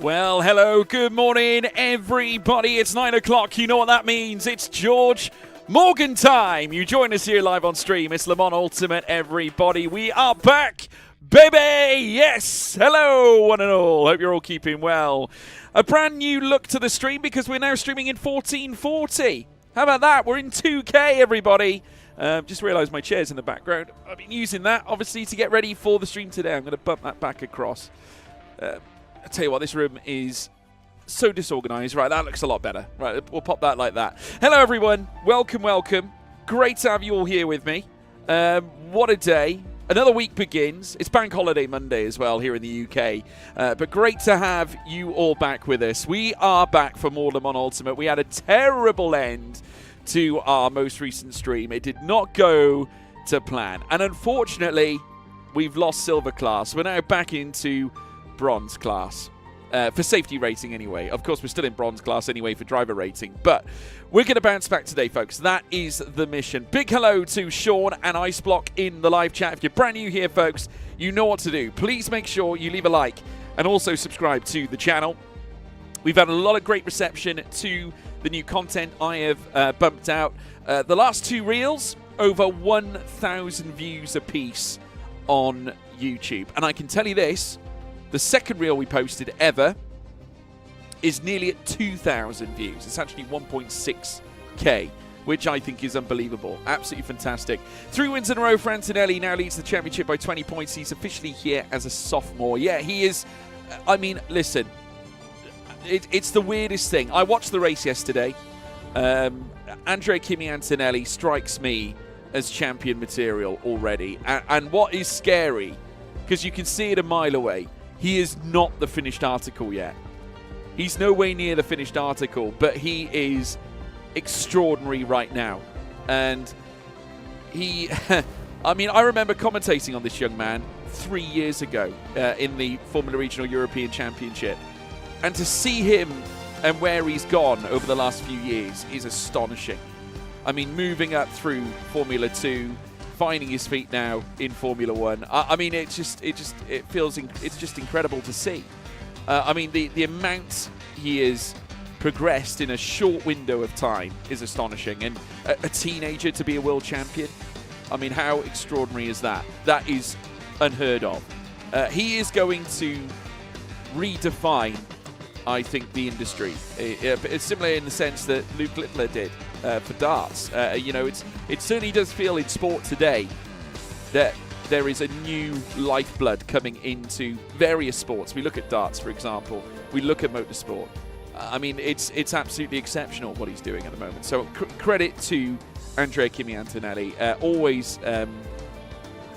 Well, hello, good morning, everybody. It's 9 o'clock. You know what that means. It's George Morgan time. You join us here live on stream. It's Le Mans Ultimate, everybody. We are back, baby. Yes. Hello, one and all. Hope you're all keeping well. A brand new look to the stream because we're now streaming in 1440. How about that? We're in 2K, everybody. Just realised my chair's in the background. I've been using that, obviously, to get ready for the stream today. I'm going to bump that back across. I tell you what, this room is so disorganized. Right, that looks a lot better. Right, we'll pop that like that. Hello, everyone. Welcome, welcome. Great to have you all here with me. What a day. Another week begins. It's Bank Holiday Monday as well here in the UK. But great to have you all back with us. We are back for more Le Mans Ultimate. We had a terrible end to our most recent stream. It did not go to plan. And unfortunately, we've lost silver class. We're now back into bronze class for safety rating anyway. Of course, we're still in bronze class anyway for driver rating, but we're going to bounce back today, folks. That is the mission. Big hello to Sean and Iceblock in the live chat. If you're brand new here, folks, you know what to do. Please make sure you leave a like and also subscribe to the channel. We've had a lot of great reception to the new content I have bumped out. The last two reels, over 1,000 views apiece on YouTube. And I can tell you this, the second reel we posted ever is nearly at 2,000 views. It's actually 1.6k, which I think is unbelievable. Absolutely fantastic. 3 wins in a row for Antonelli. Now leads the championship by 20 points. He's officially here as a sophomore. Yeah, he is. I mean, listen, it's the weirdest thing. I watched the race yesterday. Andrea Kimi Antonelli strikes me as champion material already. And what is scary, because you can see it a mile away, he is not the finished article yet. He's no way near the finished article, but he is extraordinary right now. And he, I mean, I remember commentating on this young man 3 years ago in the Formula Regional European Championship. And to see him and where he's gone over the last few years is astonishing. I mean, moving up through Formula 2, finding his feet now in Formula 1. I mean, it's just incredible to see. I mean, the amount he has progressed in a short window of time is astonishing. And a teenager to be a world champion, I mean, how extraordinary is that? That is unheard of. He is going to redefine, I think, the industry. It's similar in the sense that Luke Littler did for darts. You know, it certainly does feel in sport today that there is a new lifeblood coming into various sports. We look at darts, for example. We look at motorsport. I mean, it's absolutely exceptional what he's doing at the moment. So credit to Andrea Kimi Antonelli. Always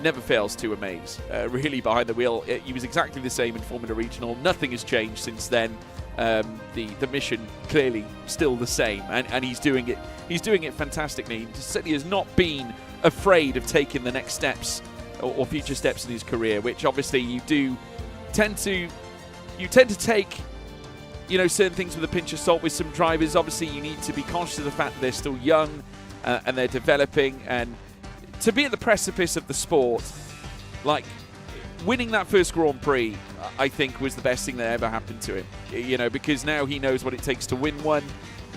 never fails to amaze. Really behind the wheel. He was exactly the same in Formula Regional. Nothing has changed since then. The mission clearly still the same, and he's doing it fantastically. He certainly has not been afraid of taking the next steps or future steps in his career, which obviously you tend to take, you know, certain things with a pinch of salt with some drivers. Obviously you need to be conscious of the fact that they're still young and they're developing, and to be at the precipice of the sport, like winning that first Grand Prix, I think was the best thing that ever happened to him. You know, because now he knows what it takes to win one.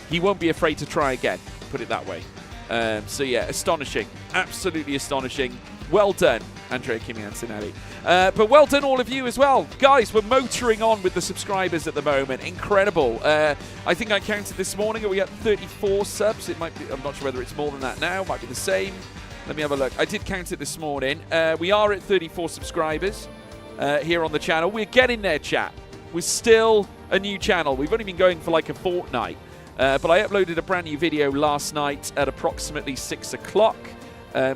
He won't be afraid to try again, put it that way. So yeah, astonishing. Absolutely astonishing. Well done, Andrea Kimi Antonelli. But well done all of you as well. Guys, we're motoring on with the subscribers at the moment. Incredible. I think I counted this morning. Are we at 34 subs? It might be, I'm not sure whether it's more than that now. Might be the same. Let me have a look. I did count it this morning. We are at 34 subscribers here on the channel. We're getting there, chat. We're still a new channel. We've only been going for like a fortnight. But I uploaded a brand new video last night at approximately 6 o'clock.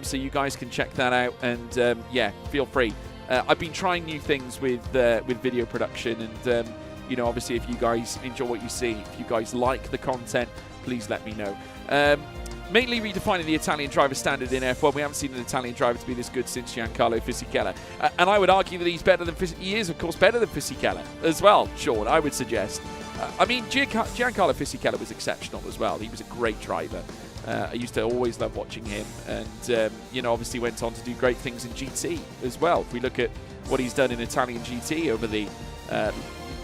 So you guys can check that out. And yeah, feel free. I've been trying new things with video production. And, you know, obviously if you guys enjoy what you see, if you guys like the content, please let me know. Mainly redefining the Italian driver standard in F1. We haven't seen an Italian driver to be this good since Giancarlo Fisichella. And I would argue that he's better than he is, of course, better than Fisichella as well, Sean, I would suggest. I mean, Giancarlo Fisichella was exceptional as well. He was a great driver. I used to always love watching him. And, you know, obviously went on to do great things in GT as well. If we look at what he's done in Italian GT over the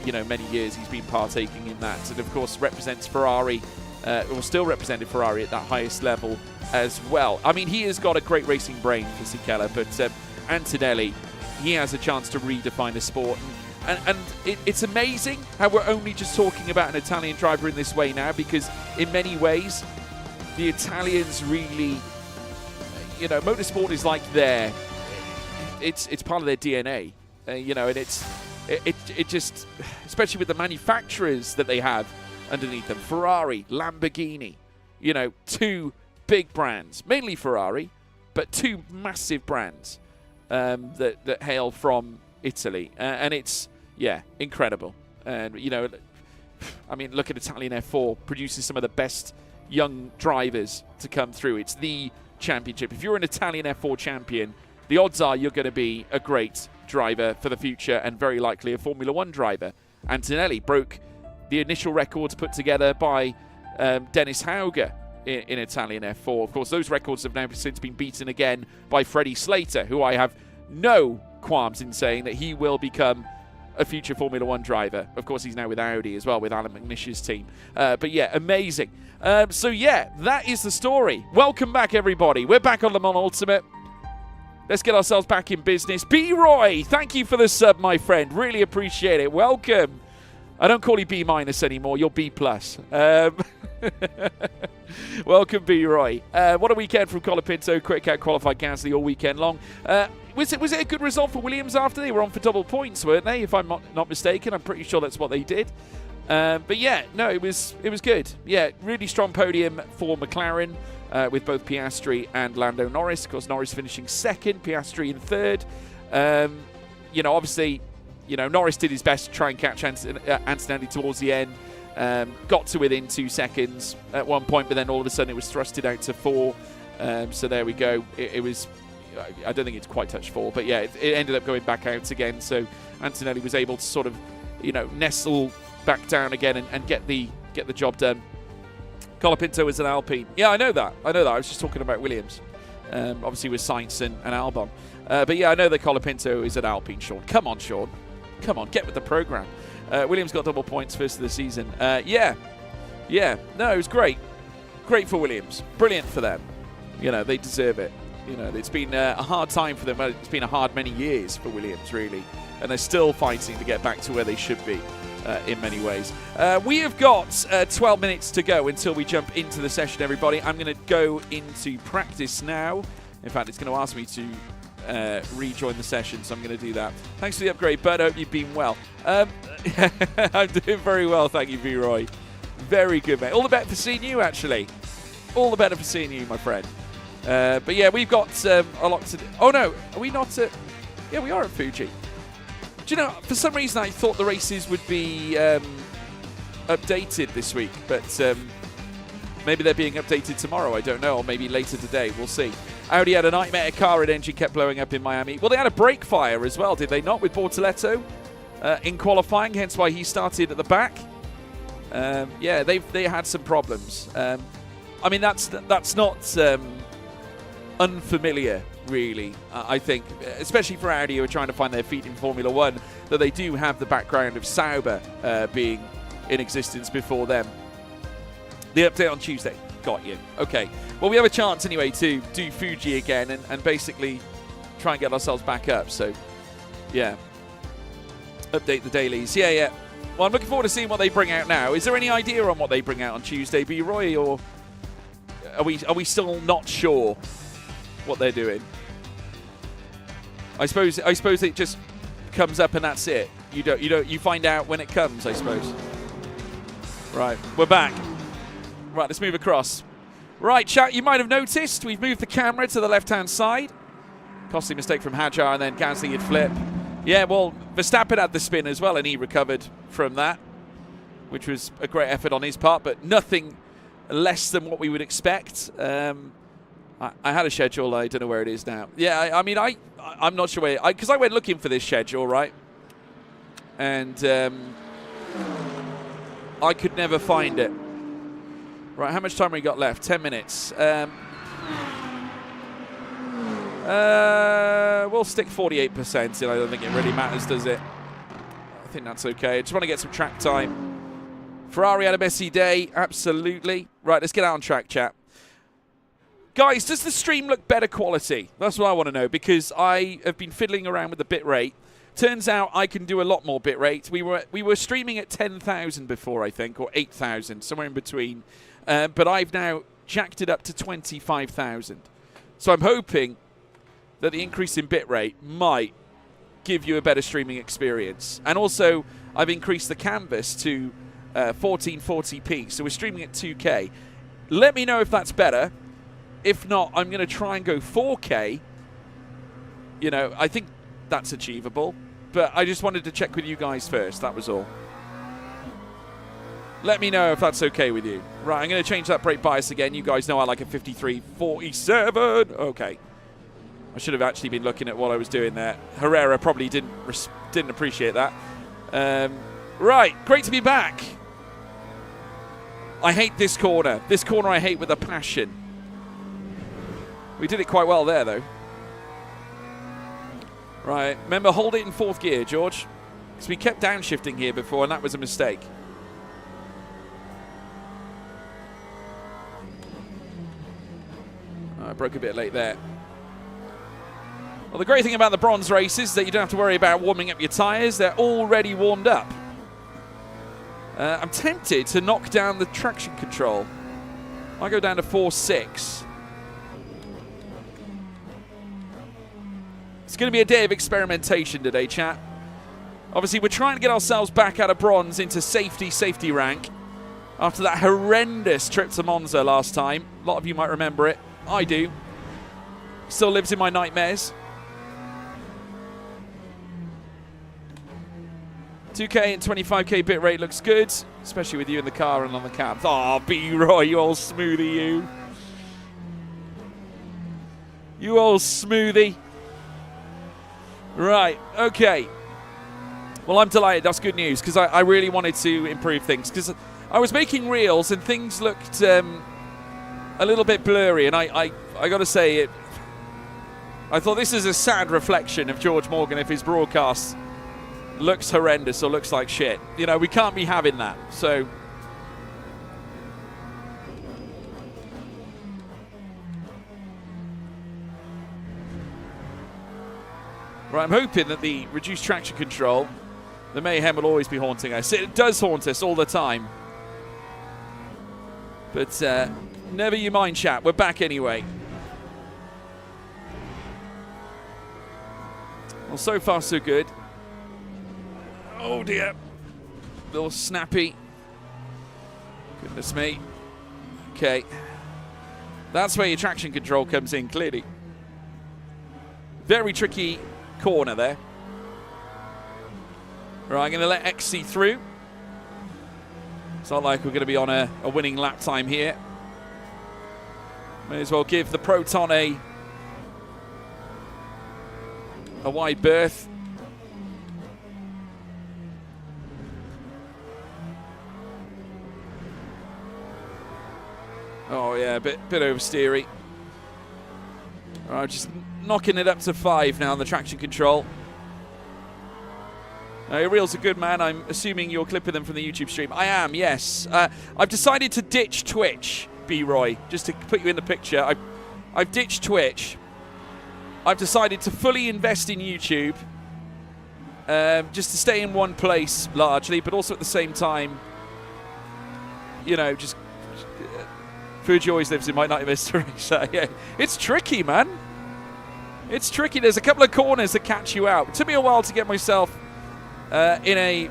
many years he's been partaking in that, and of course represents Ferrari, or still represented Ferrari at that highest level as well. I mean, he has got a great racing brain, Fisichella, but Antonelli, he has a chance to redefine the sport. And it's amazing how we're only just talking about an Italian driver in this way now, because in many ways, the Italians really, motorsport is like it's part of their DNA, and it just, especially with the manufacturers that they have underneath them, Ferrari, Lamborghini, two big brands, mainly Ferrari, but two massive brands that hail from Italy, and it's incredible. And I mean, look at Italian F4 produces some of the best young drivers to come through. It's the championship. If you're an Italian F4 champion, the odds are you're going to be a great driver for the future, and very likely a Formula One driver. Antonelli broke the initial records put together by Dennis Hauger in Italian F4. Of course, those records have now since been beaten again by Freddie Slater, who I have no qualms in saying that he will become a future Formula One driver. Of course, he's now with Audi as well, with Alan McNish's team. But yeah, amazing. So yeah, that is the story. Welcome back, everybody. We're back on Le Mans Ultimate. Let's get ourselves back in business. B. Roy, thank you for the sub, my friend. Really appreciate it. Welcome. I don't call you B- anymore. You're B+. Welcome, B. Roy. What a weekend from Colapinto. Quick out qualified Gasly all weekend long. Was it a good result for Williams after? They were on for double points, weren't they? If I'm not mistaken, I'm pretty sure that's what they did. But yeah, no, it was good. Yeah, really strong podium for McLaren with both Piastri and Lando Norris. Of course, Norris finishing second, Piastri in third. Obviously, Norris did his best to try and catch Antonelli towards the end. Got to within 2 seconds at one point, but then all of a sudden it was thrusted out to 4. So there we go. It was, I don't think it's quite touched 4, but yeah, it ended up going back out again. So Antonelli was able to sort of, nestle back down again and get the job done. Colapinto is an Alpine. Yeah, I know that. I was just talking about Williams. Obviously with Sainz and Albon. But yeah, I know that Colapinto is an Alpine, Sean. Come on, Sean. Come on, get with the program. Williams got double points first of the season. Yeah. No, it was great. Great for Williams. Brilliant for them. They deserve it. It's been a hard time for them. It's been a hard many years for Williams, really. And they're still fighting to get back to where they should be in many ways. We have got 12 minutes to go until we jump into the session, everybody. I'm going to go into practice now. In fact, it's going to ask me to rejoin the session, so I'm going to do that. Thanks for the upgrade, Bud. I hope you've been well. I'm doing very well, thank you, V-Roy. Very good, mate. All the better for seeing you, actually. All the better for seeing you, my friend. But yeah, we've got a lot to do. Oh no, are we not at... Yeah, we are at Fuji. Do you know, for some reason I thought the races would be updated this week, but maybe they're being updated tomorrow, I don't know, or maybe later today, we'll see. Audi had a nightmare car, and engine kept blowing up in Miami. Well, they had a brake fire as well, did they not, with Bortoleto in qualifying, hence why he started at the back. Yeah, they had some problems. I mean, that's not unfamiliar, really, I think, especially for Audi, who are trying to find their feet in Formula One, that they do have the background of Sauber being in existence before them. The update on Tuesday. Got you. Okay. Well, we have a chance anyway to do Fuji again and basically try and get ourselves back up. So, yeah. Update the dailies. Yeah. Well, I'm looking forward to seeing what they bring out now. Is there any idea on what they bring out on Tuesday, B-Roy, or are we still not sure what they're doing? I suppose it just comes up and that's it. You find out when it comes, I suppose. Right, we're back. Right, let's move across. Right, chat, you might have noticed we've moved the camera to the left-hand side. Costly mistake from Hadjar, and then Gasly had flip. Yeah, well, Verstappen had the spin as well, and he recovered from that, which was a great effort on his part, but nothing less than what we would expect. I had a schedule, I don't know where it is now. Yeah, I mean, I'm not sure where, because I went looking for this schedule, right? And I could never find it. Right, how much time have we got left? 10 minutes. We'll stick 48% in. I don't think it really matters, does it? think that's okay. I just want to get some track time. Ferrari had a messy day, absolutely. Right, let's get out on track, chat. Guys, does the stream look better quality? That's what I want to know, because I have been fiddling around with the bit rate. Turns out I can do a lot more bit rate. We were streaming at 10,000 before, I think, or 8,000, somewhere in between. But I've now jacked it up to 25,000. So I'm hoping that the increase in bit rate might give you a better streaming experience. And also, I've increased the canvas to 1440p, so we're streaming at 2K. Let me know if that's better. If not, I'm going to try and go 4K. You know, I think that's achievable. But I just wanted to check with you guys first, that was all. Let me know if that's okay with you. Right, I'm going to change that brake bias again. You guys know I like a 53-47. Okay. I should have actually been looking at what I was doing there. Herrera probably didn't appreciate that. Right, great to be back. I hate this corner. This corner I hate with a passion. We did it quite well there, though. Right, remember, hold it in 4th gear, George. Because we kept downshifting here before, and that was a mistake. I broke a bit late there. Well, the great thing about the bronze races is that you don't have to worry about warming up your tyres. They're already warmed up. I'm tempted to knock down the traction control. I go down to 4.6. It's going to be a day of experimentation today, chat. Obviously, we're trying to get ourselves back out of bronze into safety rank after that horrendous trip to Monza last time. A lot of you might remember it. I do. Still lives in my nightmares. 2K and 25K bit rate looks good, especially with you in the car and on the cab. Oh, B-Roy, you old smoothie, you. You old smoothie. Right, okay. Well, I'm delighted. That's good news, because I really wanted to improve things. Because I was making reels and things looked a little bit blurry. And I got to say, it. I thought this is a sad reflection of George Morgan if his broadcast looks horrendous or looks like shit. You know, we can't be having that. So right, I'm hoping that the reduced traction control, the mayhem will always be haunting us. It does haunt us all the time. But never you mind, chat. We're back anyway. Well, so far so good. Oh dear. A little snappy. Goodness me. Okay. That's where your traction control comes in, clearly. Very tricky corner there. Right, I'm going to let XC through. It's not like we're going to be on a winning lap time here. May as well give the Proton a wide berth. Oh yeah, a bit oversteery. All right, just knocking it up to 5 now on the traction control. Your reels are good, man. I'm assuming you're clipping them from the YouTube stream. I am, yes. I've decided to ditch Twitch, B-Roy, just to put you in the picture. I've ditched Twitch. I've decided to fully invest in YouTube, just to stay in one place largely, but also at the same time, you know, just Fuji always lives in my nightmare story. So yeah, it's tricky, man. It's tricky. There's a couple of corners that catch you out. It took me a while to get myself in a,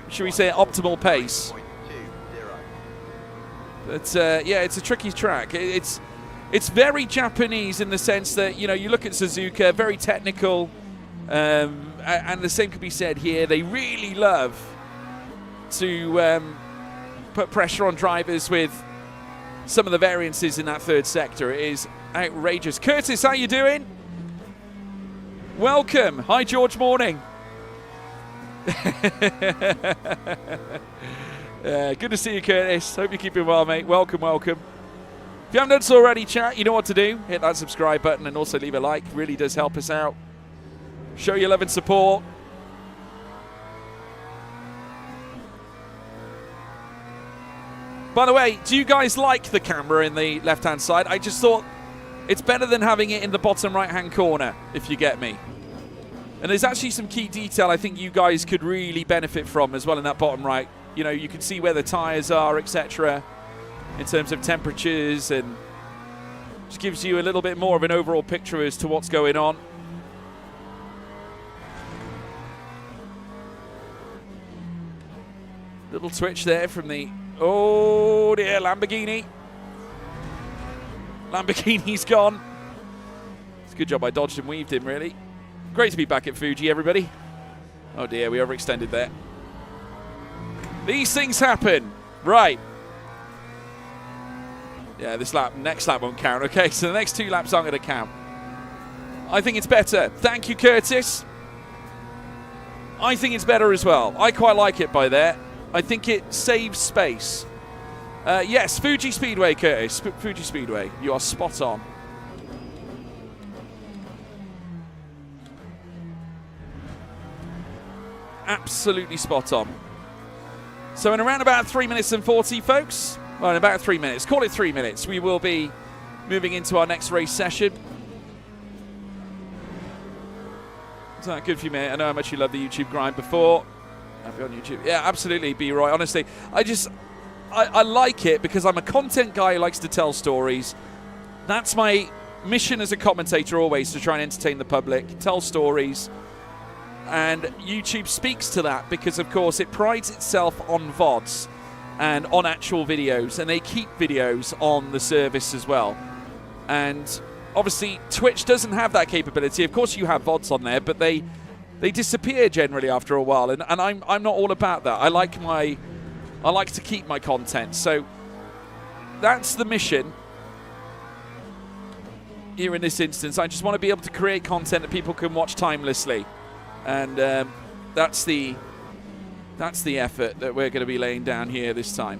should we say, optimal pace. But yeah, it's a tricky track. It's very Japanese in the sense that, you know, you look at Suzuka, very technical, and the same could be said here. They really love to put pressure on drivers with some of the variances in that third sector. It is outrageous. Curtis, how you doing? Welcome. Hi, George. Morning. Good to see you, Curtis. Hope you're keeping well, mate. Welcome, welcome. If you haven't done so already, chat, you know what to do. Hit that subscribe button and also leave a like. Really does help us out. Show your love and support. By the way, do you guys like the camera in the left-hand side? I just thought it's better than having it in the bottom right-hand corner, if you get me. And there's actually some key detail I think you guys could really benefit from as well in that bottom right. You know, you can see where the tyres are, etc. in terms of temperatures, and just gives you a little bit more of an overall picture as to what's going on. Little twitch there from the, oh dear, Lamborghini. Lamborghini's gone. It's a good job I dodged and weaved him, really. Great to be back at Fuji, everybody. Oh dear, we overextended there. These things happen. Right. Yeah, this lap, next lap won't count. Okay, so the next 2 laps aren't going to count. I think it's better. Thank you, Curtis. I think it's better as well. I quite like it by there. I think it saves space. Yes, Fuji Speedway, Curtis. Fuji Speedway. You are spot on. Absolutely spot on. So in around about 3 minutes and 40, folks. Well, in about 3 minutes. Call it 3 minutes. We will be moving into our next race session. Is that good for you, mate? I know how much you love the YouTube grind before. I'll be on YouTube. Yeah, absolutely, B-Roy. Honestly, I like it because I'm a content guy who likes to tell stories. That's my mission as a commentator always, to try and entertain the public, tell stories. And YouTube speaks to that because, of course, it prides itself on VODs and on actual videos, and they keep videos on the service as well. And obviously, Twitch doesn't have that capability. Of course, you have VODs on there, but they disappear generally after a while, and I'm not all about that. I like to keep my content, so that's the mission here in this instance. I just want to be able to create content that people can watch timelessly, and that's the effort that we're going to be laying down here this time.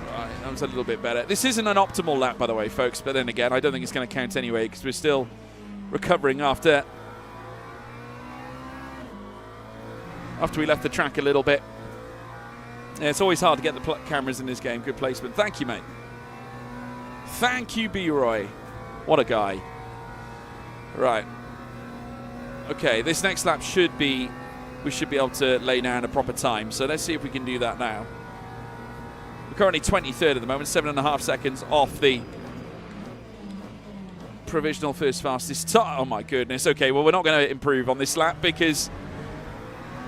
Right, that was a little bit better. This isn't an optimal lap, by the way, folks, but then again, I don't think it's going to count anyway because we're still recovering after we left the track a little bit. Yeah, it's always hard to get the cameras in this game. Good placement. Thank you, mate. Thank you, B-Roy. What a guy. Right. Okay, this next lap we should be able to lay down a proper time. So let's see if we can do that now. We're currently 23rd at the moment, 7.5 seconds off the provisional first fastest time. Oh my goodness. Okay, well, we're not going to improve on this lap because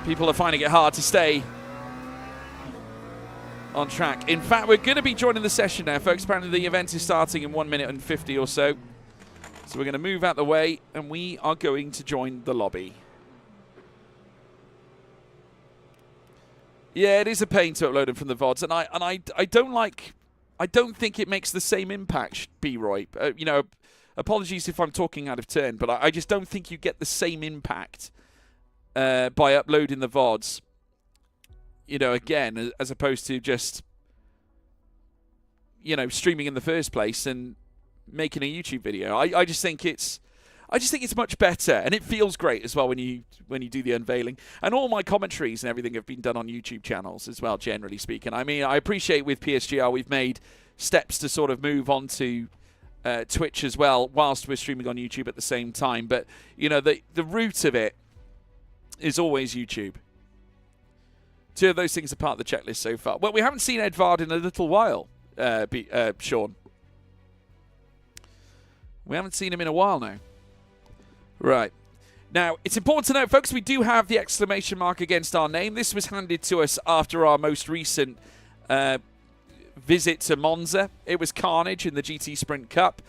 people are finding it hard to stay on track. In fact, we're going to be joining the session now, folks. Apparently the event is starting in 1 minute and 50 or so. So we're going to move out the way and we are going to join the lobby. Yeah, it is a pain to upload them from the VODs, and I don't think it makes the same impact, B-Roy. You know, apologies if I'm talking out of turn, but I just don't think you get the same impact by uploading the VODs, you know, again, as opposed to just, you know, streaming in the first place and making a YouTube video. I just think it's much better, and it feels great as well when you do the unveiling. And all my commentaries and everything have been done on YouTube channels as well, generally speaking. I mean, I appreciate with PSGR we've made steps to sort of move on to Twitch as well, whilst we're streaming on YouTube at the same time. But, you know, the root of it is always YouTube. 2 of those things are part of the checklist so far. Well, we haven't seen Edvard in a little while, Sean. We haven't seen him in a while now. Right. Now, it's important to note, folks, we do have the exclamation mark against our name. This was handed to us after our most recent visit to Monza. It was carnage in the GT Sprint Cup.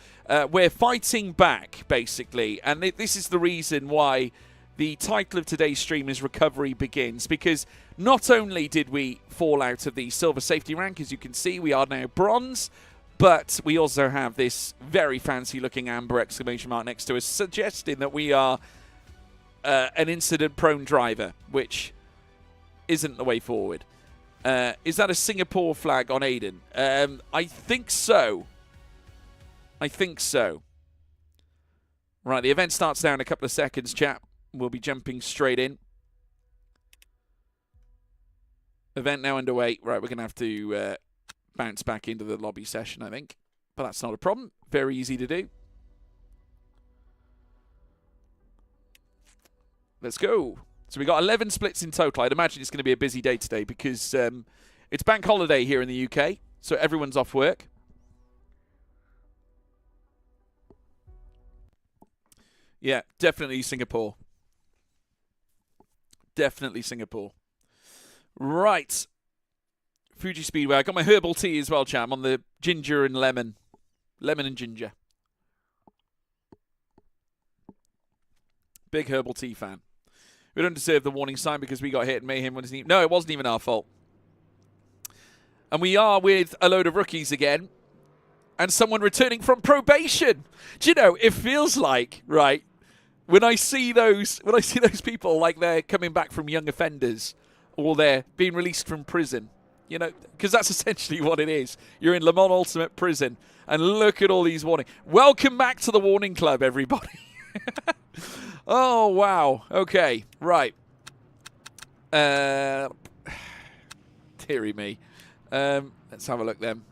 We're fighting back, basically, and this is the reason why the title of today's stream is Recovery Begins, because not only did we fall out of the silver safety rank, as you can see, we are now bronze, but we also have this very fancy-looking amber exclamation mark next to us, suggesting that we are an incident-prone driver, which isn't the way forward. Is that a Singapore flag on Aiden? I think so. I think so. Right, the event starts now in a couple of seconds, chat. We'll be jumping straight in. Event now underway. Right, we're going to have to bounce back into the lobby session, I think. But that's not a problem. Very easy to do. Let's go. So we got 11 splits in total. I'd imagine it's going to be a busy day today because it's bank holiday here in the UK. So everyone's off work. Yeah, definitely Singapore. Definitely Singapore. Right. Fuji Speedway. I got my herbal tea as well, chat. I'm on the ginger and lemon. Lemon and ginger. Big herbal tea fan. We don't deserve the warning sign because we got hit and mayhem. No, it wasn't even our fault. And we are with a load of rookies again. And someone returning from probation. Do you know, it feels like, right, when I see those people like they're coming back from young offenders or they're being released from prison, you know, because that's essentially what it is. You're in Le Mans Ultimate Prison and look at all these warnings. Welcome back to the Warning Club, everybody. Oh, wow. Okay, right. Deary me. Let's have a look then.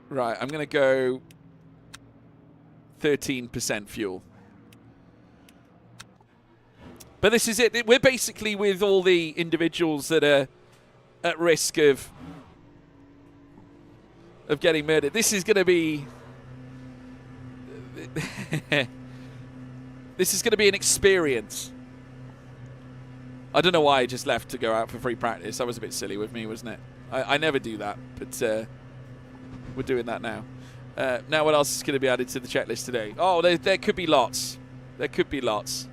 Right, I'm going to go 13% fuel. But this is it. We're basically with all the individuals that are at risk of getting murdered. This is going to be... This is going to be an experience. I don't know why I just left to go out for free practice. That was a bit silly with me, wasn't it? I never do that, but we're doing that now. Now what else is going to be added to the checklist today? Oh, there could be lots. There could be lots.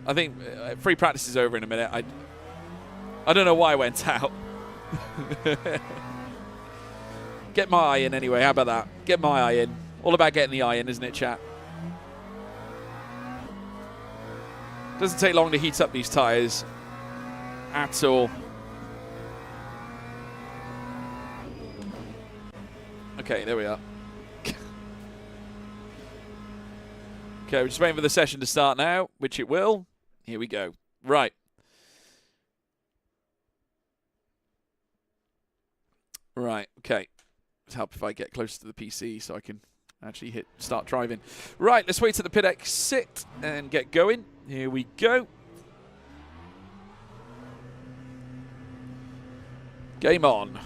I think free practice is over in a minute. I don't know why I went out. Get my eye in anyway. How about that? Get my eye in. All about getting the eye in, isn't it, chat? Doesn't take long to heat up these tyres at all. Okay, there we are. Okay, we're just waiting for the session to start now, which it will. Here we go. Right. Right, okay. Let's help if I get close to the PC so I can actually start driving. Right, let's wait till the pit exit and get going. Here we go. Game on.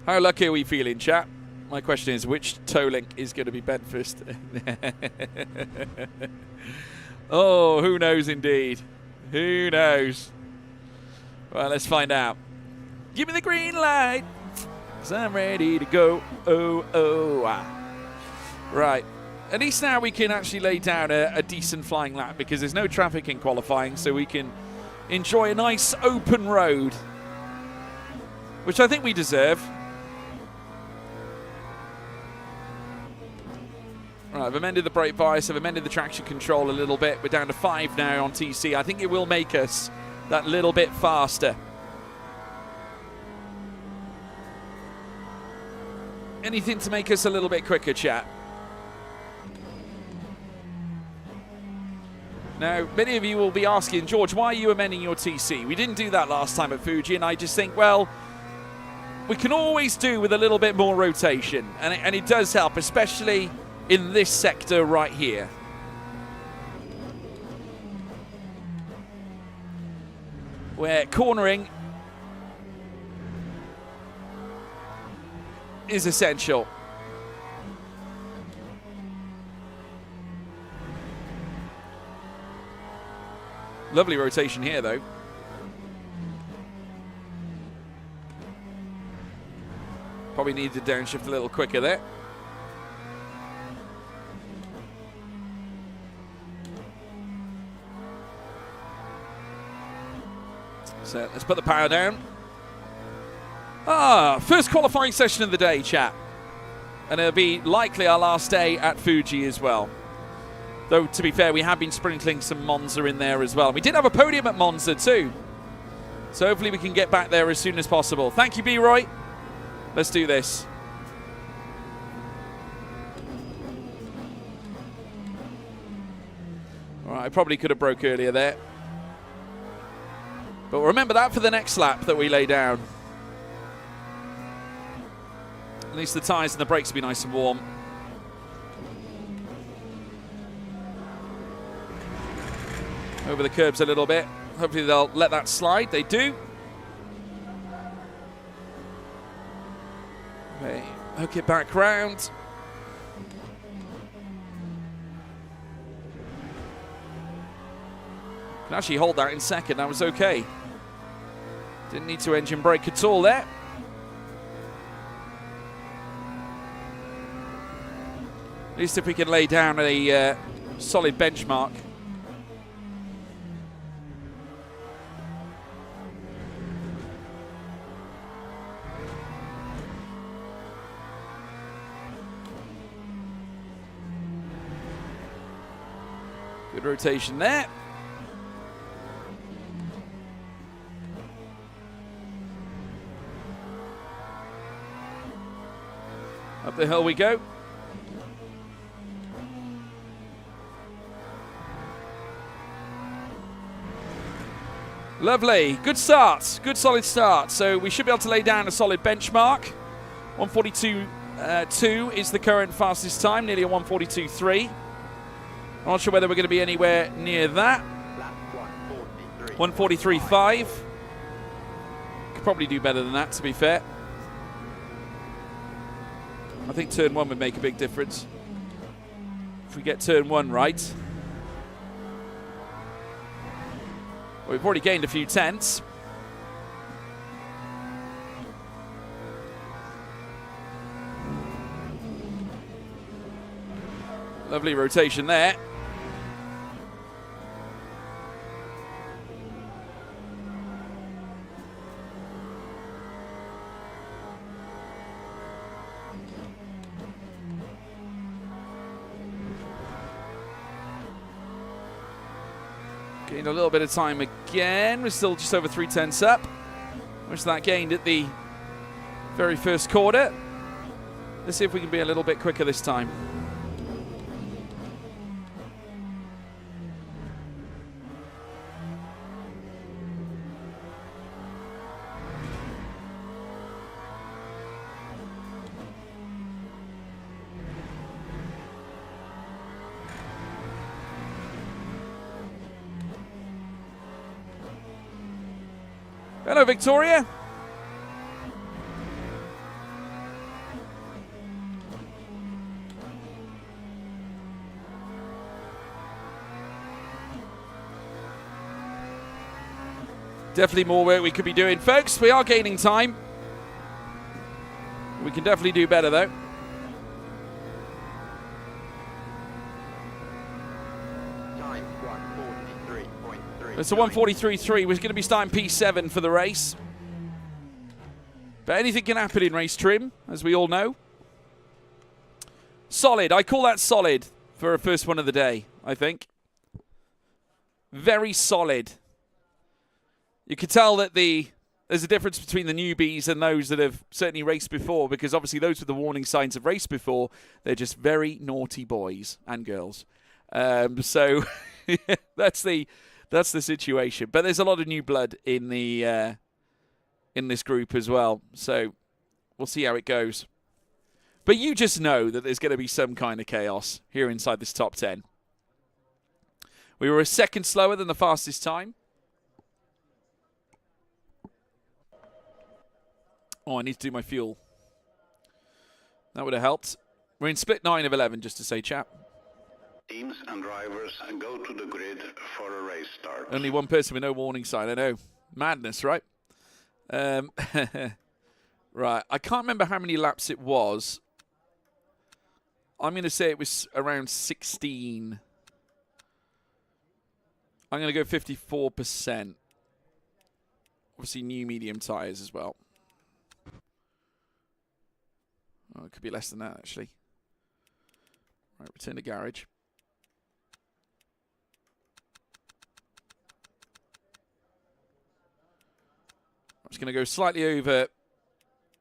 How lucky are we feeling, chat? My question is, which toe link is going to be bent first? Oh, who knows indeed. Who knows? Well, let's find out. Give me the green light, 'cause I'm ready to go. Oh, oh, ah. Right. At least now we can actually lay down a decent flying lap because there's no traffic in qualifying, so we can enjoy a nice open road, which I think we deserve. Right, I've amended the brake bias, I've amended the traction control a little bit. We're down to 5 now on TC. I think it will make us that little bit faster. Anything to make us a little bit quicker, chat. Now, many of you will be asking, George, why are you amending your TC? We didn't do that last time at Fuji, and I just think, well, we can always do with a little bit more rotation, and it does help, especially in this sector right here. Where cornering is essential. Lovely rotation here, though. Probably need to downshift a little quicker there. So let's put the power down. First qualifying session of the day, chat. And it'll be likely our last day at Fuji as well. Though, to be fair, we have been sprinkling some Monza in there as well. We did have a podium at Monza too. So hopefully we can get back there as soon as possible. Thank you, B-Roy. Let's do this. All right, I probably could have broke earlier there. But remember that for the next lap that we lay down. At least the tyres and the brakes will be nice and warm. Over the curbs a little bit. Hopefully they'll let that slide. They do. Okay, hook it back round. Can actually hold that in second. That was okay. Didn't need to engine brake at all there. At least if we can lay down a solid benchmark. Good rotation there. Up the hill we go. Lovely. Good start. Good solid start. So we should be able to lay down a solid benchmark. 142.2 is the current fastest time, nearly a 142.3. I'm not sure whether we're going to be anywhere near that. 143.5. Could probably do better than that, to be fair. I think turn 1 would make a big difference. If we get turn 1 right. Well, we've already gained a few tenths. Lovely rotation there. Gained a little bit of time again. We're still just over 3 tenths up, which that gained at the very first quarter. Let's see if we can be a little bit quicker this time. Hello, Victoria. Definitely more work we could be doing, folks. We are gaining time. We can definitely do better, though. It's a 143.3. We're going to be starting P7 for the race. But anything can happen in race trim, as we all know. Solid. I call that solid for a first one of the day, I think. Very solid. You can tell that there's a difference between the newbies and those that have certainly raced before, because obviously those with the warning signs of race before, they're just very naughty boys and girls. So that's the situation. But there's a lot of new blood in the in this group as well. So we'll see how it goes. But you just know that there's going to be some kind of chaos here inside this top 10. We were a second slower than the fastest time. Oh, I need to do my fuel. That would have helped. We're in split 9 of 11, just to say, chap. Teams and drivers go to the grid for a race start. Only one person with no warning sign, I know. Madness, right? Right, I can't remember how many laps it was. I'm going to say it was around 16. I'm going to go 54%. Obviously, new medium tyres as well. Oh, it could be less than that, actually. Right, return to garage. I'm just going to go slightly over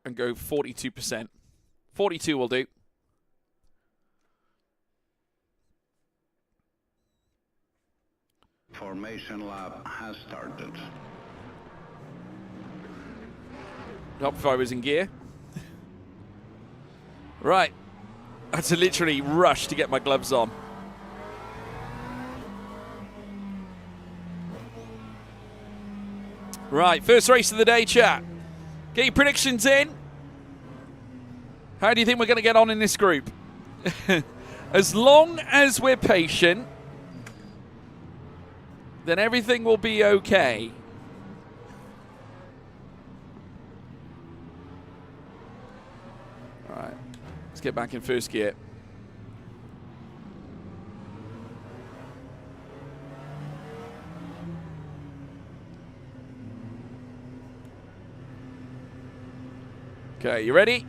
and go 42%. 42 will do. formation lap has started. Not if I was in gear. Right. I had to literally rush to get my gloves on. Right, first race of the day, chat. Get your predictions in. How do you think we're going to get on in this group? As long as we're patient, then everything will be okay. All right, let's get back in first gear. Okay, you ready?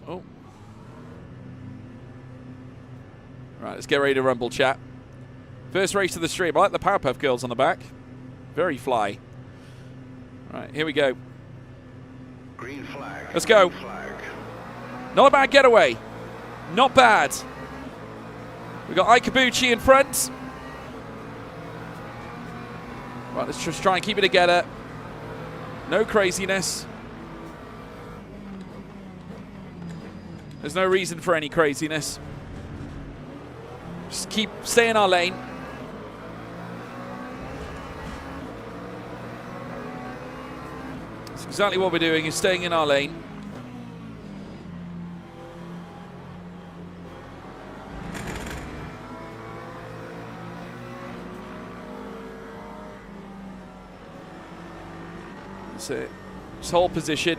Oh. Right, let's get ready to rumble, chat. First race of the stream. I like the Powerpuff Girls on the back. Very fly. Right, here we go. Green flag. Let's go. Green flag. Not a bad getaway. Not bad. We've got Ikabuchi in front. Right, let's just try and keep it together. No craziness. There's no reason for any craziness. Just stay in our lane. That's exactly what we're doing, is staying in our lane. That's it. Just hold position.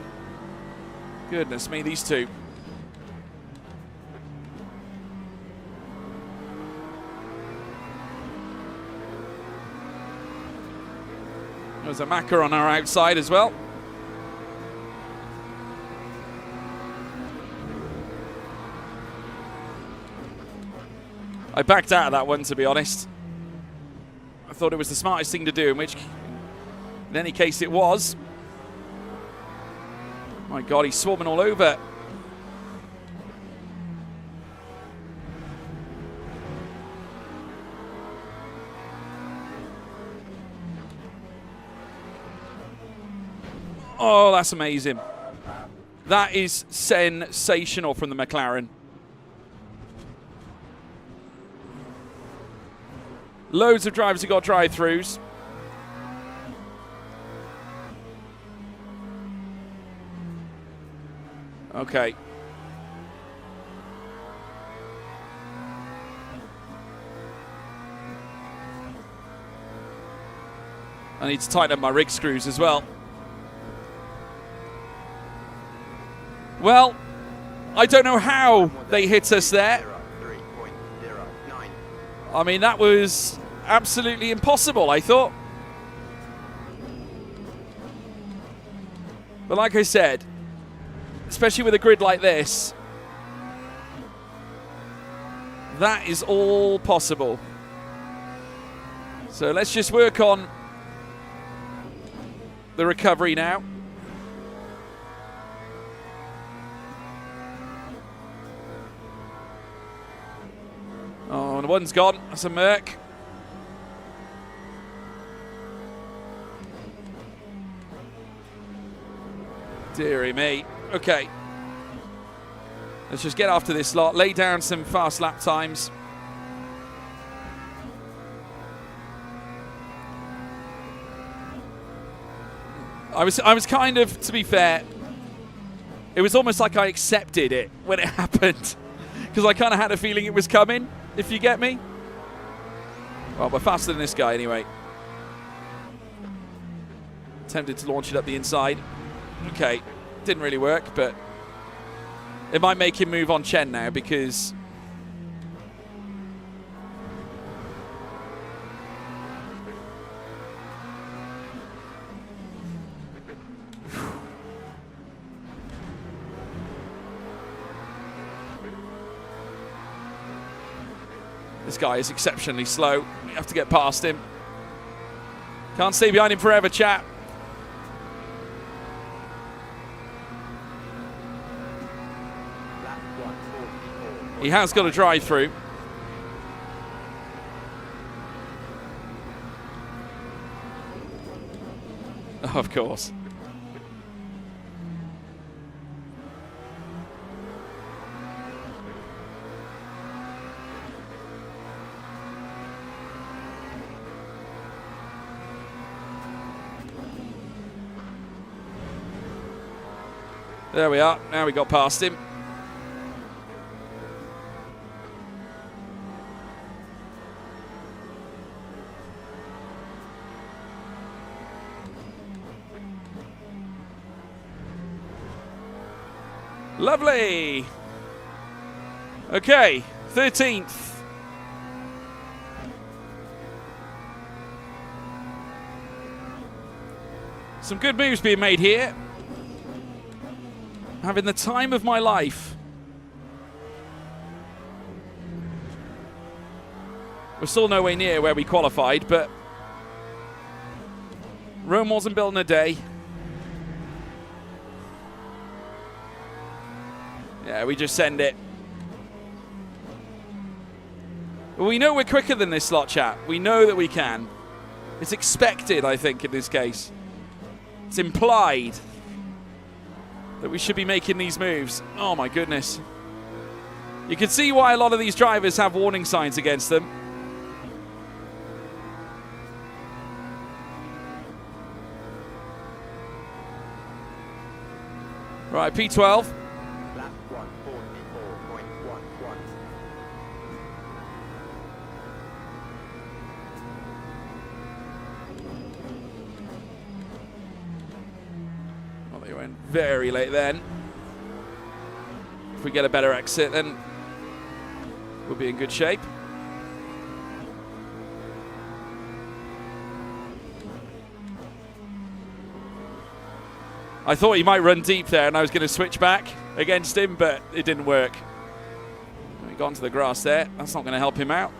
Goodness me, these two. There's a Maka on our outside as well. I backed out of that one, to be honest. I thought it was the smartest thing to do, in any case it was. My God, he's swarming all over. Oh, that's amazing. That is sensational from the McLaren. Loads of drivers have got drive-throughs. Okay. I need to tighten up my rig screws as well. Well, I don't know how they hit us there. I mean, that was absolutely impossible, I thought. But like I said, especially with a grid like this, that is all possible. So let's just work on the recovery now. Oh, and one's gone. That's a Merc. Deary me. Okay. Let's just get after this lot. Lay down some fast lap times. I was kind of, to be fair, it was almost like I accepted it when it happened. Because I kind of had a feeling it was coming, if you get me. Well, we're faster than this guy anyway. Tempted to launch it up the inside. Okay, didn't really work, but it might make him move on Chen now because this guy is exceptionally slow. We have to get past him. Can't stay behind him forever, chat. He has got a drive through. Of course. There we are. Now we got past him. Lovely. Okay, 13th. Some good moves being made here. Having the time of my life. We're still nowhere near where we qualified, but Rome wasn't built in a day. Yeah, we just send it. Well, we know we're quicker than this slot, chat. We know that we can. It's expected, I think, in this case. It's implied that we should be making these moves. Oh my goodness. You can see why a lot of these drivers have warning signs against them. Right, P12. Lap 144.11. Well, they went very late then. If we get a better exit, then we'll be in good shape. I thought he might run deep there, and I was going to switch back against him, but it didn't work. He got onto the grass there. That's not going to help him out.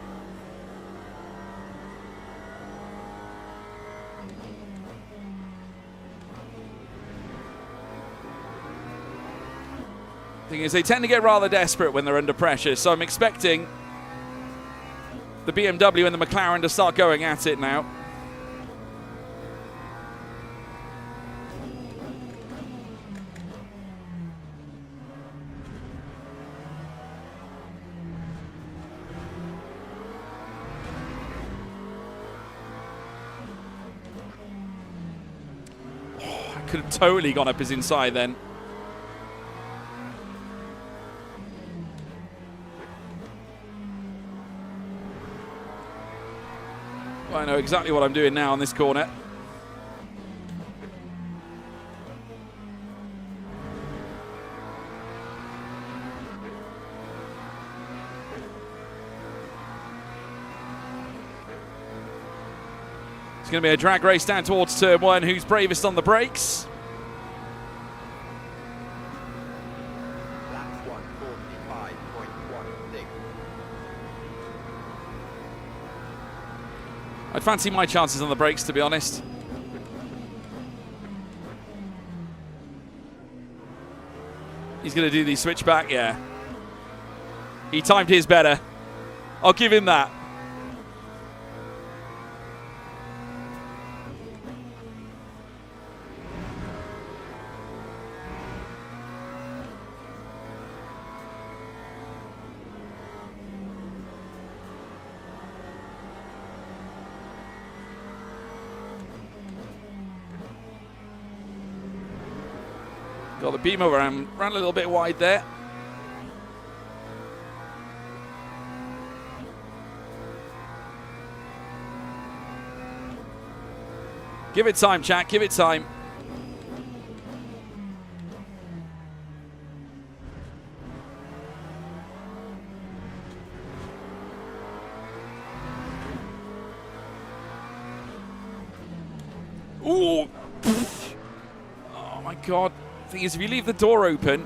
Thing is, they tend to get rather desperate when they're under pressure, so I'm expecting the BMW and the McLaren to start going at it now. Oh, I could have totally gone up his inside then. I know exactly what I'm doing now on this corner. It's going to be a drag race down towards turn one. Who's bravest on the brakes? Lap 145.16. I'd fancy my chances on the brakes, to be honest. He's going to do the switchback, yeah. He timed his better. I'll give him that. Got the beam over him, ran a little bit wide there. Give it time, chat, give it time. Ooh! Oh my God. Thing is, if you leave the door open,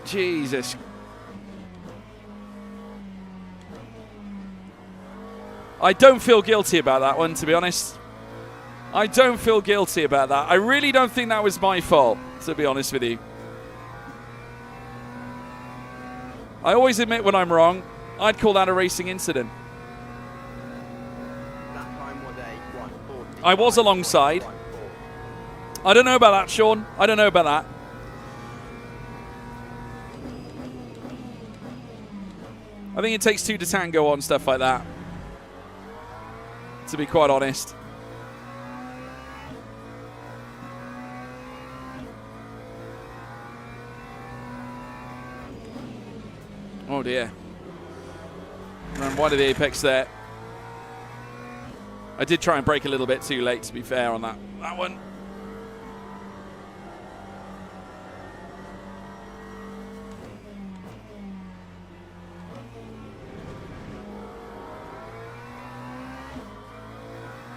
Jesus. I don't feel guilty about that one, to be honest. I don't feel guilty about that. I really don't think that was my fault, to be honest with you. I always admit when I'm wrong. I'd call that a racing incident. That time was a 1:40. I was alongside. 1:14. I don't know about that, Sean. I don't know about that. I think it takes two to tango on stuff like that, to be quite honest. Oh dear. Ran wide of the apex there. I did try and brake a little bit too late, to be fair, on that one.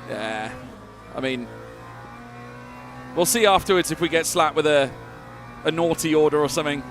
Yeah, I mean, we'll see afterwards if we get slapped with a naughty order or something.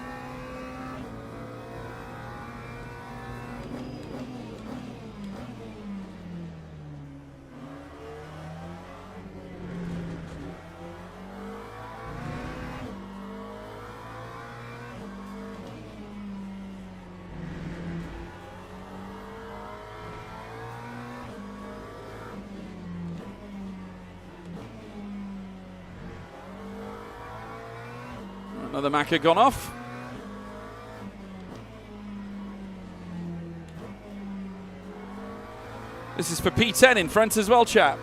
Another Macca gone off. This is for P10 in front as well, chap.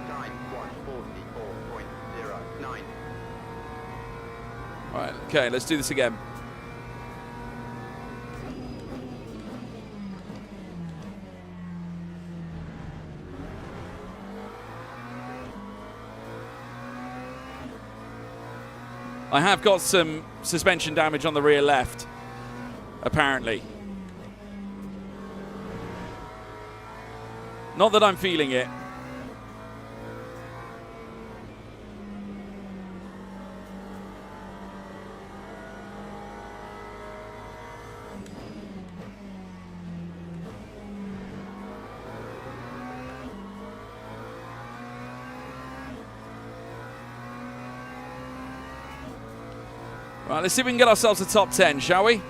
Time 1:44.09. All right, okay, let's do this again. I have got some suspension damage on the rear left, apparently. Not that I'm feeling it. Right, let's see if we can get ourselves a top 10, shall we?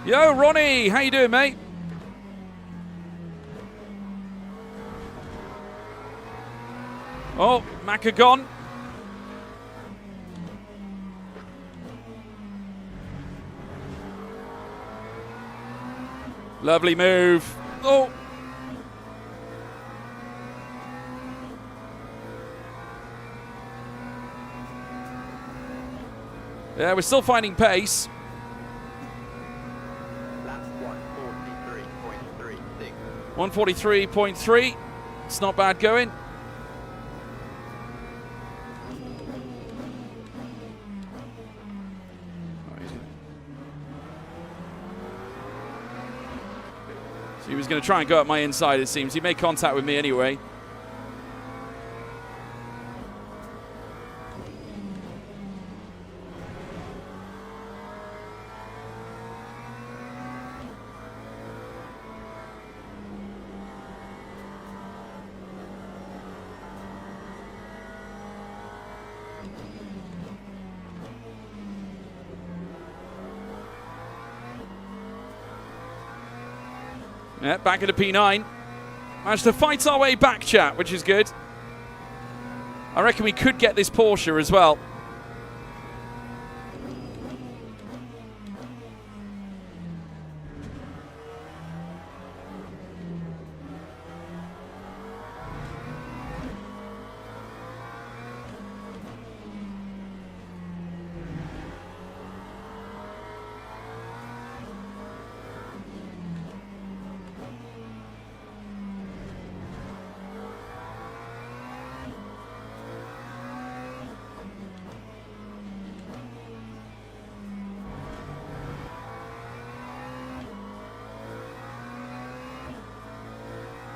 Yo, Ronnie, how you doing, mate? Oh, Macca gone. Lovely move. Oh. Yeah, we're still finding pace. Lap 1:43.36. 143.3. It's not bad going. He was going to try and go up my inside, it seems. He made contact with me anyway. Yeah, back at a P9. Managed to fight our way back, chat, which is good. I reckon we could get this Porsche as well.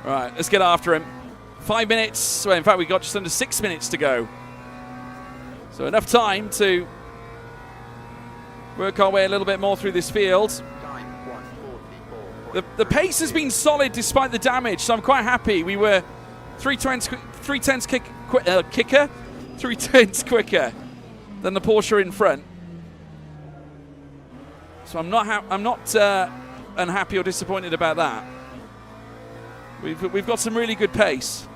Right, let's get after him. 5 minutes. Well, in fact, we've got just under 6 minutes to go. So enough time to work our way a little bit more through this field. Time 1:44. The pace has been solid despite the damage, so I'm quite happy. We were 3/10 quicker than the Porsche in front. So I'm not unhappy or disappointed about that. We've got some really good pace.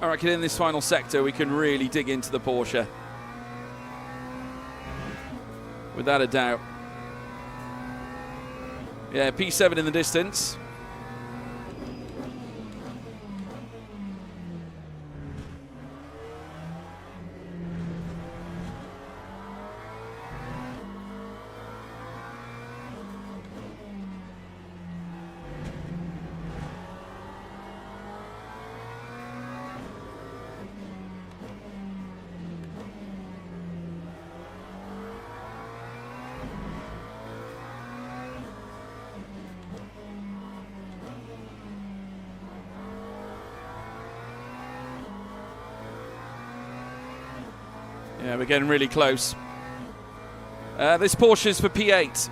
I reckon in this final sector we can really dig into the Porsche. Without a doubt. Yeah, P7 in the distance. Yeah, we're getting really close. This Porsche is for P8.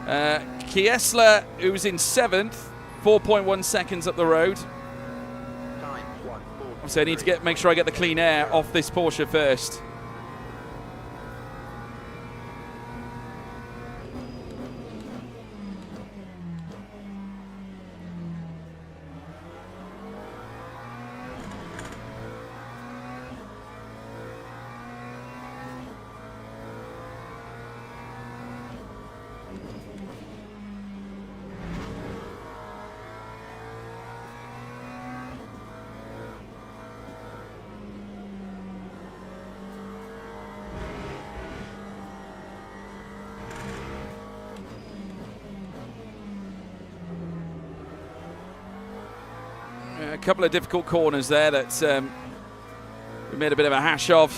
Kiesler, who's in 7th, 4.1 seconds up the road. Time 1:43. So I need to make sure I get the clean air off this Porsche first. A couple of difficult corners there that we made a bit of a hash of.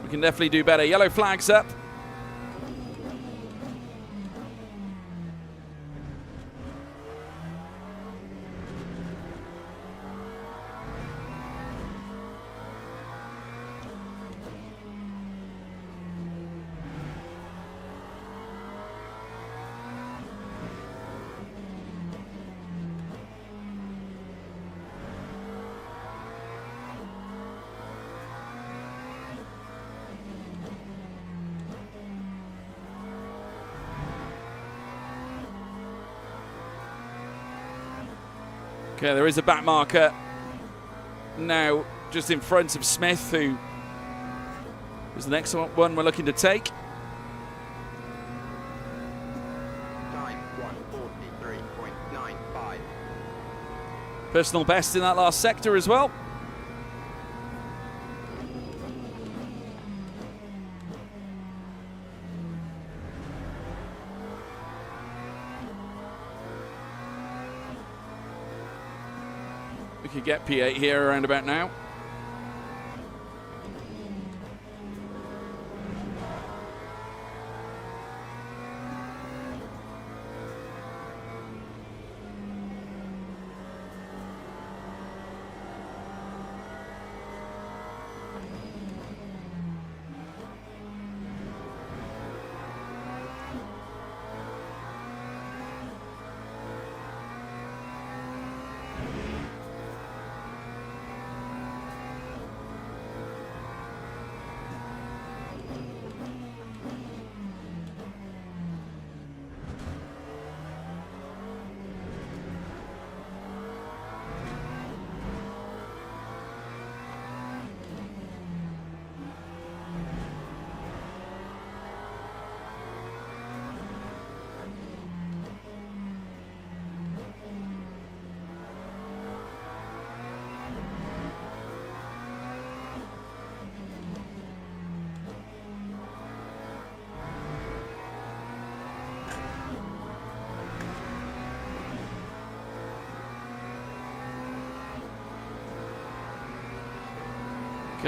We can definitely do better. Yellow flags up. Okay, there is a back marker now just in front of Smith, who is the next one we're looking to take. Time 1:43.95. Personal best in that last sector as well. We could get P8 here around about now.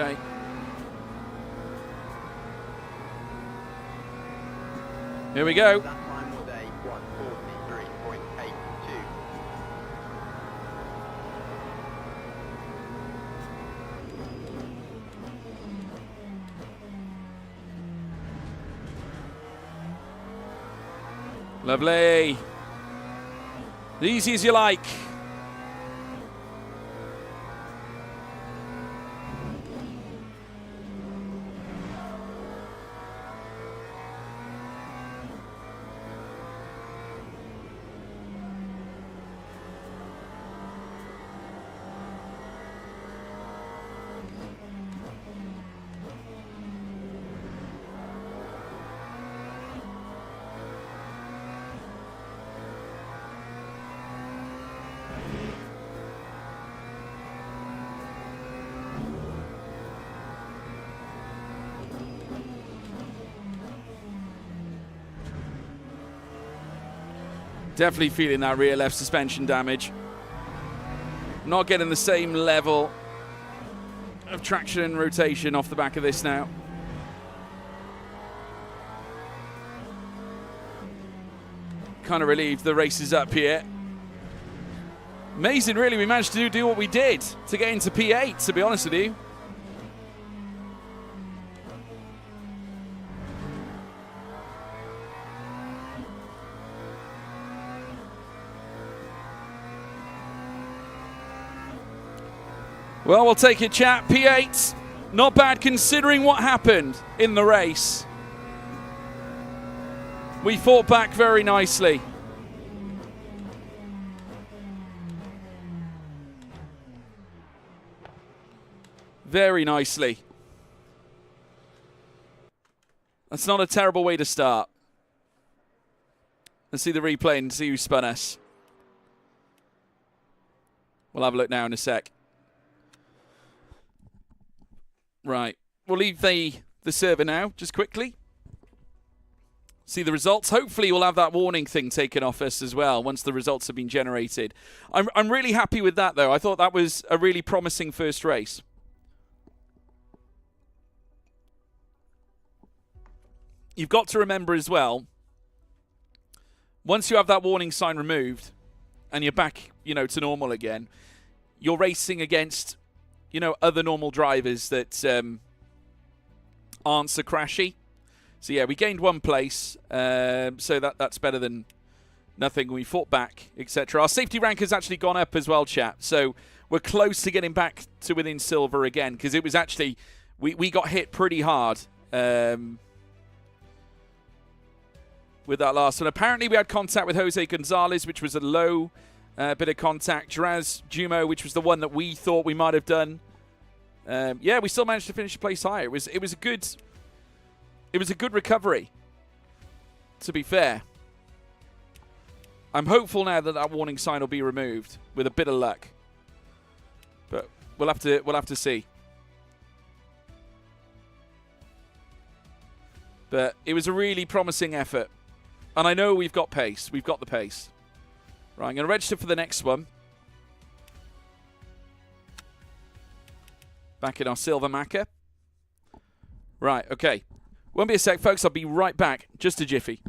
Okay. Here we go. That time was a 1:43.82. Lovely. Easy as you like. Definitely feeling that rear left suspension damage. Not getting the same level of traction and rotation off the back of this now. Kind of relieved the race is up here. Amazing, really, we managed to do what we did to get into P8, to be honest with you. Well, we'll take it, chat. P8, not bad considering what happened in the race. We fought back very nicely. Very nicely. That's not a terrible way to start. Let's see the replay and see who spun us. We'll have a look now in a sec. Right. We'll leave the server now, just quickly. See the results. Hopefully we'll have that warning thing taken off us as well once the results have been generated. I'm really happy with that, though. I thought that was a really promising first race. You've got to remember as well, once you have that warning sign removed and you're back, to normal again, you're racing against, other normal drivers that aren't so crashy. So, yeah, we gained 1 place, so that's better than nothing. We fought back, etc. Our safety rank has actually gone up as well, chat. So we're close to getting back to within silver again, because it was actually, we got hit pretty hard with that last one. Apparently, we had contact with Jose Gonzalez, which was a low bit of contact. Jiraz Jumo, which was the one that we thought we might have done. Yeah, we still managed to finish a place higher. It was a good recovery, to be fair. I'm hopeful now that that warning sign will be removed with a bit of luck, but we'll have to see. But it was a really promising effort, and I know we've got pace. We've got the pace. Right, I'm going to register for the next one. Back in our silver Macca. Right, okay. Won't be a sec, folks. I'll be right back. Just a jiffy.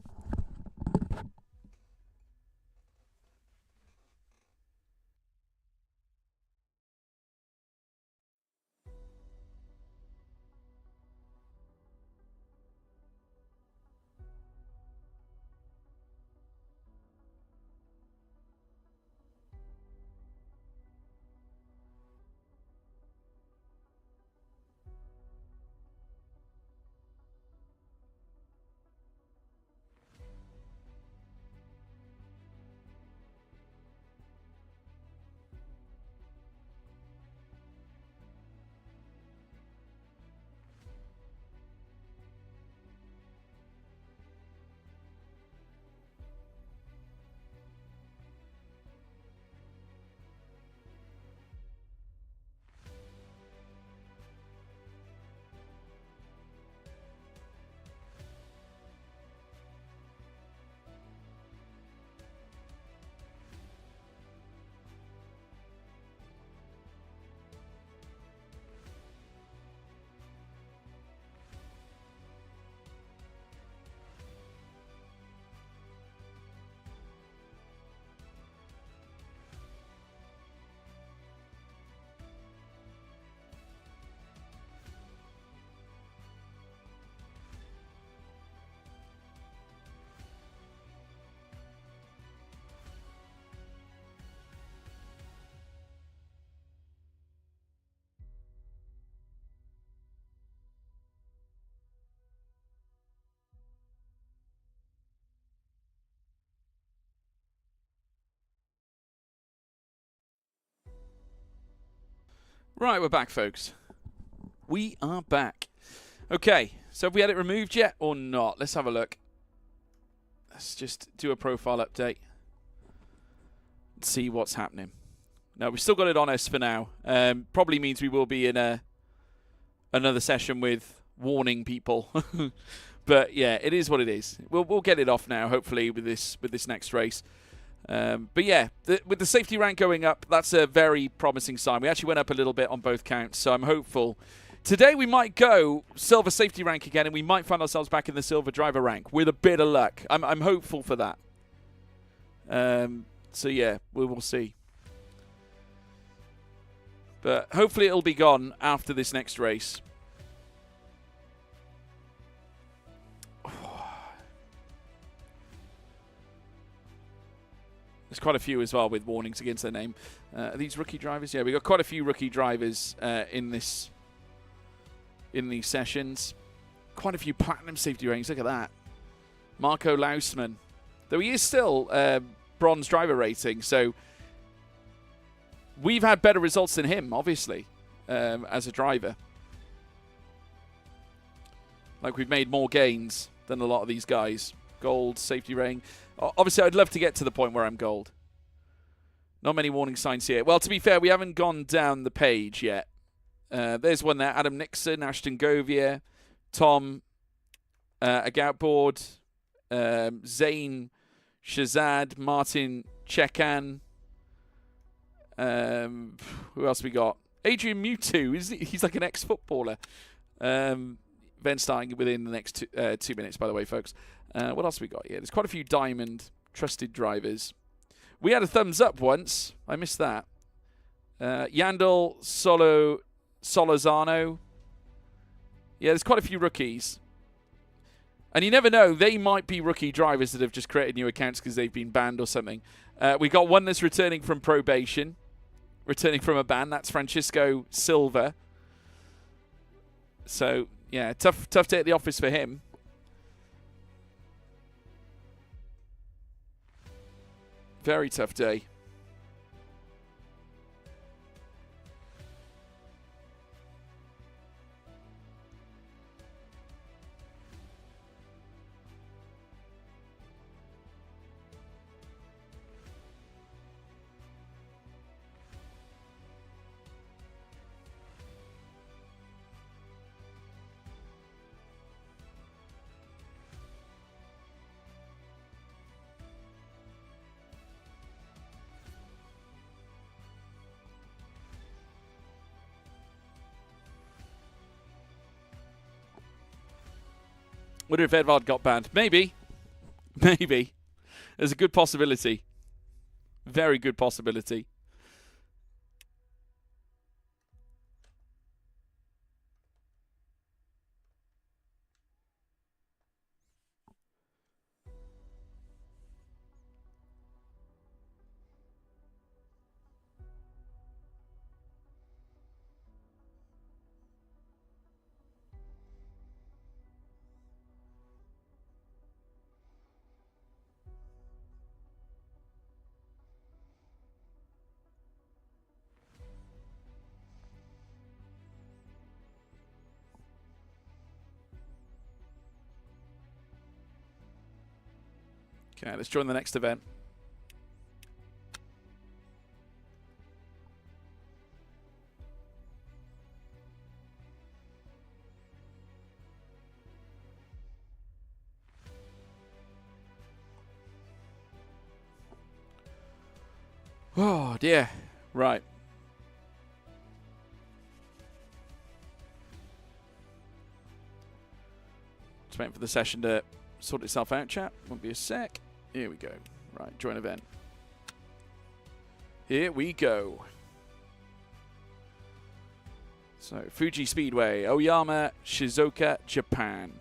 Right, we're back, folks. We are back. Okay, so have we had it removed yet or not? Let's have a look. Let's just do a profile update. See what's happening. No, we've still got it on us for now. Probably means we will be in another session with warning people. But yeah, it is what it is. We'll get it off now, hopefully, with this next race. But yeah, with the safety rank going up, that's a very promising sign. We actually went up a little bit on both counts, so I'm hopeful. Today we might go silver safety rank again, and we might find ourselves back in the silver driver rank with a bit of luck. I'm hopeful for that. So yeah, we will see. But hopefully it'll be gone after this next race. There's quite a few as well with warnings against their name. Are these rookie drivers? Yeah, we've got quite a few rookie drivers in these sessions. Quite a few platinum safety ratings. Look at that. Marco Lausman. Though he is still bronze driver rating, so we've had better results than him, obviously, as a driver. Like, we've made more gains than a lot of these guys. Gold, safety rating. Obviously, I'd love to get to the point where I'm gold. Not many warning signs here. Well, to be fair, we haven't gone down the page yet. There's one there. Adam Nixon, Ashton Govier, Tom Agoutboard, Zayn Shazad, Martin Chekan. Who else we got? Adrian Mewtwo. He's like an ex-footballer. Event starting within the next 2 minutes, by the way, folks. What else we got here? There's quite a few diamond trusted drivers. We had a thumbs up once. I missed that. Yandel Solozano. Yeah, there's quite a few rookies. And you never know, they might be rookie drivers that have just created new accounts because they've been banned or something. We got one that's returning from probation. Returning from a ban. That's Francisco Silva. So, yeah, tough day at the office for him. Very tough day. Wonder if Edvard got banned. Maybe. Maybe. There's a good possibility. Very good possibility. Okay, let's join the next event. Oh, dear. Right. Just waiting for the session to sort itself out, chat. Won't be a sec. Here we go. Right, join event. Here we go. So, Fuji Speedway, Oyama, Shizuoka, Japan.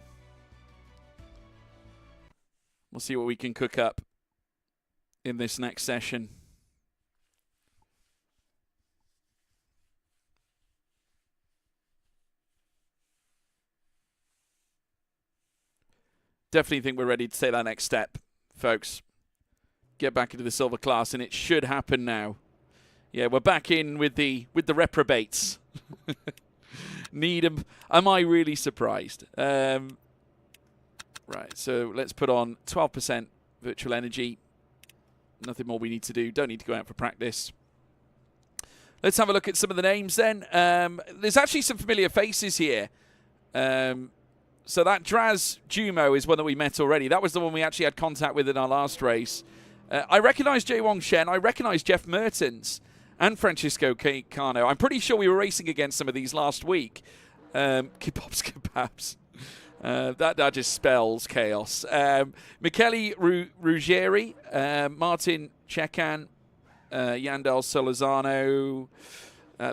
We'll see what we can cook up in this next session. Definitely think we're ready to take that next step, folks. Get back into the silver class, and it should happen now. Yeah, we're back in with the reprobates. Needham. Am I really surprised? Right, so let's put on 12% virtual energy. Nothing more we need to do. Don't need to go out for practice. Let's have a look at some of the names then. There's actually some familiar faces here. So that Draz Jumo is one that we met already. That was the one we actually had contact with in our last race. I recognise Jay Wong Shen. I recognise Jeff Mertens and Francisco Cano. I'm pretty sure we were racing against some of these last week. Kebabs, kebabs. That just spells chaos. Michele Ruggieri, Martin Checan, Yandel Solozano.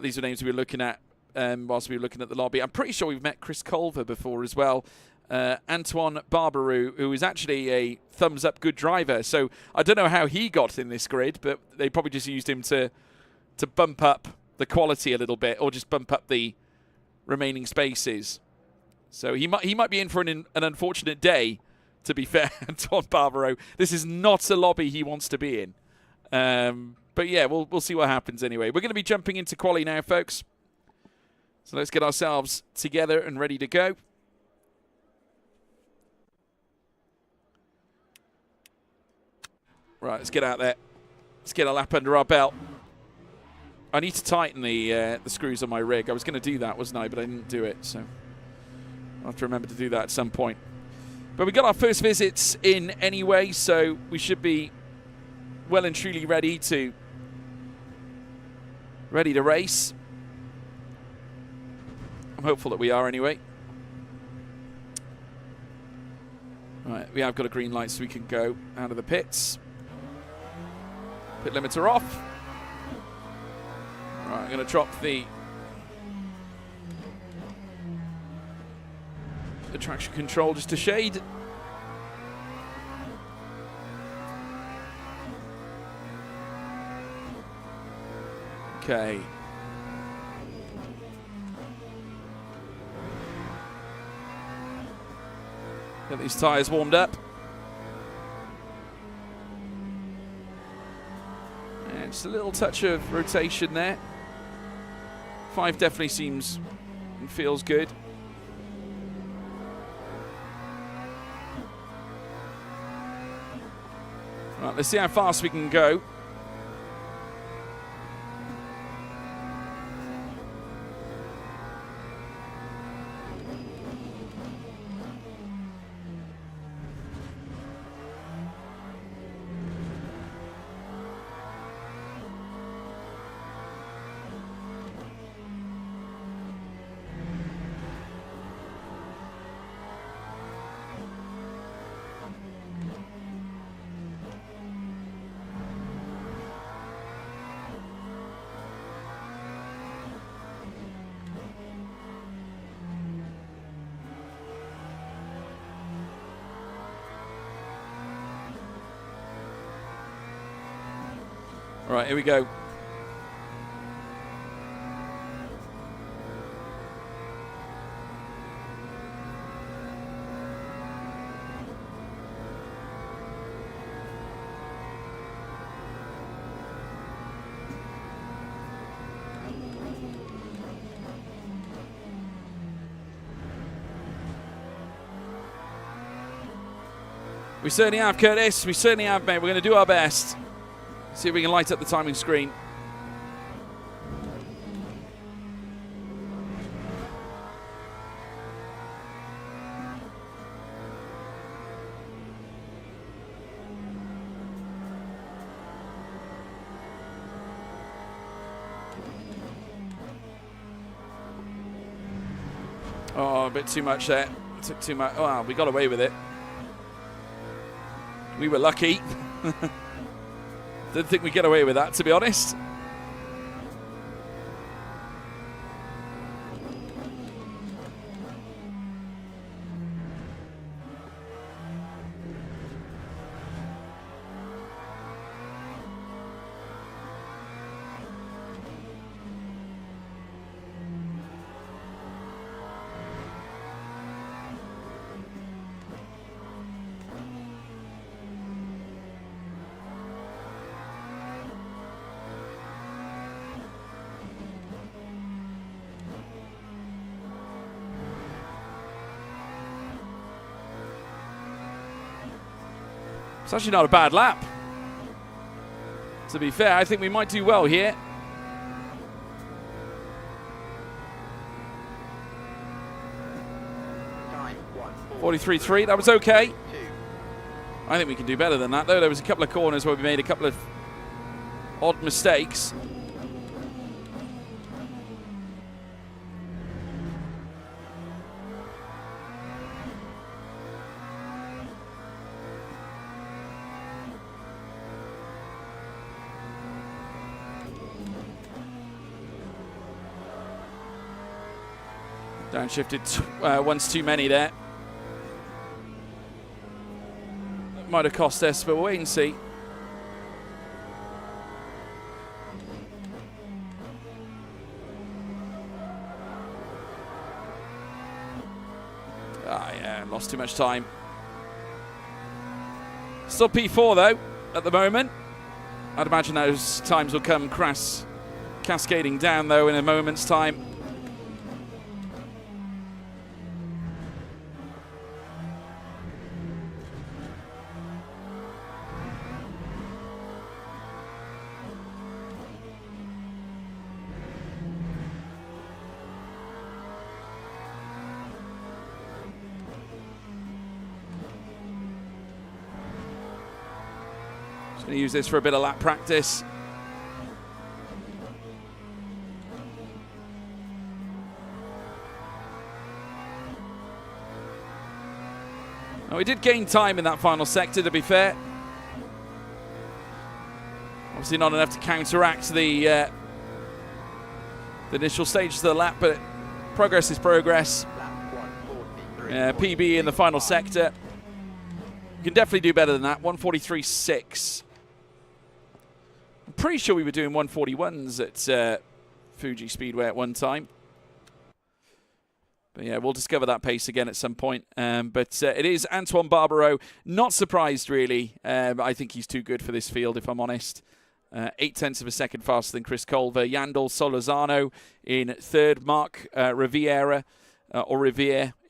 These are names we were looking at whilst we were looking at the lobby. I'm pretty sure we've met Chris Culver before as well. Antoine Barbarou, who is actually a thumbs-up good driver. So I don't know how he got in this grid, but they probably just used him to bump up the quality a little bit, or just bump up the remaining spaces. So he might be in for an unfortunate day, to be fair, Antoine Barbarou. This is not a lobby he wants to be in. But yeah, we'll see what happens anyway. We're going to be jumping into quali now, folks. So let's get ourselves together and ready to go. Right, let's get out there. Let's get a lap under our belt. I need to tighten the screws on my rig. I was going to do that, wasn't I? But I didn't do it, so I'll have to remember to do that at some point. But we got our first visits in anyway, so we should be well and truly ready to race. I'm hopeful that we are anyway. Right, we have got a green light so we can go out of the pits. Pit limiter off. Right, I'm going to drop the traction control just a shade. Okay. Get these tyres warmed up. And just a little touch of rotation there. 5 definitely seems and feels good. Right, let's see how fast we can go. All right, here we go. We certainly have, Curtis. We certainly have, mate. We're going to do our best. See if we can light up the timing screen. Oh, a bit too much there. Took too much. Oh, we got away with it. We were lucky. Didn't think we'd get away with that, to be honest. It's actually not a bad lap. To be fair, I think we might do well here. Time 43.3, that was okay. I think we can do better than that, though. There was a couple of corners where we made a couple of odd mistakes. Downshifted once too many there. That might have cost us, but we'll wait and see. Yeah, lost too much time. Still P4 though, at the moment. I'd imagine those times will come cascading down though in a moment's time. Going to use this for a bit of lap practice. Now, we did gain time in that final sector, to be fair. Obviously not enough to counteract the initial stages of the lap, but progress is progress. PB in the final sector. You can definitely do better than that. 143.6. I'm pretty sure we were doing 141s at Fuji Speedway at one time. But yeah, we'll discover that pace again at some point. But it is Antoine Barbaro. Not surprised, really. I think he's too good for this field, if I'm honest. 0.8 of a second faster than Chris Culver. Yandel Solorzano in third. Mark Riviere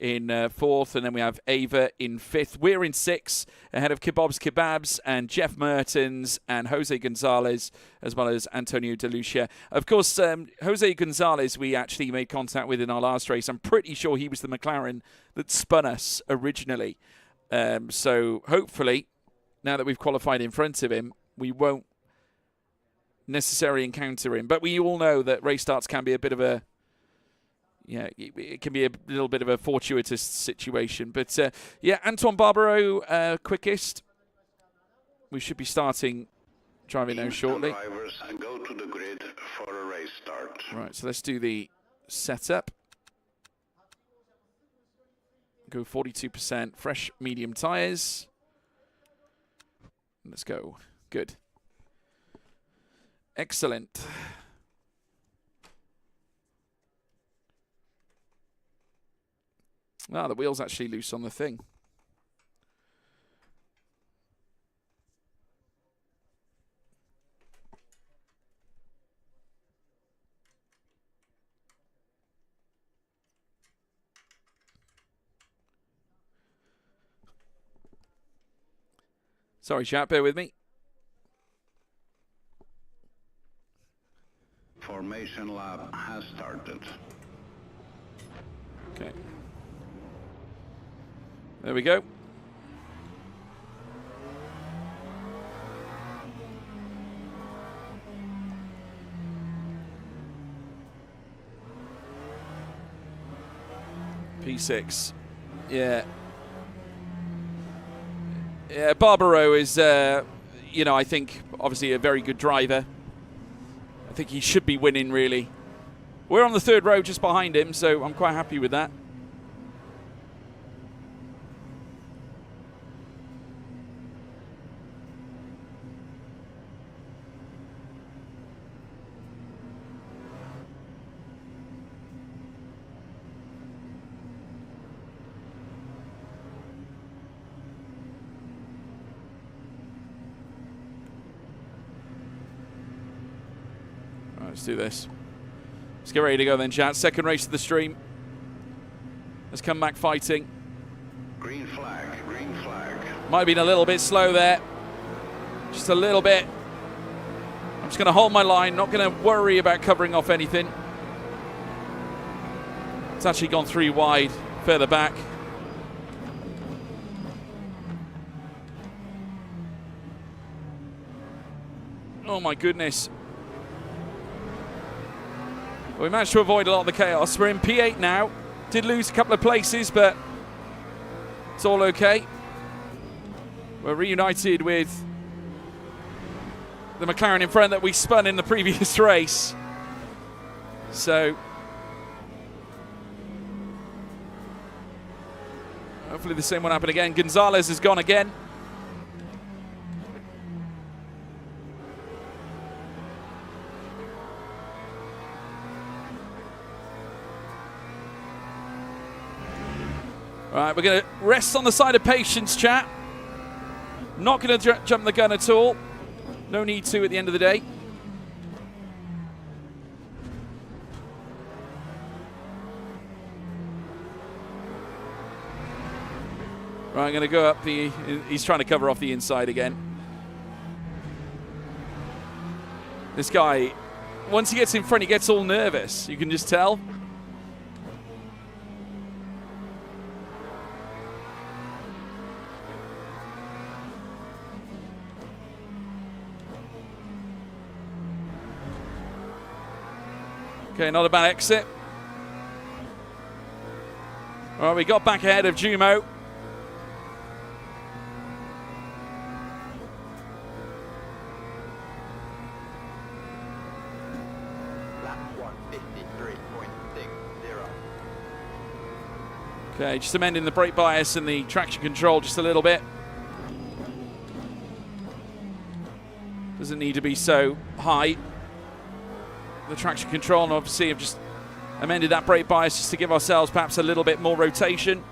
in fourth, and then we have Ava in fifth. We're in sixth, ahead of Kebab's Kebabs and Jeff Mertens and Jose Gonzalez, as well as Antonio De Lucia. Of course, Jose Gonzalez we actually made contact with in our last race. I'm pretty sure he was the McLaren that spun us originally. So hopefully, now that we've qualified in front of him, we won't necessarily encounter him. But we all know that race starts can be a bit of a it can be a little bit of a fortuitous situation. But, yeah, Antoine Barbaro, quickest. We should be starting driving now shortly. Drivers go to the grid for a race start. Right, so let's do the setup. Go 42%. Fresh medium tyres. Let's go. Good. Excellent. Ah, the wheel's actually loose on the thing. Sorry, chat, bear with me. Formation lap has started. Okay. There we go. P6. Yeah. Yeah, Barbaro is, you know, I think obviously a very good driver. I think he should be winning, really. We're on the third row just behind him, so I'm quite happy with that. Let's do this. Let's get ready to go then, chat. Second race of the stream. Let's come back fighting. Green flag, green flag. Might have been a little bit slow there. Just a little bit. I'm just going to hold my line, not going to worry about covering off anything. It's actually gone 3 wide, further back. Oh my goodness. We managed to avoid a lot of the chaos. We're in P8 now. Did lose a couple of places, but it's all okay. We're reunited with the McLaren in front that we spun in the previous race. So hopefully the same won't happen again. Gonzalez has gone again. All right, we're going to rest on the side of patience, chat. Not going to jump the gun at all. No need to at the end of the day. Right, I'm going to go up the... He's trying to cover off the inside again. This guy, once he gets in front, he gets all nervous. You can just tell. Okay, not a bad exit. All right, we got back ahead of Jumo. Lap 153.60. Okay, just amending the brake bias and the traction control just a little bit. Doesn't need to be so high. The traction control, and obviously I've just amended that brake bias just to give ourselves perhaps a little bit more rotation.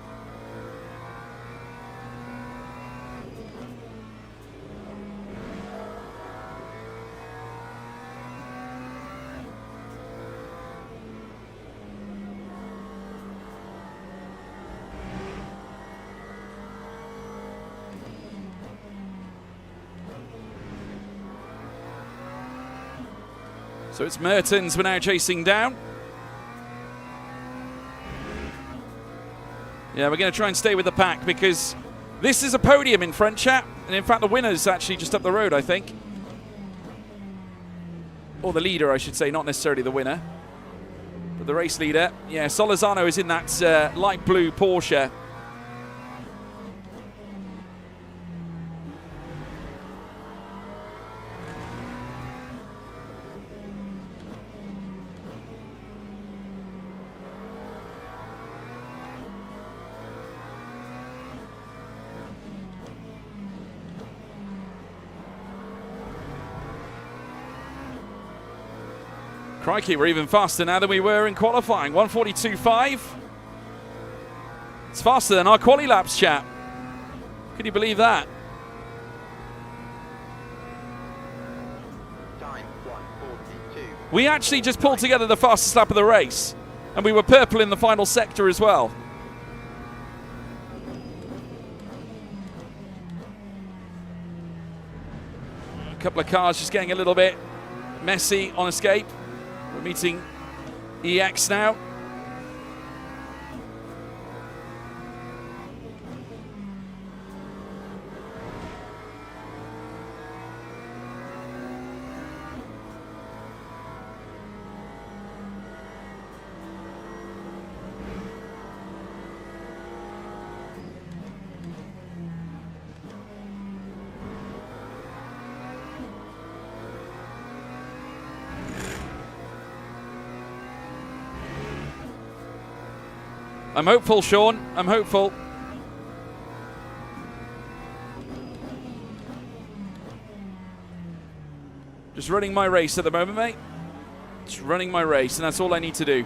So it's Mertens we're now chasing down. Yeah, we're going to try and stay with the pack because this is a podium in front, chat. And in fact, the winner's actually just up the road, I think. Or the leader, I should say, not necessarily the winner. But the race leader. Yeah, Solorzano is in that light blue Porsche. Crikey, we're even faster now than we were in qualifying. 142.5. It's faster than our quali laps, chat. Can you believe that? Time 142. We actually just pulled together the fastest lap of the race. And we were purple in the final sector as well. A couple of cars just getting a little bit messy on escape. We're meeting EX now. I'm hopeful, Sean. I'm hopeful. Just running my race at the moment, mate. Just running my race, and that's all I need to do.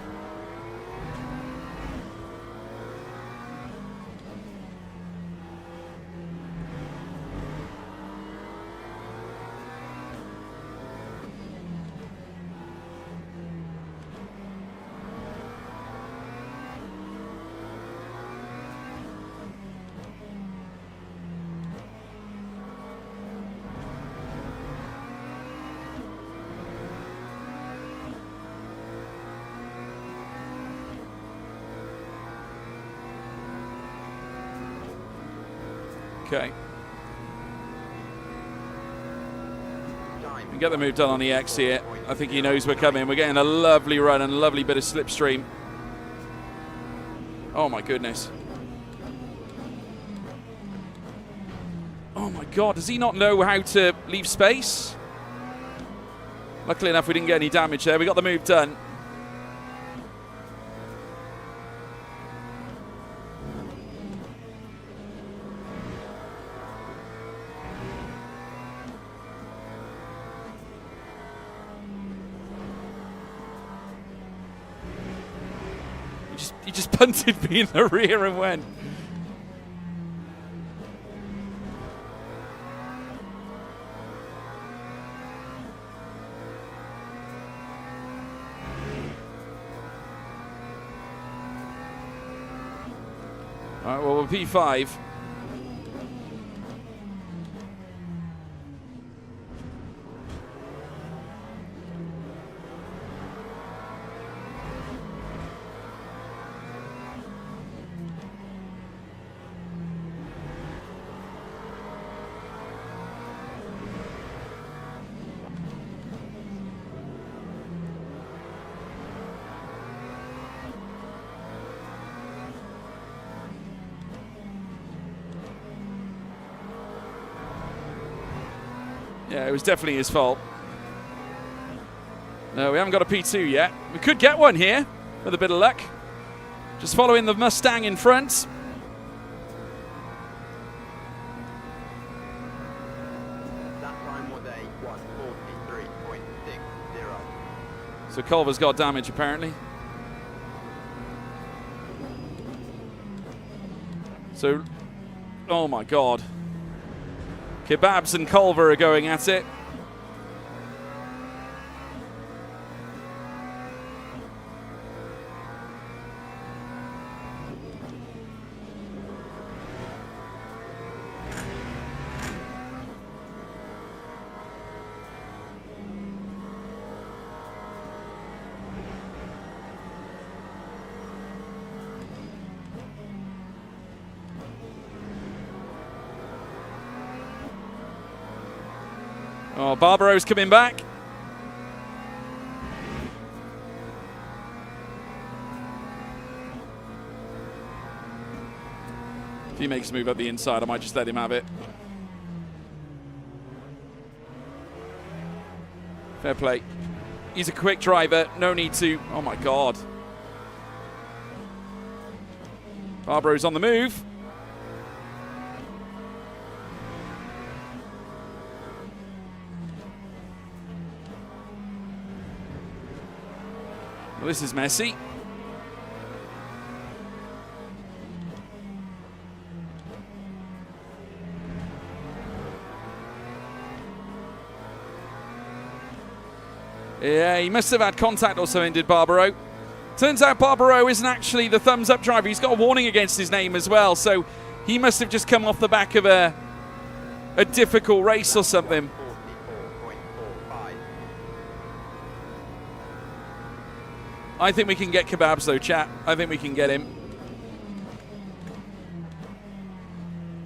Okay. Time. We get the move done on the X here. I think he knows we're coming. We're getting a lovely run and a lovely bit of slipstream. Oh my goodness. Oh my God, does he not know how to leave space? Luckily enough, we didn't get any damage there. We got the move done. He just punted me in the rear and went. All right, well, we're P5. Yeah, it was definitely his fault. No, we haven't got a P2 yet. We could get one here with a bit of luck. Just following the Mustang in front. That time was a 1:43.60. So Culver's got damage apparently. So, oh my God. Kebabs and Culver are going at it. Oh, Barbaro's coming back. If he makes a move up the inside, I might just let him have it. Fair play. He's a quick driver. No need to. Oh, my God. Barbaro's on the move. Well, this is messy. Yeah, he must have had contact or something, did Barbaro. Turns out Barbaro isn't actually the thumbs-up driver. He's got a warning against his name as well, so he must have just come off the back of a difficult race or something. 44.45. I think we can get Kebabs though, chat. I think we can get him.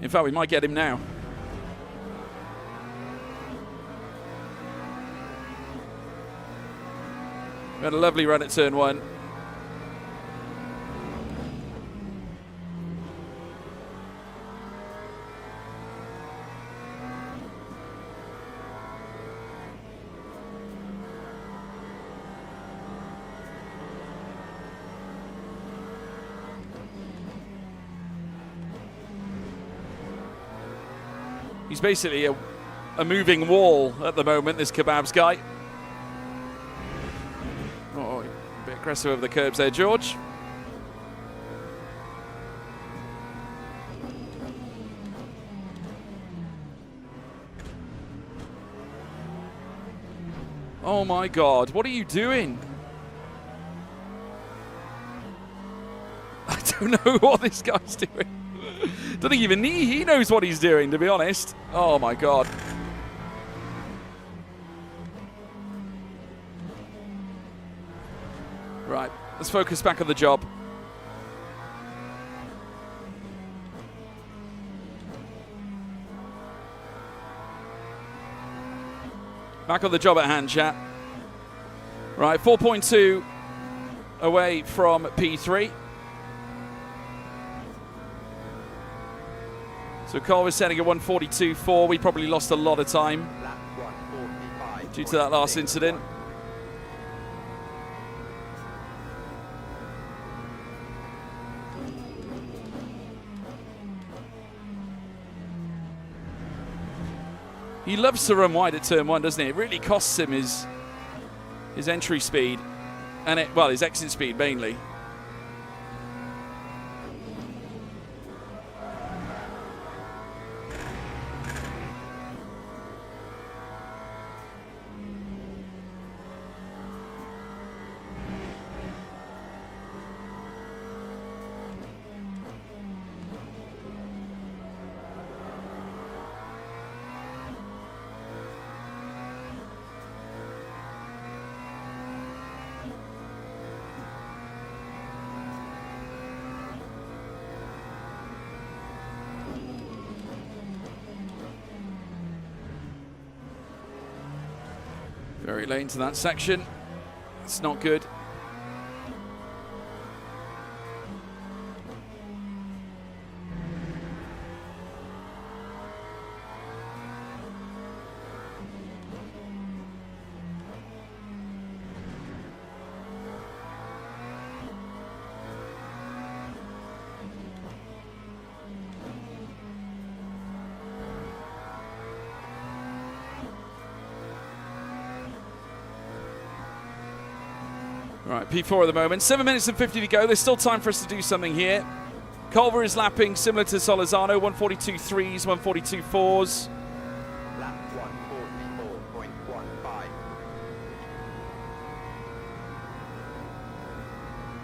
In fact, we might get him now. We had a lovely run at turn one. He's basically a moving wall at the moment, this Kebabs guy. Oh, a bit aggressive over the curbs there, George. Oh my God, what are you doing? I don't know what this guy's doing. Don't think even he knows what he's doing, to be honest. Oh my God. Right, let's focus back on the job. Back on the job at hand, chat. Right, 4.2 away from P3. So Cole was setting a 142.4. We probably lost a lot of time Lap 145. due to that last incident. He loves to run wide at turn 1, doesn't he? It really costs him his entry speed and his exit speed mainly. Very late into that section. It's not good. Right, P4 at the moment. 7 minutes and 50 to go. There's still time for us to do something here. Culver is lapping similar to Solizano, 142.3s, 142.4s. Lap 144.15.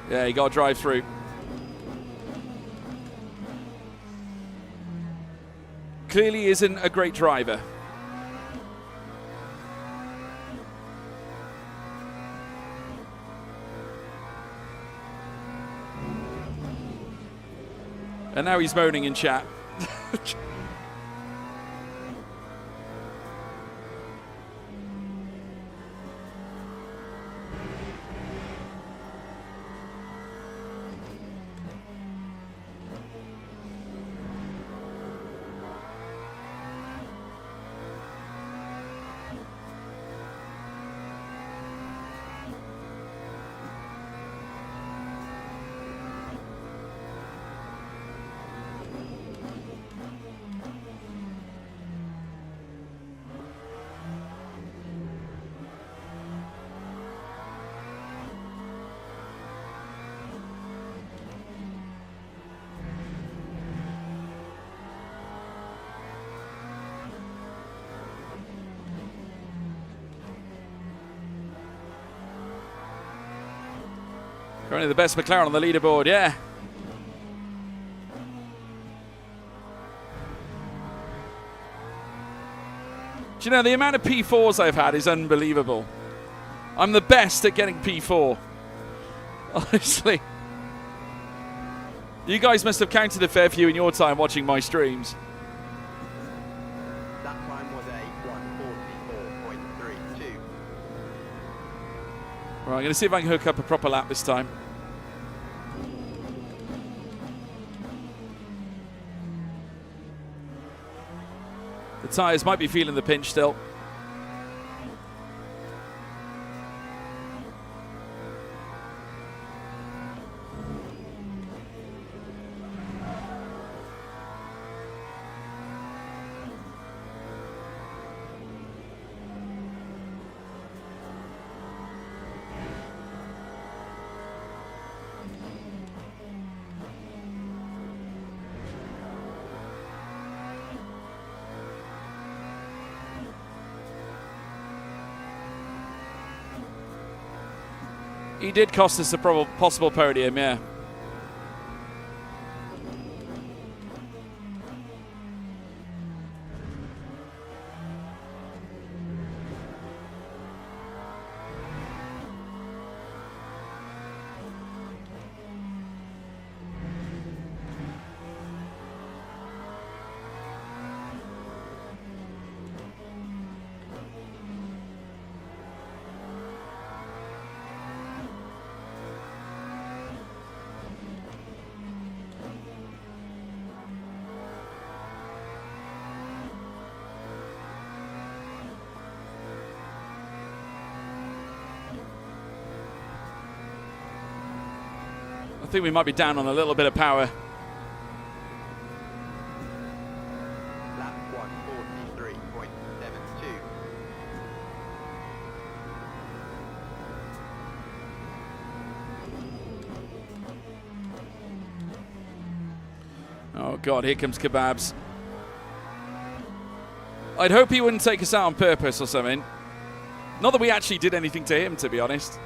Yeah, you got to drive through. Clearly isn't a great driver. And now he's moaning in chat. Currently the best McLaren on the leaderboard, yeah. Do you know, the amount of P4s I've had is unbelievable. I'm the best at getting P4. Honestly. You guys must have counted a fair few in your time watching my streams. That time was a 144.32. Right, I'm going to see if I can hook up a proper lap this time. The tyres might be feeling the pinch still. He did cost us a possible podium, yeah. think we might be down on a little bit of power. Lap 143.72. Oh God, here comes Kebabs. I'd hope he wouldn't take us out on purpose or something. Not that we actually did anything to him, to be honest.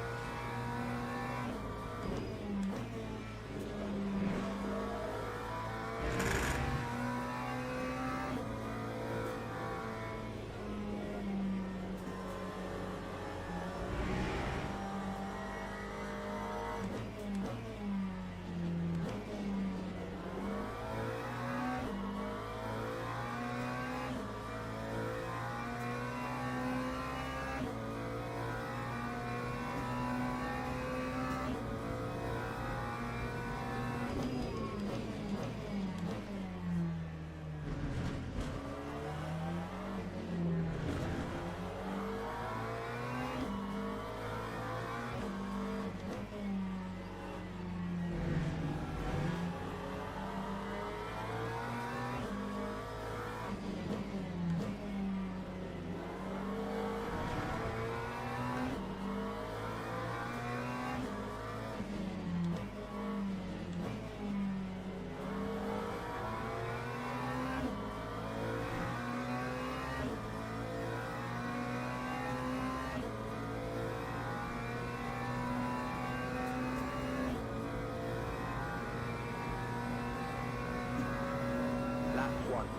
Lap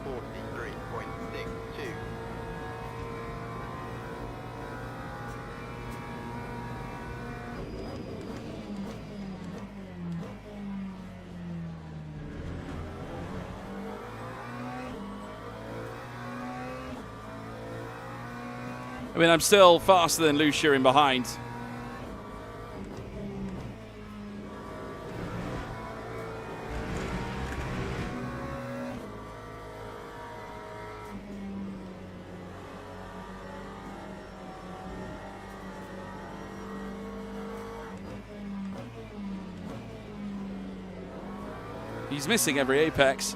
143.62. I mean, I'm still faster than Lucia in behind. He's missing every apex.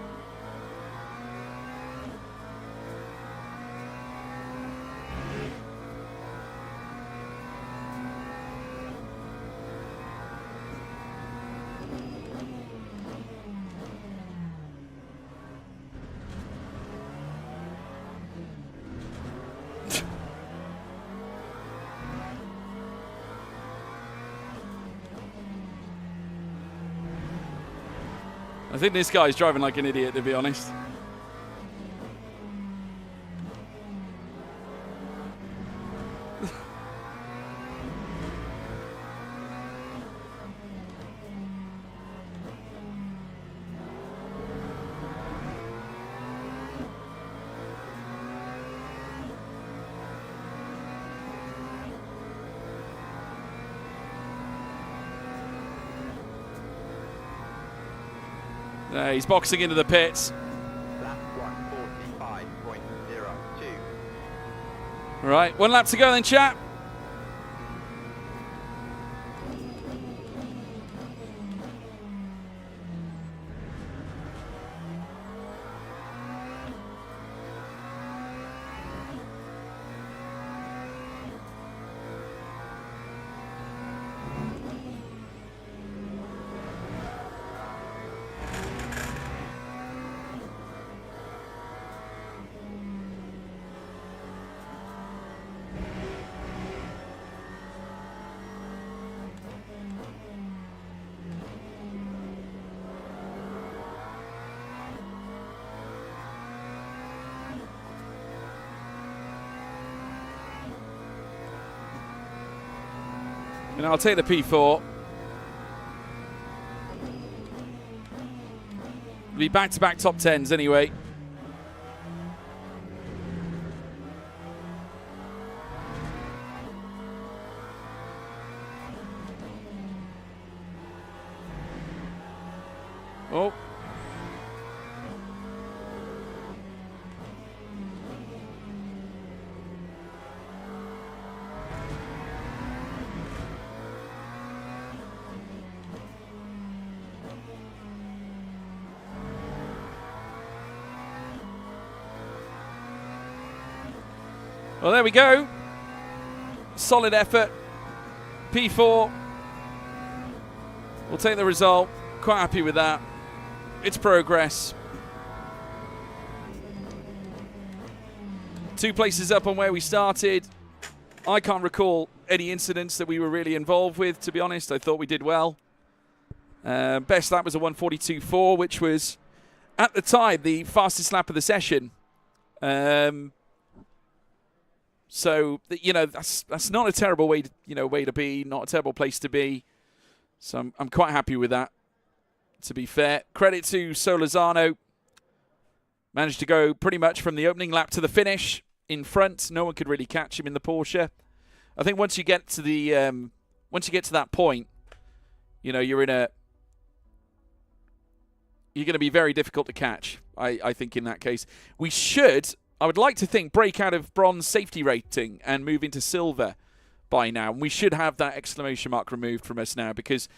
I think this guy's driving like an idiot, to be honest. He's boxing into the pits. Lap 145.02. All right, 1 lap to go then, chap. And I'll take the P4. Be back-to-back top 10s anyway. Oh. Well, there we go. Solid effort. P4. We'll take the result. Quite happy with that. It's progress. 2 places up on where we started. I can't recall any incidents that we were really involved with, to be honest. I thought we did well. Best lap was a 1:42.4, which was, at the time, the fastest lap of the session. So, you know, that's not a terrible way to be, not a terrible place to be. So I'm quite happy with that, to be fair. Credit to Solorzano. Managed to go pretty much from the opening lap to the finish in front. No one could really catch him in the Porsche. I think once you get to that point, you know, you're going to be very difficult to catch, I think, in that case. I would like to think, break out of bronze safety rating and move into silver by now. And we should have that exclamation mark removed from us now, because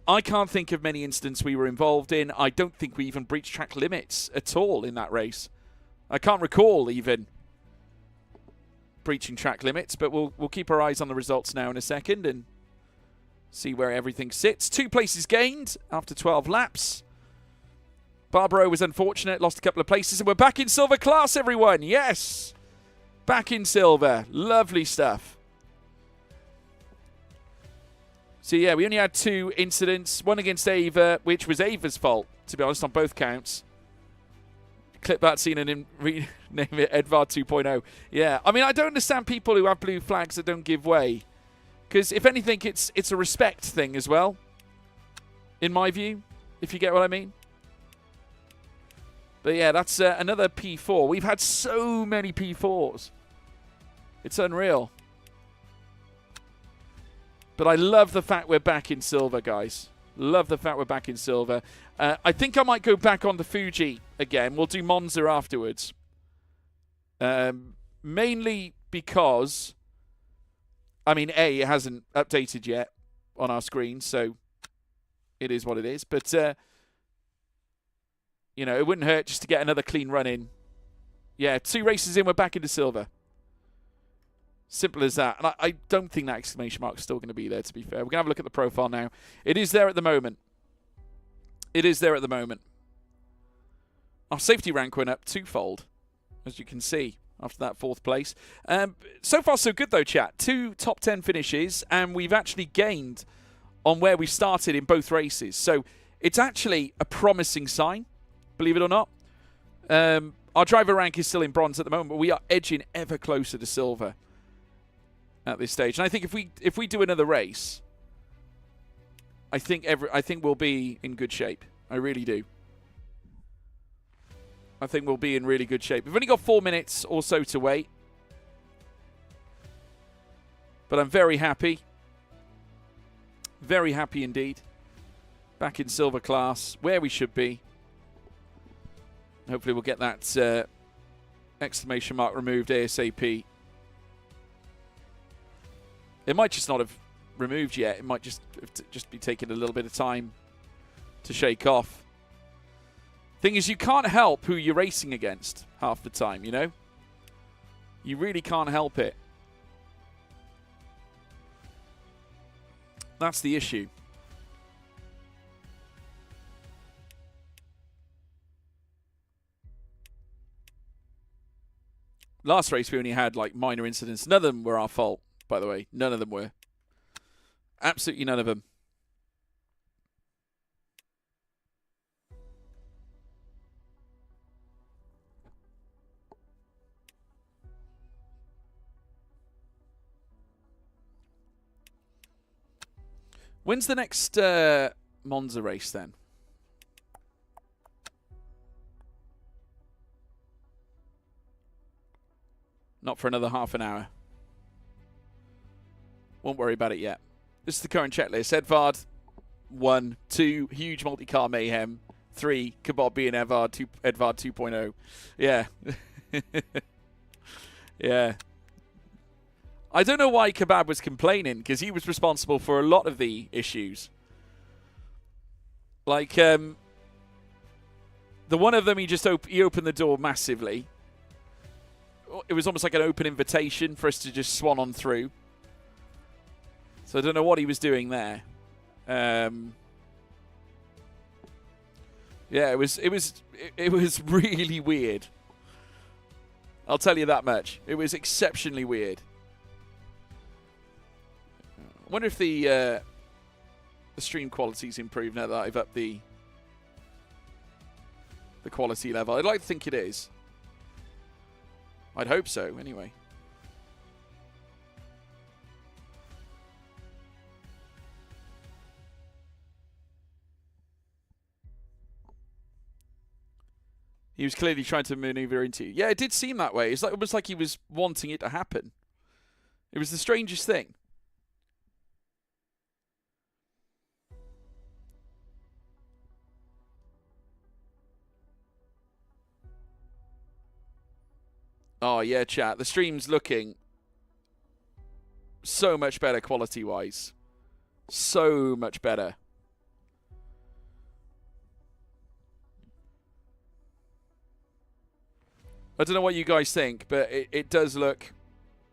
I can't think of many incidents we were involved in. I don't think we even breached track limits at all in that race. I can't recall even breaching track limits, but we'll keep our eyes on the results now in a second and see where everything sits. 2 places gained after 12 laps. Barbaro was unfortunate, lost a couple of places, and we're back in silver class, everyone. Yes! Back in silver. Lovely stuff. So, yeah, we only had 2 incidents. One against Ava, which was Ava's fault, to be honest, on both counts. Clip that scene and rename it Edvard 2.0. Yeah, I mean, I don't understand people who have blue flags that don't give way. Because, if anything, it's a respect thing as well, in my view, if you get what I mean. But yeah, that's another P4. We've had so many P4s. It's unreal. But I love the fact we're back in silver, guys. Love the fact we're back in silver. I think I might go back on the Fuji again. We'll do Monza afterwards. Mainly because, I mean, A, it hasn't updated yet on our screen, so it is what it is. But, you know, it wouldn't hurt just to get another clean run in. Yeah, 2 races in, we're back into silver. Simple as that. And I don't think that exclamation mark is still going to be there, to be fair. We're going to have a look at the profile now. It is there at the moment. It is there at the moment. Our safety rank went up 2-fold, as you can see, after that 4th place. So far, so good, though, chat. 2 top 10 finishes, and we've actually gained on where we started in both races. So it's actually a promising sign, believe it or not. Our driver rank is still in bronze at the moment, but we are edging ever closer to silver at this stage. And I think if we do another race, I think we'll be in good shape. I really do. I think we'll be in really good shape. We've only got 4 minutes or so to wait, but I'm very happy. Very happy indeed. Back in silver class, where we should be. Hopefully we'll get that exclamation mark removed ASAP. It might just not have removed yet. It might just be taking a little bit of time to shake off. Thing is, you can't help who you're racing against half the time, you know? You really can't help it. That's the issue. Last race, we only had, like, minor incidents. None of them were our fault, by the way. None of them were. Absolutely none of them. When's the next Monza race, then? Not for another half an hour. Won't worry about it yet. This is the current checklist. Edvard, 1. 2, huge multi-car mayhem. 3, Kebab and Edvard 2.0. Yeah. Yeah. I don't know why Kebab was complaining, because he was responsible for a lot of the issues. Like, the one of them, he opened the door massively. it was almost like an open invitation for us to just swan on through. So I don't know what he was doing there. Yeah, it was really weird. I'll tell you that much. It was exceptionally weird. I wonder if the stream quality's improved now that I've upped the quality level. I'd like to think it is. I'd hope so, anyway. He was clearly trying to maneuver into you. Yeah, it did seem that way. It's like, it was like he was wanting it to happen. It was the strangest thing. Oh, yeah, chat. The stream's looking so much better quality-wise. So much better. I don't know what you guys think, but it does look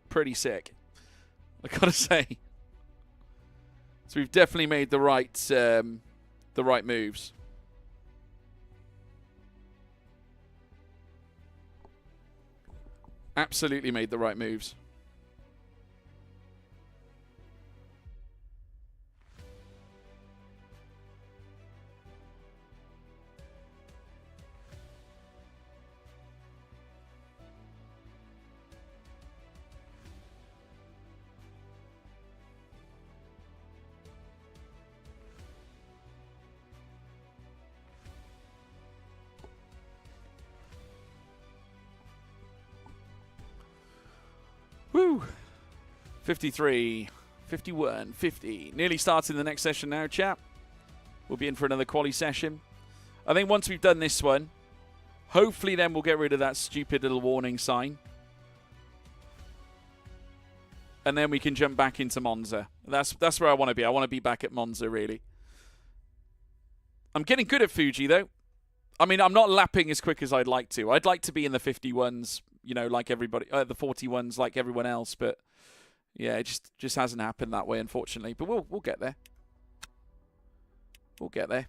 pretty sick. I gotta say. So we've definitely made the right moves. Absolutely made the right moves. Woo! 53, 51, 50. Nearly starting the next session now, chap. We'll be in for another quali session. I think once we've done this one, hopefully then we'll get rid of that stupid little warning sign. And then we can jump back into Monza. That's where I want to be. I want to be back at Monza, really. I'm getting good at Fuji, though. I mean, I'm not lapping as quick as I'd like to. I'd like to be in the 51s, you know, like everybody, the 41s, like everyone else. But yeah, it just hasn't happened that way, unfortunately. But we'll get there. We'll get there.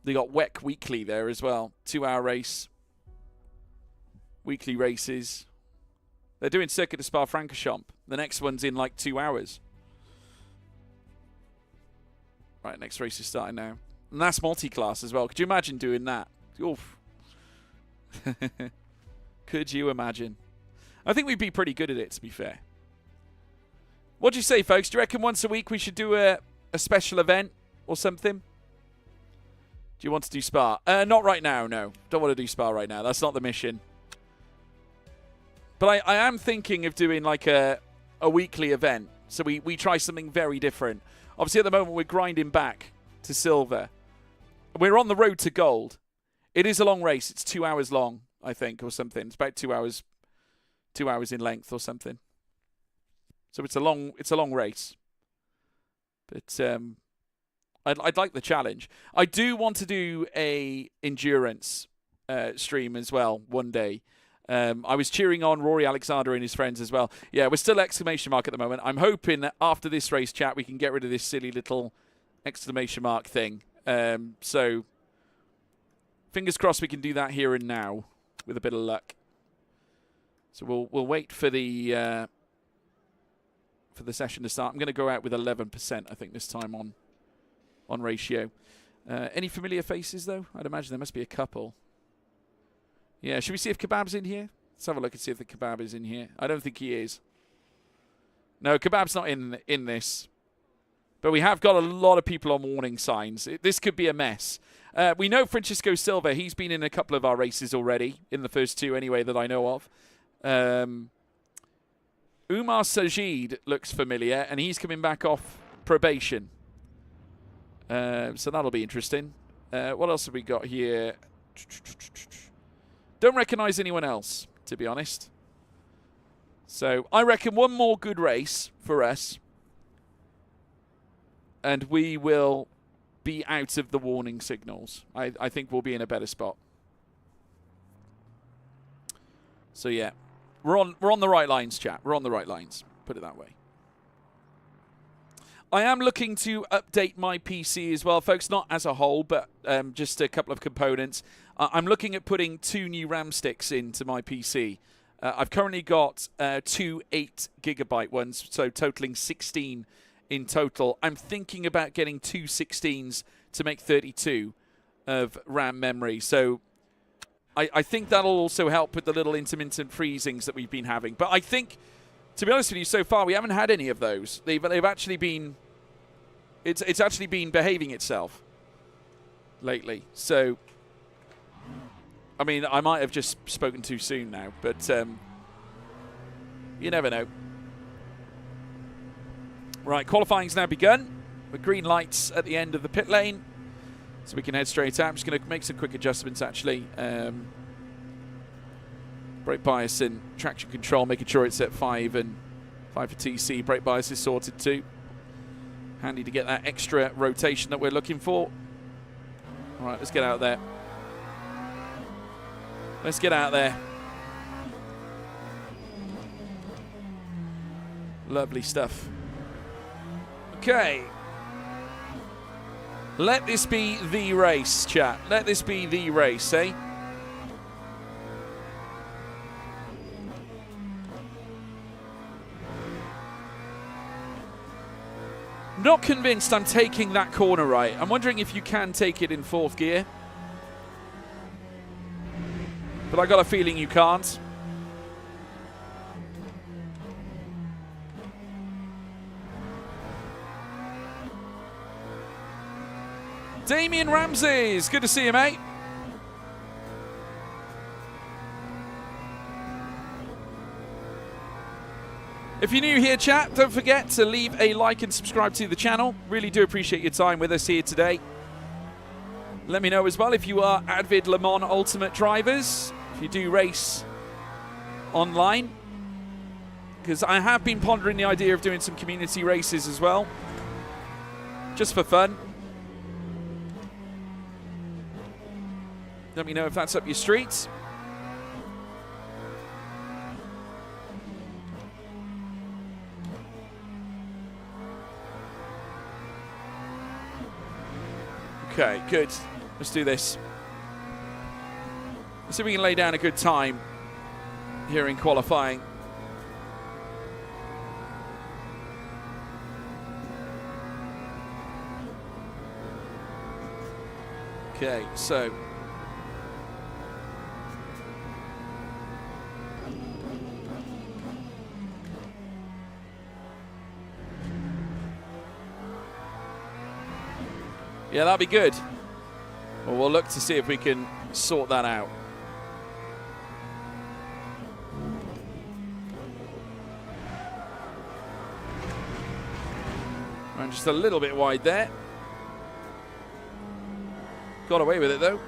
They got WEC Weekly there as well. 2-hour race. Weekly races. They're doing Circuit de Spa-Francorchamps. The next one's in like 2 hours. Right, next race is starting now. And that's multi-class as well. Could you imagine doing that? Oof. Could you imagine? I think we'd be pretty good at it, to be fair. What do you say, folks? Do you reckon once a week we should do a special event or something? Do you want to do Spa? Not right now, no. Don't want to do Spa right now. That's not the mission. But I am thinking of doing like a weekly event. So we try something very different. Obviously, at the moment, we're grinding back to silver. We're on the road to gold. It is a long race. It's 2 hours long, I think, or something. It's about 2 hours in length or something. So it's a long race. But I'd like the challenge. I do want to do a endurance stream as well one day. I was cheering on Rory Alexander and his friends as well. Yeah, we're still exclamation mark at the moment. I'm hoping that after this race, chat, we can get rid of this silly little exclamation mark thing. So fingers crossed we can do that here and now with a bit of luck. So we'll wait for the session to start. I'm going to go out with 11%, I think, this time on ratio. Any familiar faces, though? I'd imagine there must be a couple. Yeah, should we see if Kebab's in here? Let's have a look and see if the Kebab is in here. I don't think he is. No, Kebab's not in this. But we have got a lot of people on warning signs. This could be a mess. We know Francisco Silva. He's been in a couple of our races already, in the first two anyway that I know of. Umar Sajid looks familiar, and he's coming back off probation. So that'll be interesting. What else have we got here? Don't recognise anyone else, to be honest. So I reckon one more good race for us. And we will be out of the warning signals. I think we'll be in a better spot. So yeah, we're on the right lines, chat. We're on the right lines. Put it that way. I am looking to update my PC as well, folks. Not as a whole, but just a couple of components. I'm looking at putting 2 new RAM sticks into my PC. I've currently got 2 8GB ones, so totaling 16 in total. I'm thinking about getting 2 16s to make 32 of RAM memory. So I think that'll also help with the little intermittent freezings that we've been having. But I think, to be honest with you, so far we haven't had any of those. They've actually been, it's actually been behaving itself lately. So, I mean, I might have just spoken too soon now, but you never know. Right, qualifying's now begun with green lights at the end of the pit lane, so we can head straight out. I'm just going to make some quick adjustments, actually. Brake bias and traction control, making sure it's at 5 and 5 for TC. Brake bias is sorted too. Handy to get that extra rotation that we're looking for. All right, let's get out there. Let's get out there. Lovely stuff. Okay. Let this be the race, chat. Let this be the race, eh? Not convinced I'm taking that corner right. I'm wondering if you can take it in 4th gear. But I got a feeling you can't. Damien Ramses, good to see you, mate. If you're new here, chat, don't forget to leave a like and subscribe to the channel. Really do appreciate your time with us here today. Let me know as well if you are avid Le Mans Ultimate drivers, if you do race online, because I have been pondering the idea of doing some community races as well, just for fun. Let me know if that's up your street. Okay, good. Let's do this. Let's see if we can lay down a good time here in qualifying. Okay, so yeah, that'd be good. Well, we'll look to see if we can sort that out. Ran just a little bit wide there. Got away with it though.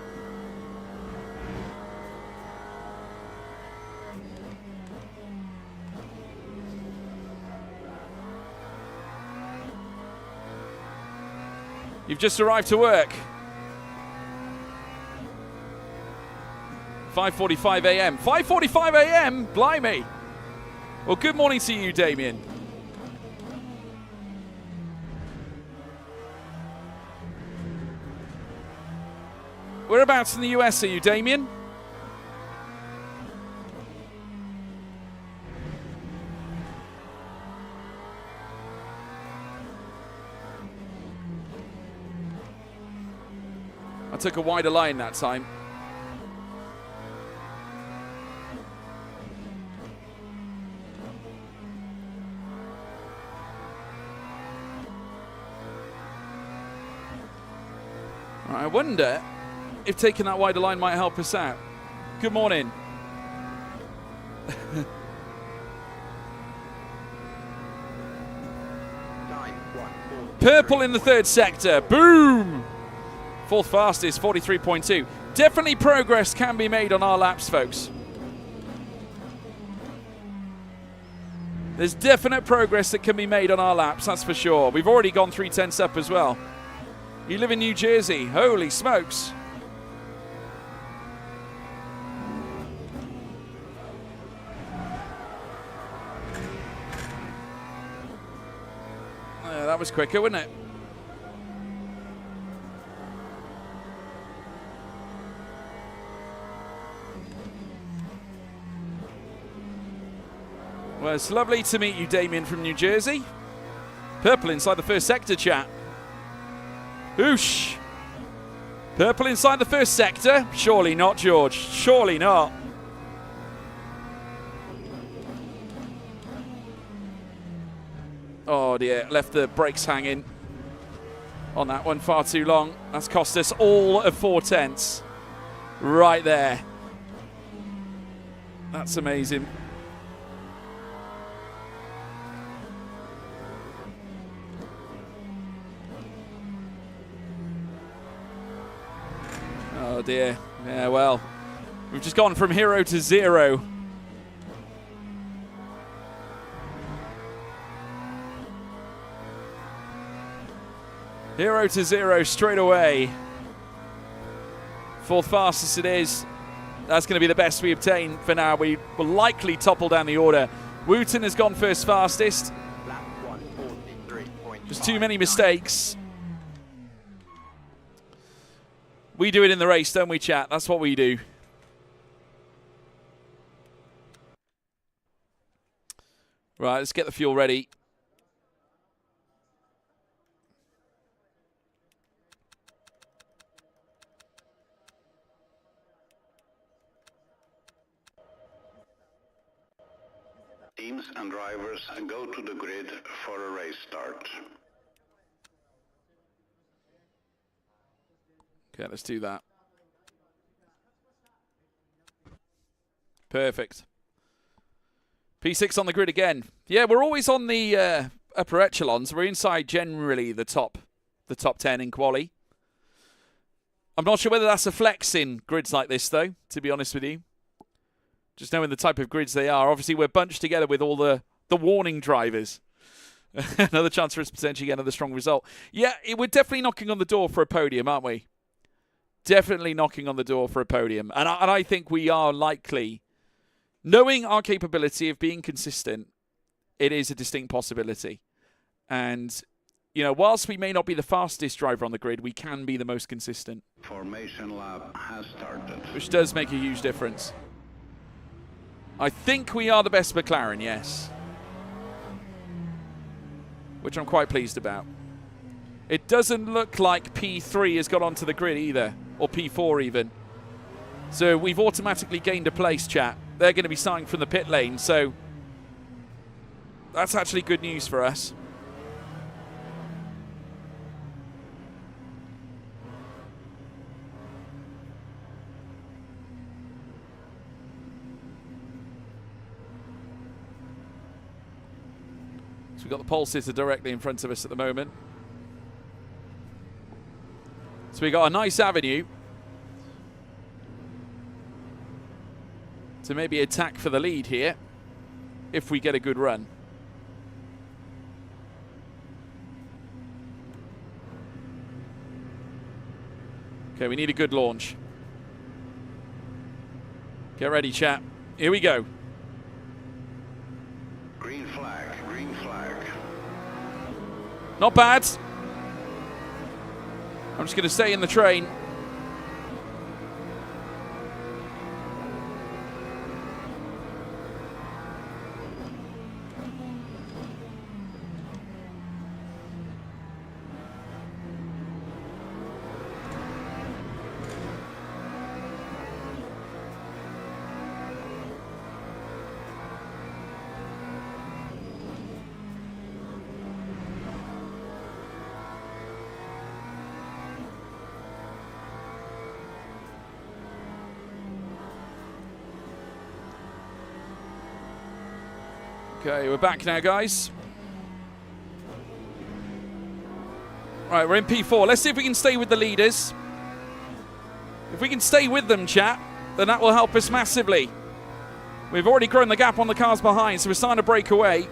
You've just arrived to work. 5:45 a.m. 5:45 a.m.? Blimey. Well, good morning to you, Damien. Whereabouts in the US are you, Damien? I took a wider line that time. I wonder if taking that wider line might help us out. Good morning. Purple in the 3rd sector. Boom! 4th fastest, 43.2. Definitely progress can be made on our laps, folks. There's definite progress that can be made on our laps, that's for sure. We've already gone 3/10 up as well. You live in New Jersey. Holy smokes. Yeah, that was quicker, wasn't it? Well, it's lovely to meet you, Damien from New Jersey. Purple inside the first sector, chat. Oosh. Purple inside the first sector? Surely not, George. Surely not. Oh dear, left the brakes hanging on that one far too long. That's cost us all of 4 tenths. Right there. That's amazing. Oh dear. Yeah, well, we've just gone from hero to zero. Hero to zero straight away. 4th fastest it is. That's going to be the best we obtain for now. We will likely topple down the order. Wooten has gone first fastest. Lap 143.5. Just too many mistakes. We do it in the race, don't we, chat? That's what we do. Right, let's get the fuel ready. Teams and drivers go to the grid for a race start. Okay, let's do that. Perfect. P6 on the grid again. Yeah, we're always on the upper echelons. We're inside generally the top 10 in quali. I'm not sure whether that's a flex in grids like this, though, to be honest with you. Just knowing the type of grids they are. Obviously, we're bunched together with all the warning drivers. Another chance for us to potentially get another strong result. Yeah, we're definitely knocking on the door for a podium, aren't we? Definitely knocking on the door for a podium. And I think we are likely, knowing our capability of being consistent, it is a distinct possibility. And, you know, whilst we may not be the fastest driver on the grid, we can be the most consistent. Formation lap has started. Which does make a huge difference. I think we are the best McLaren, yes. Which I'm quite pleased about. It doesn't look like P3 has got onto the grid either, or P4 even. So we've automatically gained a place, chat. They're going to be starting from the pit lane, so that's actually good news for us. So we've got the pole sitter directly in front of us at the moment. So we got a nice avenue to maybe attack for the lead here if we get a good run. Okay, we need a good launch. Get ready, chat. Here we go. Green flag, green flag. Not bad. I'm just going to stay in the train. Okay, we're back now, guys. Right, we're in P4. Let's see if we can stay with the leaders. If we can stay with them, chat, then that will help us massively. We've already grown the gap on the cars behind, so we're starting to break away.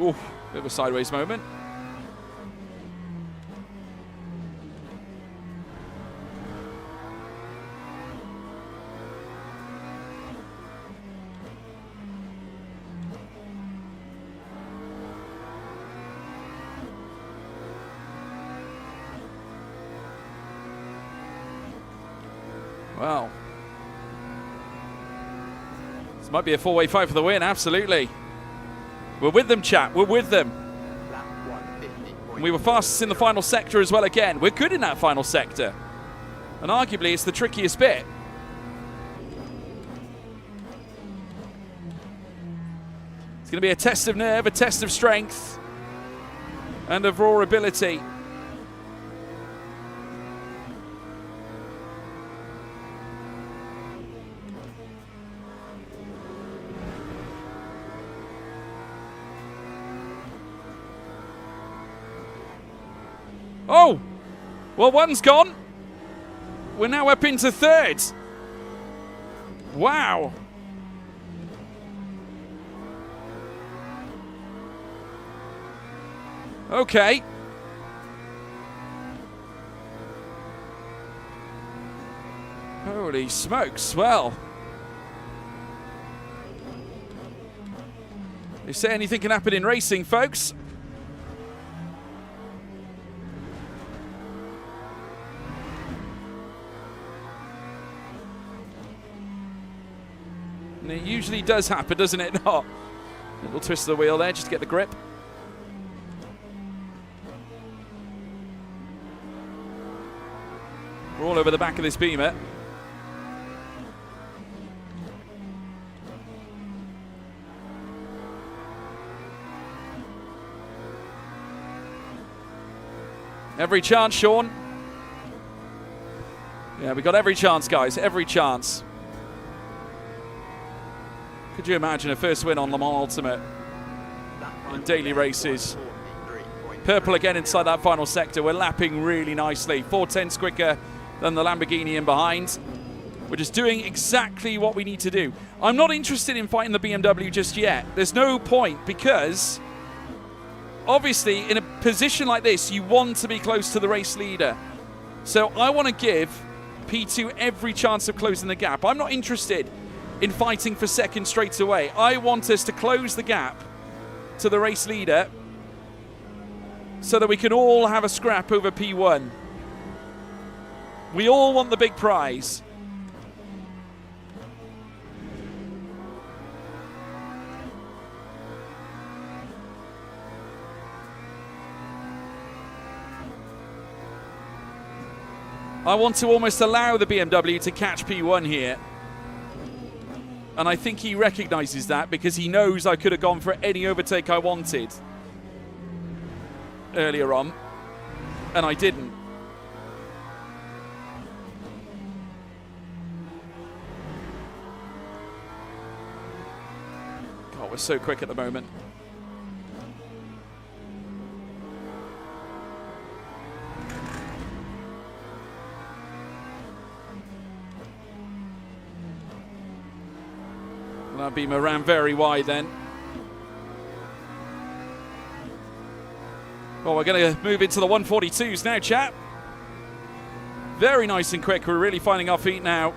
Ooh, bit of a sideways moment. Well, this might be a four-way fight for the win, absolutely. We're with them, chat, we're with them. Lap 150. We were fastest in the final sector as well again. We're good in that final sector. And arguably it's the trickiest bit. It's going to be a test of nerve, a test of strength, and of raw ability. Oh! Well, one's gone. We're now up into third. Wow. Okay. Holy smokes. Well. They say anything can happen in racing, folks. And it usually does happen, doesn't it not? Little twist of the wheel there, just to get the grip. We're all over the back of this Beamer. Every chance, Sean. Yeah, we got every chance, guys. Every chance. Could you imagine a first win on Le Mans Ultimate in daily races? Purple again inside that final sector. We're lapping really nicely. 4/10 quicker than the Lamborghini in behind. We're just doing exactly what we need to do. I'm not interested in fighting the BMW just yet. There's no point because obviously in a position like this, you want to be close to the race leader. So I want to give P2 every chance of closing the gap. I'm not interested in fighting for second straight away. I want us to close the gap to the race leader so that we can all have a scrap over P1. We all want the big prize. I want to almost allow the BMW to catch P1 here. And I think he recognizes that because he knows I could have gone for any overtake I wanted earlier on, and I didn't. God, we're so quick at the moment. That Beamer ran very wide then. Well, we're going to move into the 142s now, chat. Very nice and quick. We're really finding our feet now.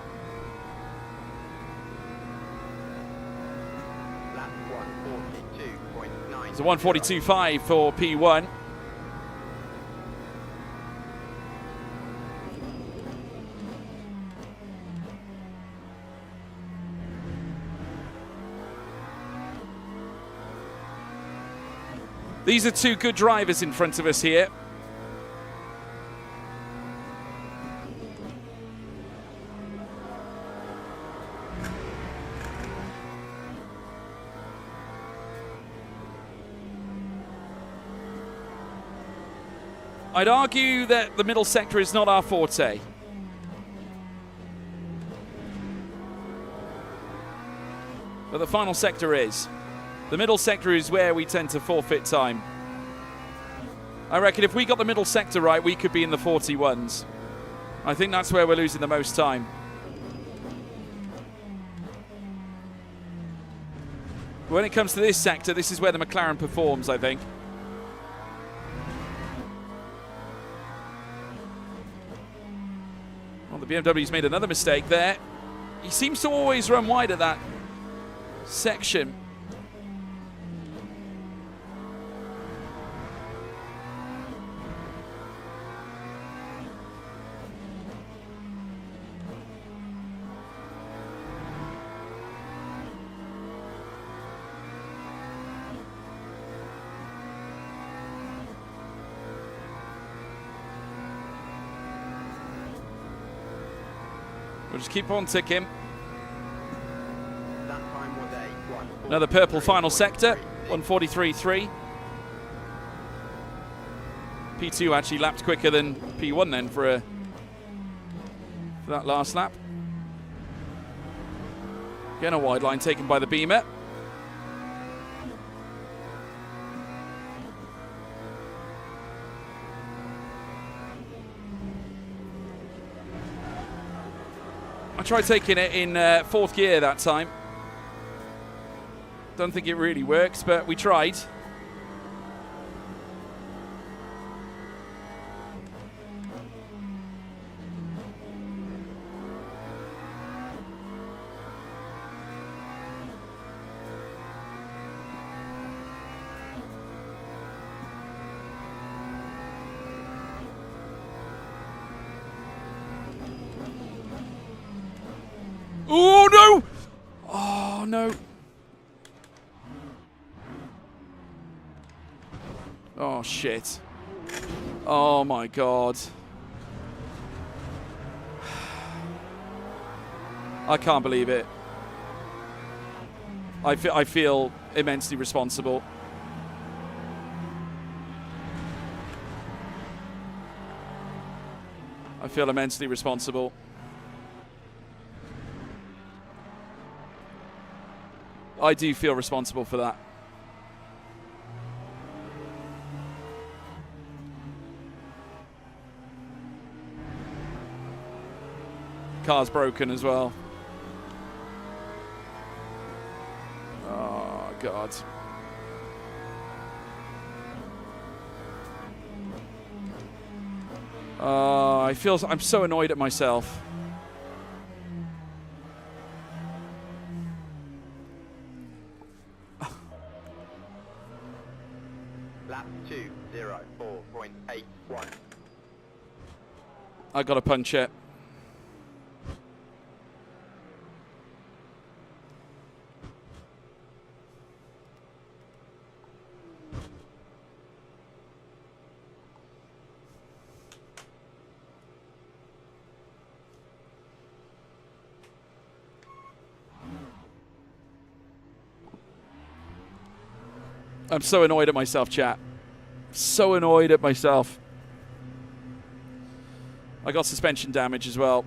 Lap 142.9. It's a 142.5 for P1. These are two good drivers in front of us here. I'd argue that the middle sector is not our forte. But the final sector is. The middle sector is where we tend to forfeit time. I reckon if we got the middle sector right, we could be in the 41s. I think that's where we're losing the most time. When it comes to this sector, this is where the McLaren performs, I think. Well, the BMW's made another mistake there. He seems to always run wide at that section. We'll just keep on ticking. That time was a Another purple final sector, 1:43.3. P2 actually lapped quicker than P1 then for that last lap. Again, a wide line taken by the Beamer. I tried taking it in fourth gear that time. Don't think it really works, but we tried. Oh no! Oh no! Oh shit. Oh my god. I can't believe it. I feel immensely responsible. I feel immensely responsible. I do feel responsible for that. Car's broken as well. Oh, God. I'm so annoyed at myself. lap 2:04.81. I got to punch it. I'm so annoyed at myself, chat. So annoyed at myself. I got suspension damage as well.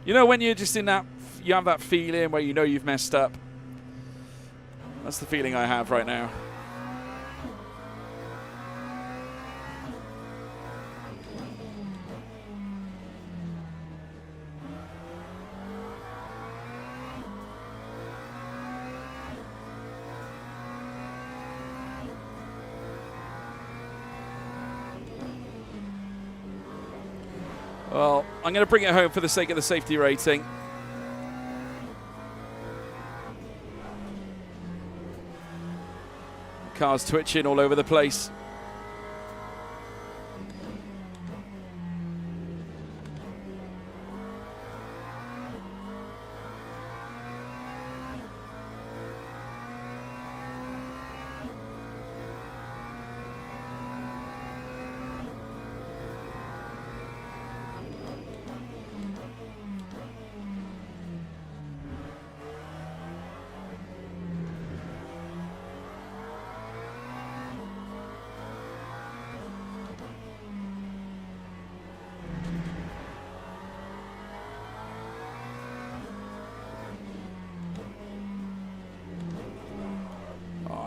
You know when you're just in that, you have that feeling where you know you've messed up. That's the feeling I have right now. Well, I'm going to bring it home for the sake of the safety rating. Car's twitching all over the place.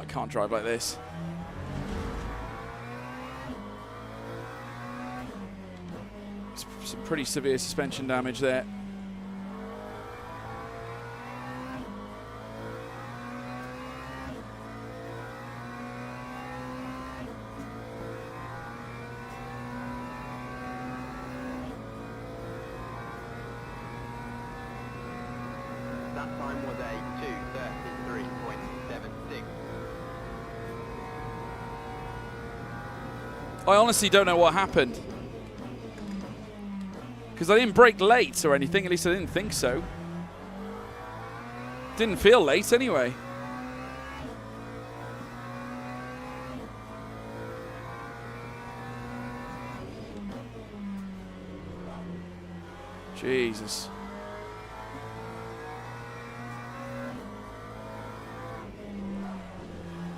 Can't drive like this. Some pretty severe suspension damage there. That time was a 2:33.76. I honestly don't know what happened. Because I didn't brake late or anything, at least I didn't think so. Didn't feel late anyway. Jesus.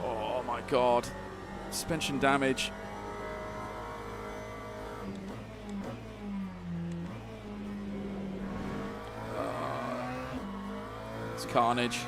Oh my God. Suspension damage. It's carnage.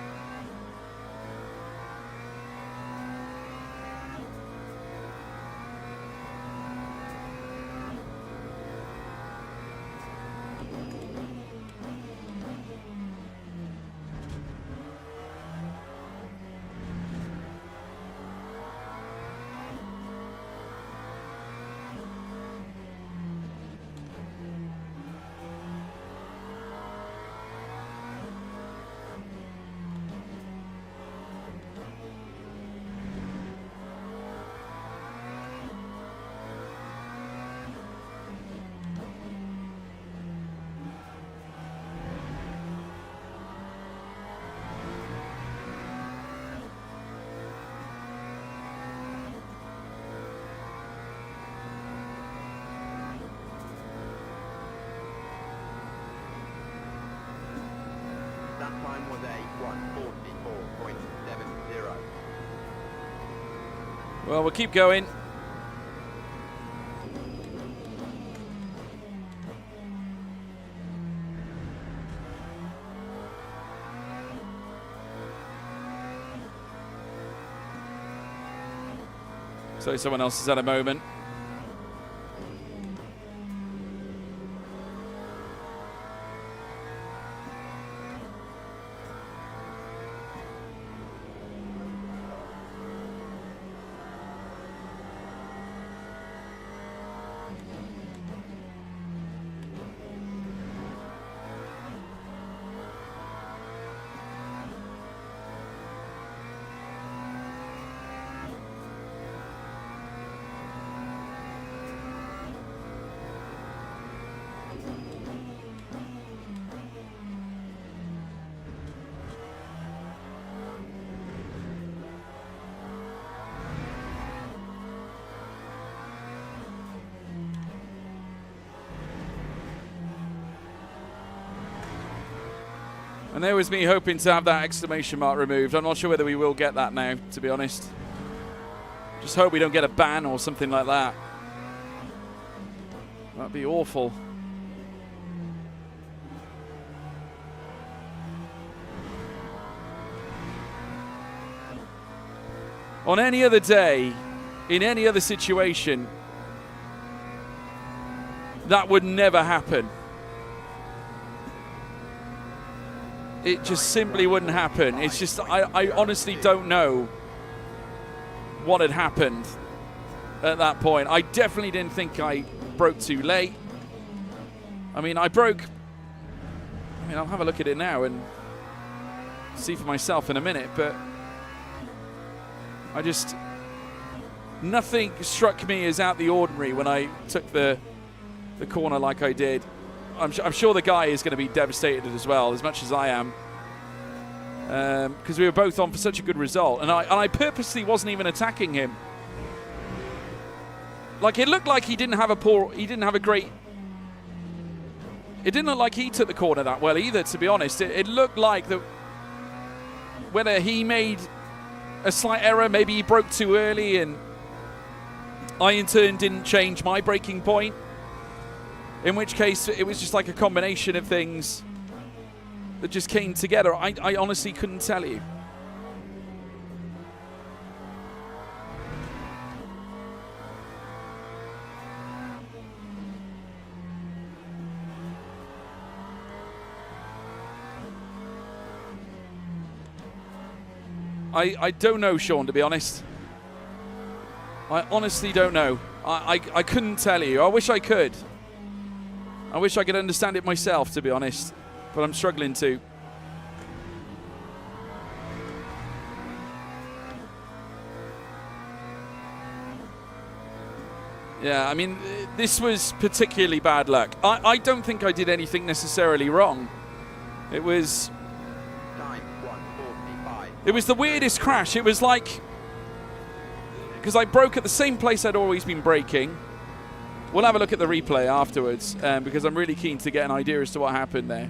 That time was a 1:44.70. Well, we'll keep going. So someone else has had a moment. And there was me hoping to have that exclamation mark removed. I'm not sure whether we will get that now, to be honest. Just hope we don't get a ban or something like that. That'd be awful. On any other day, in any other situation, that would never happen. It just simply wouldn't happen. It's just, I honestly don't know what had happened at that point. I definitely didn't think I broke too late. I mean, I'll have a look at it now and see for myself in a minute, but nothing struck me as out the ordinary when I took the corner like I did. I'm sure the guy is going to be devastated as well, as much as I am, because we were both on for such a good result, and I purposely wasn't even attacking him. Like, it looked like he didn't have a great. It didn't look like he took the corner that well either, to be honest. It looked like that whether he made a slight error, maybe he broke too early, and I in turn didn't change my braking point. In which case, it was just like a combination of things that just came together. I honestly couldn't tell you. I don't know, Sean, to be honest. I honestly don't know. I couldn't tell you. I wish I could. I wish I could understand it myself, to be honest. But I'm struggling to. Yeah, I mean, this was particularly bad luck. I don't think I did anything necessarily wrong. It was... Time 1:45. It was the weirdest crash. It was like... Because I broke at the same place I'd always been braking. We'll have a look at the replay afterwards, because I'm really keen to get an idea as to what happened there.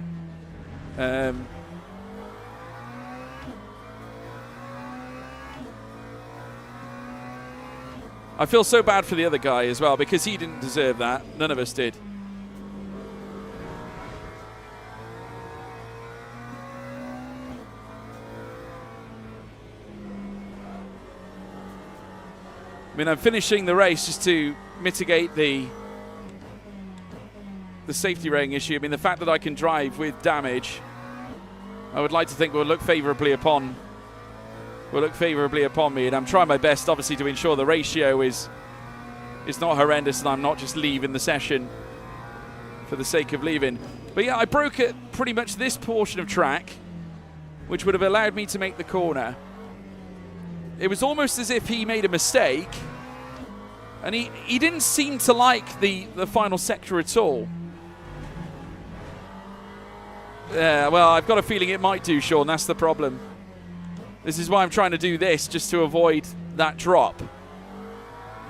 I feel so bad for the other guy as well, because he didn't deserve that. None of us did. I mean, I'm finishing the race just to mitigate the safety rating issue. I mean, the fact that I can drive with damage, I would like to think will look favourably upon me, and I'm trying my best, obviously, to ensure the ratio is not horrendous and I'm not just leaving the session for the sake of leaving. But yeah, I broke at pretty much this portion of track, which would have allowed me to make the corner. It was almost as if he made a mistake, and he didn't seem to like the final sector at all. Yeah, well, I've got a feeling it might do, Sean. That's the problem. This is why I'm trying to do this, just to avoid that drop,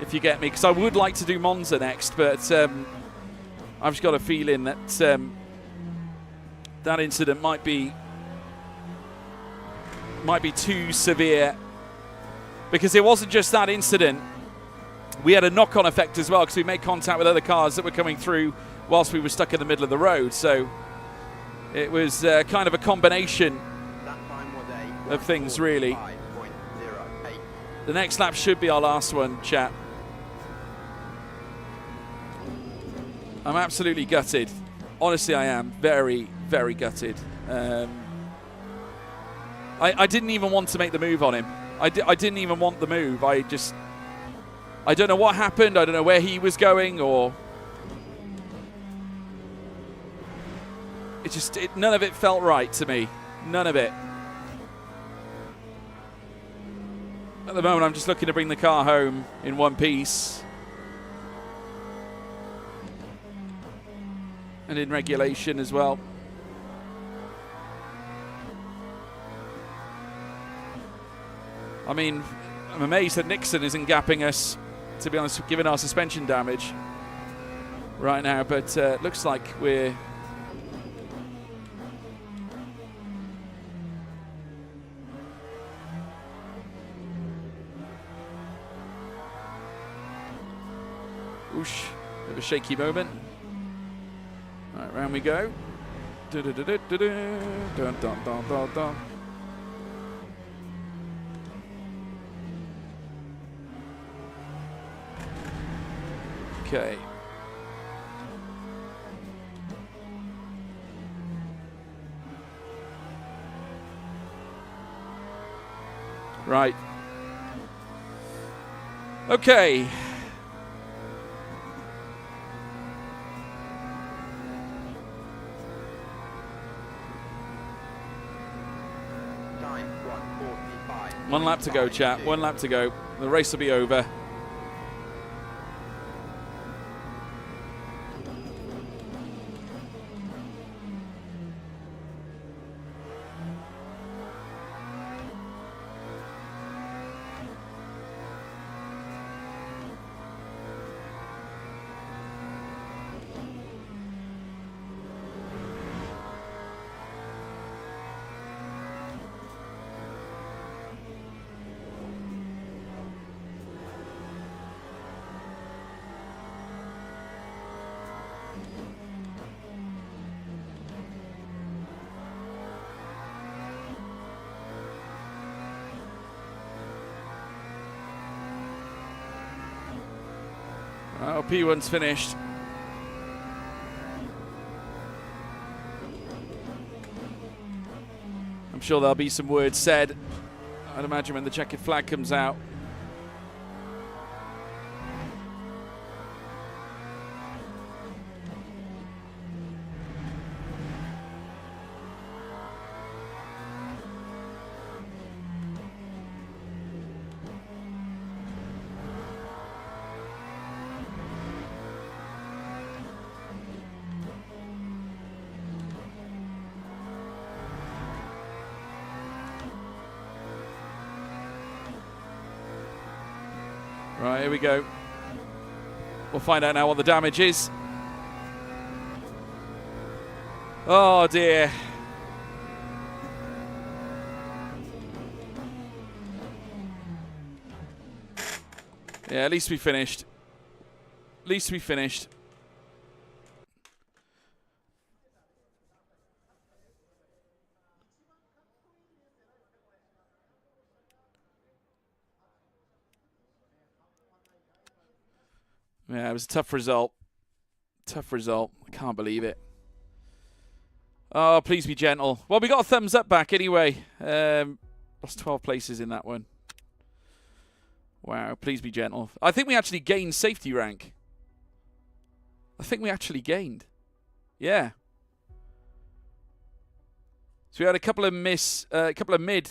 if you get me. Because I would like to do Monza next, but I've just got a feeling that that incident might be too severe. Because it wasn't just that incident. We had a knock-on effect as well, because we made contact with other cars that were coming through whilst we were stuck in the middle of the road. So it was kind of a combination That time was a of things, really. 1:45.08. The next lap should be our last one, chat. I'm absolutely gutted. Honestly, I am very, very gutted. I didn't even want to make the move on him. I didn't even want the move. I don't know what happened. I don't know where he was going, or... none of it felt right to me. None of it. At the moment, I'm just looking to bring the car home in one piece. And in regulation as well. I mean, I'm amazed that Nixon isn't gapping us, to be honest, given our suspension damage right now. But looks like we're... Whoosh, bit of a shaky moment. All right, round we go. Dun, dun, dun, dun, dun. Okay. Right. Okay. Time 1:45. One lap to go, chat. One lap to go. The race will be over. Oh, P1's finished. I'm sure there'll be some words said I'd imagine when the checkered flag comes out. Right, here we go. We'll find out now what the damage is. Oh dear. Yeah, at least we finished. At least we finished. Yeah, it was a tough result. Tough result. I can't believe it. Oh, please be gentle. Well, we got a thumbs up back anyway. Lost 12 places in that one. Wow, please be gentle. I think we actually gained safety rank. I think we actually gained. Yeah. So we had a couple of mid.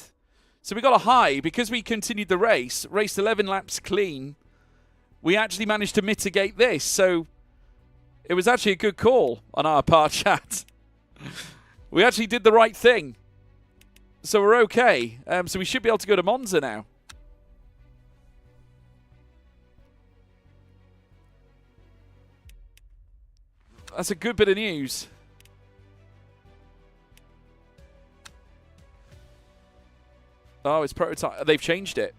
So we got a high because we continued the race. Raced 11 laps clean. We actually managed to mitigate this, so it was actually a good call on our part, chat. We actually did the right thing. So we're okay. So we should be able to go to Monza now. That's a good bit of news. Oh, it's prototype. They've changed it.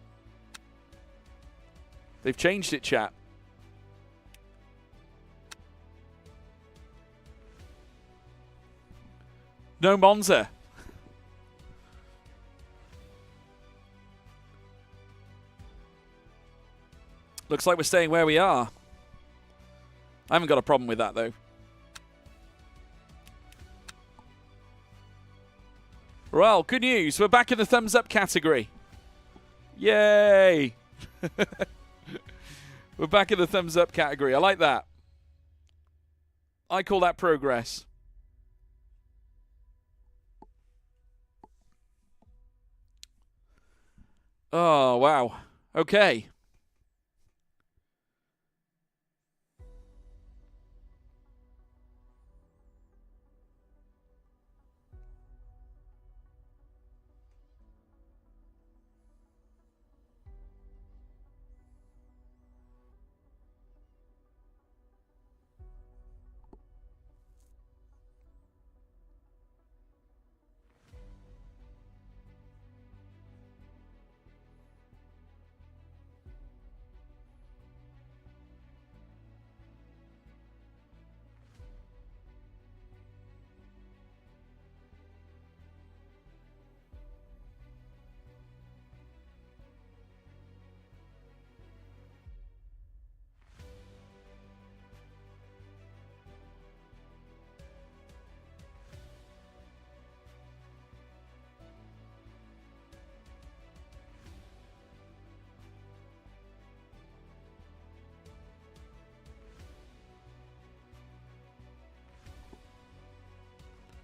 They've changed it, chat. No Monza. Looks like we're staying where we are. I haven't got a problem with that, though. Well, good news. We're back in the thumbs up category. Yay! We're back in the thumbs up category. I like that. I call that progress. Oh, wow. Okay.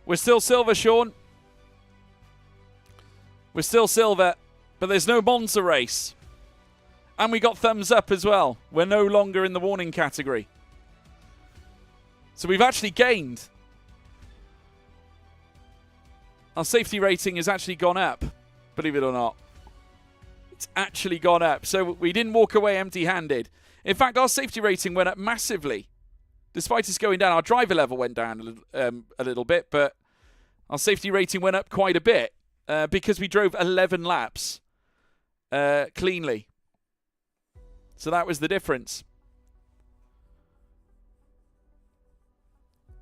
We're still silver, Sean. We're still silver, but there's no Monza race. And we got thumbs up as well. We're no longer in the warning category. So we've actually gained. Our safety rating has actually gone up, believe it or not. It's actually gone up. So we didn't walk away empty-handed. In fact, our safety rating went up massively. Despite us going down, our driver level went down a little bit, but our safety rating went up quite a bit because we drove 11 laps cleanly. So that was the difference.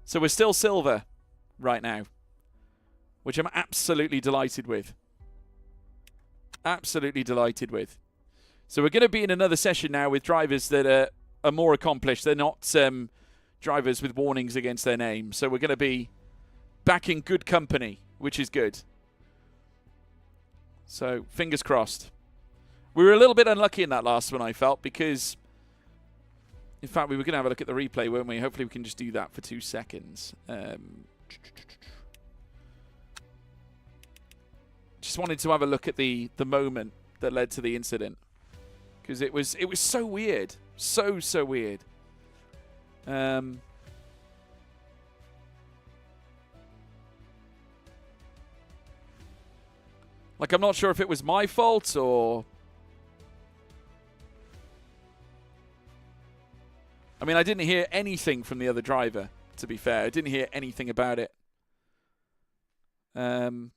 So we're still silver right now, which I'm absolutely delighted with. Absolutely delighted with. So we're going to be in another session now with drivers that are more accomplished. They're not drivers with warnings against their name. So we're going to be back in good company, which is good. So, fingers crossed. We were a little bit unlucky in that last one, I felt, because, in fact, we were going to have a look at the replay, weren't we? Hopefully we can just do that for 2 seconds. Just wanted to have a look at the moment that led to the incident, because it was so weird. So weird. Like, I'm not sure if it was my fault or... I mean, I didn't hear anything from the other driver, to be fair. I didn't hear anything about it. So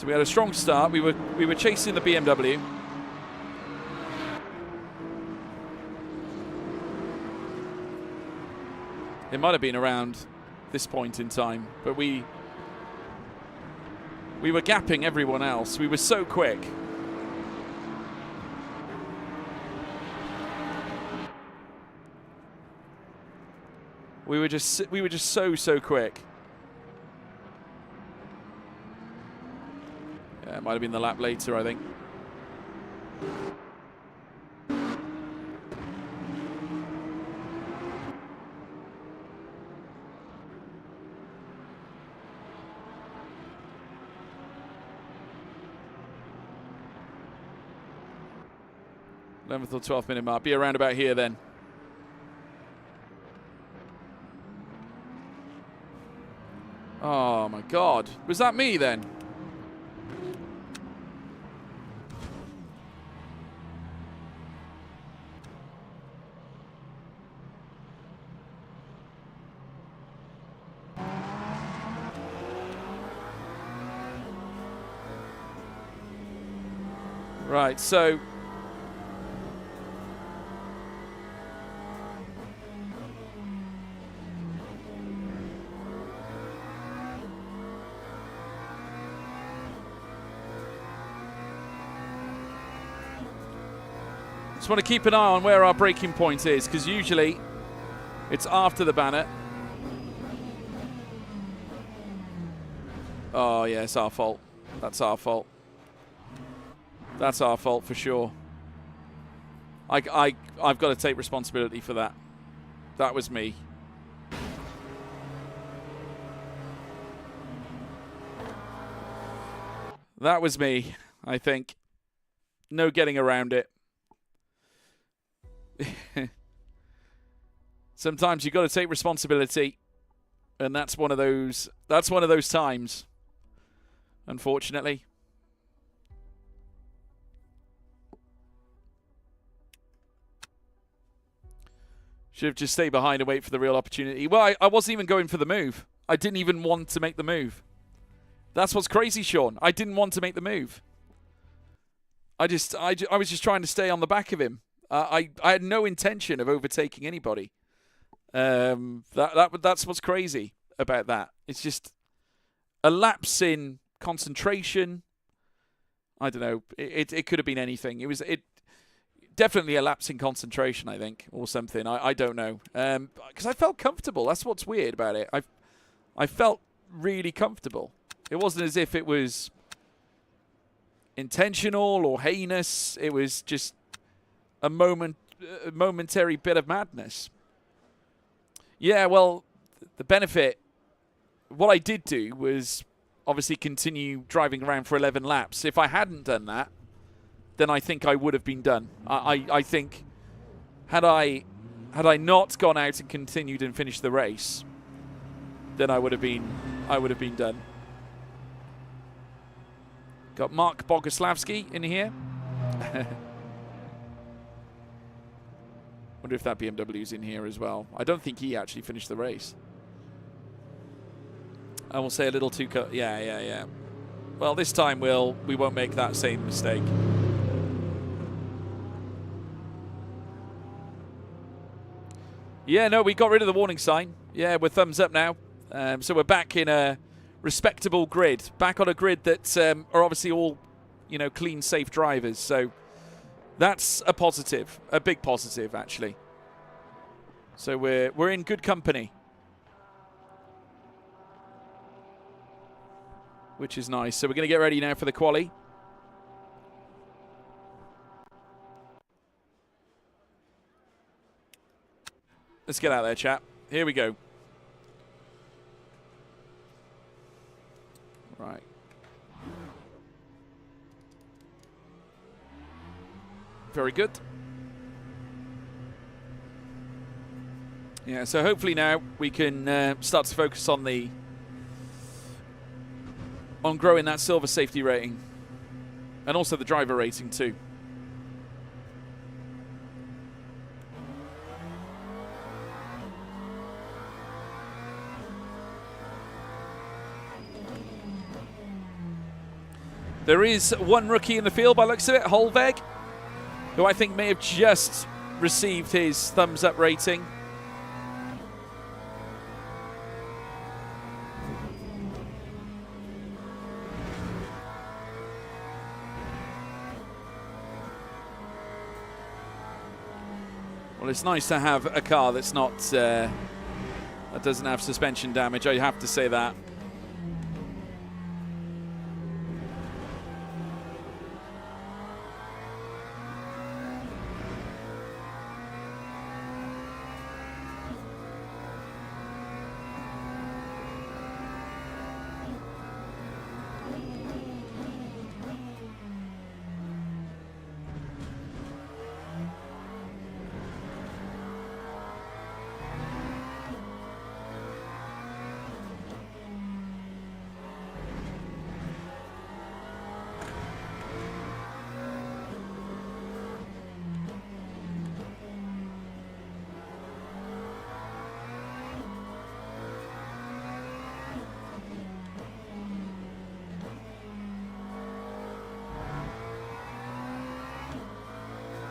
we had a strong start. We were chasing the BMW. It might have been around this point in time, but we were gapping everyone else. We were so quick. We were just so quick. Yeah, it might have been the lap later, I think. Eleventh or 12th minute mark. Be around about here then. Oh my God. Was that me then? Right, so just want to keep an eye on where our braking point is, because usually it's after the banner. Oh yeah, it's our fault. That's our fault. That's our fault for sure. I've got to take responsibility for that. That was me. That was me, I think. No getting around it. Sometimes you got to take responsibility, and that's one of those times, unfortunately. Should have just stayed behind and wait for the real opportunity. Well, I wasn't even going for the move. I didn't even want to make the move. That's what's crazy, Sean. I didn't want to make the move. I was just trying to stay on the back of him. I had no intention of overtaking anybody. That's what's crazy about that. It's just a lapse in concentration. I don't know. It could have been anything. It definitely a lapse in concentration, I think, or something. I don't know. Because I felt comfortable. That's what's weird about it. I felt really comfortable. It wasn't as if it was intentional or heinous. It was just a momentary bit of madness. Yeah, well, the benefit, what I did do was obviously continue driving around for 11 laps. If I hadn't done that, then I think I would have been done. I think had I not gone out and continued and finished the race, then I would have been done. Got Mark Boguslavsky in here. Wonder if that BMW's in here as well. I don't think he actually finished the race. I will say a little too cut. Yeah. Well, this time we won't make that same mistake. Yeah, no, we got rid of the warning sign. Yeah, we're thumbs up now. So we're back in a respectable grid. Back on a grid that are obviously all, clean, safe drivers. So that's a positive, a big positive, actually. So we're in good company. which is nice. So we're going to get ready now for the quali. Let's get out there, chap. Here we go. Right. Very good. Yeah, so hopefully now we can start to focus on growing that silver safety rating and also the driver rating too. There is one rookie in the field by the looks of it, Holveg, who I think may have just received his thumbs up rating. Well, it's nice to have a car that's not that doesn't have suspension damage. I have to say that.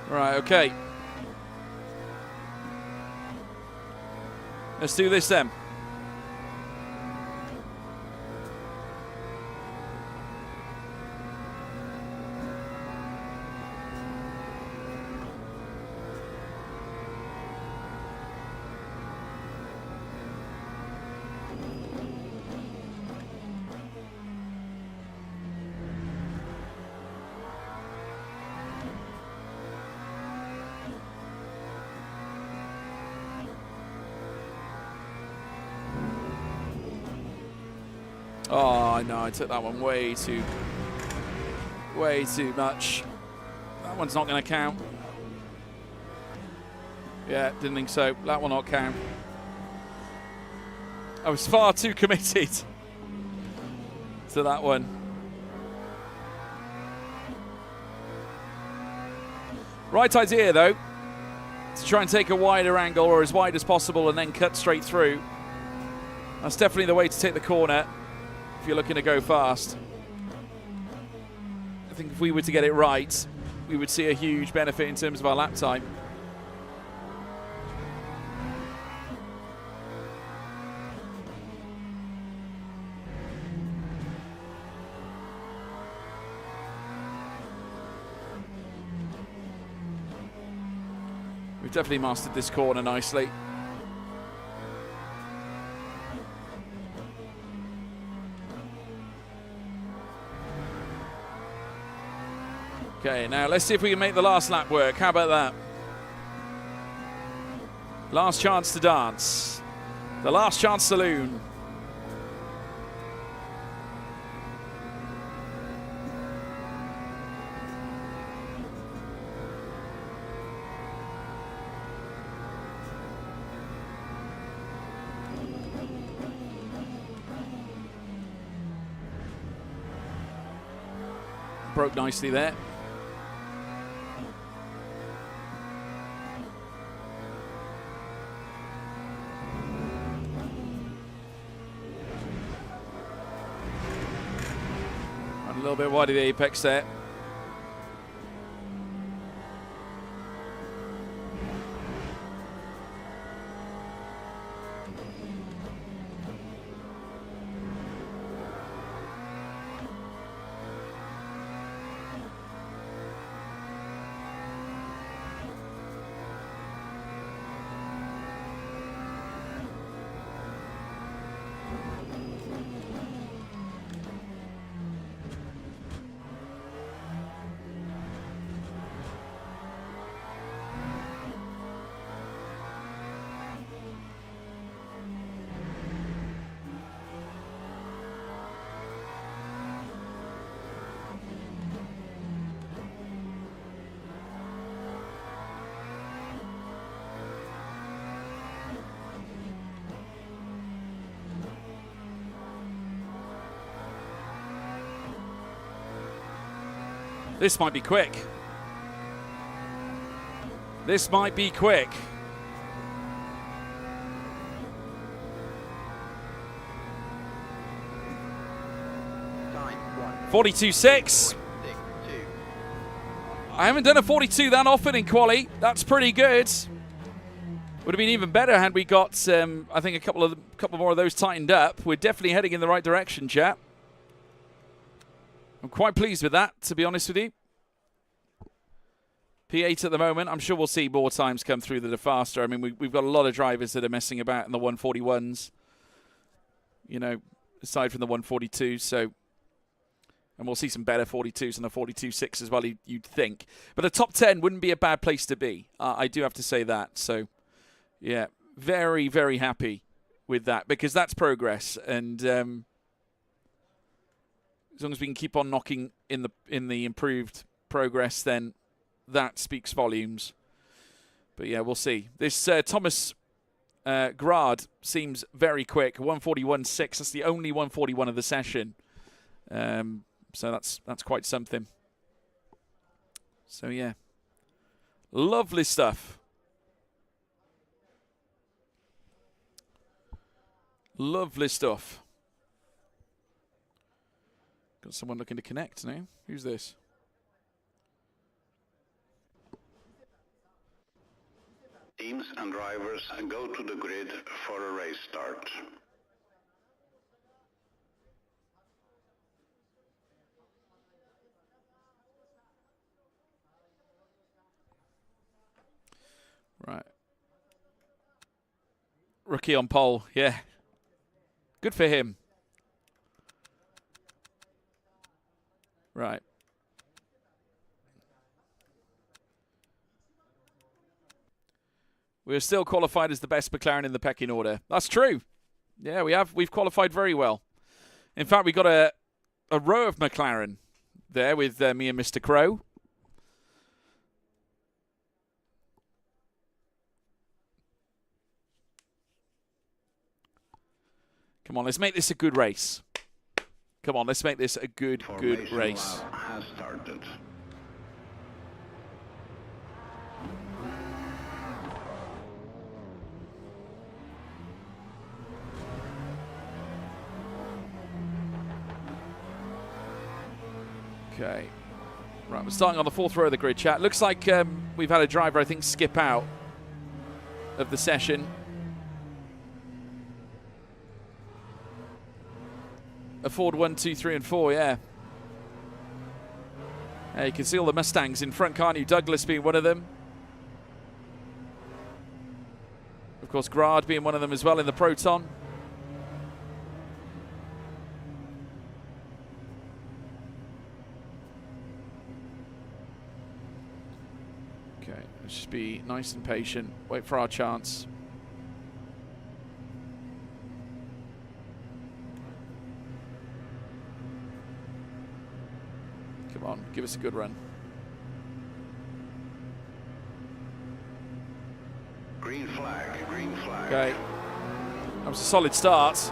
Right, okay. Let's do this then. Oh, no, I took that one way too much. That one's not going to count. Yeah, didn't think so. That will not count. I was far too committed to that one. Right idea, though, to try and take a wider angle or as wide as possible and then cut straight through. That's definitely the way to take the corner if you're looking to go fast. I think if we were to get it right, we would see a huge benefit in terms of our lap time. We've definitely mastered this corner nicely. Okay, now let's see if we can make the last lap work. How about that? Last chance to dance. The last chance saloon. Broke nicely there. A little bit wide of the apex there. This might be quick. This might be quick. Time 42.6. 1:42. I haven't done a 42 that often in quali. That's pretty good. Would have been even better had we got, I think, a couple more of those tightened up. We're definitely heading in the right direction, chap. I'm quite pleased with that, to be honest with you. P8 at the moment. I'm sure we'll see more times come through that are faster. I mean, we've got a lot of drivers that are messing about in the 141s. You know, aside from the 142s, so... And we'll see some better 42s and the 42.6 as well, you'd think. But a top 10 wouldn't be a bad place to be. I do have to say that. So, yeah, very, very happy with that because that's progress. And as long as we can keep on knocking in the improved progress, then that speaks volumes. But, yeah, we'll see. This Thomas Grad seems very quick. 141.6. That's the only 141 of the session. So that's quite something. So yeah, lovely stuff. Lovely stuff. Got someone looking to connect now. Who's this? Teams and drivers go to the grid for a race start. Right. Rookie on pole, yeah. Good for him. Right. We're still qualified as the best McLaren in the pecking order. That's true. Yeah, we've qualified very well. In fact, we got a row of McLaren there with me and Mr. Crow. Come on, let's make this a good race. Come on, let's make this a good race. Has started. Okay. Right, we're starting on the fourth row of the grid, chat. Looks like we've had a driver, I think, skip out of the session. A Ford 1, 2, 3, and 4, yeah. You can see all the Mustangs in front, can't you? Douglas being one of them. Of course, Grad being one of them as well in the Proton. Okay, let's just be nice and patient. Wait for our chance. Come on, give us a good run. Green flag, green flag. Okay, that was a solid start.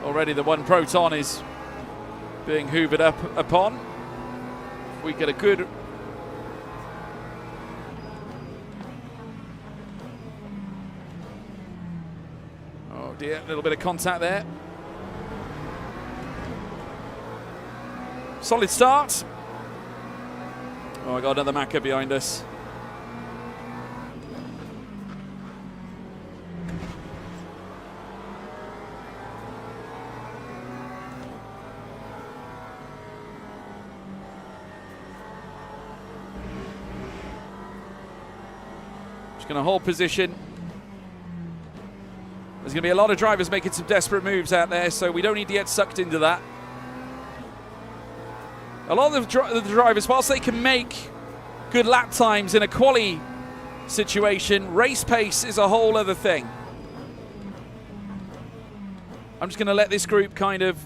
Already the one Proton is being hoovered up upon. If we get a good... Oh dear, a little bit of contact there. Solid start. Oh, I got another Macca behind us. Just going to hold position. There's going to be a lot of drivers making some desperate moves out there, so we don't need to get sucked into that. A lot of the drivers, whilst they can make good lap times in a quali situation, race pace is a whole other thing. I'm just going to let this group kind of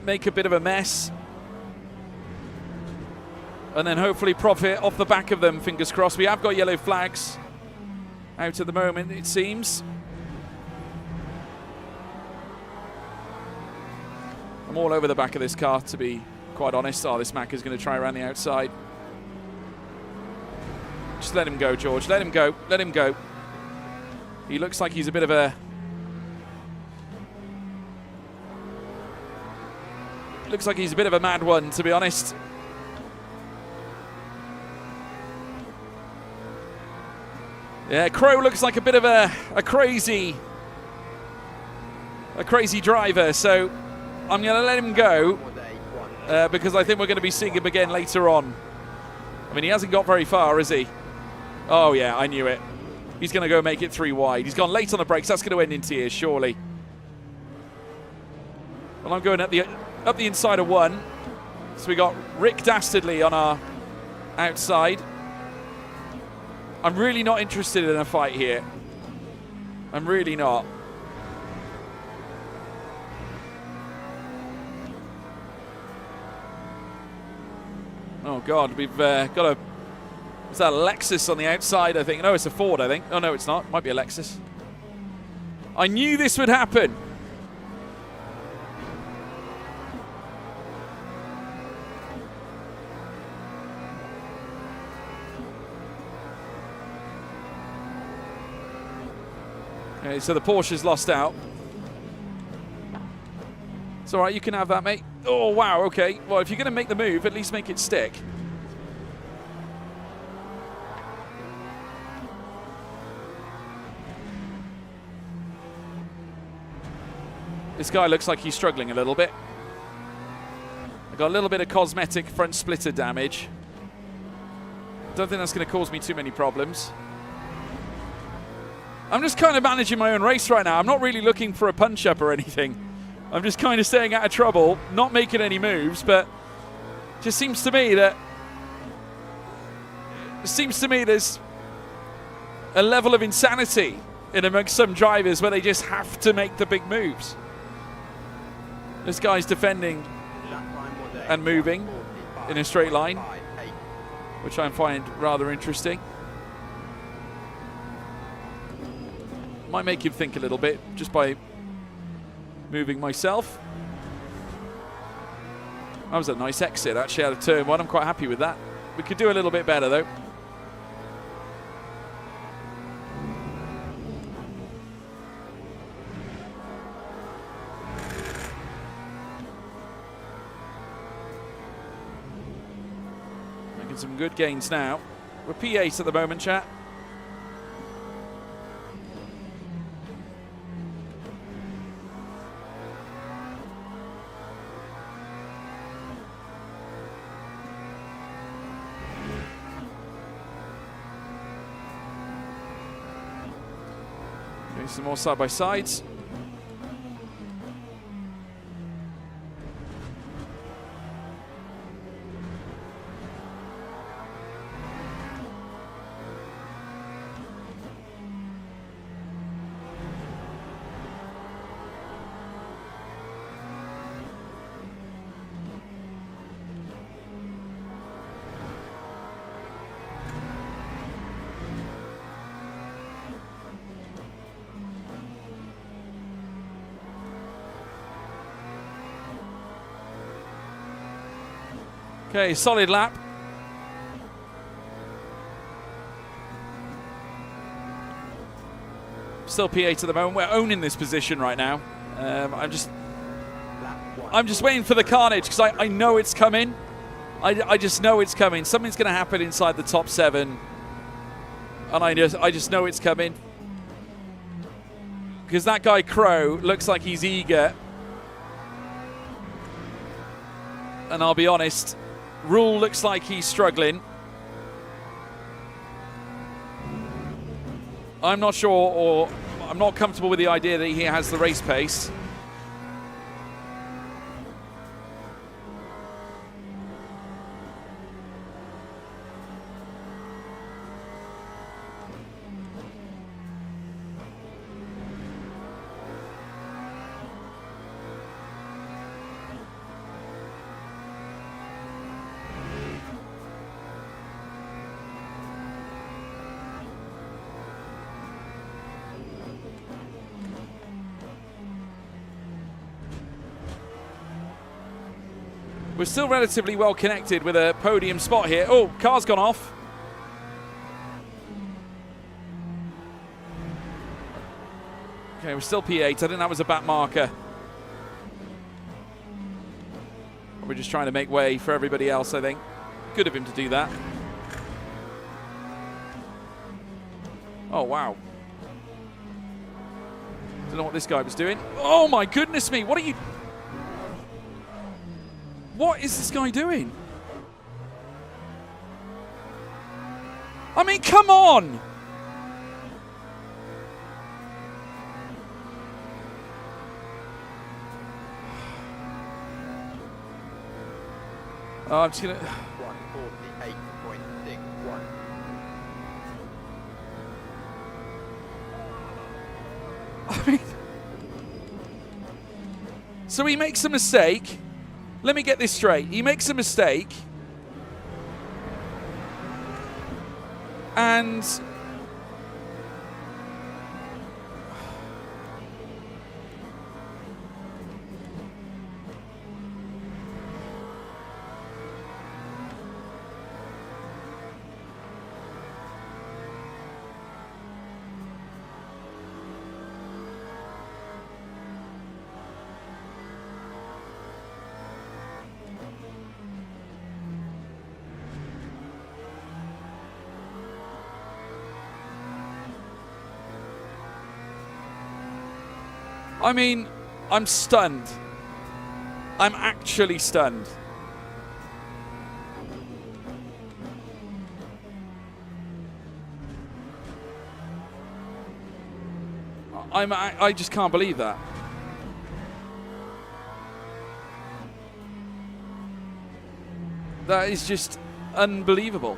make a bit of a mess. And then hopefully profit off the back of them, fingers crossed. We have got yellow flags out at the moment, it seems. I'm all over the back of this car, to be quite honest. Oh, this Macca's going to try around the outside. Just let him go, George. Let him go. Let him go. He looks like he's a bit of a... Looks like he's a bit of a mad one, to be honest. Yeah, Crow looks like a bit of a crazy driver, so I'm going to let him go because I think we're going to be seeing him again later on. I mean, he hasn't got very far, has he? Oh, yeah, I knew it. He's going to go make it 3 wide. He's gone late on the brakes. That's going to end in tears, surely. Well, I'm going up the inside of 1. So we got Rick Dastardly on our outside. I'm really not interested in a fight here. I'm really not. Oh, God, we've got a... Is that a Lexus on the outside, I think? No, it's a Ford, I think. Oh, no, it's not. Might be a Lexus. I knew this would happen. Okay, so the Porsche's lost out. It's all right, you can have that, mate. Oh, wow, okay. Well, if you're going to make the move, at least make it stick. This guy looks like he's struggling a little bit. I got a little bit of cosmetic front splitter damage. Don't think that's going to cause me too many problems. I'm just kind of managing my own race right now. I'm not really looking for a punch-up or anything. I'm just kind of staying out of trouble, not making any moves, but it just seems to me that there's a level of insanity in amongst some drivers where they just have to make the big moves. This guy's defending and moving in a straight line, which I find rather interesting. Might make him think a little bit just by moving myself. That was a nice exit actually out of turn 1. I'm quite happy with that. We could do a little bit better though. Making some good gains now. We're P8 at the moment, chat. Some more side-by-sides. Okay, solid lap. Still P8 at the moment. We're owning this position right now. I'm just waiting for the carnage because I know it's coming. I just know it's coming. Something's going to happen inside the top 7, and I just know it's coming because that guy Crow looks like he's eager. And I'll be honest, Rule looks like he's struggling. I'm not sure, or I'm not comfortable with the idea that he has the race pace. We're still relatively well connected with a podium spot here. Oh, car's gone off. Okay, we're still P8. I think that was a back marker. We're just trying to make way for everybody else, I think. Good of him to do that. Oh, wow. Don't know what this guy was doing. Oh, my goodness me. What are you... What is this guy doing? I mean, come on! Oh, I'm just gonna... 148.61. I mean... So he makes a mistake. Let me get this straight. He makes a mistake. And... I mean, I'm stunned. I'm actually stunned. I just can't believe that. That is just unbelievable.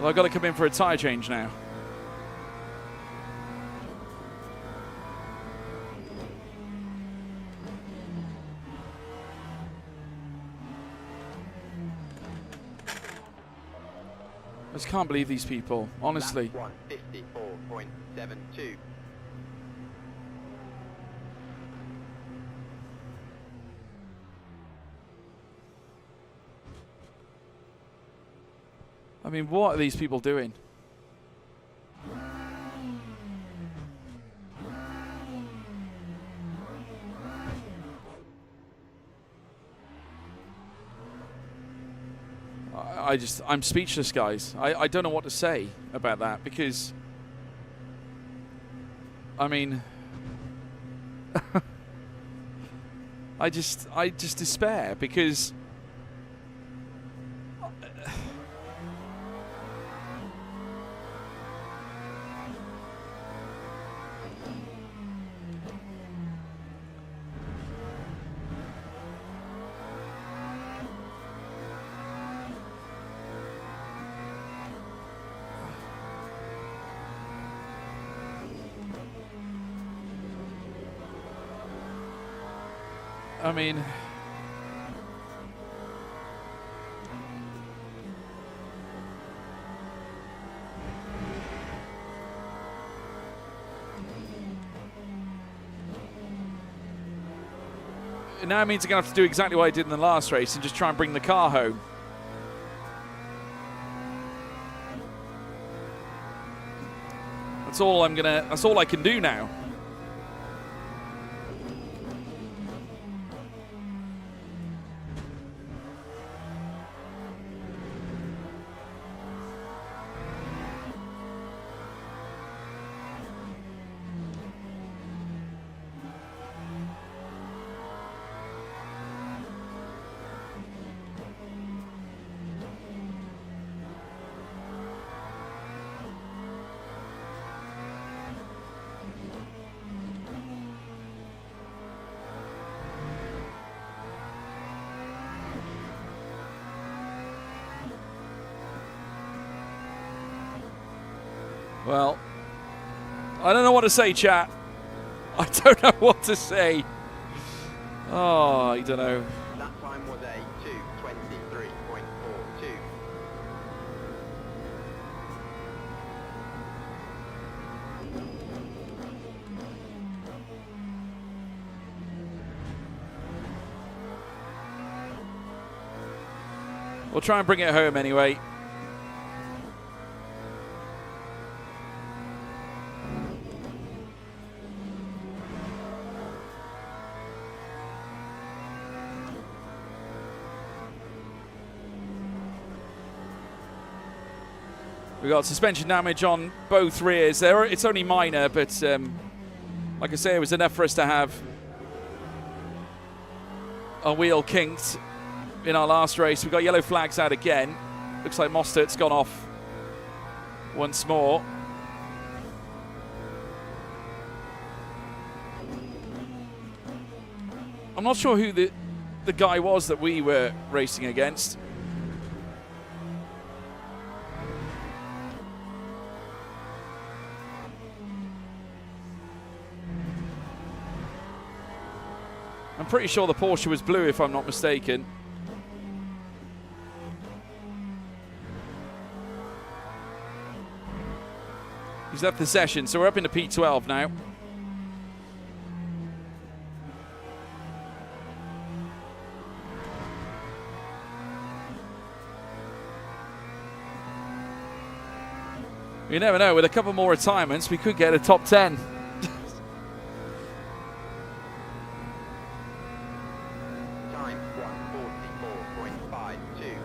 Well, I've got to come in for a tyre change now. I just can't believe these people, honestly. 154.72. I mean, what are these people doing? I'm speechless, guys. I don't know what to say about that because, I mean, I just despair because I mean, it now means I'm going to have to do exactly what I did in the last race and just try and bring the car home. That's all I can do now. Well, I don't know what to say, chat. I don't know what to say. Oh, I don't know. That time was a 2:23.42. We'll try and bring it home anyway. We got suspension damage on both rears. It's only minor, but like I say, it was enough for us to have a wheel kinked in our last race. We got yellow flags out again. Looks like Mostert's gone off once more. I'm not sure who the guy was that we were racing against. I'm pretty sure the Porsche was blue, if I'm not mistaken. He's left the session, so we're up into P12 now. You never know, with a couple more retirements, we could get a top 10. Time 1:44.52.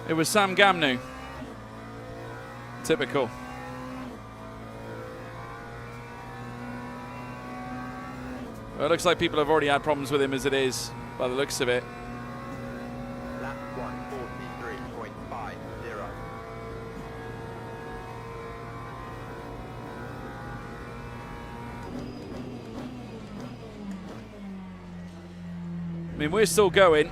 It was Sam Gamnu. Typical. Well, it looks like people have already had problems with him as it is, by the looks of it. Lap 1:43.50. I mean, we're still going.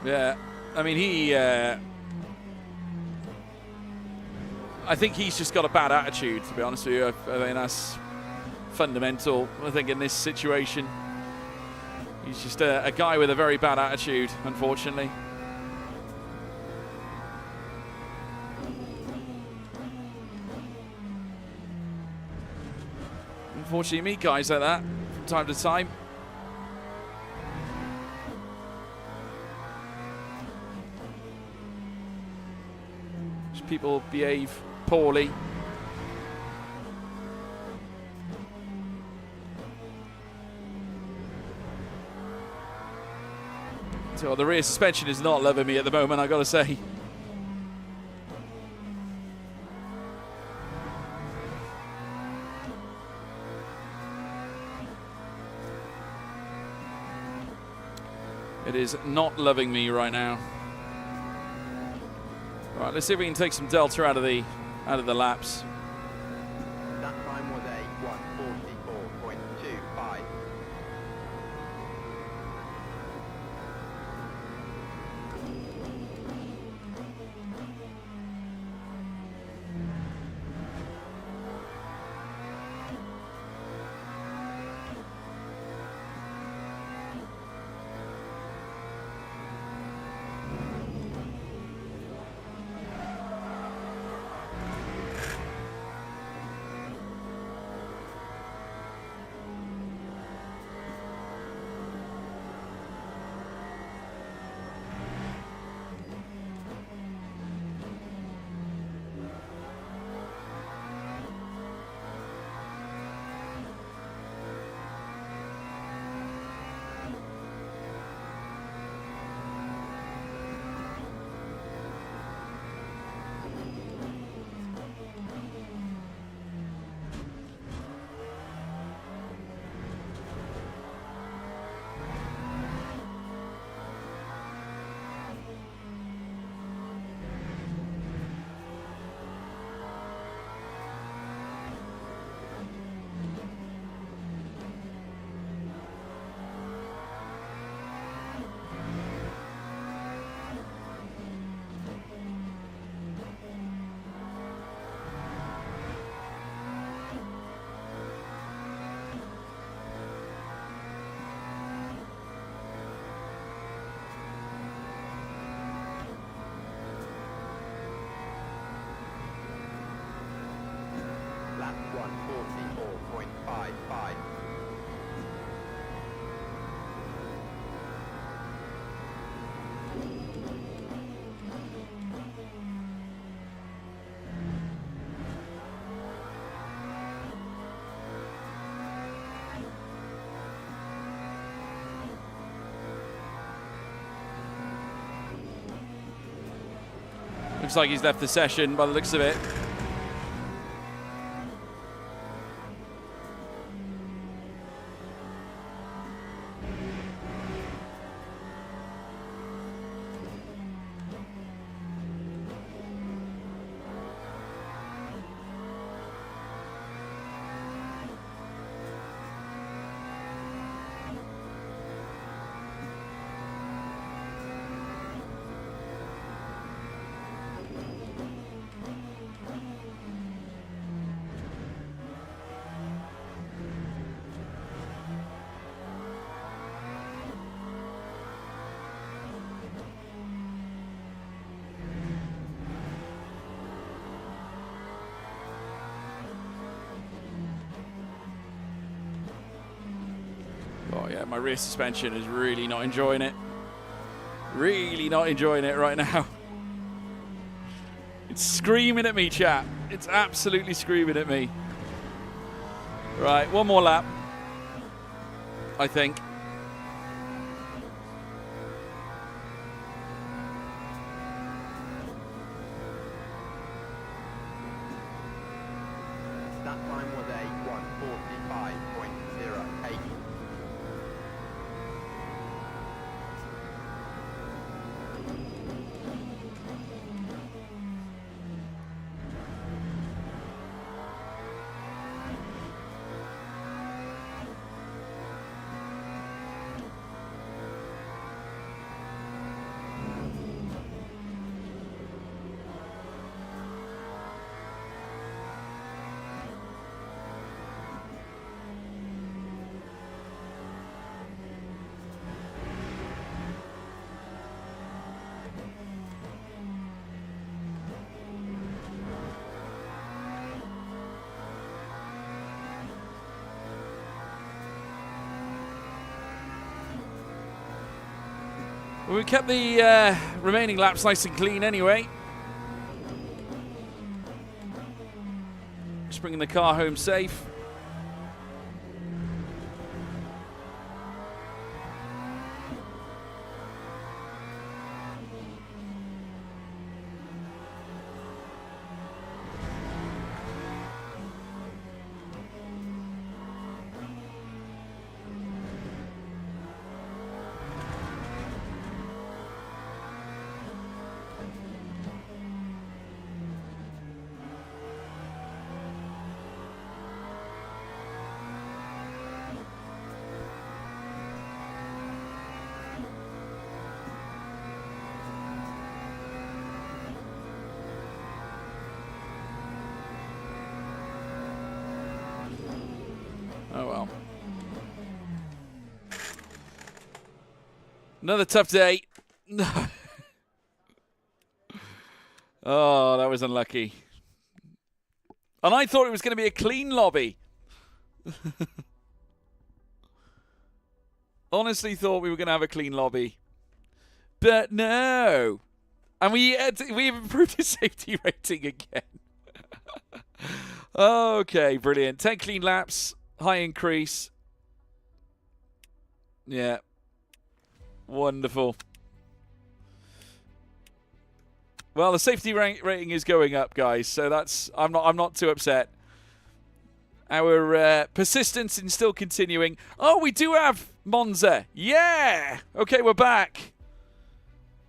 Yeah, I mean, I think he's just got a bad attitude, to be honest with you. I mean, that's fundamental, I think, in this situation. He's just a guy with a very bad attitude, unfortunately. Unfortunately, you meet guys like that from time to time. People behave poorly. So the rear suspension is not loving me at the moment, I gotta say. It is not loving me right now. Right, let's see if we can take some delta out of the laps. That time was a 1:44.25. Lap 1:44.55. Looks like he's left the session by the looks of it. Oh yeah, my rear suspension is really not enjoying it. Really not enjoying it right now. It's screaming at me, chat. It's absolutely screaming at me. Right, one more lap, I think. That time was a 1:45.08. Well, we kept the remaining laps nice and clean anyway. Just bringing the car home safe. Another tough day. Oh, that was unlucky. And I thought it was going to be a clean lobby. Honestly thought we were going to have a clean lobby. But no. And we've improved the safety rating again. Okay, brilliant. 10 clean laps. High increase. Yeah. Wonderful. Well, the safety rating is going up, guys. So that's I'm not too upset. Our persistence in still continuing. Oh, we do have Monza. Yeah. Okay, we're back.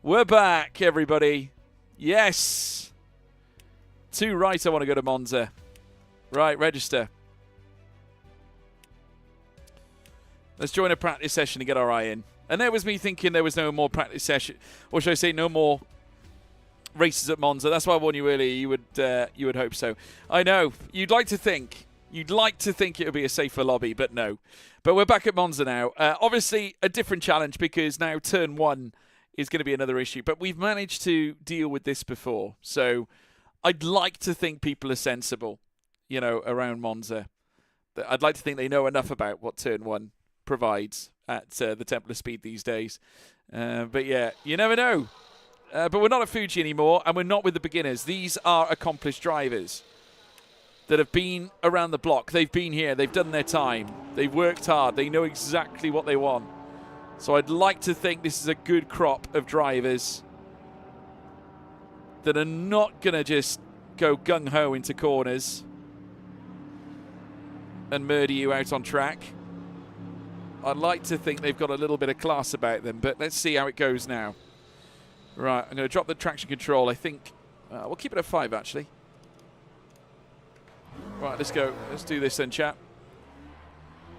We're back, everybody. Yes. 2 right. I want to go to Monza. Right, register. Let's join a practice session to get our eye in. And there was me thinking there was no more practice session, or should I say, no more races at Monza. That's why I warned you earlier. You would hope so. I know you'd like to think it would be a safer lobby, but no. But we're back at Monza now. Obviously, a different challenge because now turn 1 is going to be another issue. But we've managed to deal with this before, so I'd like to think people are sensible, you know, around Monza. I'd like to think they know enough about what turn 1 provides at the Temple of Speed these days. But yeah, you never know. But we're not at Fuji anymore, and we're not with the beginners. These are accomplished drivers that have been around the block. They've been here. They've done their time. They've worked hard. They know exactly what they want. So I'd like to think this is a good crop of drivers that are not going to just go gung-ho into corners and murder you out on track. I'd like to think they've got a little bit of class about them, but let's see how it goes now. Right, I'm going to drop the traction control. I think we'll keep it at 5, actually. Right, let's go. Let's do this then, chat.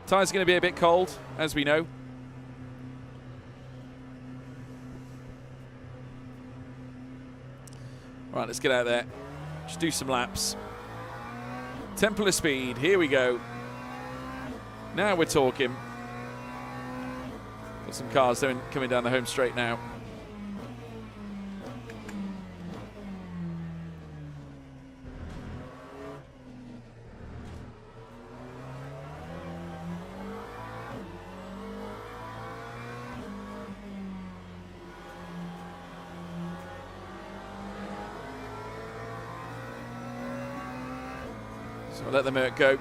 Tyres going to be a bit cold, as we know. Right, let's get out there. Just do some laps. Temple of Speed. Here we go. Now we're talking. Got some cars coming down the home straight now. So let the Merc go.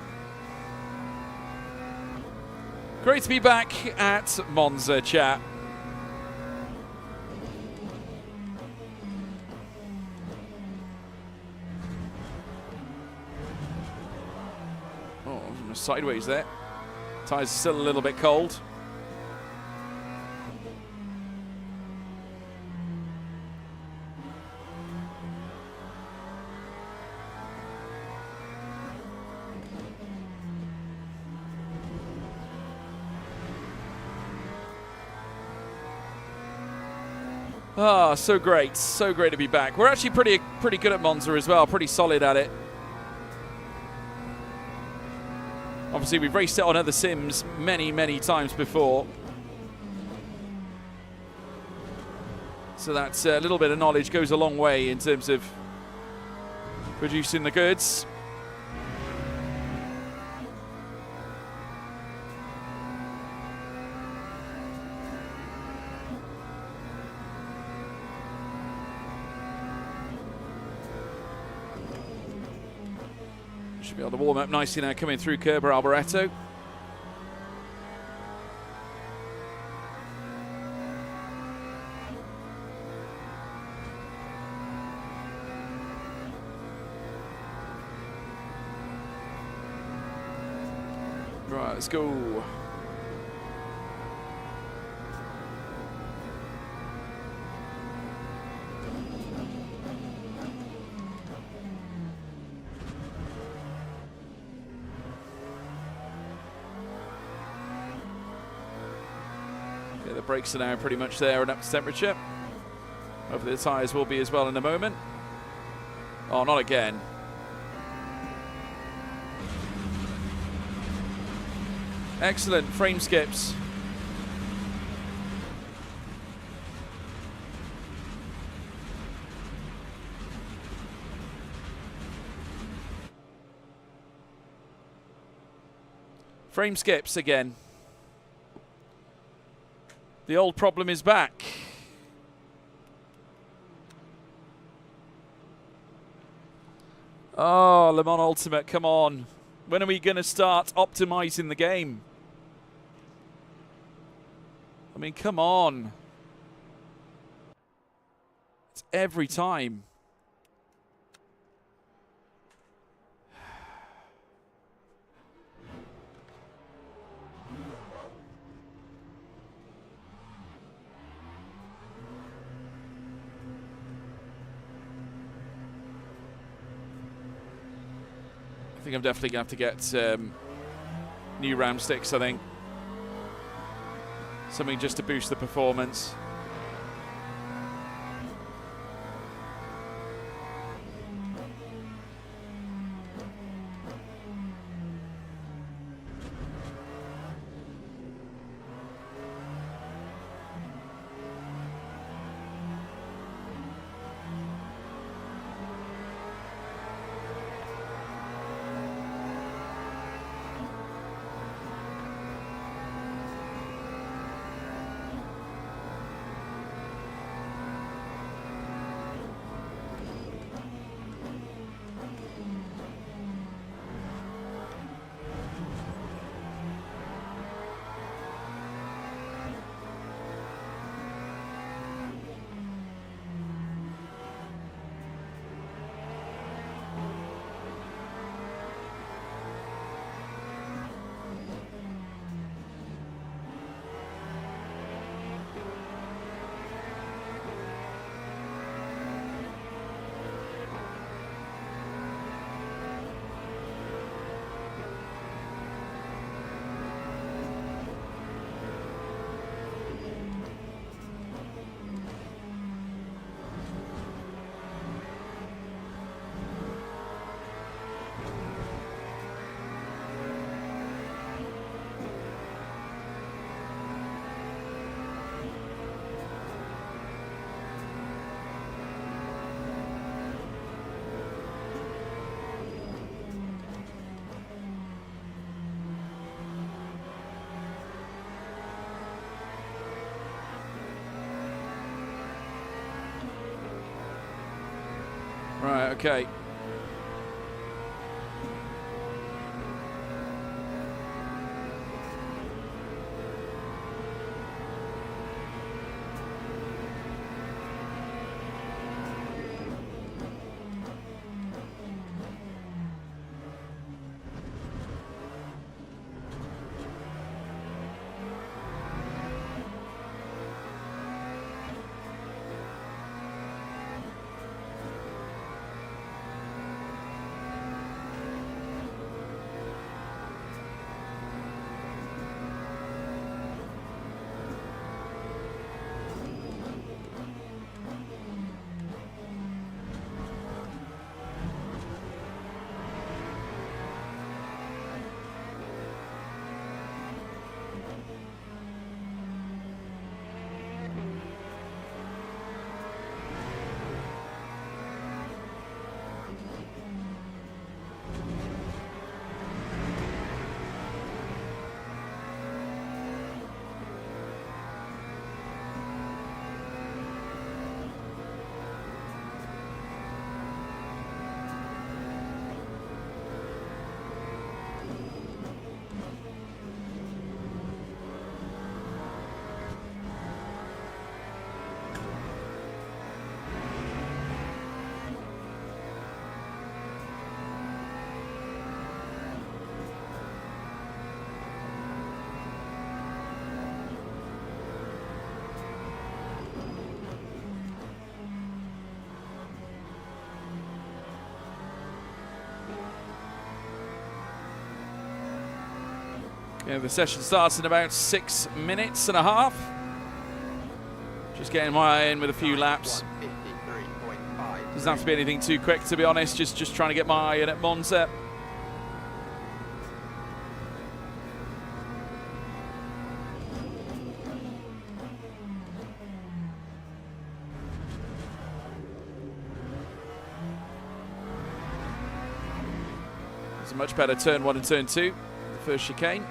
Great to be back at Monza, chat. Oh, sideways there. Tyres still a little bit cold. Ah, so great to be back. We're actually pretty good at Monza as well, pretty solid at it. Obviously, we've raced it on other sims many times before. So that's a little bit of knowledge goes a long way in terms of producing the goods. Should be able to warm up nicely now coming through Kerber Alboreto. Right, let's go. Okay, the brakes are now pretty much there and up to temperature. Hopefully the tyres will be as well in a moment. Oh, not again. Excellent frame skips. Frame skips again. The old problem is back. Oh, Le Mans Ultimate, come on. When are we going to start optimizing the game? I mean, come on. It's every time. I think I'm definitely going to have to get new RAM sticks, I think. Something just to boost the performance. Right, okay. Yeah, the session starts in about 6 minutes and a half. Just getting my eye in with a few laps. 153.5. Doesn't have to be anything too quick, to be honest. Just trying to get my eye in at Monza. It's a much better turn 1 and turn 2. The first chicane.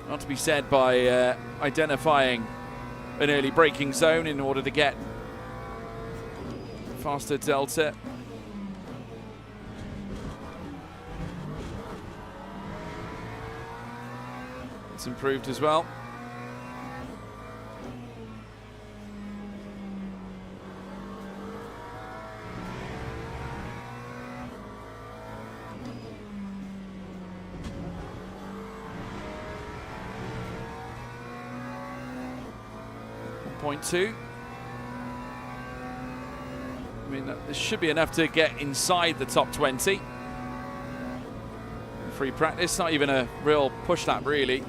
Not to be said by identifying an early braking zone in order to get faster delta. It's improved as well. .2. I mean, this should be enough to get inside the top 20. Free practice, not even a real push lap, really.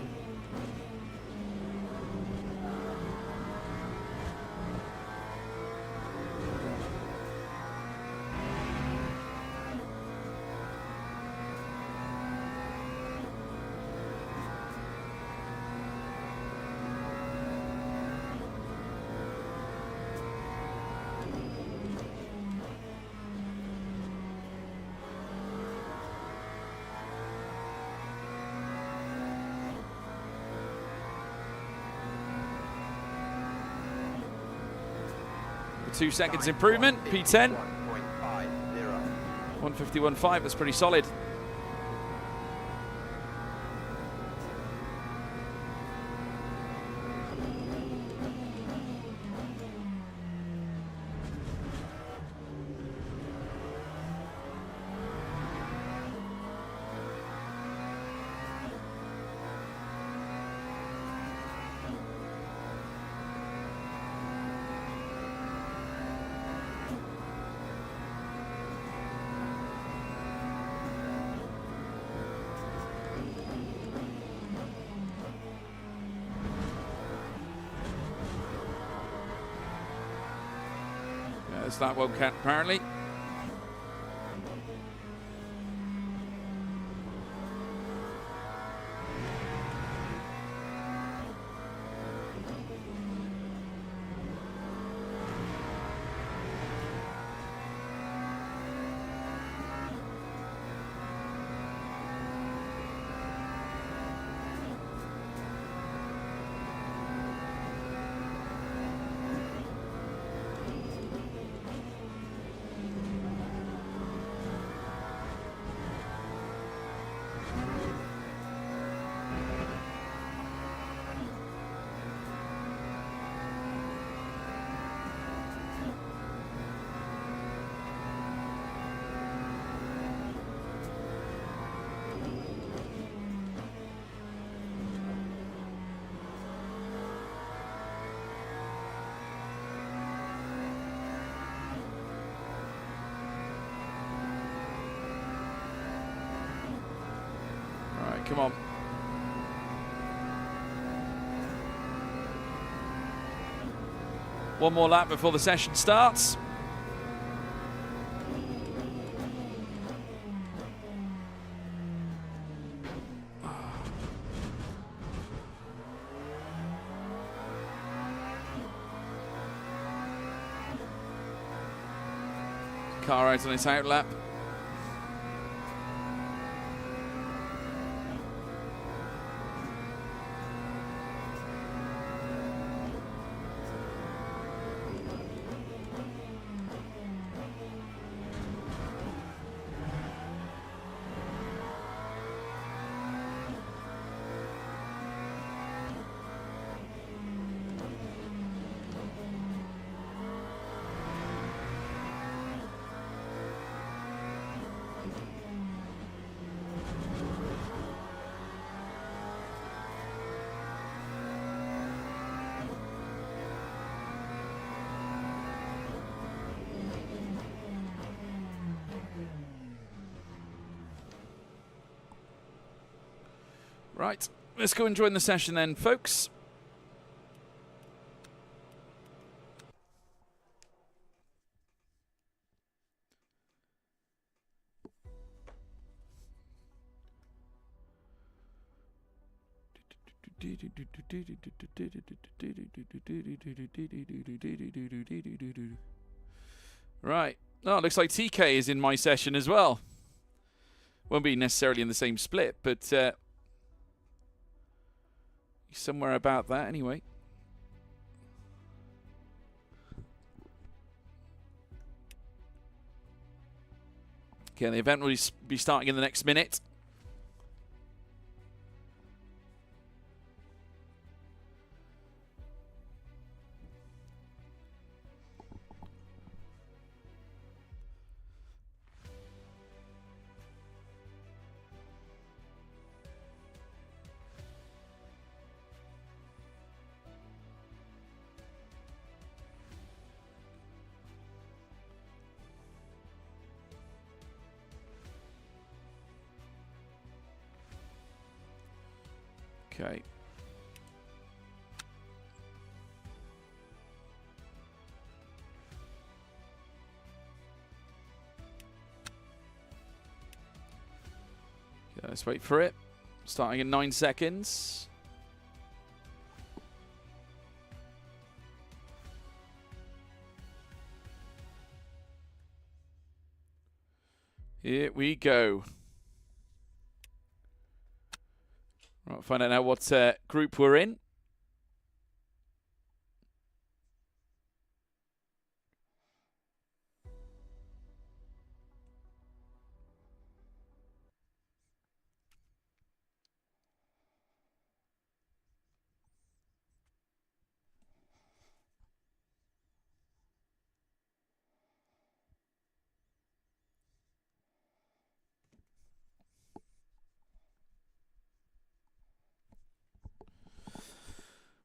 The 2 seconds improvement, P10. 151.5, that's pretty solid. There's that Wildcat apparently. Come on. One more lap before the session starts. Car out on its out lap. Right, let's go and join the session then, folks. Right. Oh, it looks like TK is in my session as well. Won't be necessarily in the same split, but somewhere about that anyway. Okay, the event will be starting in the next minute. Okay. Okay, let's wait for it. Starting in 9 seconds. Here we go. Right, find out now what group we're in.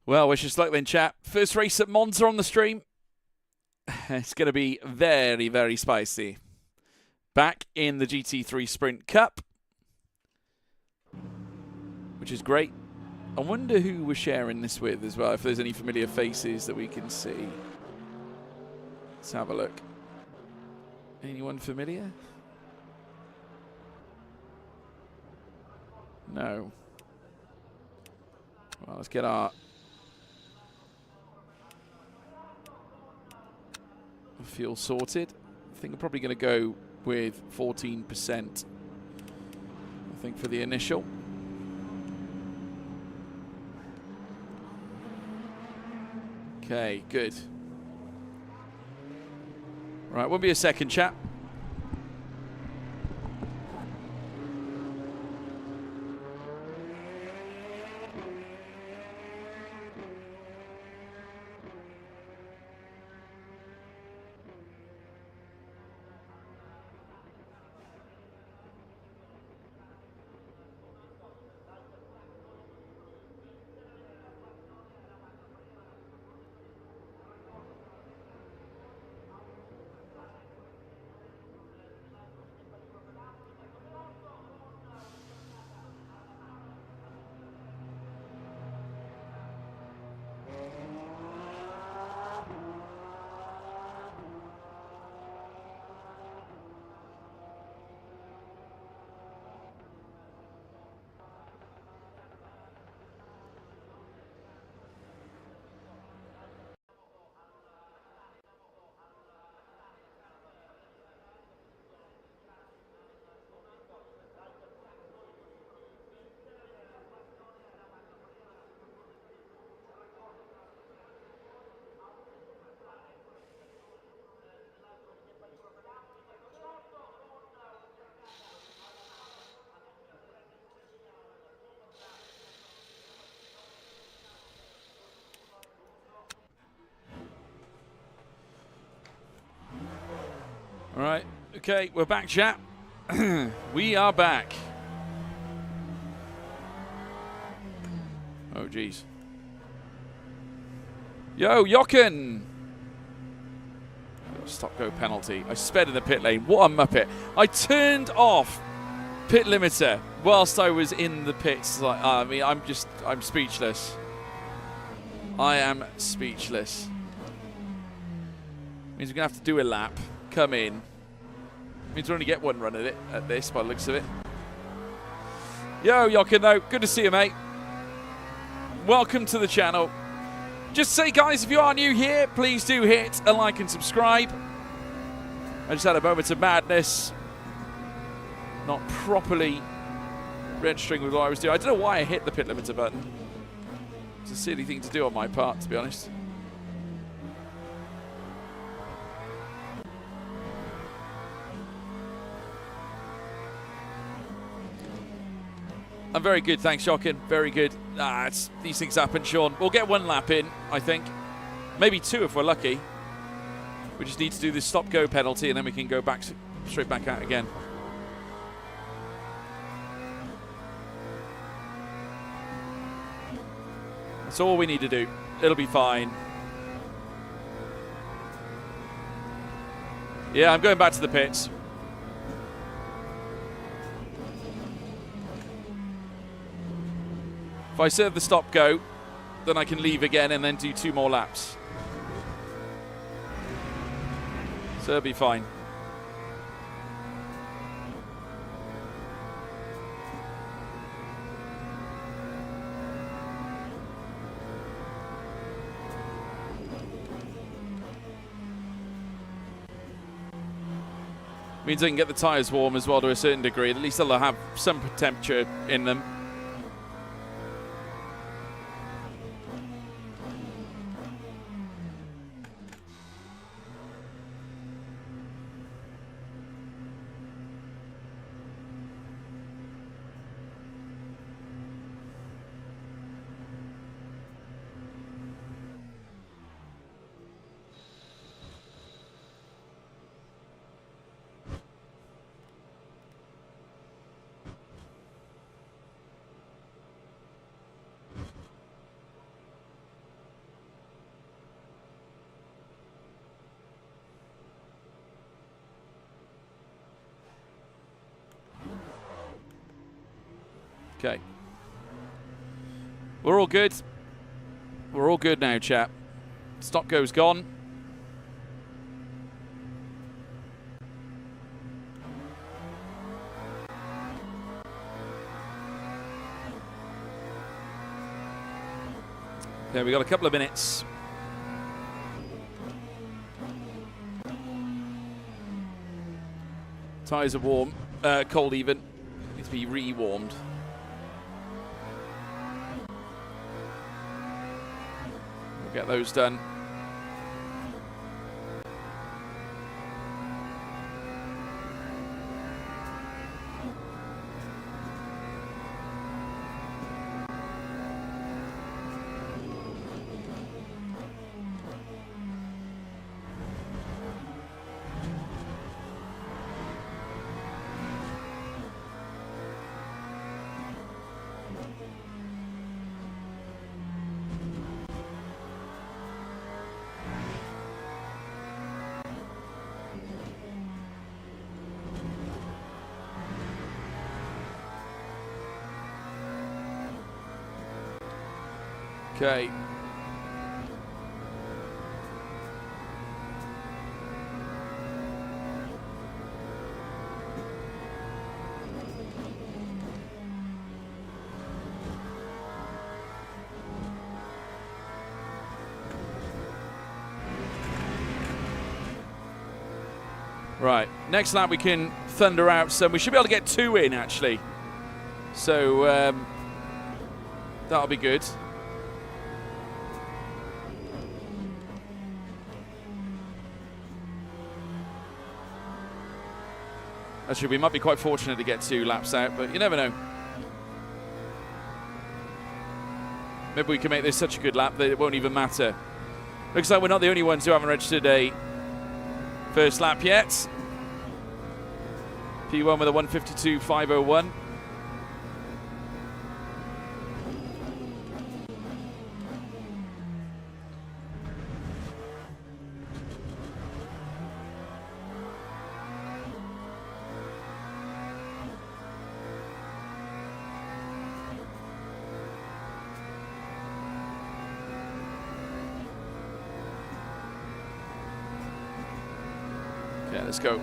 Well, wish us luck then, chat. First race at Monza on the stream. It's going to be very, very spicy. Back in the GT3 Sprint Cup, which is great. I wonder who we're sharing this with as well, if there's any familiar faces that we can see. Let's have a look. Anyone familiar? No. Well, let's get our fuel sorted. I think I'm probably going to go with 14%. I think for the initial. Okay, good. Right, won't be a second, chat. All right, okay, we're back, chat. We are back. Oh, jeez. Yo, Jochen! Stop go penalty. I sped in the pit lane. What a muppet. I turned off pit limiter whilst I was in the pits. Like, I mean, I'm speechless. I am speechless. Means we're going to have to do a lap. Come in. Means we only get one run at this by the looks of it. Yo, Jochen, though. Good to see you, mate. Welcome to the channel. Just say, guys, if you are new here, please do hit a like and subscribe. I just had a moment of madness. Not properly registering with what I was doing. I don't know why I hit the pit limiter button. It's a silly thing to do on my part, to be honest. I'm very good, thanks, Jochen. Very good. These things happen, Sean. We'll get 1 lap in, I think. Maybe 2 if we're lucky. We just need to do this stop-go penalty, and then we can go back straight back out again. That's all we need to do. It'll be fine. Yeah, I'm going back to the pits. If I serve the stop-go, then I can leave again and then do 2 more laps. So it'll be fine. Means I can get the tyres warm as well to a certain degree. At least they'll have some temperature in them. Okay. We're all good. We're all good now, chap. Stop go's gone. Okay, we got a couple of minutes. Tyres are warm, cold even. Needs to be re-warmed. Get those done. Okay. Right, next lap we can thunder out some. We should be able to get 2 in, actually. So, that'll be good. Actually, we might be quite fortunate to get 2 laps out, but you never know. Maybe we can make this such a good lap that it won't even matter. Looks like we're not the only ones who haven't registered a first lap yet. P1 with a 1:52.501. Okay, let's go.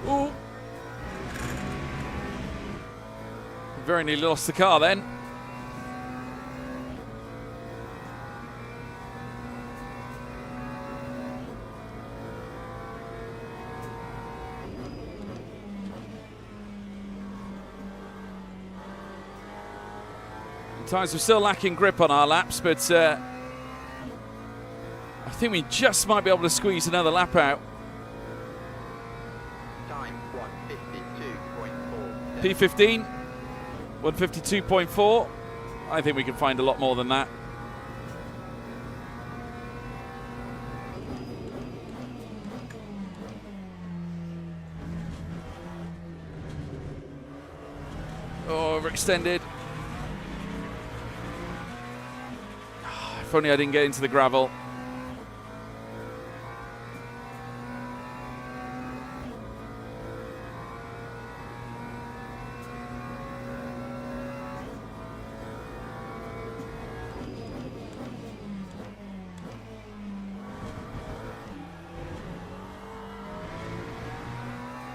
Ooh. Very nearly lost the car then. Times we're still lacking grip on our laps, but I think we just might be able to squeeze another lap out. Time 152.4. P15, 152.4. I think we can find a lot more than that. Oh, overextended. If only I didn't get into the gravel.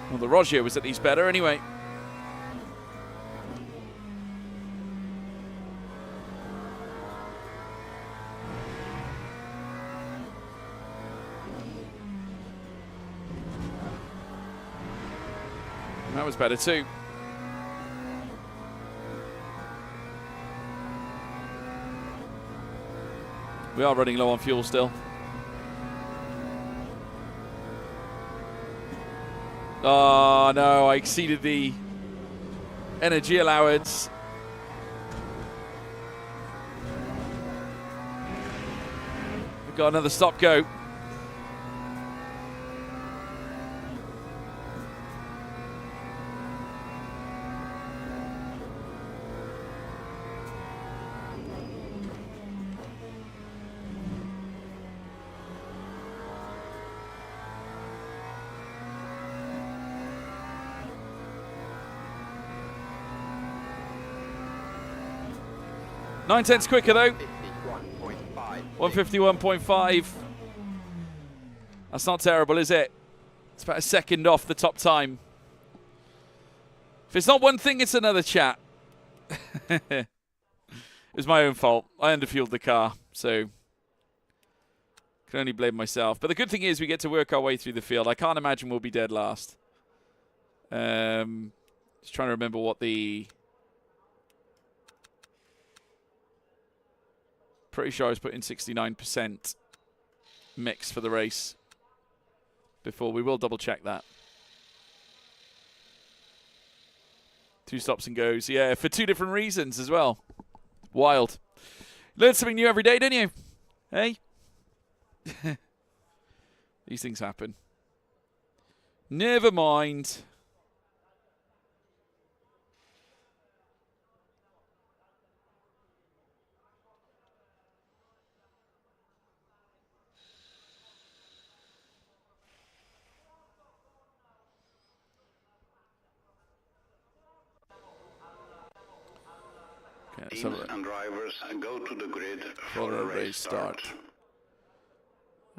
Well, the Roger was at least better anyway. That was better too. We are running low on fuel still. Oh no, I exceeded the energy allowance. We've got another stop go. Nine tenths quicker though. 151.5. That's not terrible, is it? It's about a second off the top time. If it's not one thing, it's another, chat. It was my own fault. I underfueled the car, so can only blame myself. But the good thing is we get to work our way through the field. I can't imagine we'll be dead last. Just trying to remember what the... Pretty sure I was putting 69% mix for the race before. We will double check that. 2 stops and goes. Yeah, for 2 different reasons as well. Wild. Learn something new every day, don't you? Hey? These things happen. Never mind. Teams and drivers go to the grid for a race start.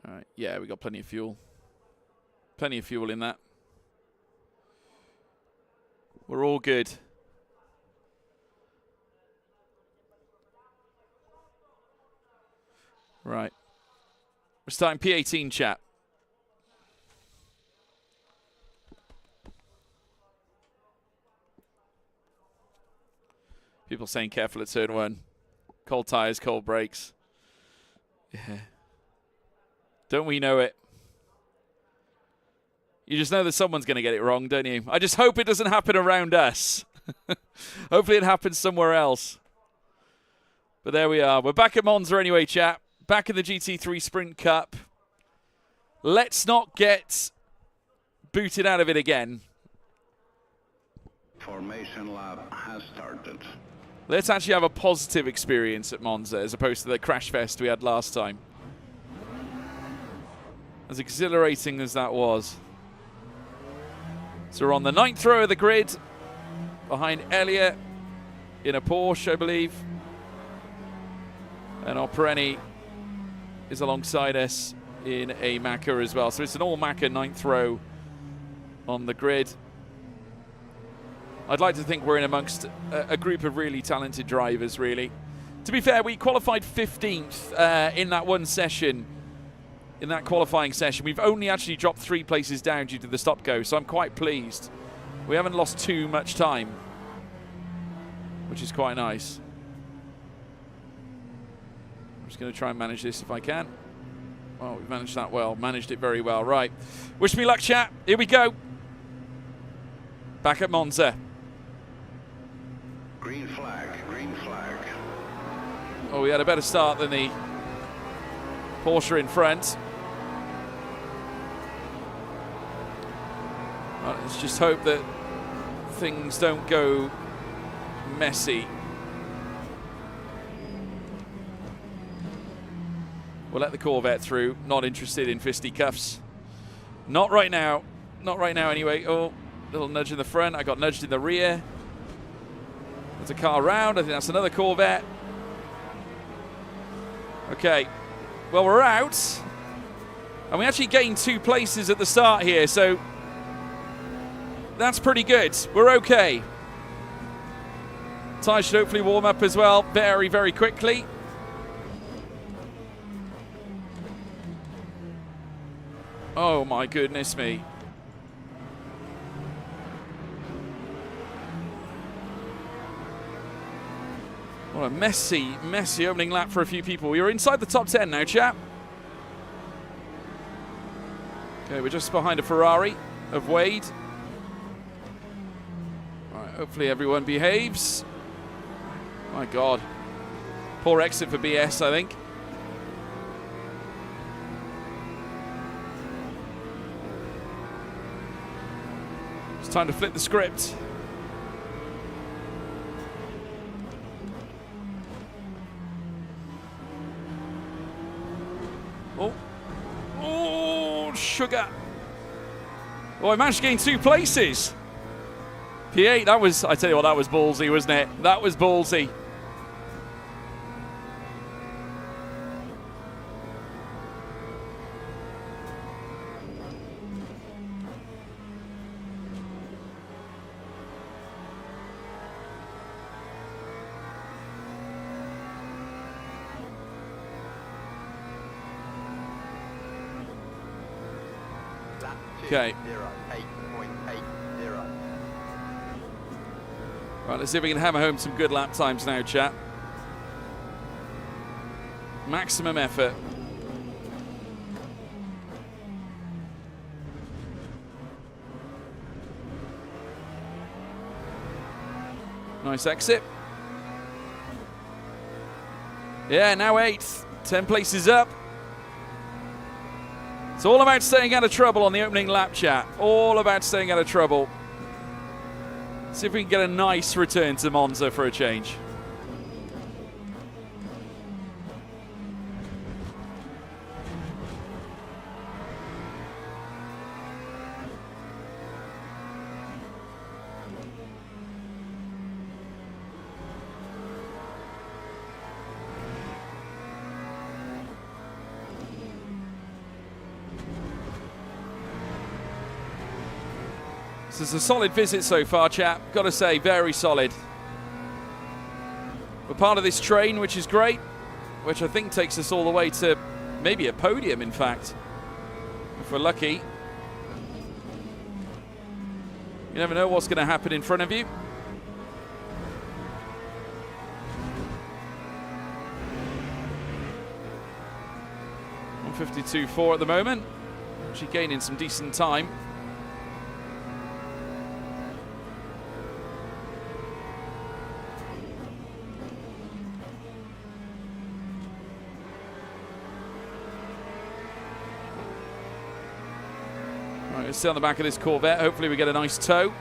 All right, yeah, we got plenty of fuel. Plenty of fuel in that. We're all good. Right. We're starting P18, chat. People saying careful at turn 1. Cold tires, cold brakes. Yeah. Don't we know it? You just know that someone's going to get it wrong, don't you? I just hope it doesn't happen around us. Hopefully it happens somewhere else. But there we are. We're back at Monza anyway, chat. Back in the GT3 Sprint Cup. Let's not get booted out of it again. Formation lap has started. Let's actually have a positive experience at Monza as opposed to the crash fest we had last time. As exhilarating as that was. So we're on the 9th row of the grid, behind Elliott in a Porsche, I believe. And our Pirelli is alongside us in a Macca as well. So it's an all Macca 9th row on the grid. I'd like to think we're in amongst a group of really talented drivers, really. To be fair, we qualified 15th in that one session, in that qualifying session. We've only actually dropped 3 places down due to the stop-go, so I'm quite pleased. We haven't lost too much time, which is quite nice. I'm just going to try and manage this if I can. Oh, we've managed that well. Managed it very well. Right. Wish me luck, chat. Here we go. Back at Monza. Green flag, green flag. Oh, we had a better start than the Porsche in front. Well, let's just hope that things don't go messy. We'll let the Corvette through. Not interested in fisticuffs. Not right now. Not right now anyway. Oh, little nudge in the front. I got nudged in the rear. There's a car round. I think that's another Corvette. Okay. Well, we're out. And we actually gained 2 places at the start here, so that's pretty good. We're okay. Tyres should hopefully warm up as well very, very quickly. Oh my goodness me. What a messy, messy opening lap for a few people. We are inside the top 10 now, chap. Okay, we're just behind a Ferrari of Wade. All right, hopefully everyone behaves. My God. Poor exit for BS, I think. It's time to flip the script. Oh, sugar. Oh, I managed to gain 2 places. P8, that was, I tell you what, that was ballsy, wasn't it? That was ballsy. Okay. 8.80. Right, let's see if we can hammer home some good lap times now, chat. Maximum effort. Nice exit. Yeah, now 8th. 10 places up. It's all about staying out of trouble on the opening lap, chat. All about staying out of trouble. See if we can get a nice return to Monza for a change. This is a solid visit so far, chap. Got to say, very solid. We're part of this train, which is great, which I think takes us all the way to maybe a podium, in fact, if we're lucky. You never know what's going to happen in front of you. .152.4 at the moment. Actually gaining some decent time. Right, let's stay on the back of this Corvette. Hopefully we get a nice tow.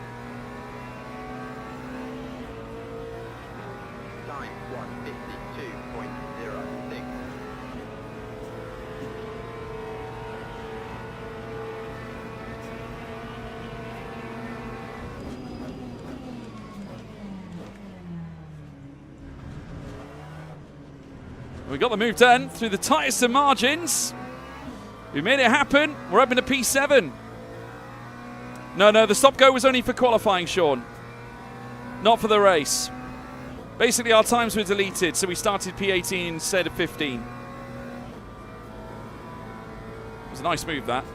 Time 1:52.06. We got the move done through the tightest of margins. We made it happen. We're up into P7. No, the stop-go was only for qualifying, Sean. Not for the race. Basically, our times were deleted, so we started P18 instead of 15. It was a nice move, that.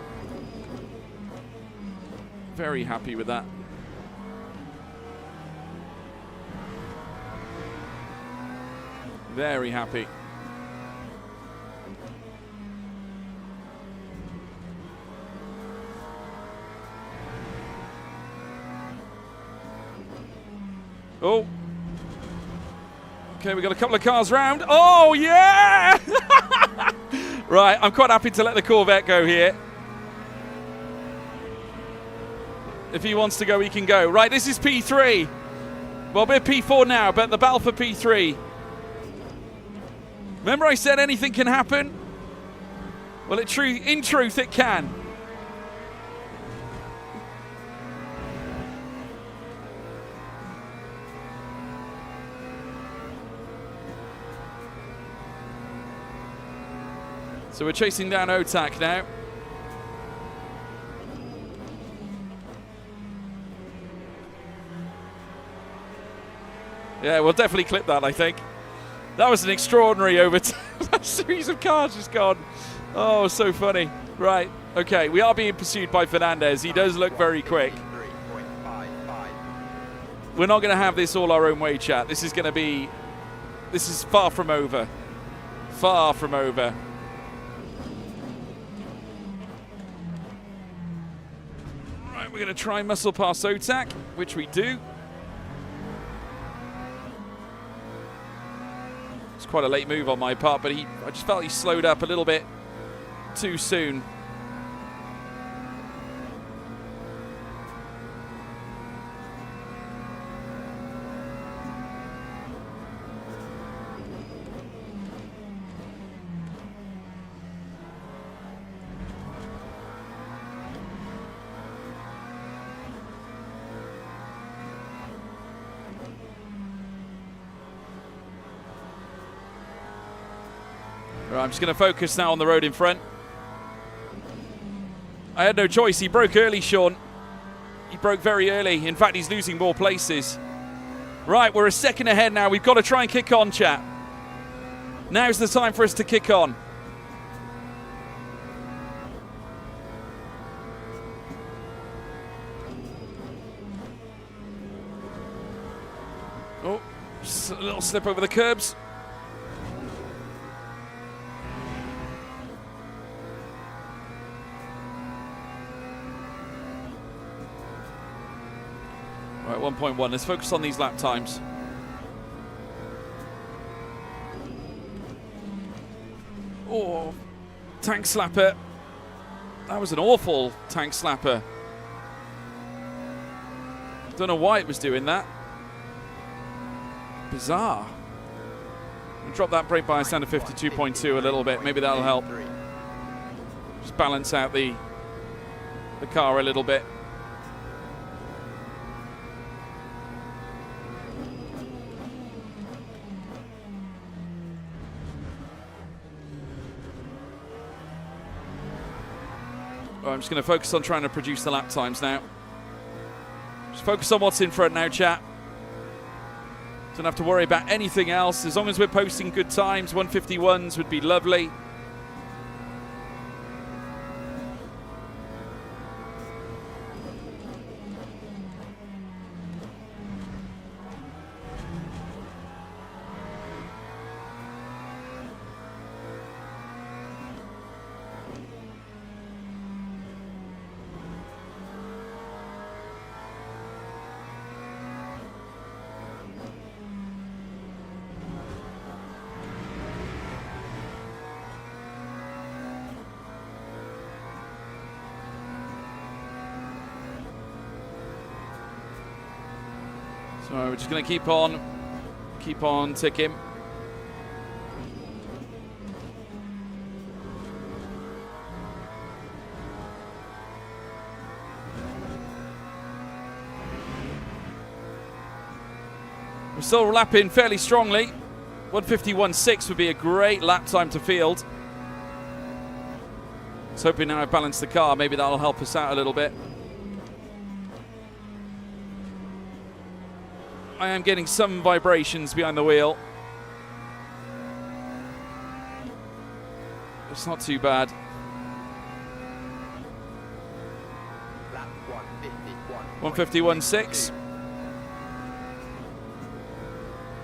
Very happy with that. Very happy. Oh. Okay, we got a couple of cars round. Oh, yeah! Right, I'm quite happy to let the Corvette go here. If he wants to go, he can go. Right, this is P3. Well, we're P4 now, but the battle for P3. Remember I said anything can happen? Well, in truth, it can. So we're chasing down Otak now. Yeah, we'll definitely clip that, I think. That was an extraordinary that series of cars just gone. Oh, so funny. Right, okay, we are being pursued by Fernandez. He does look very quick. 3.55. We're not going to have this all our own way, chat. This is far from over. Far from over. Right, we're going to try and muscle past Otak, which we do. It's quite a late move on my part, but I just felt he slowed up a little bit too soon. Right, I'm just going to focus now on the road in front. I had no choice. He broke early, Sean. He broke very early. In fact, he's losing more places. Right, we're a second ahead now. We've got to try and kick on, chat. Now's the time for us to kick on. Oh, just a little slip over the curbs. Right, 1.1. Let's focus on these lap times. Oh, tank slapper. That was an awful tank slapper. Don't know why it was doing that. Bizarre. I'll drop that brake bias down to 52.2 a little bit. Maybe that'll help. Just balance out the car a little bit. I'm just going to focus on trying to produce the lap times now. Just focus on what's in front now, chat. Don't have to worry about anything else. As long as we're posting good times, 151s would be lovely. So we're just going to keep on ticking. We're still lapping fairly strongly. 151.6 would be a great lap time to field. I was hoping now I've balanced the car. Maybe that'll help us out a little bit. I am getting some vibrations behind the wheel. It's not too bad. Lap 151.6.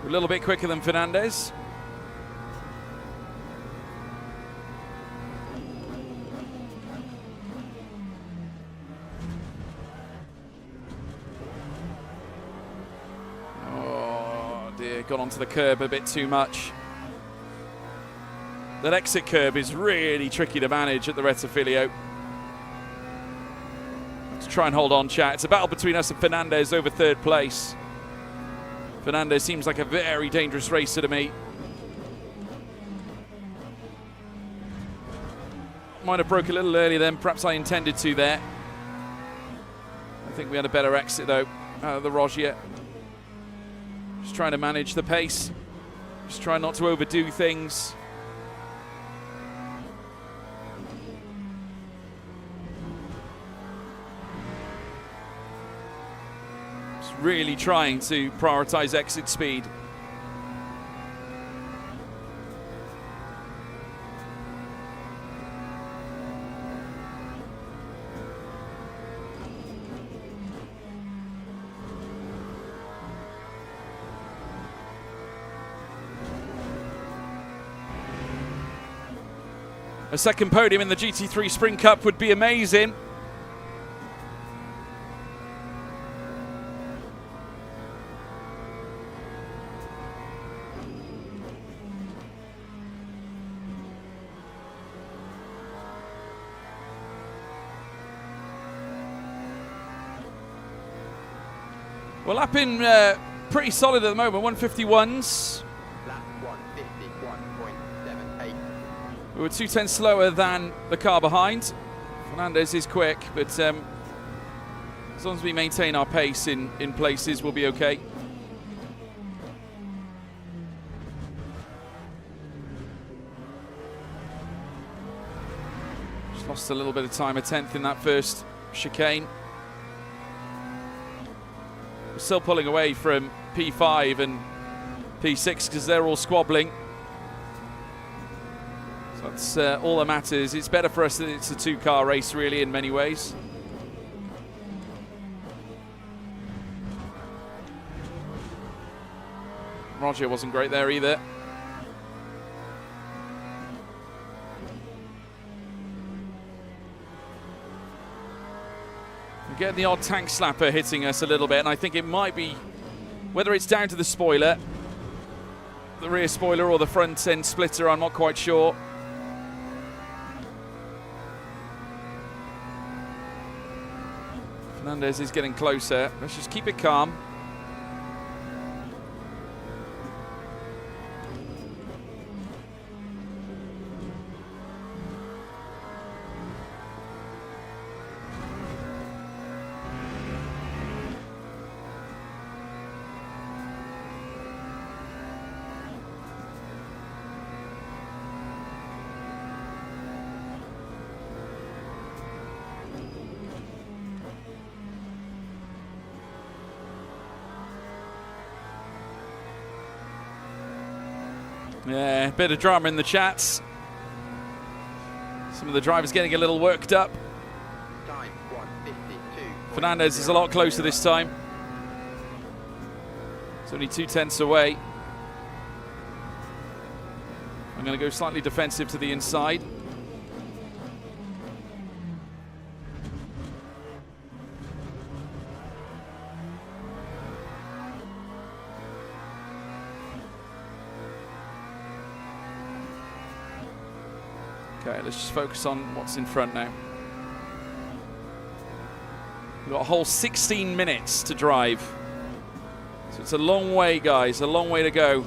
A little bit quicker than Fernandez. Oh dear, got onto the curb a bit too much. That exit curb is really tricky to manage at the Rettifilio. Let's try and hold on, chat. It's a battle between us and Fernandez over third place. Fernandez seems like a very dangerous racer to me. Might have broke a little earlier than perhaps I intended to there. I think we had a better exit though out of the Rogier. Just trying to manage the pace. Just trying not to overdo things. Really trying to prioritize exit speed. A second podium in the GT3 Sprint Cup would be amazing. Well, up in pretty solid at the moment, 151s. Lap 151.78. We were 2/10 slower than the car behind. Fernandez is quick, but as long as we maintain our pace in places, we'll be okay. Just lost a little bit of time, a 10th in that first chicane. We're still pulling away from P5 and P6 because they're all squabbling. So that's all that matters. It's better for us that it's a two-car race, really, in many ways. Rogier wasn't great there either. We're getting the odd tank slapper hitting us a little bit, and I think it might be, whether it's down to the spoiler, the rear spoiler, or the front end splitter, I'm not quite sure. Fernandez is getting closer. Let's just keep it calm. Yeah, a bit of drama in the chats. Some of the drivers getting a little worked up. Time 152. Fernandez is a lot closer this time. It's only 2/10 away. I'm going to go slightly defensive to the inside. Okay, let's just focus on what's in front now. We've got a whole 16 minutes to drive. So it's a long way, guys, a long way to go.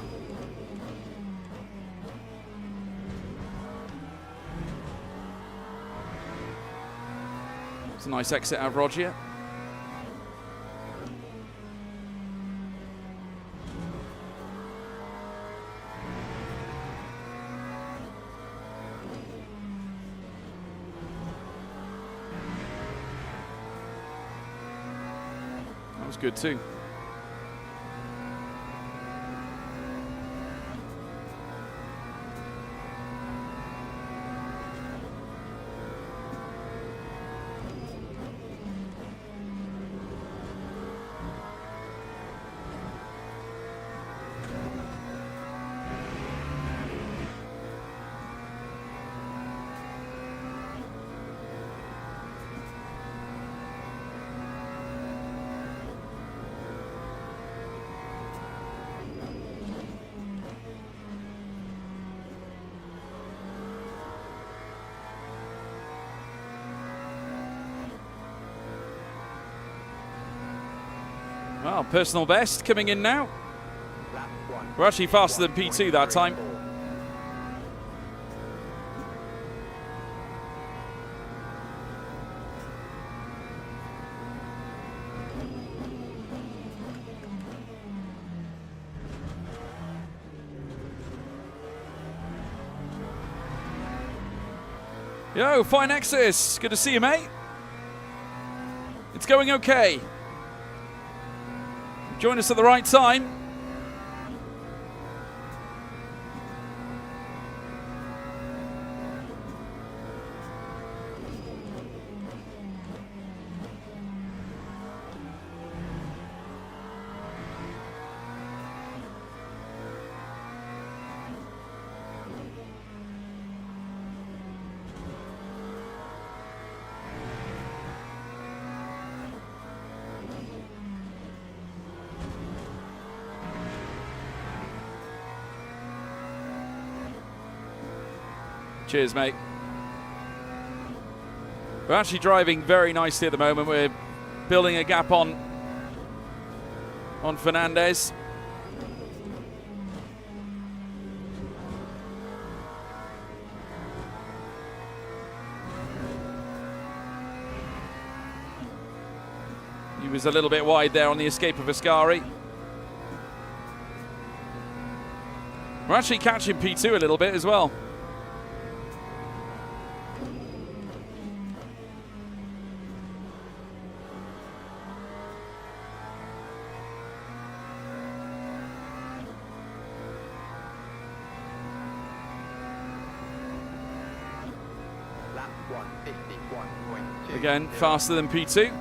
It's a nice exit out of Rogier. That was good too. Well, personal best coming in now. Lap 1. We're actually faster than P2 that time. 4. Yo, fine Nexus. Good to see you, mate. It's going okay. Join us at the right time. Cheers, mate. We're actually driving very nicely at the moment. We're building a gap on Fernandez. He was a little bit wide there on the escape of Ascari. We're actually catching P2 a little bit as well. Lap 1:51.2. Again, faster than P2.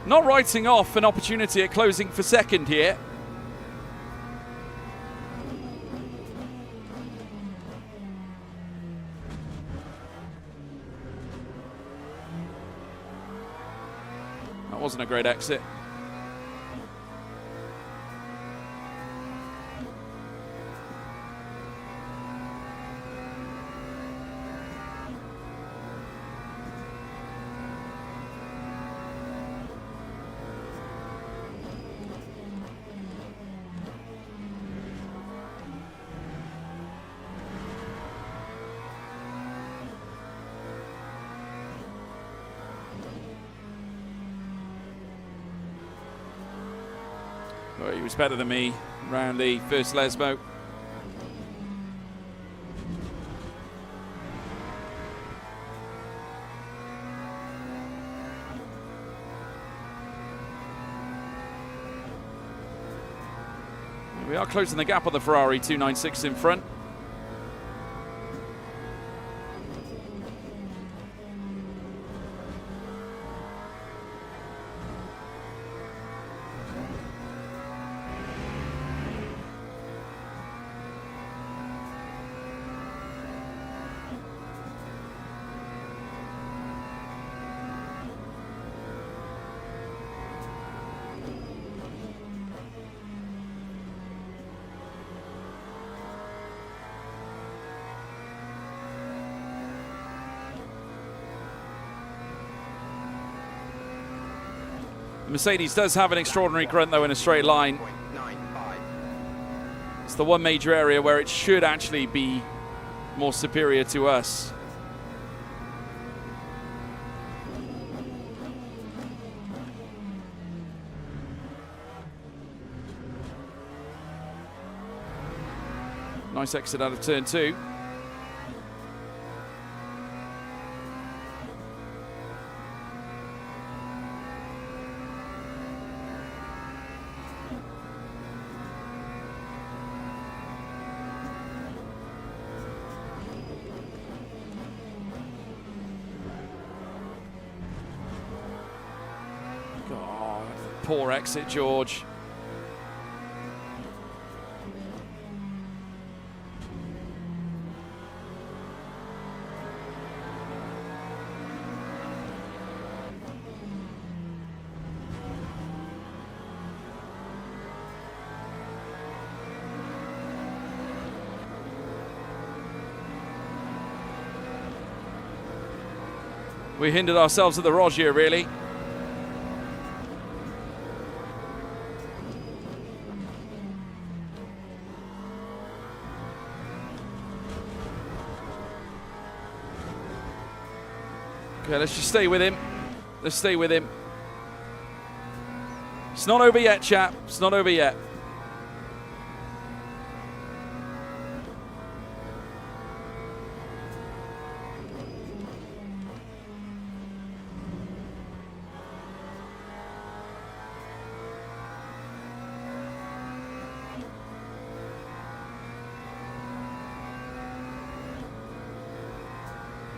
Not writing off an opportunity at closing for second here. That wasn't a great exit. Well, he was better than me around the first Lesmo. We are closing the gap on the Ferrari 296 in front. Mercedes does have an extraordinary grunt though in a straight line. 0.95. It's the one major area where it should actually be more superior to us. Nice exit out of turn 2. God, poor exit, George. We hindered ourselves at the Rogier, really. Okay, let's just stay with him. Let's stay with him. It's not over yet, chap. It's not over yet.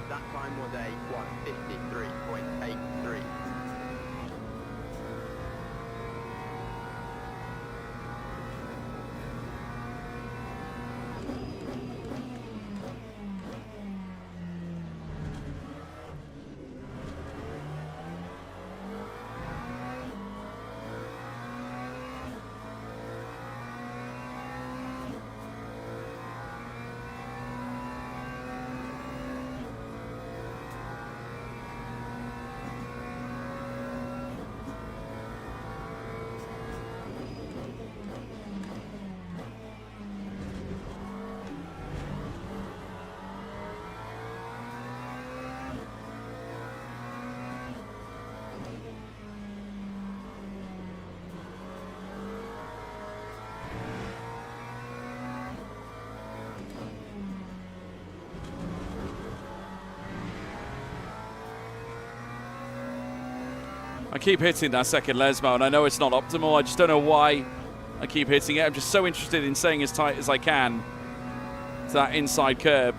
That time was a 1:53.83. I keep hitting that second Lesmo, and I know it's not optimal. I just don't know why I keep hitting it. I'm just so interested in staying as tight as I can to that inside curb.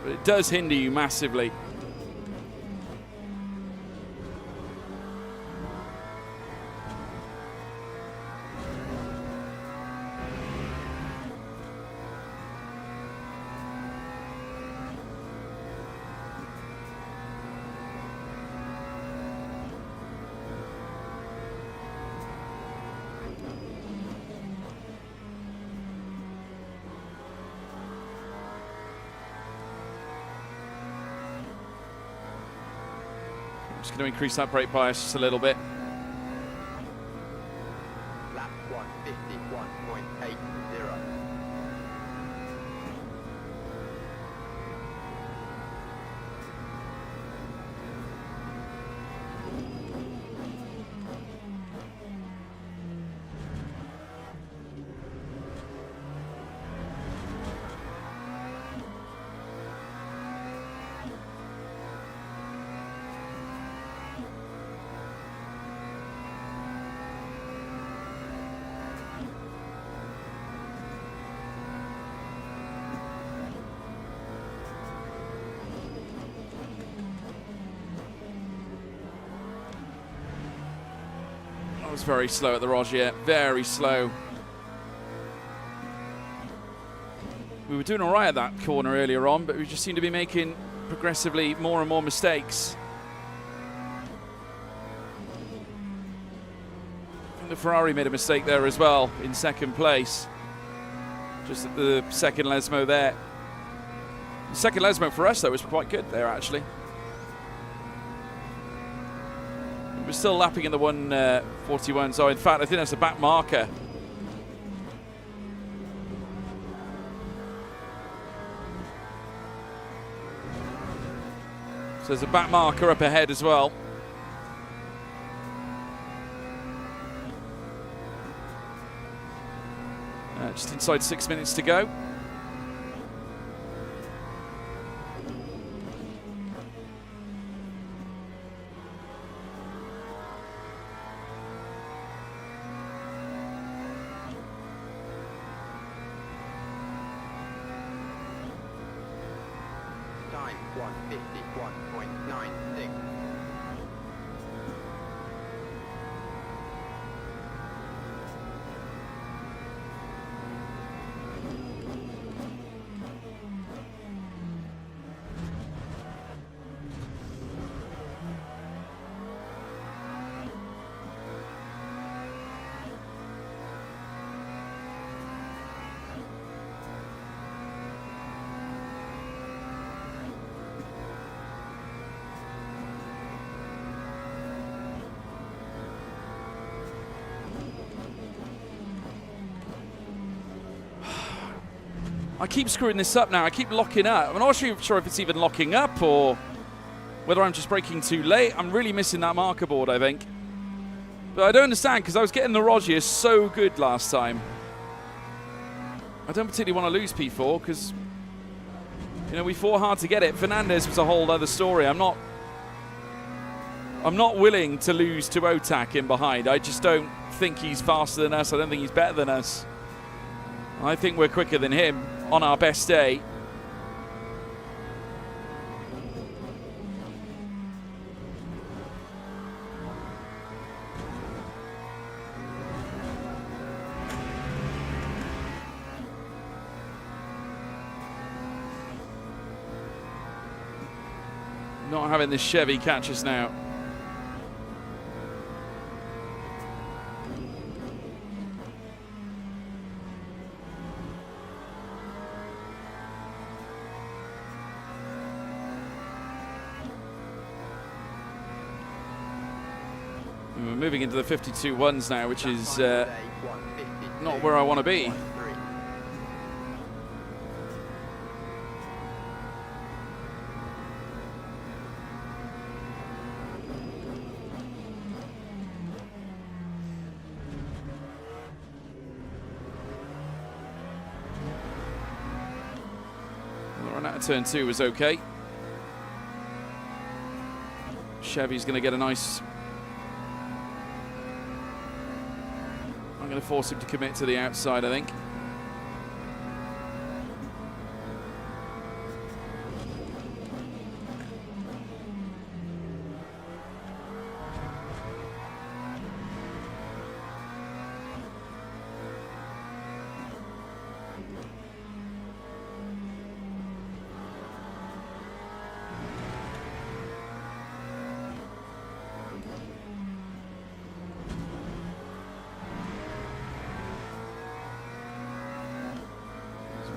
But it does hinder you massively. Just going to increase that brake bias just a little bit. Lap 1:51.80. I was very slow at the Rogier, very slow. We were doing all right at that corner earlier on, but we just seem to be making progressively more and more mistakes. I think the Ferrari made a mistake there as well in second place. Just at the second Lesmo there. The second Lesmo for us, though, was quite good there, actually. We're still lapping in the 1:41, so in fact, I think that's a back marker. So there's a back marker up ahead as well. Just inside 6 minutes to go. Time 1:51.96. I keep screwing this up now. I keep locking up. I'm not sure if it's even locking up or whether I'm just braking too late. I'm really missing that marker board, I think. But I don't understand, because I was getting the Rogier so good last time. I don't particularly want to lose P4, because, you know, we fought hard to get it. Fernandez was a whole other story. I'm not willing to lose to Otak in behind. I just don't think he's faster than us. I don't think he's better than us. I think we're quicker than him on our best day. Not having this Chevy catch us now. We're moving into the 52.1s now, which is not where I want to be. The run out of turn 2 was okay. Chevy's going to get a nice... I'm going to force him to commit to the outside, I think.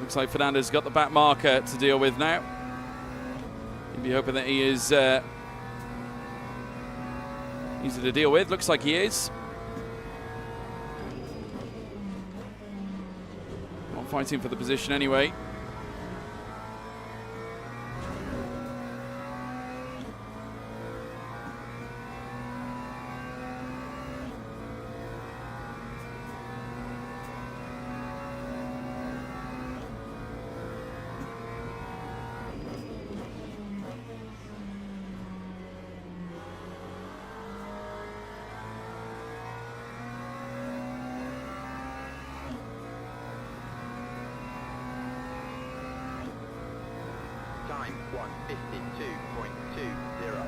Looks like Fernandez got the back marker to deal with now. You'd be hoping that he is easy to deal with. Looks like he is. Not fighting for the position anyway. Time 1:52.20.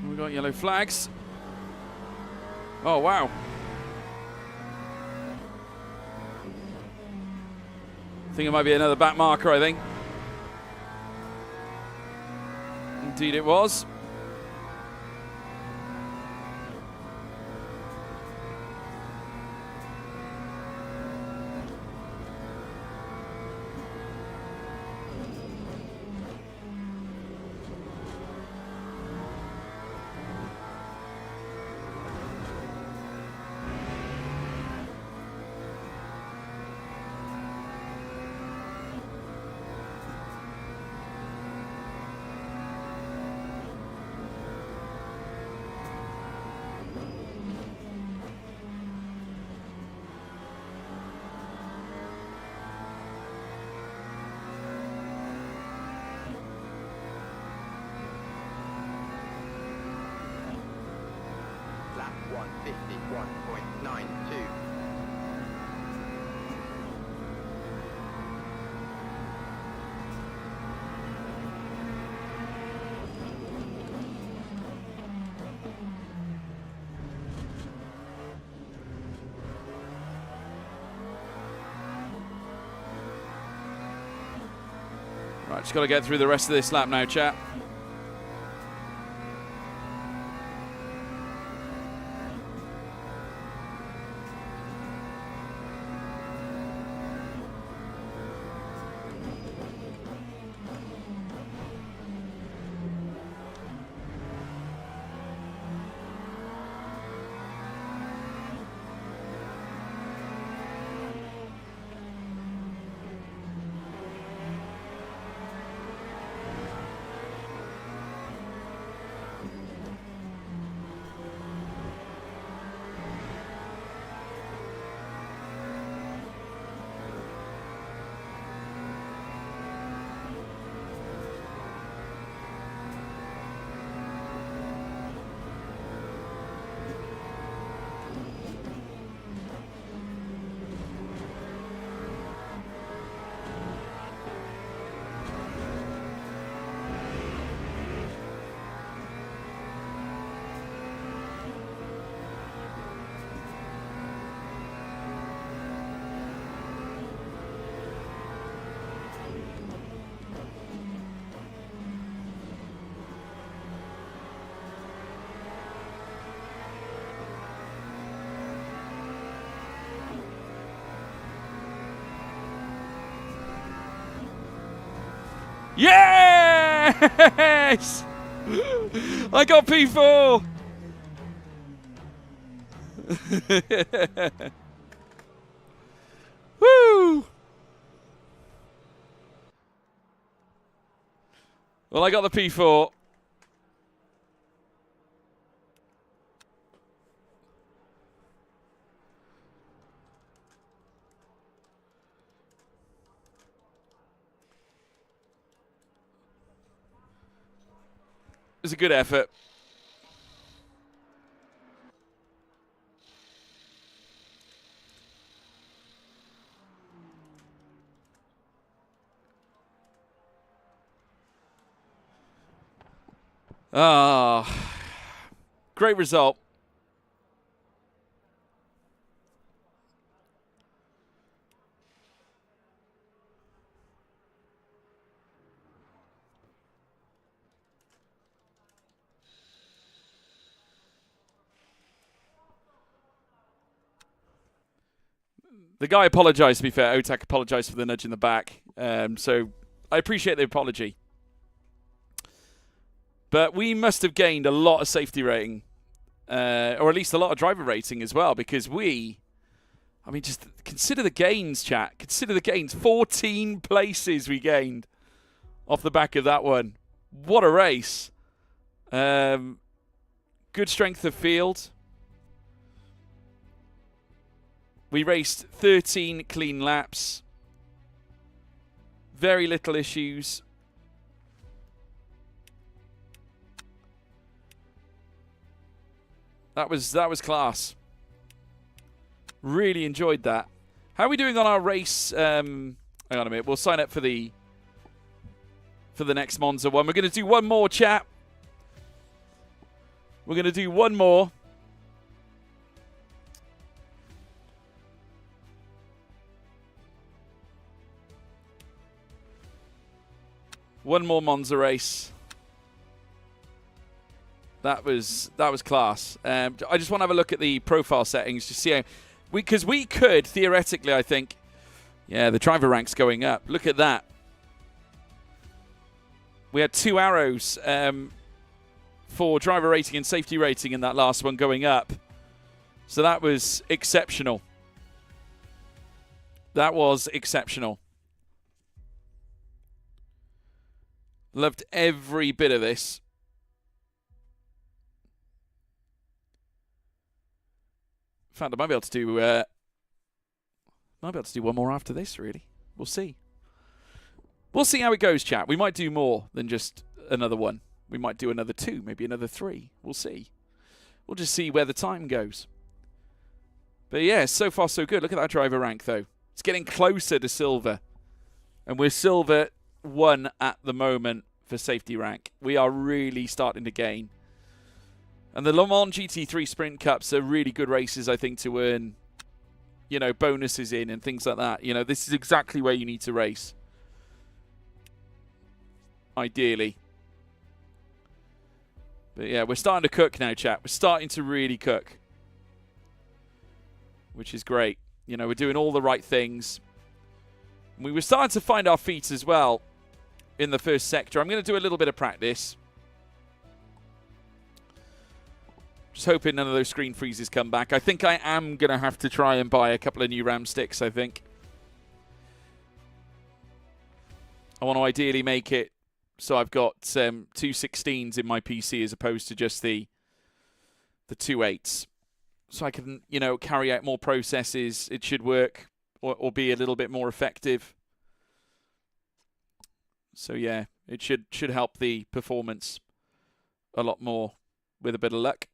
We've got yellow flags. Oh, wow. I think it might be another back marker, I think. Indeed it was. Lap 1:51.92. Right, just got to get through the rest of this lap now, chat. Yes! I got P4! Woo! Well, I got the P4. It was a good effort. Ah, great result. The guy apologised, to be fair. Otak apologised for the nudge in the back. So I appreciate the apology. But we must have gained a lot of safety rating. Or at least a lot of driver rating as well. Because just consider the gains, chat. Consider the gains. 14 places we gained off the back of that one. What a race. Good strength of field. We raced 13 clean laps. Very little issues. That was class. Really enjoyed that. How are we doing on our race? Hang on a minute. We'll sign up for the next Monza one. We're going to do one more, chat. We're going to do one more. One more Monza race. That was class. I just want to have a look at the profile settings to see how because we could theoretically, I think. Yeah, the driver rank's going up. Look at that. We had 2 arrows for driver rating and safety rating in that last one going up. So that was exceptional. That was exceptional. Loved every bit of this. In fact, I might be able to do one more after this, really. We'll see. We'll see how it goes, chat. We might do more than just another one. We might do another 2, maybe another 3. We'll see. We'll just see where the time goes. But yeah, so far so good. Look at that driver rank, though. It's getting closer to silver. And we're silver 1 at the moment for safety rank. We are really starting to gain. And the Le Mans GT3 Sprint Cups are really good races, I think, to earn, bonuses in and things like that. This is exactly where you need to race. ideally. But yeah, we're starting to cook now, chat. We're starting to really cook, which is great. You know, we're doing all the right things. We were starting to find our feet as well in the first sector. I'm going to do a little bit of practice. Just hoping none of those screen freezes come back. I think I am going to have to try and buy a couple of new RAM sticks, I think. I want to ideally make it so I've got two 16s in my PC as opposed to just the 2 8s. So I can, you know, carry out more processes. It should work or be a little bit more effective. So yeah, it should help the performance a lot more with a bit of luck.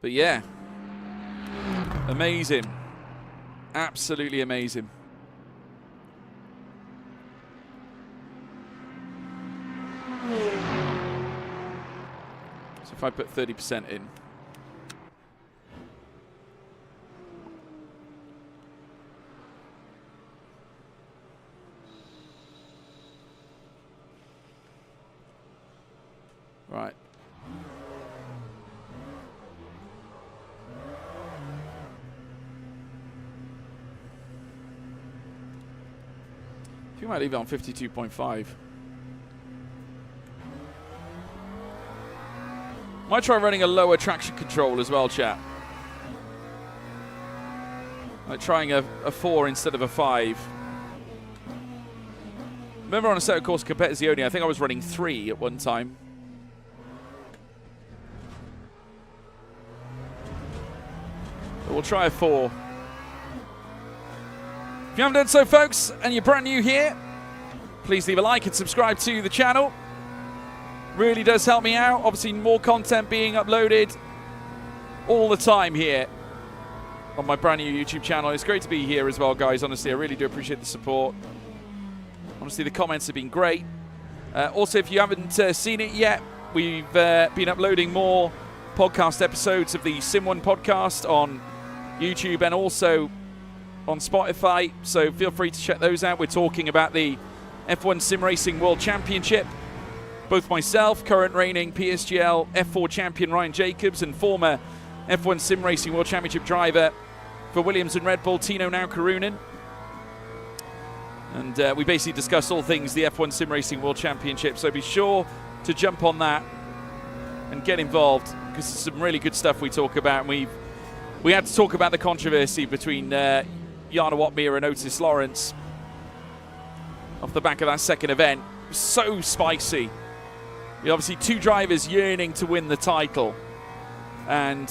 But yeah, amazing. Absolutely amazing. So if I put 30% in. Right. I think I might leave it on 52.5. Might try running a lower traction control as well, chat. Like trying a 4 instead of a 5. Remember on a set of course Competizione, I think I was running 3 at one time. But we'll try a 4. If you haven't done so, folks, and you're brand new here, please leave a like and subscribe to the channel. Really does help me out. Obviously, more content being uploaded all the time here on my brand new YouTube channel. It's great to be here as well, guys. Honestly, I really do appreciate the support. Honestly, the comments have been great. Also, if you haven't seen it yet, we've been uploading more podcast episodes of the Sim1 podcast on YouTube and also on Spotify, so feel free to check those out. We're talking about the F1 Sim Racing World Championship. Both myself, current reigning PSGL F4 champion Ryan Jacobs, and former F1 Sim Racing World Championship driver for Williams and Red Bull, Tino Naukarunen. And we basically discuss all things the F1 Sim Racing World Championship, so be sure to jump on that and get involved, because there's some really good stuff we talk about. And we had to talk about the controversy between Jarno Opmeer and Otis Lawrence off the back of that second event. It was so spicy. Obviously, 2 drivers yearning to win the title. And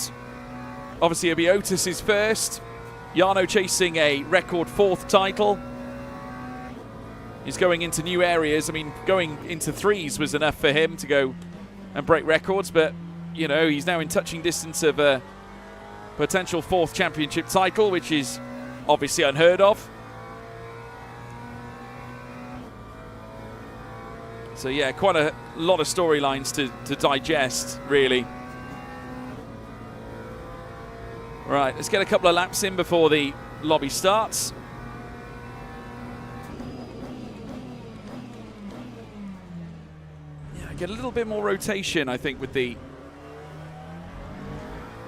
obviously, it'll be Otis's first. Jarno chasing a record 4th title. He's going into new areas. I mean, going into 3s was enough for him to go and break records. But, you know, he's now in touching distance of a potential 4th championship title, which is obviously unheard of. So yeah, quite a lot of storylines to digest, really. Right, let's get a couple of laps in before the lobby starts. Yeah, get a little bit more rotation, I think, with the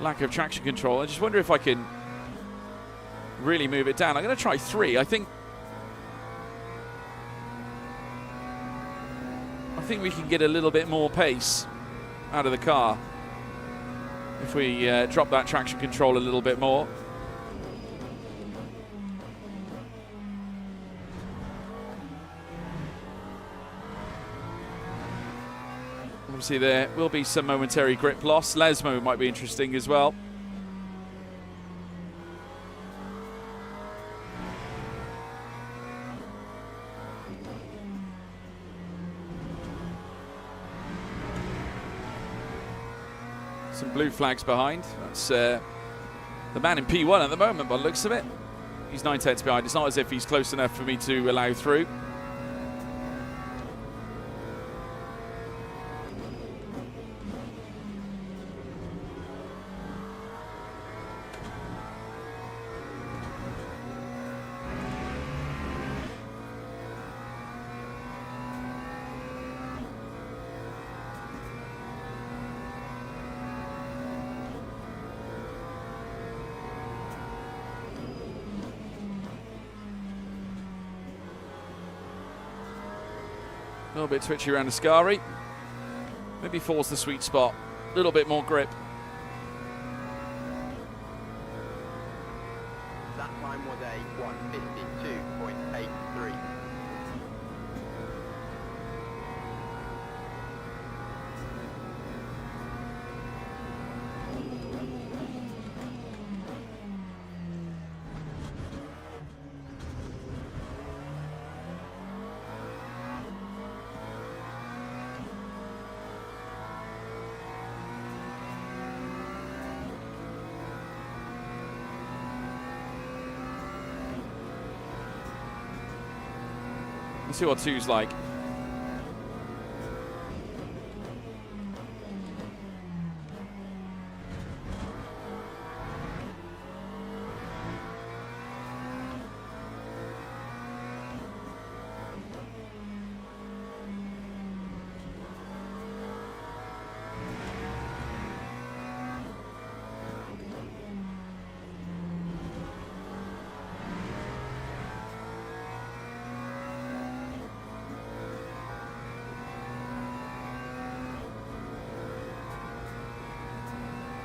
lack of traction control. I just wonder if I can really move it down. I'm going to try 3. I think we can get a little bit more pace out of the car if we drop that traction control a little bit more. Obviously there will be some momentary grip loss. Lesmo might be interesting as well. Some blue flags behind. That's the man in P1 at the moment by the looks of it. He's 9/10 behind. It's not as if he's close enough for me to allow through. little bit twitchy around Ascari. Maybe 4's the sweet spot. A little bit more grip. That time was a 152.83. Let's see what 2's like.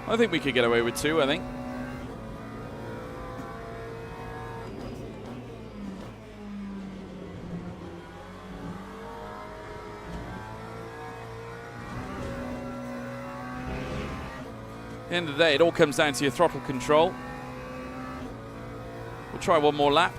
I think we could get away with 2, I think. At the end of the day, it all comes down to your throttle control. We'll try one more lap.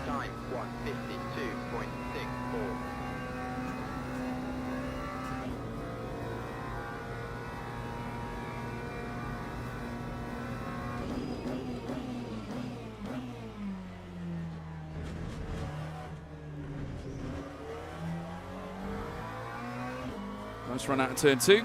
Time 152.64. Nice run out of turn 2.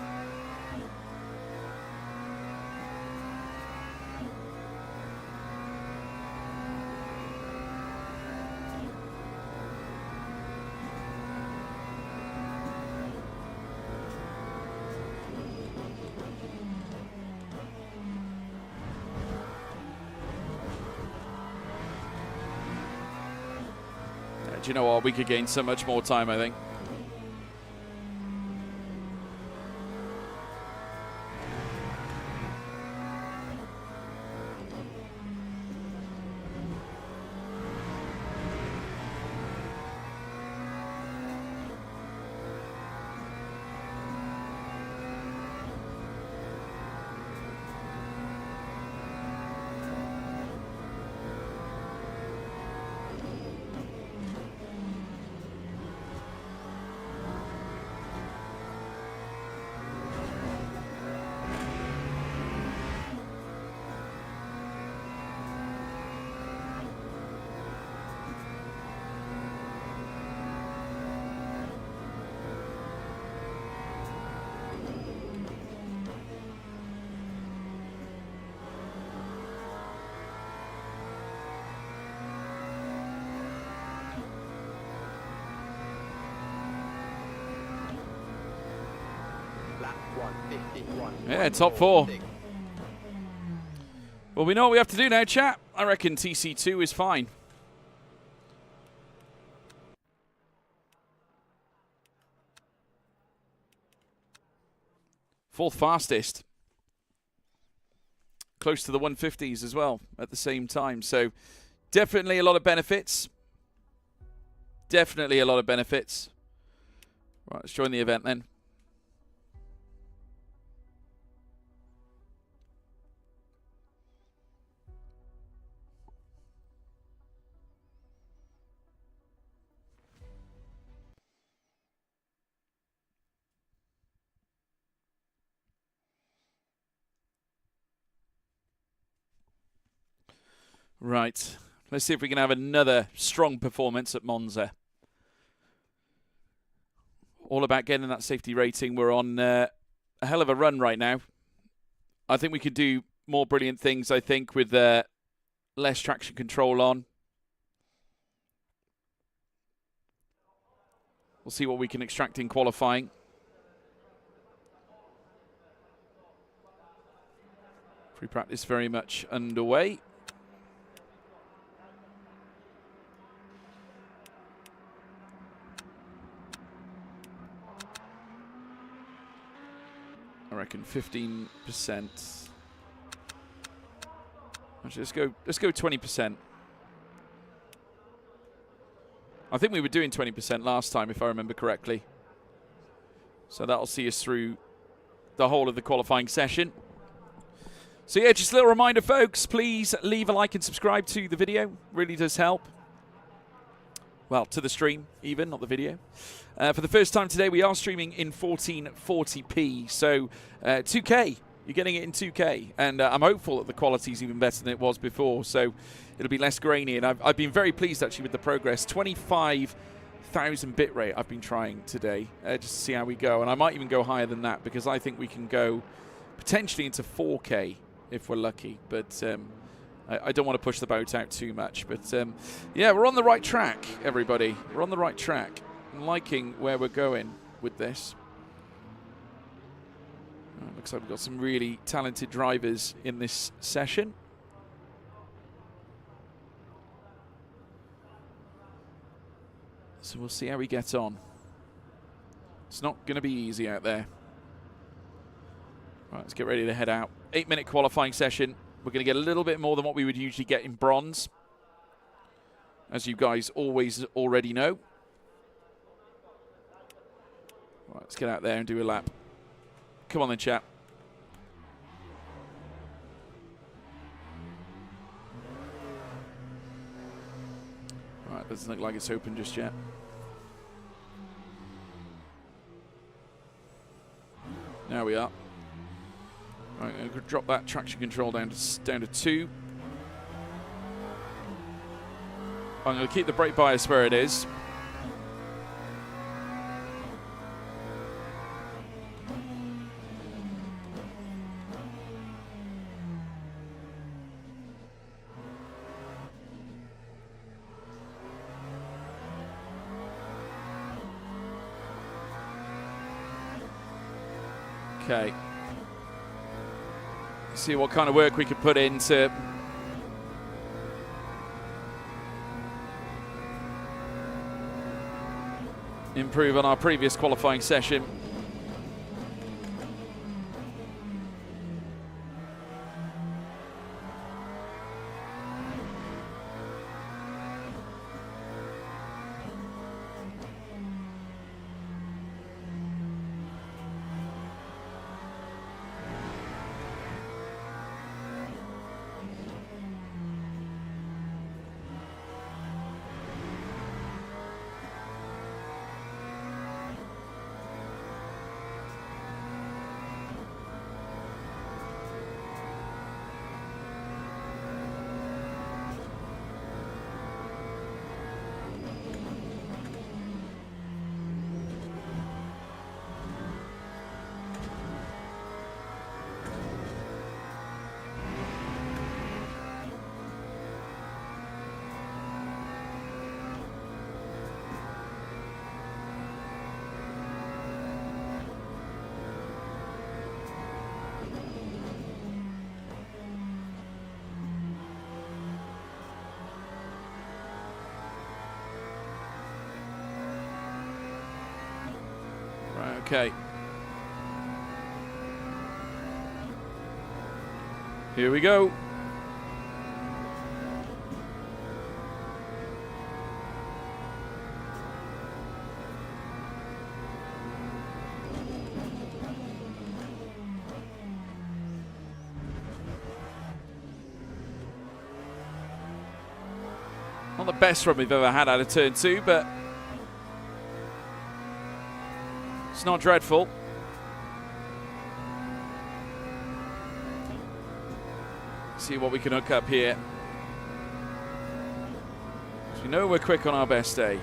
Do you know what? We could gain so much more time, I think. Lap 151. Yeah, top 4. Well, we know what we have to do now, chat. I reckon TC2 is fine. Fourth fastest. Close to the 150s as well at the same time. So definitely a lot of benefits. Definitely a lot of benefits. Right, let's join the event then. Right, let's see if we can have another strong performance at Monza. All about getting that safety rating. We're on a hell of a run right now. I think we could do more brilliant things, I think, with less traction control on. We'll see what we can extract in qualifying. Free practice very much underway. I reckon 15%. Actually, let's go 20%. I think we were doing 20% last time, if I remember correctly. So that'll see us through the whole of the qualifying session. So yeah, just a little reminder, folks, please leave a like and subscribe to the video. Really does help. Well, to the stream even, not the video. For the first time today, we are streaming in 1440p. So 2K, you're getting it in 2K. And I'm hopeful that the quality is even better than it was before. So it'll be less grainy. And I've been very pleased, actually, with the progress. 25,000 bitrate I've been trying today, just to see how we go. And I might even go higher than that, because I think we can go potentially into 4K if we're lucky. But I don't want to push the boat out too much. But yeah, we're on the right track, everybody. We're on the right track. I'm liking where we're going with this. Looks like we've got some really talented drivers in this session. So we'll see how we get on. It's not going to be easy out there. Right, let's get ready to head out. 8-minute qualifying session. We're going to get a little bit more than what we would usually get in bronze, as you guys already know. Right, let's get out there and do a lap. Come on then, chap. Right, doesn't look like it's open just yet. Now we are. Right, I'm going to drop that traction control down to 2. I'm going to keep the brake bias where it is. Okay. See what kind of work we could put into improve on our previous qualifying session. Okay. Here we go. Not the best run we've ever had out of turn 2, but it's not dreadful. See what we can hook up here. So we know we're quick on our best day.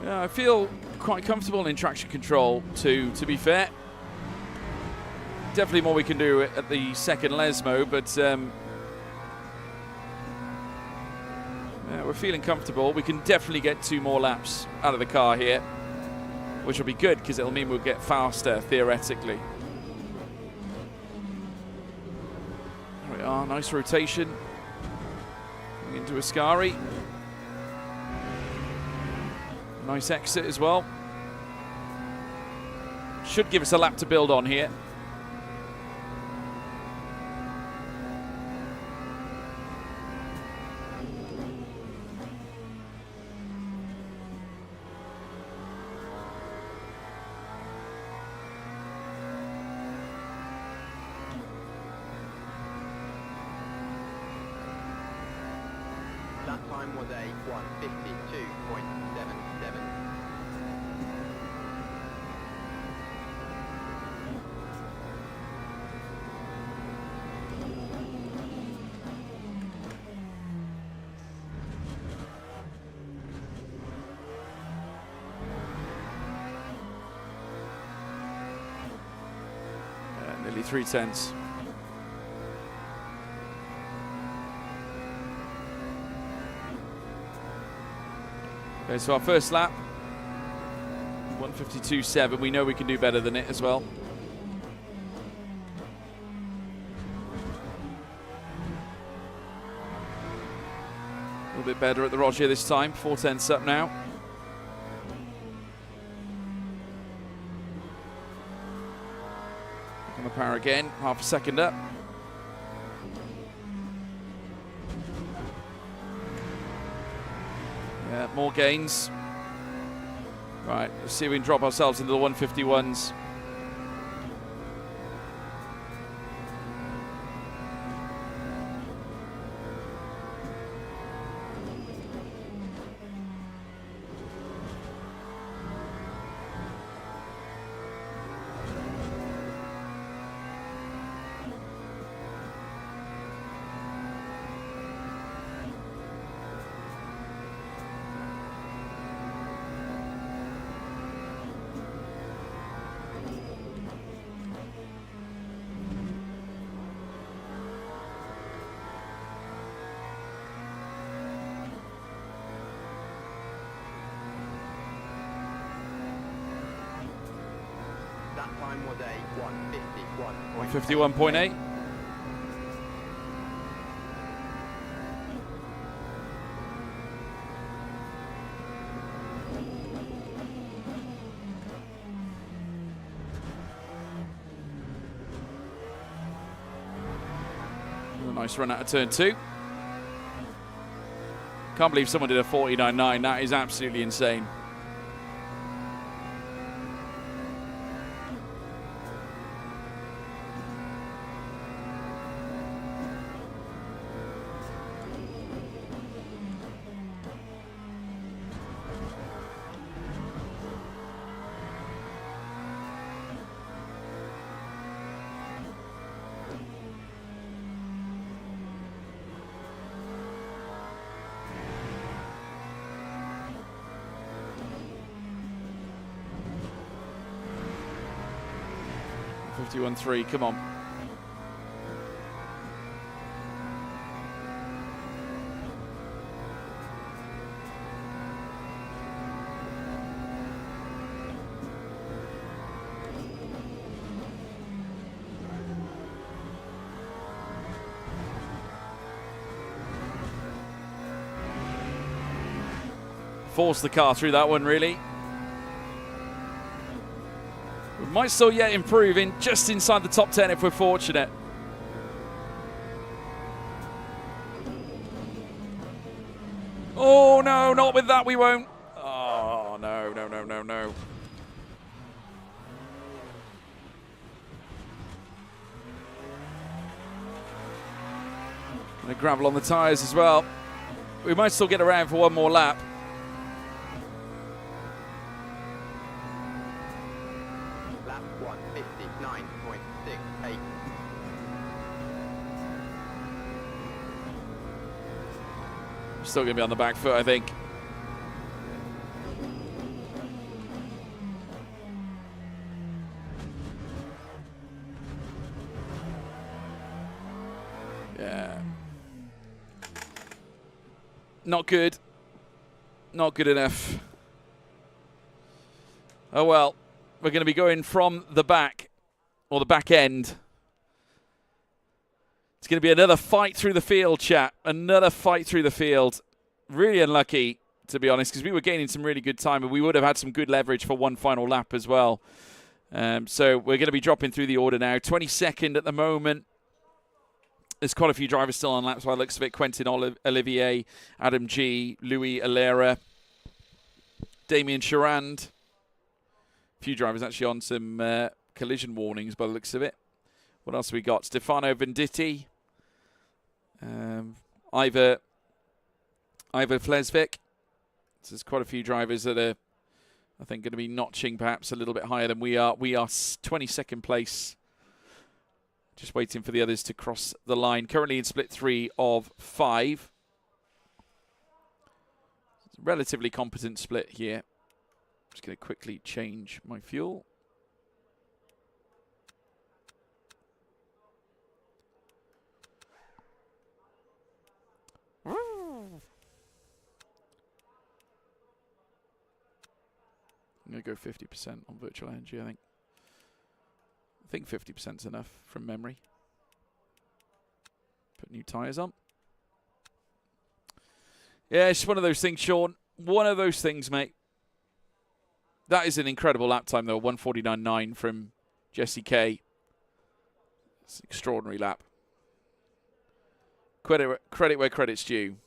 Yeah, I feel quite comfortable in traction control too, to be fair. Definitely more we can do at the second Lesmo, but yeah, we're feeling comfortable. We can definitely get 2 more laps out of the car here, which will be good because it'll mean we'll get faster, theoretically. There we are, nice rotation. Into Ascari. Nice exit as well. Should give us a lap to build on here. That time was a 1:52.77. Nearly 3/10. Okay, so our first lap, 1:52.7. We know we can do better than it as well. A little bit better at the Roger this time. 4/10 up now. On the power again, half a second up. Yeah, more gains. Right, let's see if we can drop ourselves into the 151s. That time was a 1:51. 51.8. A nice run out of turn 2. Can't believe someone did a 49.9. That is absolutely insane. .51.3, come on. Force the car through that one, really. We might still yet improve in just inside the top 10 if we're fortunate. Oh no, not with that we won't. Oh no, no, no, no, no. And a gravel on the tyres as well. We might still get around for one more lap. Lap 1:59.68. Still going to be on the back foot, I think. Yeah. Not good. Not good enough. Oh well. We're going to be going from the back, or the back end. It's going to be another fight through the field, chat. Another fight through the field. Really unlucky, to be honest, because we were gaining some really good time, and we would have had some good leverage for one final lap as well. So we're going to be dropping through the order now. 22nd at the moment. There's quite a few drivers still on laps by the looks of it. Quentin Olivier, Adam G, Louis Alera, Damien Charand. A few drivers actually on some collision warnings by the looks of it. What else have we got? Stefano Venditti. Ivor Flesvig. So there's quite a few drivers that are, I think, going to be notching perhaps a little bit higher than we are. We are 22nd place. Just waiting for the others to cross the line. Currently in split 3 of 5. It's a relatively competent split here. Just going to quickly change my fuel. I'm going to go 50% on virtual energy, I think. I think 50% is enough from memory. Put new tyres on. Yeah, it's one of those things, Sean. One of those things, mate. That is an incredible lap time, though. 1:49.9 from Jesse K. It's an extraordinary lap. Credit where credit's due.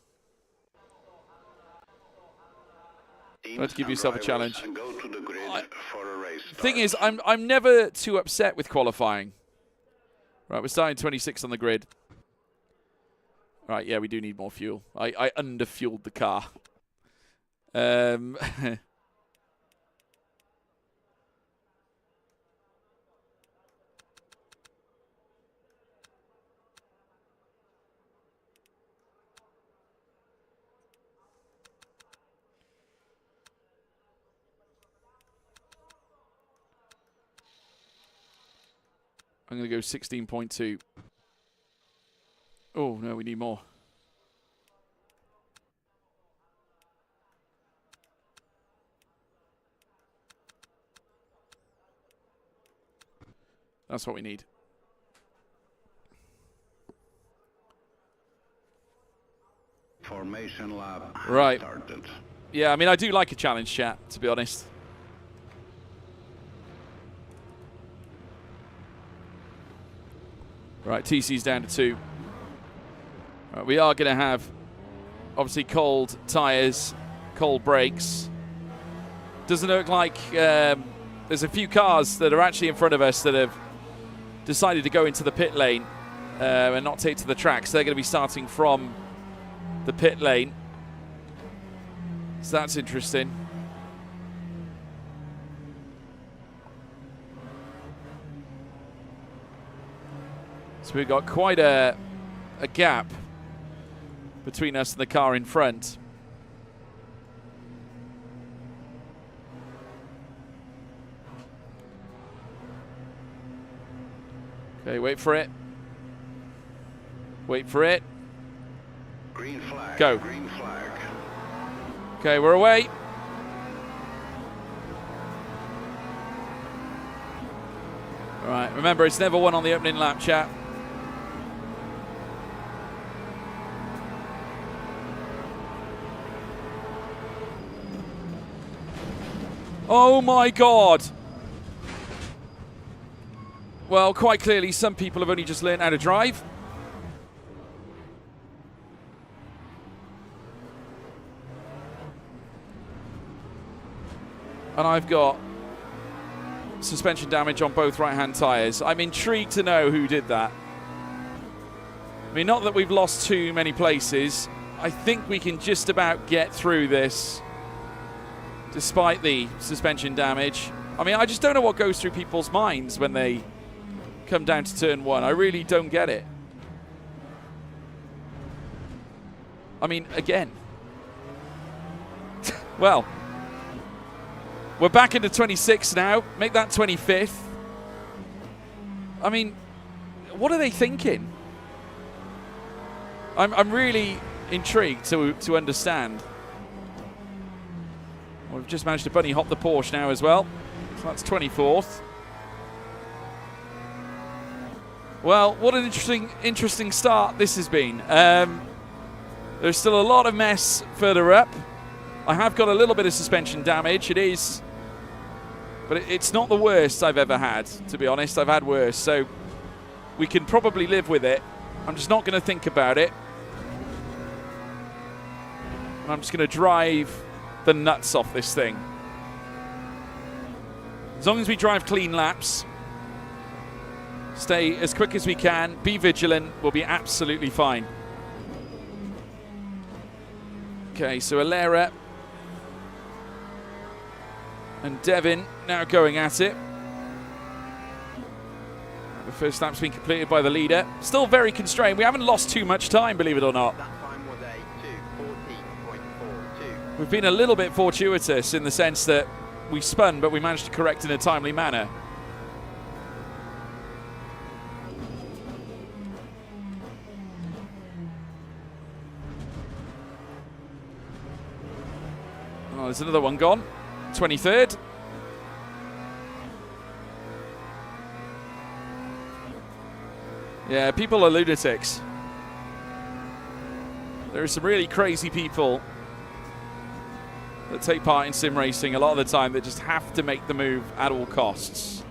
Let's give yourself a challenge. And go to the grid for a race start. Thing is, I'm never too upset with qualifying. Right, we're starting 26 on the grid. Right, yeah, we do need more fuel. I under-fueled the car. I'm going to go 16.2. Oh, no, we need more. That's what we need. Formation lap Right. started. Yeah, I mean, I do like a challenge, chat, to be honest. Right, TC's down to 2. Right, we are going to have, obviously, cold tyres, cold brakes. Doesn't look like there's a few cars that are actually in front of us that have decided to go into the pit lane and not take to the track. So they're going to be starting from the pit lane. So that's interesting. So we've got quite a gap between us and the car in front. Okay, wait for it. Wait for it. Green flag. Go. Green flag. Okay, we're away. All right, remember, it's never won on the opening lap, chat. Oh my God. Well, quite clearly, some people have only just learned how to drive. And I've got suspension damage on both right-hand tyres. I'm intrigued to know who did that. I mean, not that we've lost too many places. I think we can just about get through this despite the suspension damage. I mean, I just don't know what goes through people's minds when they come down to turn 1. I really don't get it. I mean, again. Well, we're back into 26 now. Make that 25th. I mean, what are they thinking? I'm really intrigued to understand. We've just managed to bunny hop the Porsche now as well. So that's 24th. Well, what an interesting start this has been. There's still a lot of mess further up. I have got a little bit of suspension damage. It is, but it's not the worst I've ever had, to be honest. I've had worse, so we can probably live with it. I'm just not going to think about it. And I'm just going to drive the nuts off this thing. As long as we drive clean laps, stay as quick as we can, be vigilant, we'll be absolutely fine. Okay, so Alera and Devin now going at it. The first lap's been completed by the leader. Still very constrained. We haven't lost too much time, believe it or not. That time was a 2:14.42. We've been a little bit fortuitous in the sense that we spun, but we managed to correct in a timely manner. Oh, there's another one gone. 23rd. Yeah, people are lunatics. There are some really crazy people that take part in sim racing a lot of the time that just have to make the move at all costs.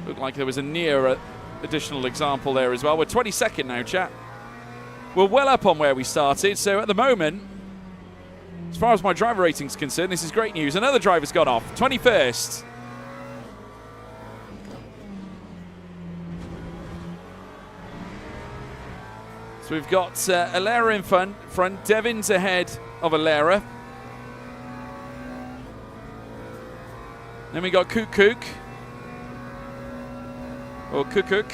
Looked like there was a near additional example there as well. We're 22nd now, chat. We're well up on where we started, so at the moment, as far as my driver rating's concerned, this is great news. Another driver's gone off, 21st. So we've got Alera in front, Devin's ahead of Alera. Then we got Kook, or Kook.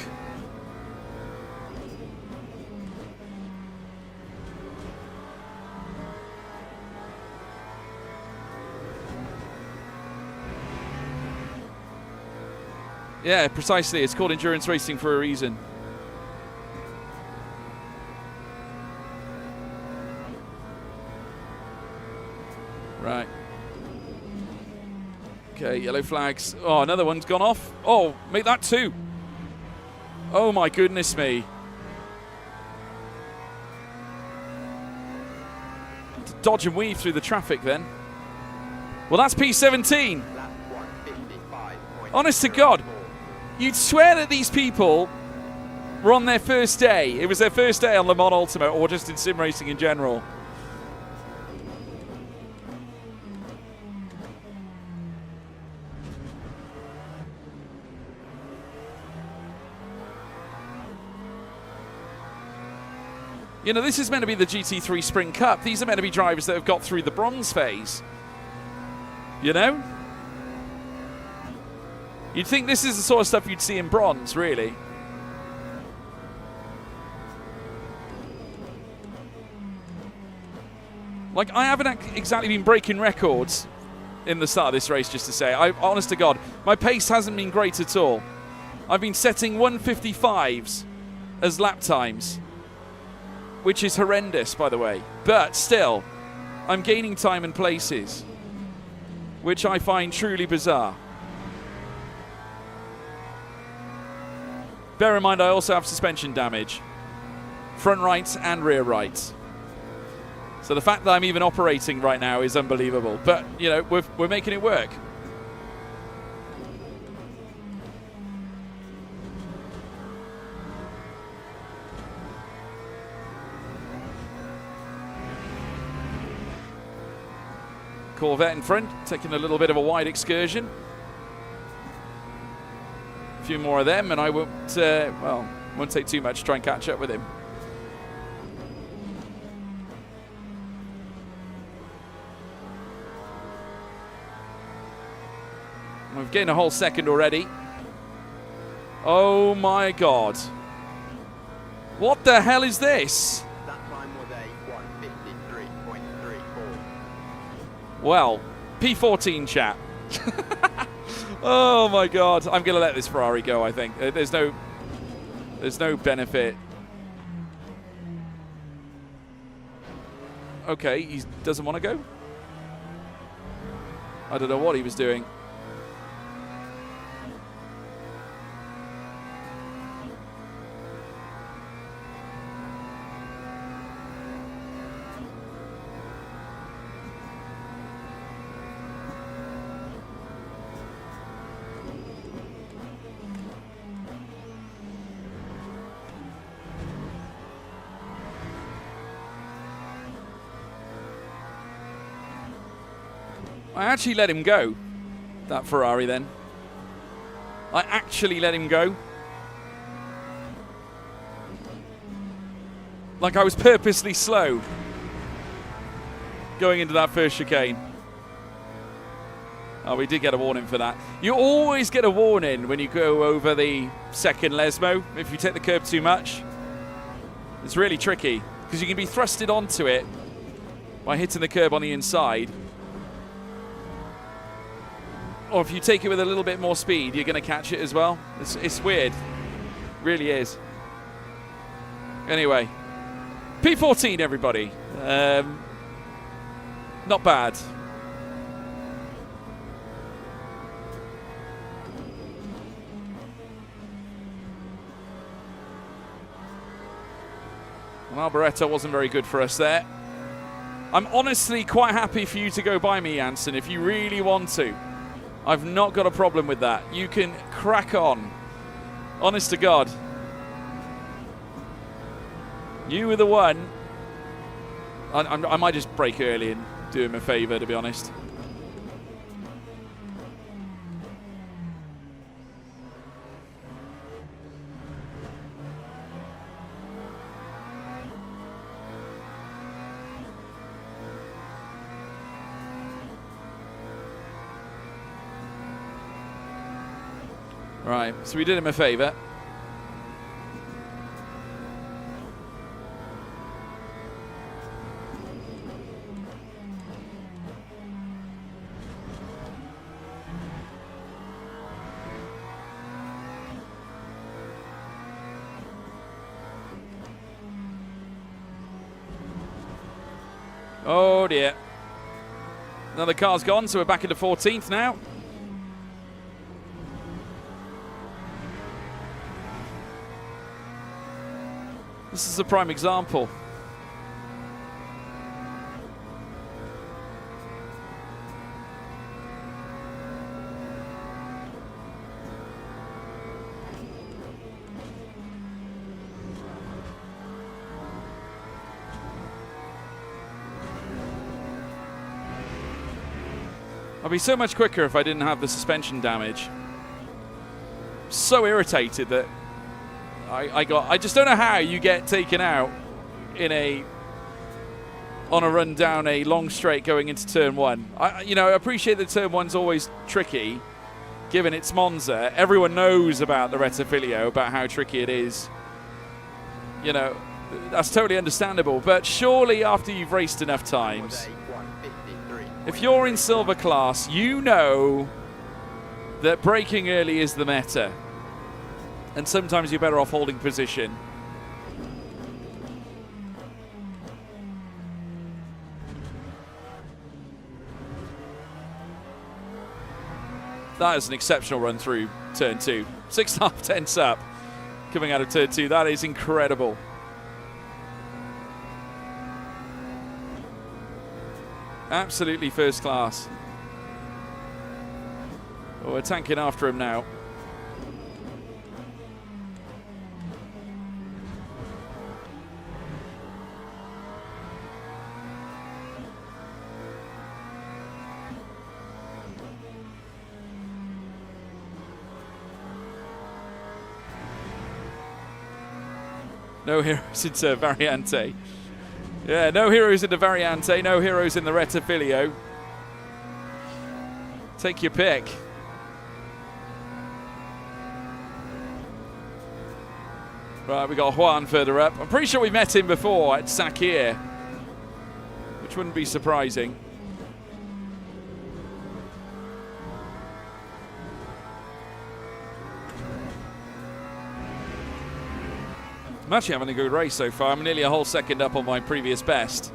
Yeah, precisely. It's called endurance racing for a reason. Right. Okay, yellow flags. Oh, another one's gone off. Oh, make that two. Oh my goodness me. To dodge and weave through the traffic then. Well, that's P17. Lap 1:55.04. Honest to God, you'd swear that these people were on their first day. It was their first day on Le Mans Ultimate or just in sim racing in general. You know, this is meant to be the GT3 Spring Cup. These are meant to be drivers that have got through the bronze phase. You know? You'd think this is the sort of stuff you'd see in bronze, really. Like, I haven't exactly been breaking records in the start of this race, just to say. Honest to God, my pace hasn't been great at all. I've been setting 1:55s as lap times, which is horrendous, by the way. But still, I'm gaining time and places, which I find truly bizarre. Bear in mind, I also have suspension damage. Front right and rear right. So the fact that I'm even operating right now is unbelievable. But, you know, we're making it work. Corvette in front, taking a little bit of a wide excursion. A few more of them, and I won't, won't take too much to try and catch up with him. We've gained a whole second already. Oh my God. What the hell is this? That time was a 1:53.34. Well, P14 chat. Oh my God. I'm going to let this Ferrari go, I think. There's no There's no benefit. Okay, he doesn't want to go. I don't know what he was doing. I actually let him go, that Ferrari then. I actually let him go. Like I was purposely slow going into that first chicane. Oh, we did get a warning for that. You always get a warning when you go over the second Lesmo if you take the curb too much. It's really tricky because you can be thrusted onto it by hitting the curb on the inside. Or if you take it with a little bit more speed, you're going to catch it as well. It's weird. Really is. Anyway. P14, everybody. Not bad. Well, Alboreto wasn't very good for us there. I'm honestly quite happy for you to go by me, Janssen, if you really want to. I've not got a problem with that. You can crack on. Honest to God. You were the one. I might just break early and do him a favour, to be honest. Right, so we did him a favour. Oh dear. Another car's gone, so we're back into 14th now. This is a prime example. I'd be so much quicker if I didn't have the suspension damage. So irritated that I just don't know how you get taken out on a run down a long straight going into turn one. I appreciate that turn one's always tricky, given it's Monza. Everyone knows about the Rettifilio, about how tricky it is. You know, that's totally understandable. But surely after you've raced enough times, if you're in silver class, you know that braking early is the meta. And sometimes you're better off holding position. That is an exceptional run through turn 2. 6.5 tenths up coming out of turn 2. That is incredible. Absolutely first class. Oh, we're tanking after him now. No heroes into Variante. Yeah, no heroes in the Variante, no heroes in the Rettifilio. Take your pick. Right, we got Juan further up. I'm pretty sure we met him before at Sakhir, which wouldn't be surprising. I'm actually having a good race so far. I'm nearly a whole second up on my previous best.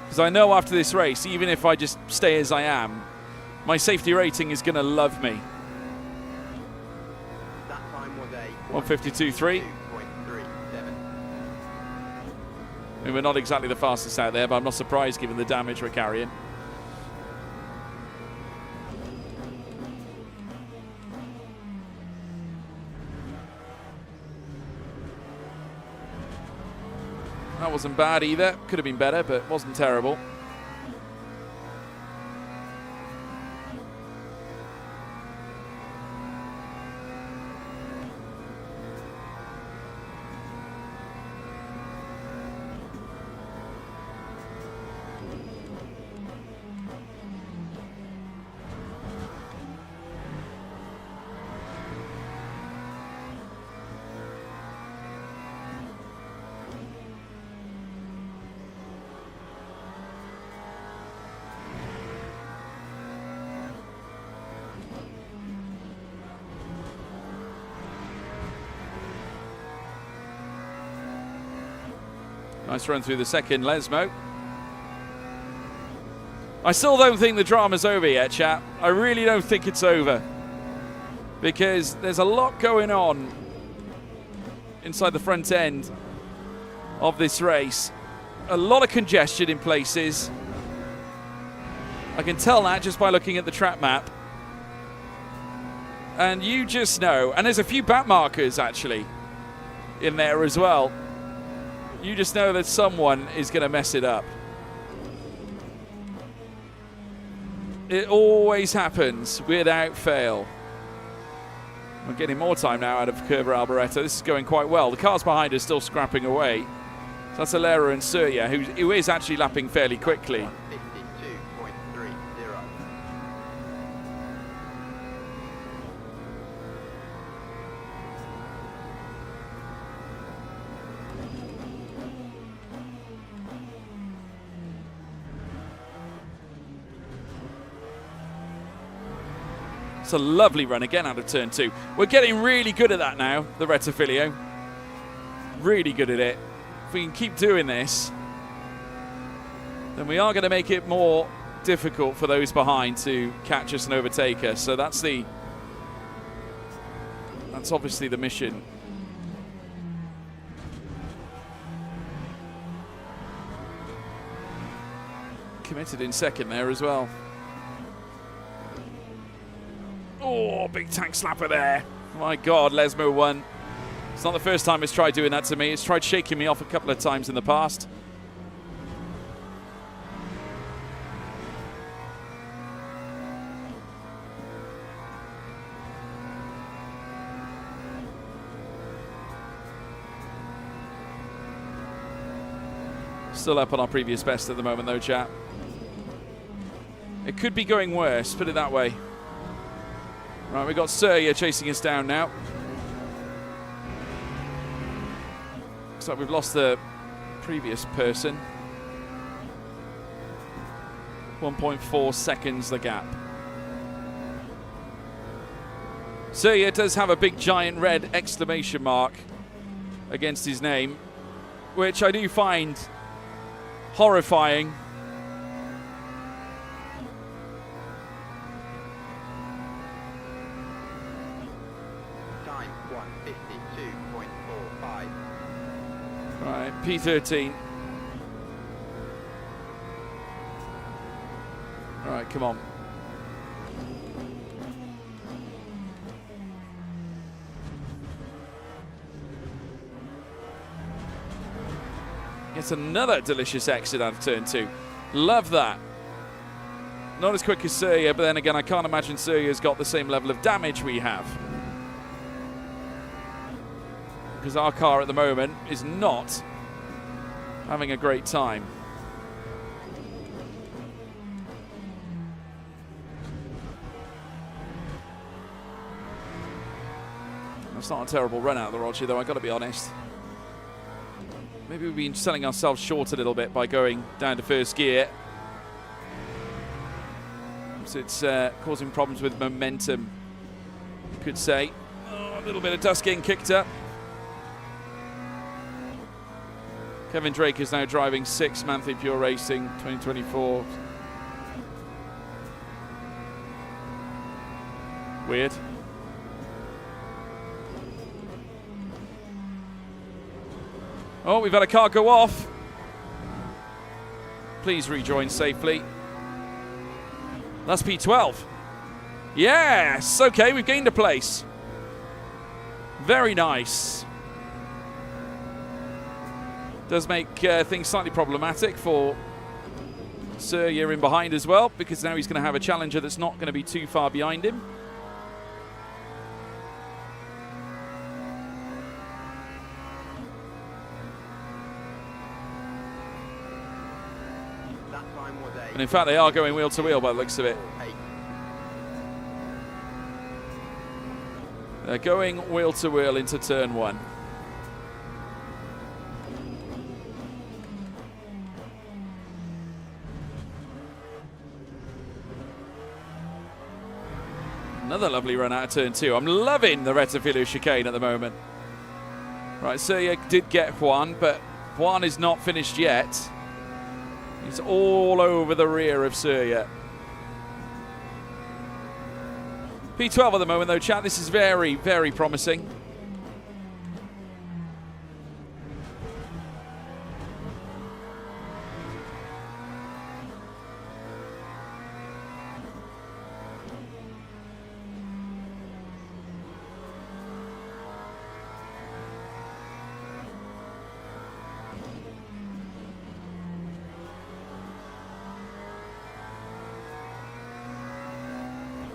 Because I know after this race, even if I just stay as I am, my safety rating is going to love me. That time was a 1:52.3. 1:52.37. I mean, we're not exactly the fastest out there, but I'm not surprised given the damage we're carrying. That wasn't bad either. Could have been better, but wasn't terrible. Nice run through the second, Lesmo. I still don't think the drama's over yet, chat. I really don't think it's over. Because there's a lot going on inside the front end of this race. A lot of congestion in places. I can tell that just by looking at the track map. And you just know, and there's a few back markers actually in there as well. You just know that someone is going to mess it up. It always happens without fail. We're getting more time now out of Kerber Alboreto. This is going quite well. The cars behind are still scrapping away. So that's Alera and Surya, who is actually lapping fairly quickly. 1:52.30. It's a lovely run again out of turn 2. We're getting really good at that now, the Rettifilio. Really good at it. If we can keep doing this, then we are going to make it more difficult for those behind to catch us and overtake us. So that's obviously the mission. Committed in second there as well. Oh, big tank slapper there. My God, Lesmo won. It's not the first time it's tried doing that to me. It's tried shaking me off a couple of times in the past. Still up on our previous best at the moment though, chat. It could be going worse, put it that way. Right, we've got Surya chasing us down now. Looks like we've lost the previous person. 1.4 seconds the gap. Surya does have a big giant red exclamation mark against his name, which I do find horrifying. Time 1:52.45. Right, P13. All right, come on. It's another delicious exit out of turn 2. Love that. Not as quick as Surya, but then again, I can't imagine Surya's got the same level of damage we have. Because our car at the moment is not having a great time. That's not a terrible run out of the Roger, though, I've got to be honest. Maybe we've been selling ourselves short a little bit by going down to first gear. So it's causing problems with momentum, you could say. Oh, a little bit of dust getting kicked up. Kevin Drake is now driving 6 Manthey Pure Racing 2024. Weird. Oh, we've had a car go off. Please rejoin safely. That's P12. Yes, okay, we've gained a place. Very nice. Does make things slightly problematic for Surya in behind as well, because now he's going to have a challenger that's not going to be too far behind him. That time was And in fact, they are going wheel to wheel by the looks of it. 8. They're going wheel to wheel into turn 1. Another lovely run out of turn 2. I'm loving the Retafilo chicane at the moment. Right, Surya did get Juan, but Juan is not finished yet. He's all over the rear of Surya. P12 at the moment, though, chat. This is very, very promising.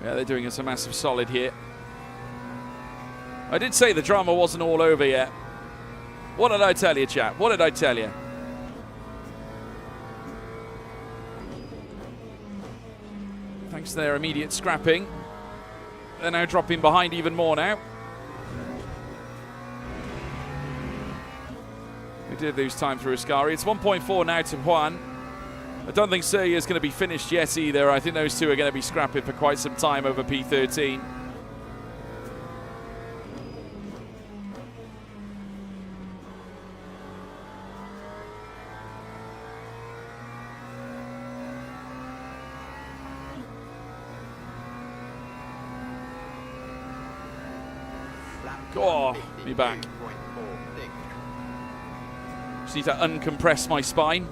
Yeah, they're doing us a massive solid here. I did say the drama wasn't all over yet. What did I tell you, chap? What did I tell you? Thanks to their immediate scrapping. They're now dropping behind even more now. We did lose time through Ascari. It's 1.4 now to Juan. I don't think Surya is going to be finished yet either. I think those two are going to be scrapping for quite some time over P13. Oh, me back. Just need to uncompress my spine.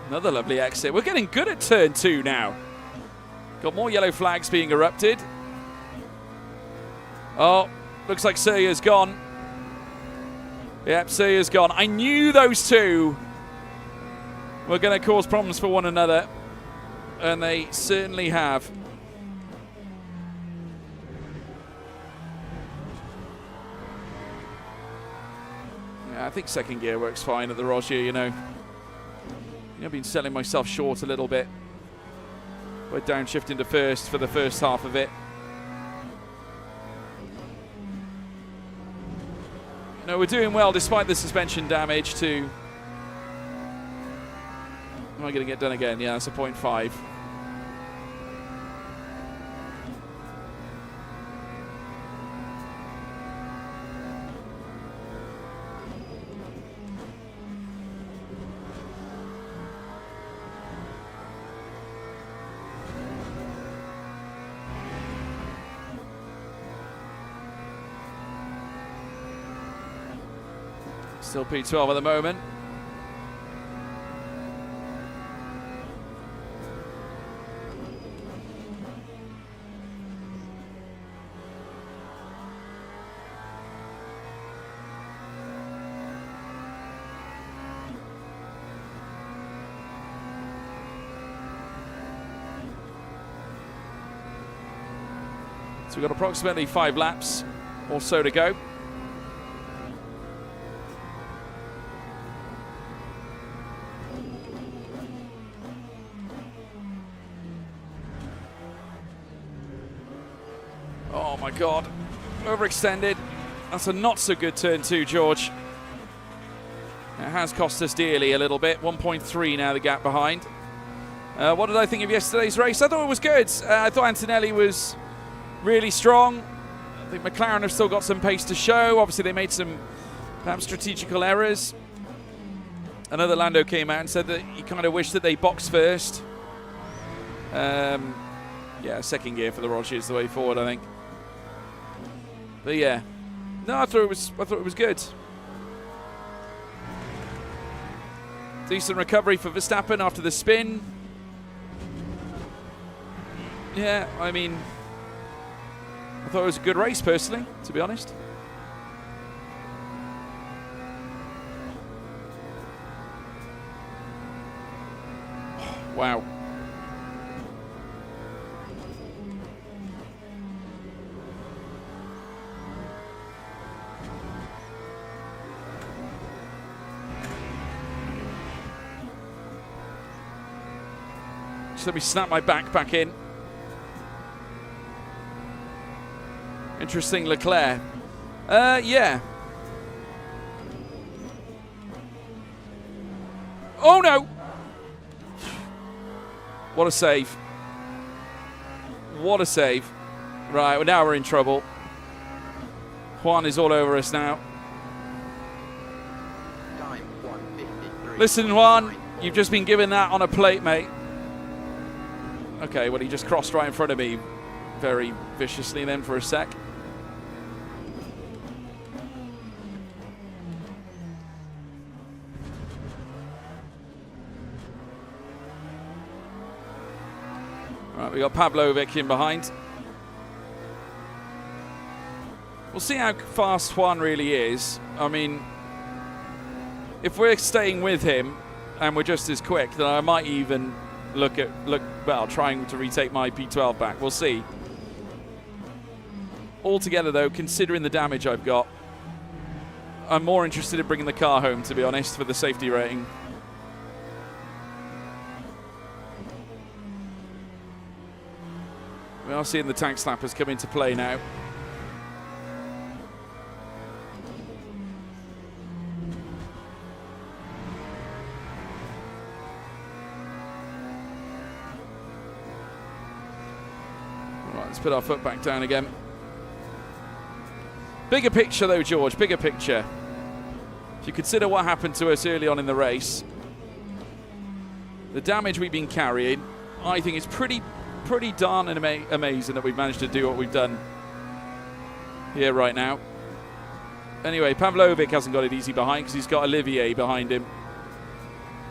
Another lovely exit. We're getting good at turn 2 now. Got more yellow flags being erupted. Oh, looks like Surya's gone. Yep, Surya's gone. I knew those two were going to cause problems for one another, and they certainly have. Yeah, I think second gear works fine at the Roger, you know. I've been selling myself short a little bit. We're downshifting to first for the first half of it. No, we're doing well despite the suspension damage too. Am I going to get done again? Yeah, that's a 0.5. Still P12 at the moment. So we've got approximately 5 laps or so to go. my God. Overextended. That's a not so good turn too, George. It has cost us dearly a little bit. 1.3 now, the gap behind. What did I think of yesterday's race? I thought it was good. I thought Antonelli was really strong. I think McLaren have still got some pace to show. Obviously, they made some perhaps strategical errors. Another Lando came out and said that he kind of wished that they boxed first. Yeah, second gear for the Roger is the way forward, I think. But yeah, no, I thought it was good. Decent recovery for Verstappen after the spin. Yeah, I mean, I thought it was a good race personally, to be honest. Wow. Just let me snap my back in. Interesting, Leclerc. Yeah. Oh no! What a save. What a save. Right, well, now we're in trouble. Juan is all over us now. Time 1:53. Listen, Juan, you've just been given that on a plate, mate. Okay, well, he just crossed right in front of me very viciously then for a sec. Right, we got Pavlovic in behind. We'll see how fast Juan really is. I mean, if we're staying with him and we're just as quick, then I might even well, trying to retake my P12 back. We'll see. Altogether, though, considering the damage I've got, I'm more interested in bringing the car home, to be honest, for the safety rating. We are seeing the tank slappers come into play now. Right, let's put our foot back down again. Bigger picture though, George, bigger picture. If you consider what happened to us early on in the race, the damage we've been carrying, I think it's pretty darn amazing that we've managed to do what we've done here right now. Anyway, Pavlovic hasn't got it easy behind because he's got Olivier behind him,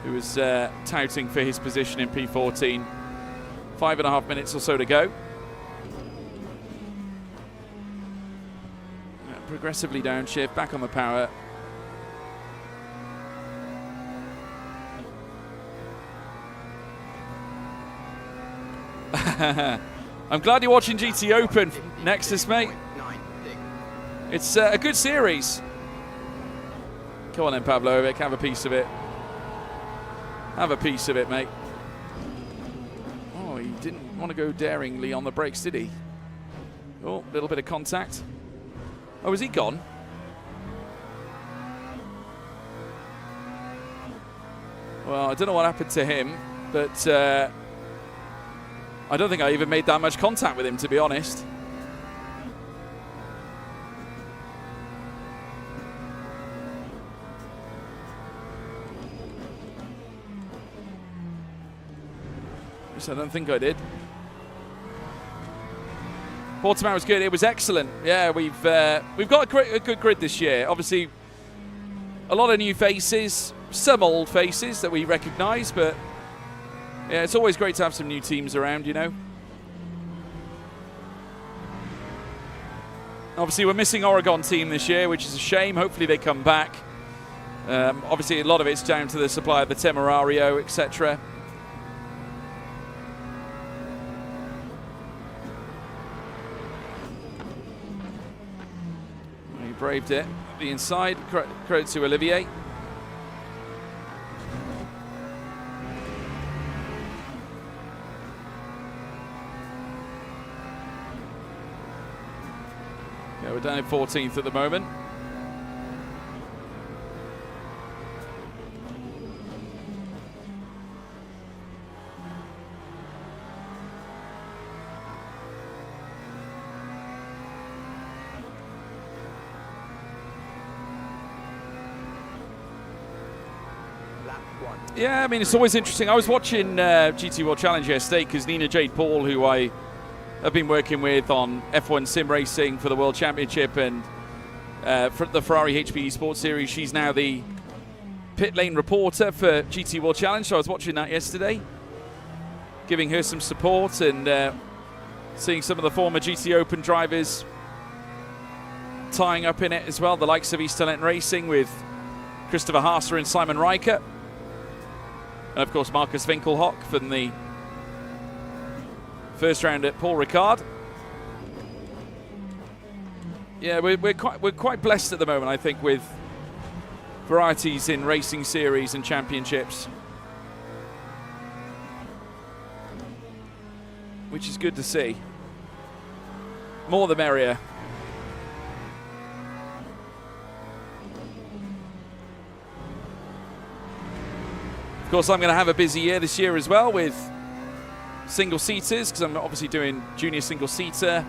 who was touting for his position in P14. 5.5 minutes or so to go. Progressively downshift, back on the power. I'm glad you're watching GT Open, Nexus, mate. It's a good series. Come on then, Pavlovic, have a piece of it. Have a piece of it, mate. Oh, he didn't want to go daringly on the brakes, did he? Oh, a little bit of contact. Oh, is he gone? Well, I don't know what happened to him, but I don't think I even made that much contact with him, to be honest. Yes, I don't think I did. Portimao was good. It was excellent. Yeah, we've got a good grid this year. Obviously, a lot of new faces, some old faces that we recognise, but yeah, it's always great to have some new teams around, you know. Obviously, we're missing Oregon team this year, which is a shame. Hopefully, they come back. Obviously, a lot of it's down to the supply of the Temerario, etc. Braved it. The inside, credit to Olivier. we're down in 14th at the moment. Lap 1. Yeah, I mean, it's always interesting. I was watching GT World Challenge yesterday because Nina Jade Paul, who I have been working with on F1 sim racing for the World Championship and for the Ferrari HPE Sports Series, she's now the pit lane reporter for GT World Challenge. So I was watching that yesterday, giving her some support and seeing some of the former GT Open drivers tying up in it as well. The likes of East Talent Racing with Christopher Haase and Simon Riker. And of course, Marcus Winkelhock from the first round at Paul Ricard. Yeah, we're quite blessed at the moment, I think, with varieties in racing series and championships, which is good to see. More the merrier. Of course, I'm going to have a busy year this year as well with single-seaters, because I'm obviously doing junior single-seater.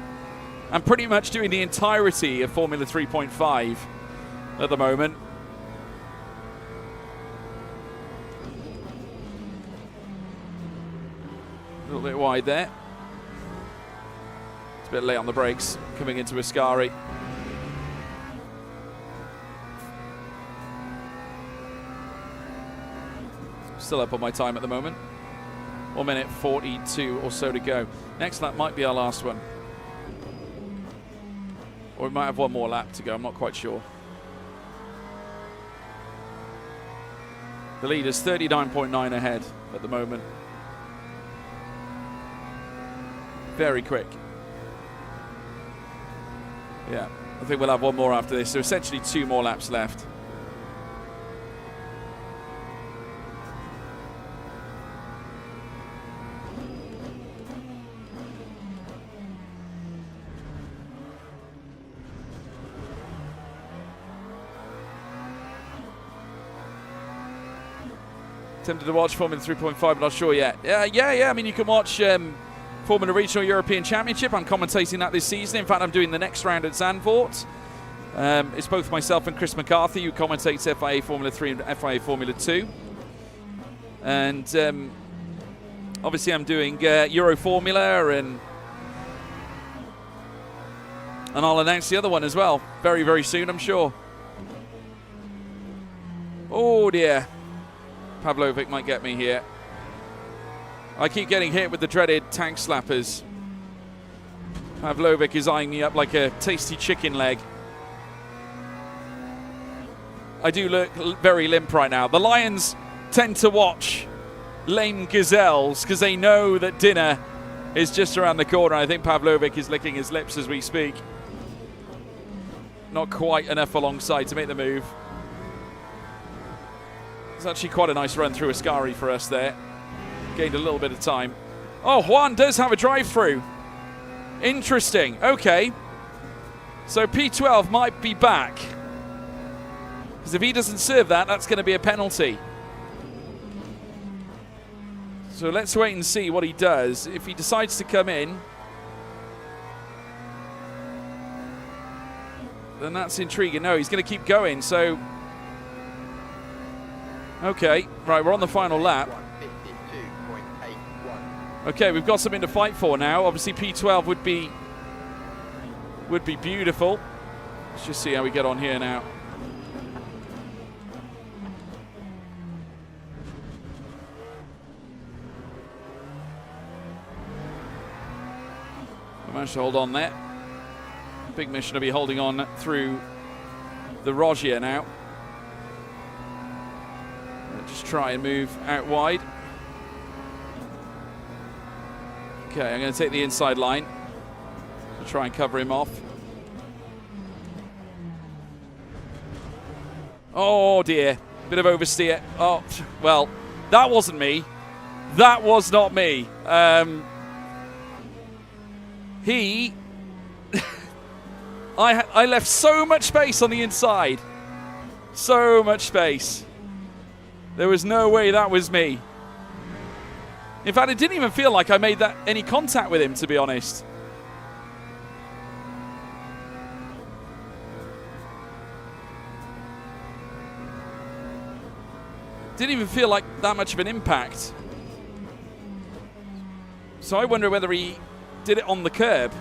I'm pretty much doing the entirety of Formula 3.5 at the moment. A little bit wide there. It's a bit late on the brakes coming into Ascari. Still up on my time at the moment. 1 minute 42 or so to go. Next lap might be our last one. Or we might have one more lap to go, I'm not quite sure. The lead is 39.9 ahead at the moment. Very quick. Yeah, I think we'll have one more after this. So essentially 2 more laps left. Tempted to watch Formula 3.5, but not sure yet. Yeah. I mean, you can watch Formula Regional European Championship. I'm commentating that this season. In fact, I'm doing the next round at Zandvoort. It's both myself and Chris McCarthy who commentates FIA Formula 3 and FIA Formula 2. And obviously, I'm doing Euro Formula, and I'll announce the other one as well very, very soon, I'm sure. Oh dear. Pavlovic might get me here. I keep getting hit with the dreaded tank slappers. Pavlovic is eyeing me up like a tasty chicken leg. I do look very limp right now. The Lions tend to watch lame gazelles because they know that dinner is just around the corner. I think Pavlovic is licking his lips as we speak. Not quite enough alongside to make the move. It's actually quite a nice run through Ascari for us there. Gained a little bit of time. Oh, Juan does have a drive-through. Interesting. Okay. So P12 might be back. Because if he doesn't serve that, that's going to be a penalty. So let's wait and see what he does. If he decides to come in, then that's intriguing. No, he's going to keep going. So, okay. Right, we're on the final lap. 52.81. Okay, we've got something to fight for now. Obviously, P12 would be beautiful. Let's just see how we get on here now. We managed to hold on there. Big mission to be holding on through the Rogier now. Just try and move out wide. Okay, I'm going to take the inside line to try and cover him off. Oh dear, bit of oversteer. Oh, well, that wasn't me. That was not me. I left so much space on the inside. So much space. There was no way that was me. In fact, it didn't even feel like I made any contact with him, to be honest. Didn't even feel like that much of an impact. So I wonder whether he did it on the curb.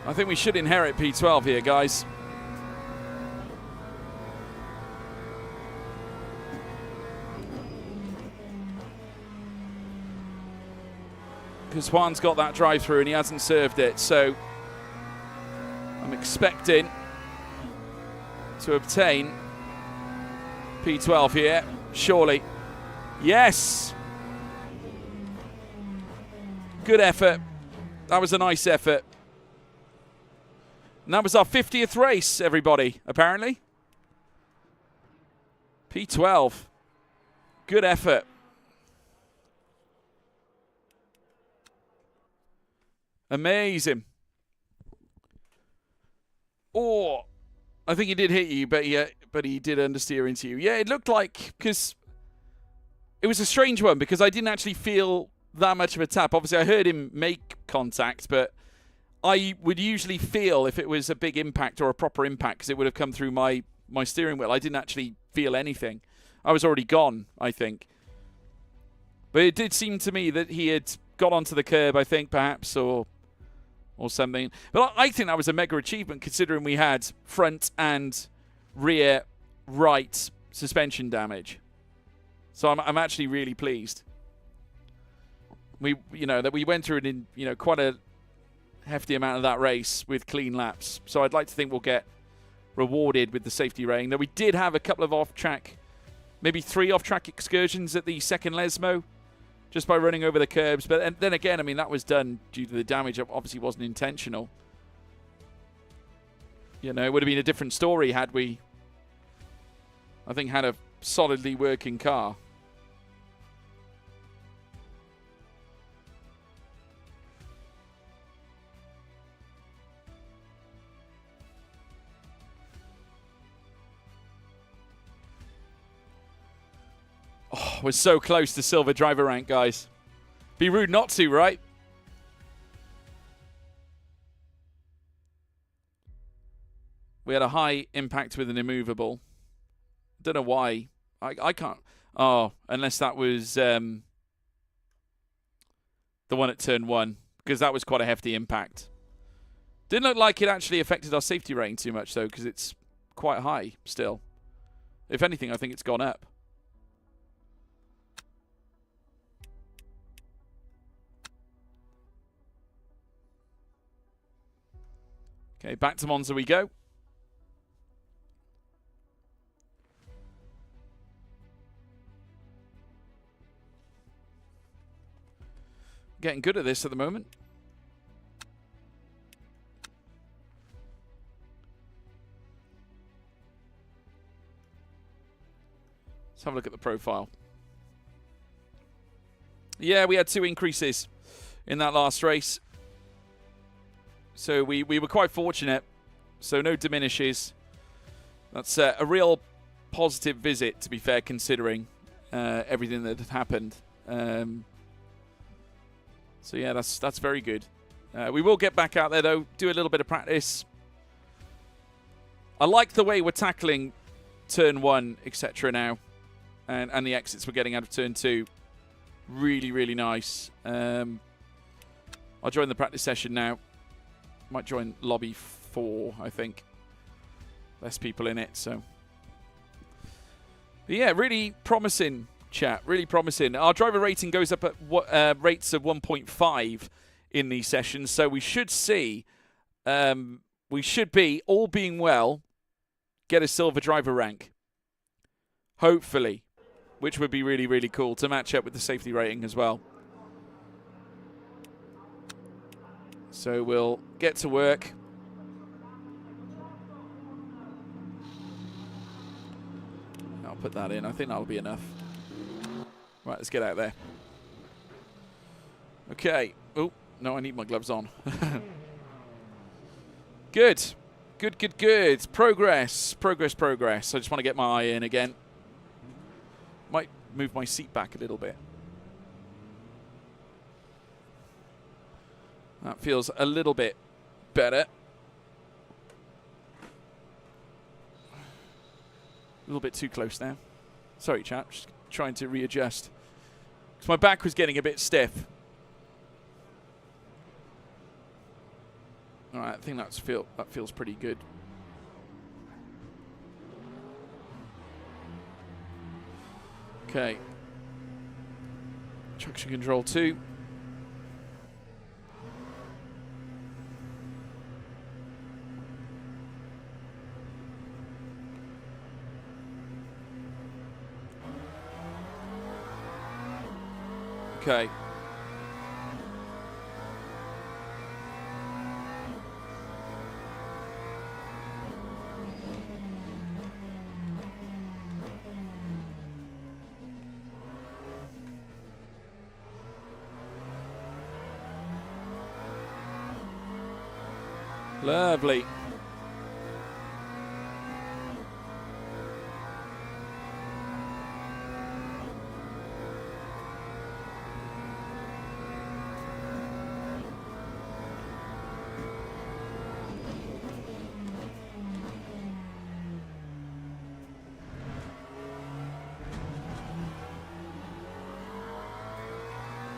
I think we should inherit P12 here, guys. Because Juan's got that drive-through and he hasn't served it, so I'm expecting to obtain P12 here, surely. Yes! Good effort. That was a nice effort. And that was our 50th race, everybody, apparently. P12. Good effort. Amazing. Oh, I think he did hit you, but he did understeer into you. Yeah, it looked like, because it was a strange one, because I didn't actually feel that much of a tap. Obviously, I heard him make contact, but I would usually feel if it was a big impact or a proper impact, because it would have come through my steering wheel. I didn't actually feel anything. I was already gone, I think. But it did seem to me that he had got onto the curb, I think, perhaps, or something. But I think that was a mega achievement, considering we had front and rear right suspension damage. So I'm actually really pleased. That we went through it in, quite a hefty amount of that race with clean laps. So I'd like to think we'll get rewarded with the safety rating. Though we did have a couple of off-track, maybe 3 off-track excursions at the second Lesmo, just by running over the curbs. But then again, I mean, that was done due to the damage. It obviously wasn't intentional. It would have been a different story had we, I think, had a solidly working car. Oh, we're so close to silver driver rank, guys. Be rude not to, right? We had a high impact with an immovable. Don't know why. I can't. Oh, unless that was the one at turn 1, because that was quite a hefty impact. Didn't look like it actually affected our safety rating too much, though, because it's quite high still. If anything, I think it's gone up. Okay, back to Monza we go. Getting good at this at the moment. Let's have a look at the profile. Yeah, we had 2 increases in that last race. So we were quite fortunate. So no diminishes. That's a real positive visit, to be fair, considering everything that had happened. So yeah, that's very good. We will get back out there, though, do a little bit of practice. I like the way we're tackling turn 1, etc. now. And the exits we're getting out of turn 2. Really, really nice. I'll join the practice session now. Might join lobby 4, I think. Less people in it, so. But yeah, really promising, chat. Really promising. Our driver rating goes up at rates of 1.5 in these sessions, so we should see, we should be, all being well, get a silver driver rank. Hopefully. Which would be really, really cool to match up with the safety rating as well. So we'll get to work. I'll put that in. I think that'll be enough. Right, let's get out there. Okay. Oh, no, I need my gloves on. Good. Good, good, good. Progress. Progress, progress. I just want to get my eye in again. Might move my seat back a little bit. That feels a little bit better. A little bit too close now. Sorry, chap. Just trying to readjust. Because my back was getting a bit stiff. All right, I think that feels pretty good. Okay. Traction control 2. Okay. Lovely.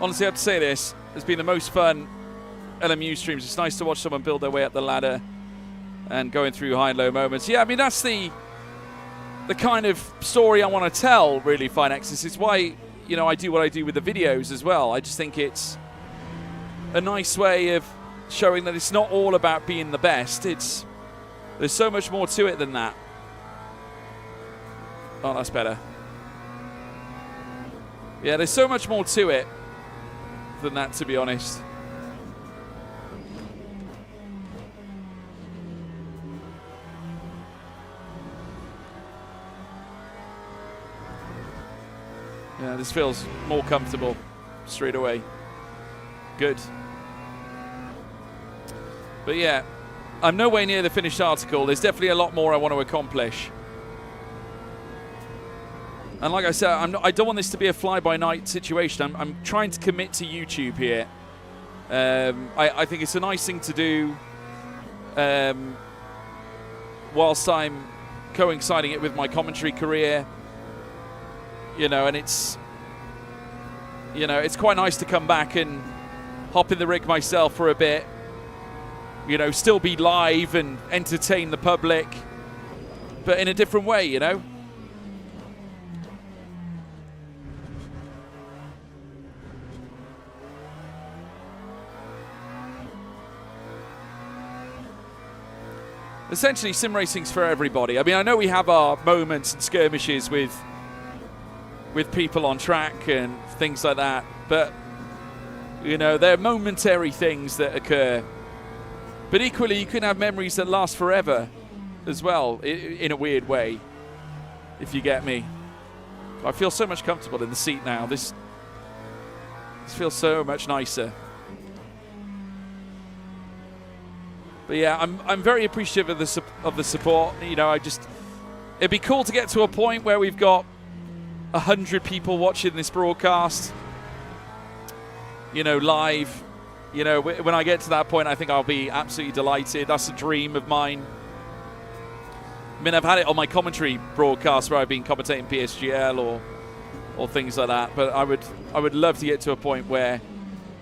Honestly, I have to say this. It's been the most fun LMU streams. It's nice to watch someone build their way up the ladder and going through high and low moments. Yeah, I mean, that's the kind of story I want to tell, really, Finexus. It's why, you know, I do what I do with the videos as well. I just think it's a nice way of showing that it's not all about being the best. There's so much more to it than that. Oh, that's better. Yeah, there's so much more to it than that, to be honest. Yeah, this feels more comfortable straight away. Good. But yeah, I'm nowhere near the finished article. There's definitely a lot more I want to accomplish. And like I said, I don't want this to be a fly-by-night situation. I'm trying to commit to YouTube here. I think it's a nice thing to do whilst I'm coinciding it with my commentary career. You know, and it's quite nice to come back and hop in the rig myself for a bit. You know, still be live and entertain the public, but in a different way, you know? Essentially, sim racing's for everybody. I mean, I know we have our moments and skirmishes with people on track and things like that, but you know, they're momentary things that occur. But equally, you can have memories that last forever as well, in a weird way, if you get me. I feel so much comfortable in the seat now. This feels so much nicer. But yeah, I'm very appreciative of the support. You know, it'd be cool to get to a point where we've got 100 people watching this broadcast, you know, live. You know, when I get to that point, I think I'll be absolutely delighted. That's a dream of mine. I mean, I've had it on my commentary broadcast where I've been commentating PSGL or things like that, but I would love to get to a point where,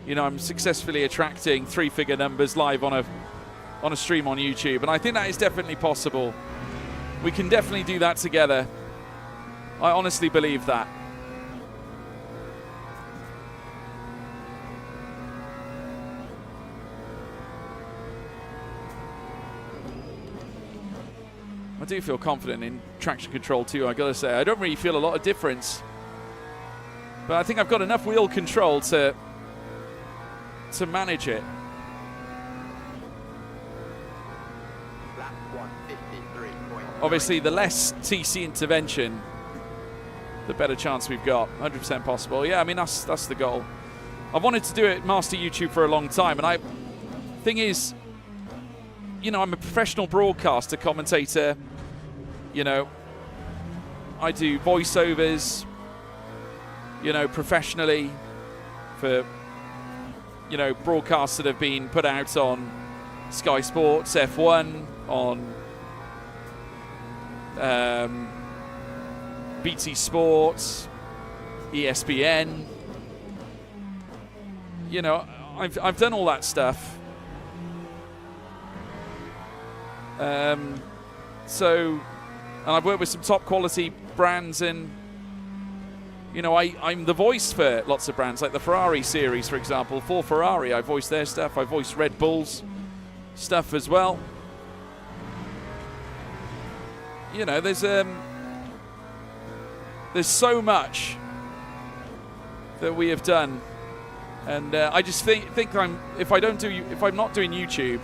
you know, I'm successfully attracting 3-figure numbers live on a stream on YouTube, and I think that is definitely possible. We can definitely do that together. I honestly believe that. I do feel confident in traction control too, I gotta say. I don't really feel a lot of difference, but I think I've got enough wheel control to manage it. Lap 153.3. Obviously, the less TC intervention, the better chance we've got. 100% possible. Yeah, I mean, that's the goal. I've wanted to do it Master YouTube for a long time, and thing is, you know, I'm a professional broadcaster, commentator. You know, I do voiceovers, you know, professionally for, you know, broadcasts that have been put out on Sky Sports, F1, on BT Sports, ESPN. You know, I've done all that stuff. So, and I've worked with some top quality brands, and you know, I'm the voice for lots of brands, like the Ferrari series, for example. For Ferrari, I voice their stuff. I voice Red Bull's stuff as well. You know, there's so much that we have done, and I just think if I'm not doing YouTube,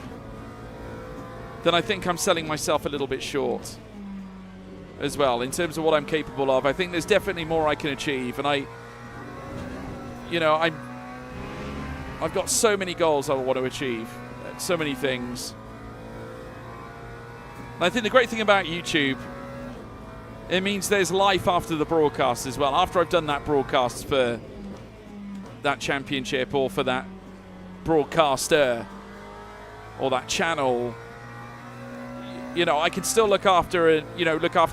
then I think I'm selling myself a little bit short as well in terms of what I'm capable of. I think there's definitely more I can achieve, and I've got so many goals I want to achieve, so many things. And I think the great thing about YouTube, it means there's life after the broadcast as well. After I've done that broadcast for that championship, or for that broadcaster, or that channel, you know, I can still look after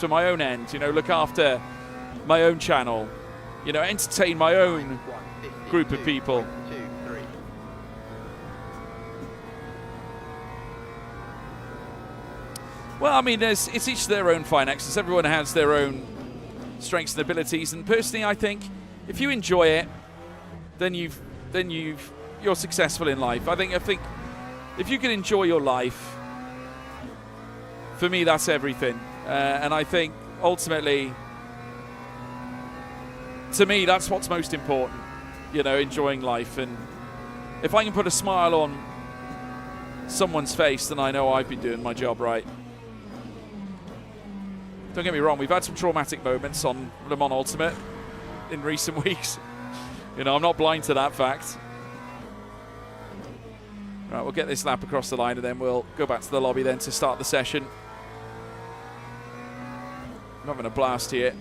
my own end, you know, look after my own channel, you know, entertain my own group of people. Well, I mean, it's each their own fine excellence. Everyone has their own strengths and abilities, and personally, I think if you enjoy it, then you're successful in life. I think if you can enjoy your life, for me, that's everything. And I think ultimately, to me, that's what's most important. You know, enjoying life, and if I can put a smile on someone's face, then I know I've been doing my job right. Don't get me wrong, we've had some traumatic moments on Le Mans Ultimate in recent weeks. You know, I'm not blind to that fact. Right, we'll get this lap across the line, and then we'll go back to the lobby then to start the session. I'm having a blast here.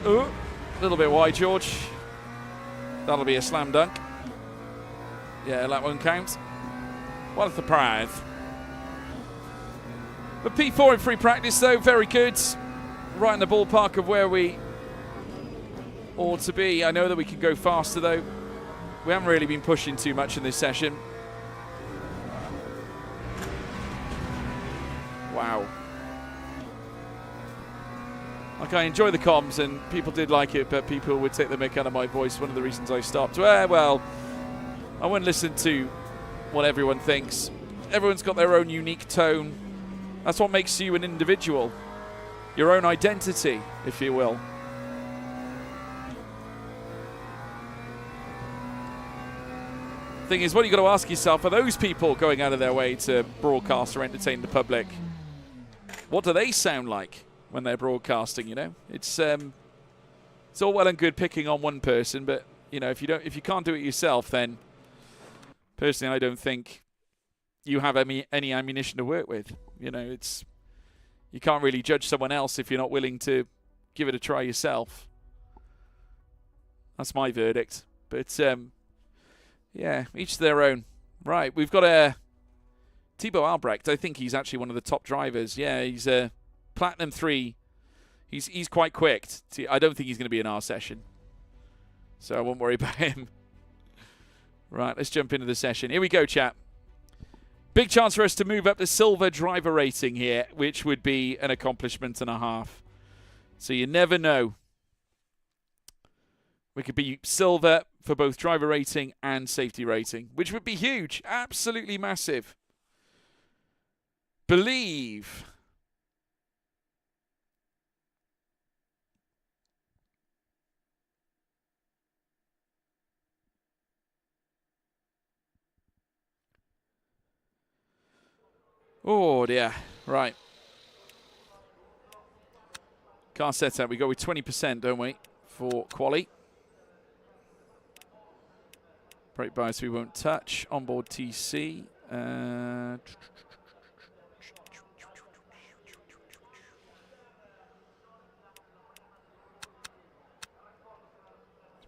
Ooh, a little bit wide, George. That'll be a slam dunk. Yeah, that won't count. What a surprise. But P4 in free practice, though, very good. Right in the ballpark of where we ought to be. I know that we can go faster, though. We haven't really been pushing too much in this session. Wow. Like, I enjoy the comms, and people did like it, but people would take the mick out of my voice. One of the reasons I stopped. Well, I wouldn't listen to what everyone thinks. Everyone's got their own unique tone. That's what makes you an individual. Your own identity, if you will. Thing is, what you got to ask yourself, are those people going out of their way to broadcast or entertain the public? What do they sound like when they're broadcasting, you know? It's all well and good picking on one person, but you know, if you can't do it yourself, then personally I don't think you have any ammunition to work with. You know, you can't really judge someone else if you're not willing to give it a try yourself. That's my verdict. But yeah, each their own. Right, we've got a Thibaut Albrecht. I think he's actually one of the top drivers. Yeah, he's a Platinum 3. He's quite quick. I don't think he's going to be in our session, so I won't worry about him. Right, let's jump into the session. Here we go, chat. Big chance for us to move up the silver driver rating here, which would be an accomplishment and a half. So you never know. We could be silver for both driver rating and safety rating, which would be huge. Absolutely massive. Believe. Oh dear. Right. Car setup, we go with 20%, don't we, for quali. Brake bias we won't touch. Onboard TC. Let's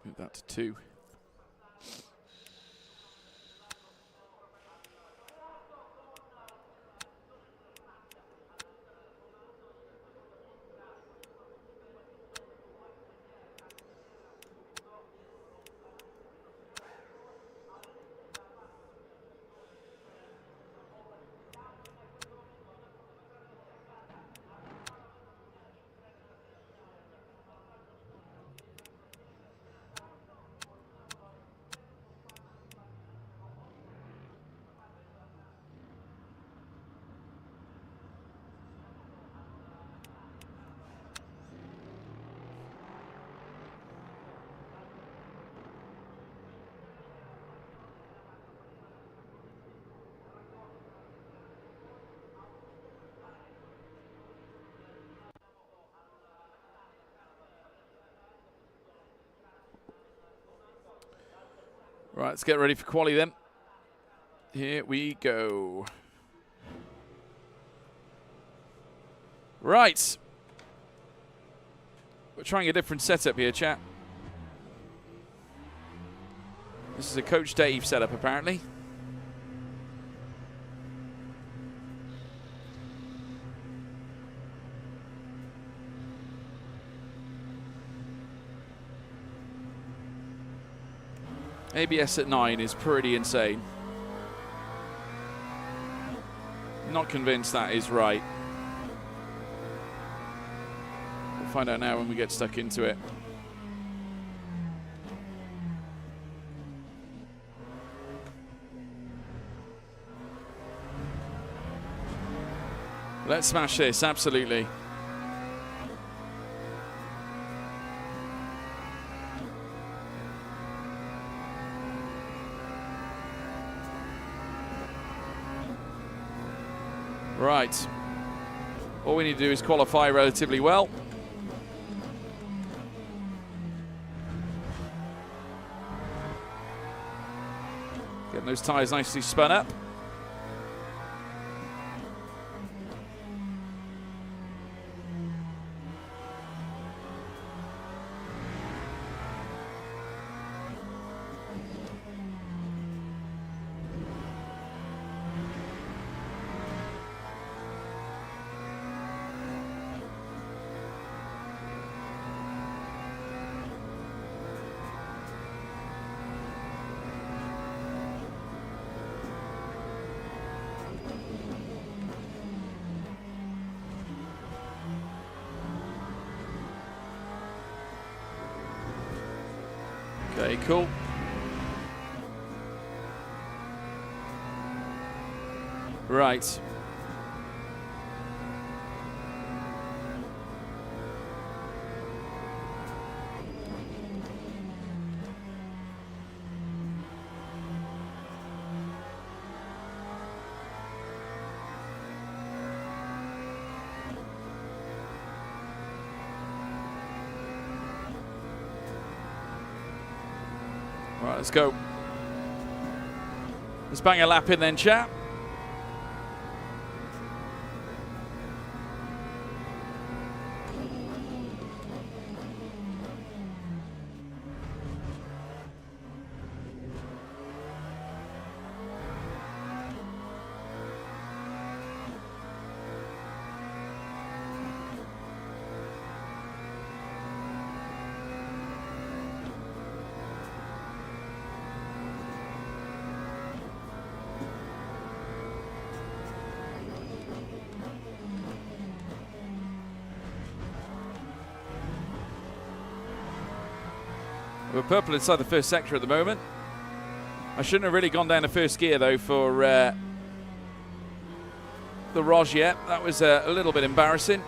move that to 2. Right, let's get ready for quali then. Here we go. Right. We're trying a different setup here, chat. This is a Coach Dave setup, apparently. ABS at 9 is pretty insane. Not convinced that is right. We'll find out now when we get stuck into it. Let's smash this, absolutely. Right. All we need to do is qualify relatively well. Getting those tyres nicely spun up. Okay, cool. Right. Right, let's go. Let's bang a lap in then, chap. We're purple inside the first sector at the moment. I shouldn't have really gone down to first gear though for the Roj yet. That was a little bit embarrassing.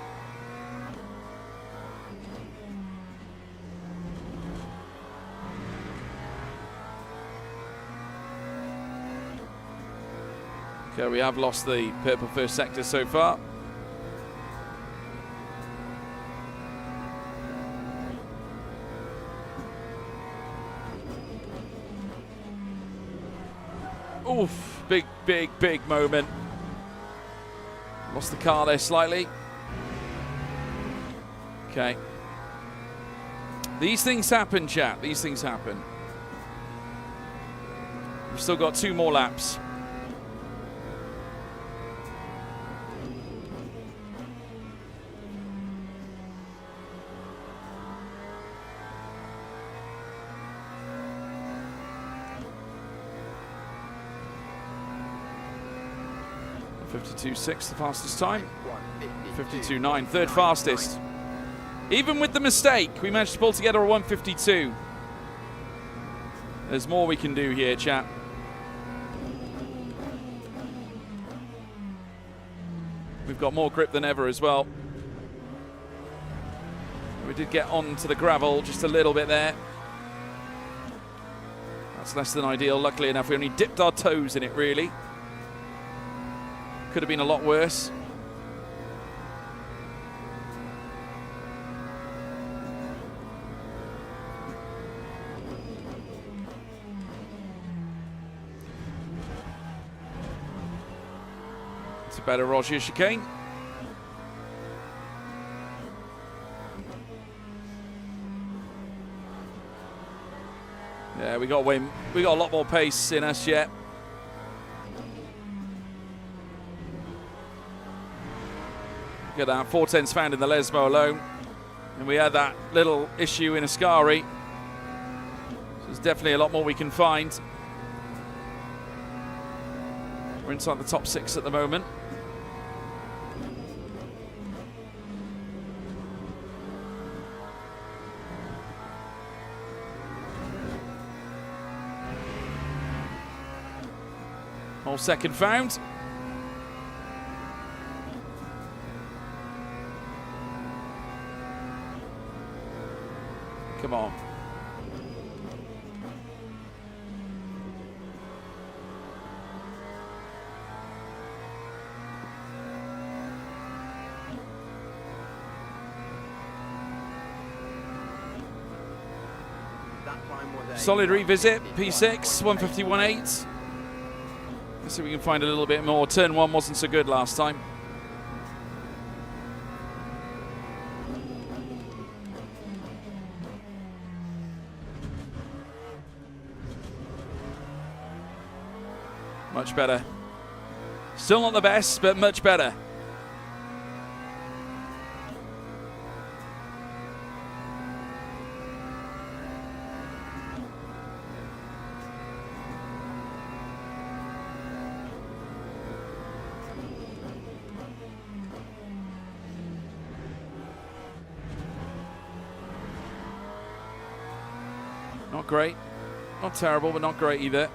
Okay, we have lost the purple first sector so far. Oof, big moment. Lost the car there slightly. Okay. These things happen, chat. These things happen. We've still got 2 more laps. .52.6, the fastest time. 52.9, third fastest. Even with the mistake, we managed to pull together a 152. There's more we can do here, chat. We've got more grip than ever as well. We did get onto the gravel just a little bit there. That's less than ideal. Luckily enough, we only dipped our toes in it, really. Could have been a lot worse. It's a better Roger chicane. Yeah, we got a lot more pace in us yet. Look at that, 410s found in the Lesmo alone. And we had that little issue in Ascari. So there's definitely a lot more we can find. We're inside the top 6 at the moment. Whole second found. Come on. Solid revisit, P6, 151.8. Let's see if we can find a little bit more. Turn 1 wasn't so good last time. Much better. Still not the best, but much better. Not great. Not terrible, but not great either.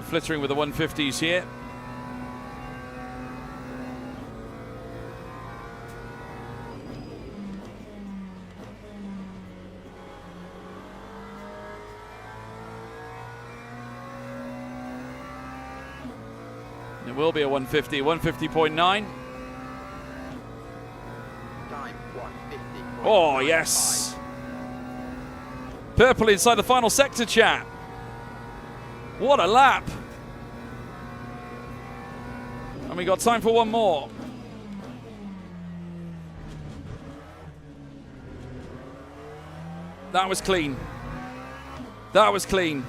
Flittering with the 150s here. It will be a 150, 150.9. Time 150. Oh, yes. Purple inside the final sector, chat. What a lap. And we got time for one more. That was clean. That was clean.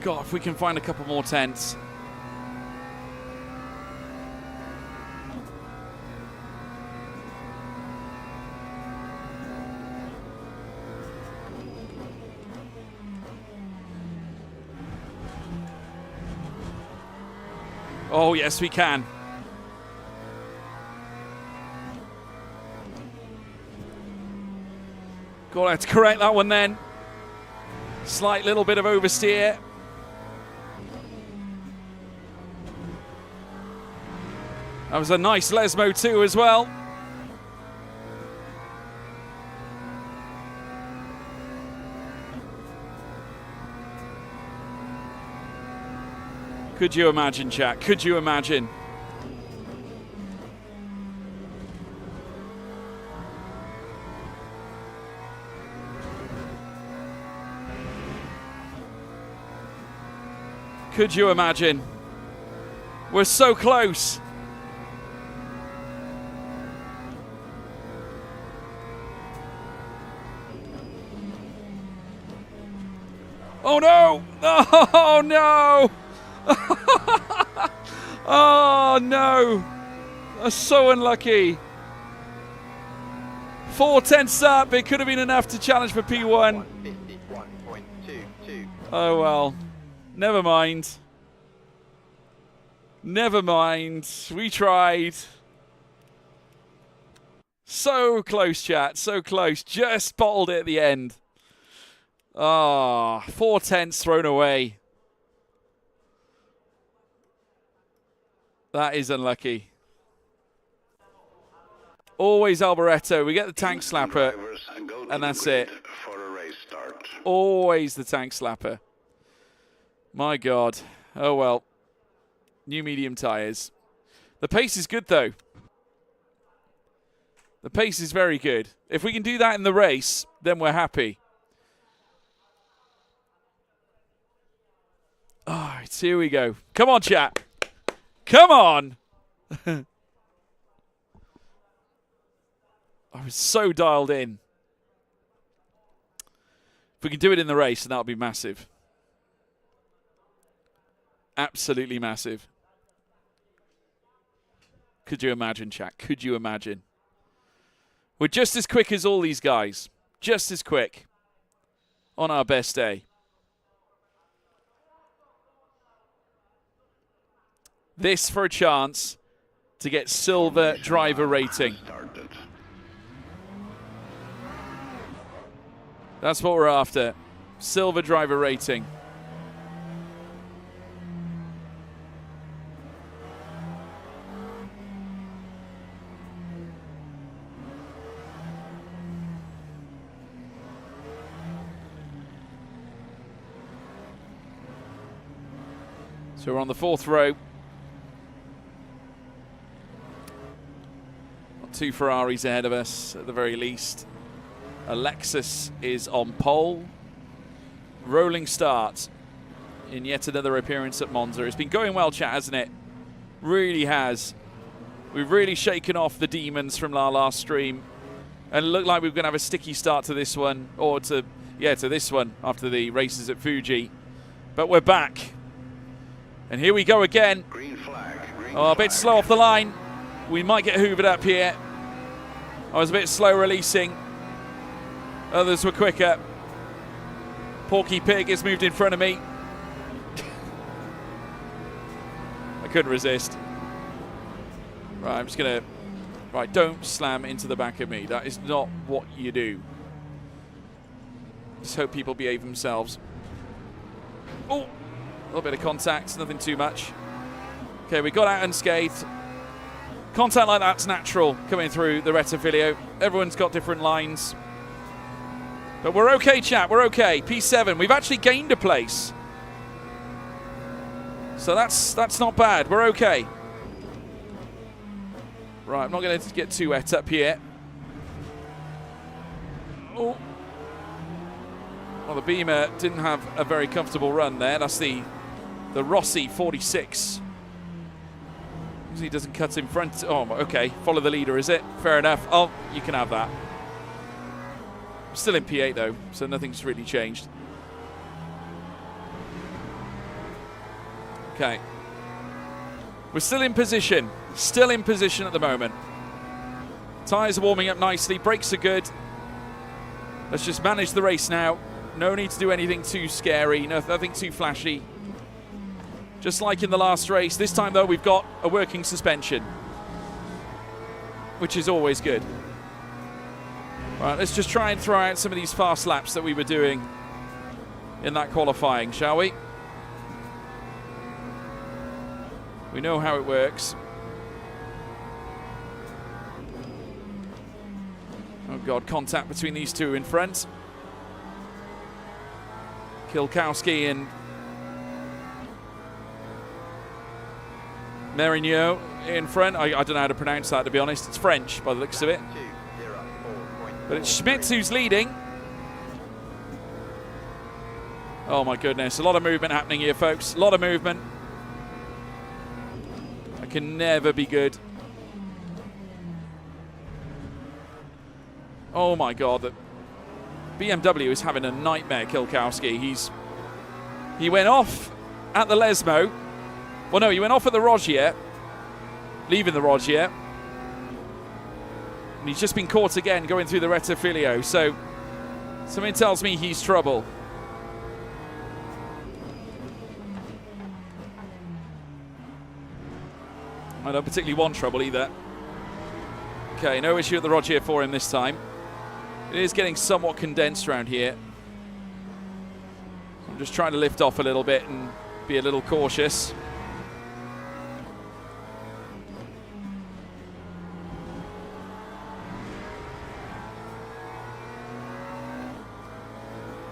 God, if we can find a couple more tenths. Oh, yes, we can. Got to have to correct that one then. Slight little bit of oversteer. That was a nice Lesmo too as well. Could you imagine, Jack? Could you imagine? Could you imagine? We're so close. Oh no! Oh no! Oh no! That's so unlucky. 4/10 up. It could have been enough to challenge for P1. 151.22. Oh well. Never mind. Never mind. We tried. So close, chat. So close. Just bottled it at the end. Ah, 4/10 thrown away. That is unlucky. Always Alboreto. We get the tank slapper, and that's it. For a race start. Always the tank slapper. My God. Oh well. New medium tyres. The pace is good though. The pace is very good. If we can do that in the race, then we're happy. All right, here we go. Come on, chat. Come on. I was so dialed in. If we can do it in the race, then that'll be massive. Absolutely massive. Could you imagine, chat? Could you imagine? We're just as quick as all these guys. Just as quick. On our best day. This for a chance to get silver driver rating. Started. That's what we're after. Silver driver rating. So we're on the fourth row. Got two Ferraris ahead of us at the very least. Alexis is on pole. Rolling start in yet another appearance at Monza. It's been going well, chat, hasn't it? Really has. We've really shaken off the demons from our last stream. And it looked like we were going to have a sticky start to this one. Or to this one after the races at Fuji. But we're back. And here we go again. Green flag. Oh, a bit slow off the line. We might get hoovered up here. I was a bit slow releasing. Others were quicker. Porky Pig has moved in front of me. I couldn't resist. Right, I'm just going to... Right, don't slam into the back of me. That is not what you do. Just hope people behave themselves. Oh, a little bit of contact, nothing too much. Okay, we got out unscathed. Contact like that's natural coming through the Rettifilio. Everyone's got different lines. But we're okay, chat, we're okay. P7, we've actually gained a place. So that's not bad, we're okay. Right, I'm not going to get too wet up here. Oh. Well, the Beamer didn't have a very comfortable run there. That's the Rossi 46. He doesn't cut in front. Oh, okay. Follow the leader, is it? Fair enough. Oh, you can have that. I'm still in P8, though, so nothing's really changed. Okay. We're still in position. Still in position at the moment. Tyres are warming up nicely. Brakes are good. Let's just manage the race now. No need to do anything too scary. Nothing too flashy. just like in the last race. This time, though, we've got a working suspension, which is always good. Right, let's just try and throw out some of these fast laps that we were doing in that qualifying, shall we? We know how it works. Oh God, contact between these two in front. Kielkowski and Merineux in front. I don't know how to pronounce that, to be honest. It's French by the looks of it. But it's Schmitz who's leading. Oh my goodness, a lot of movement happening here, folks. A lot of movement. That can never be good. Oh my God, the BMW is having a nightmare, Kielkowski. He went off at the Lesmo. Well, no, he went off at the Rogier, leaving the Rogier. And he's just been caught again going through the Rettifilio. So something tells me he's trouble. I don't particularly want trouble either. Okay, no issue at the Rogier for him this time. It is getting somewhat condensed around here. I'm just trying to lift off a little bit and be a little cautious.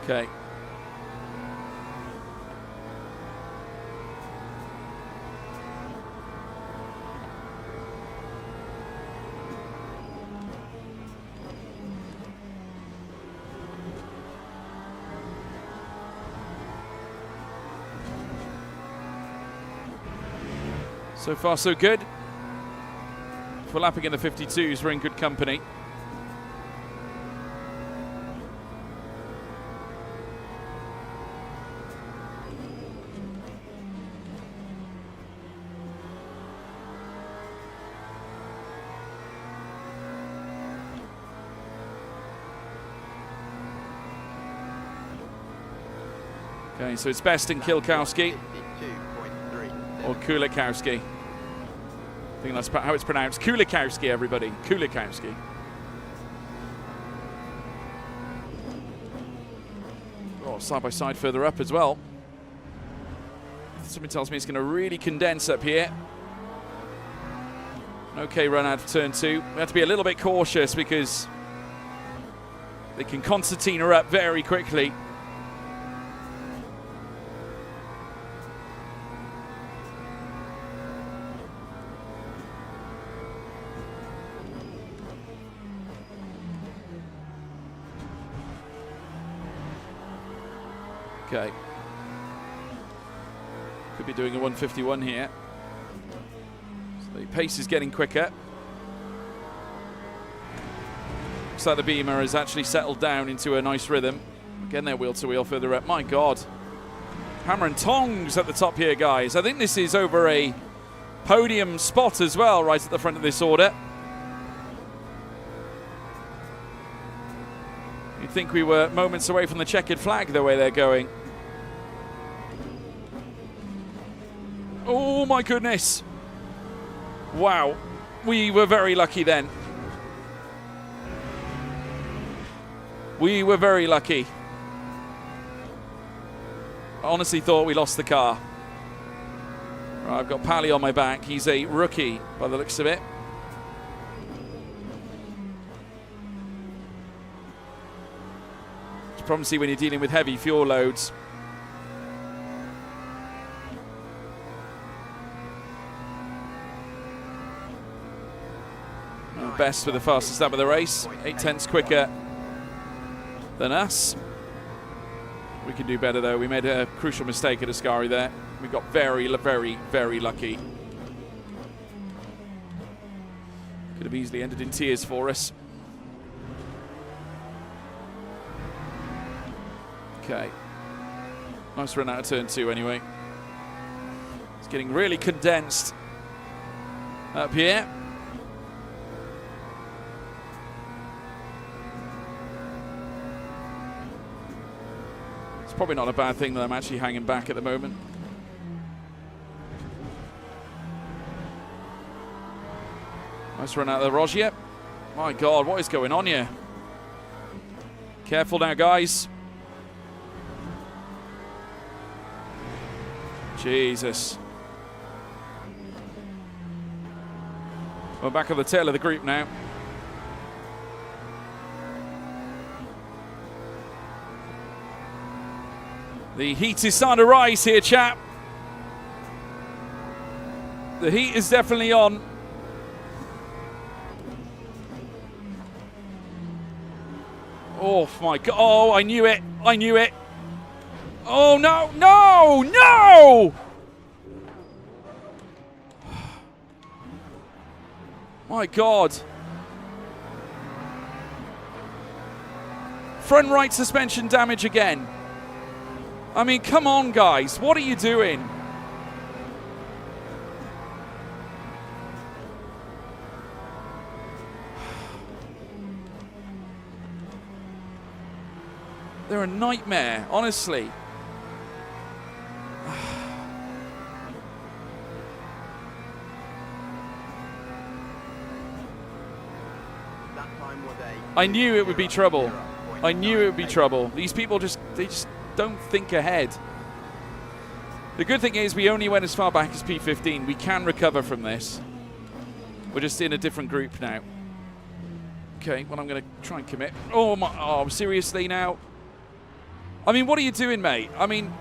Okay. So far, so good. If we're lapping in the 52s, we're in good company. Okay, so it's Best and Kielkowski. Or Kulikowski. I think that's how it's pronounced. Kulikowski, everybody. Kulikowski. Oh, side by side further up as well. Something tells me it's going to really condense up here. Okay, run out of turn 2. We have to be a little bit cautious because they can concertina up very quickly. Okay. Could be doing a 151 here. So the pace is getting quicker. Looks like the Beamer has actually settled down into a nice rhythm. Again, they're wheel to wheel further up. My God. Hammer and tongs at the top here, guys. I think this is over a podium spot as well, right at the front of this order. You'd think we were moments away from the checkered flag the way they're going. Oh my goodness. Wow. We were very lucky then. We were very lucky. I honestly thought we lost the car. Right, I've got Pally on my back. He's a rookie by the looks of it. It's promising when you're dealing with heavy fuel loads. Best with the fastest lap of the race, 8/10 quicker than us. We can do better though. We made a crucial mistake at Ascari there. We got very, very, very lucky. Could have easily ended in tears for us. Okay. Nice run out of turn 2 anyway. It's getting really condensed up here. Probably not a bad thing that I'm actually hanging back at the moment. Nice run out of the Rogier. My God, what is going on here? Careful now, guys. Jesus. We're back on the tail of the group now. The heat is starting to rise here, chap. The heat is definitely on. Oh my God. Oh, I knew it. I knew it. Oh, no, no, no! My God. Front right suspension damage again. I mean, come on, guys. What are you doing? They're a nightmare, honestly. That time was I knew it would be trouble. I knew it would be trouble. These people just don't think ahead. The good thing is we only went as far back as P15. We can recover from this. We're just in a different group now. Okay, well, I'm going to try and commit. Oh, my, oh, seriously now? I mean, what are you doing, mate? I mean...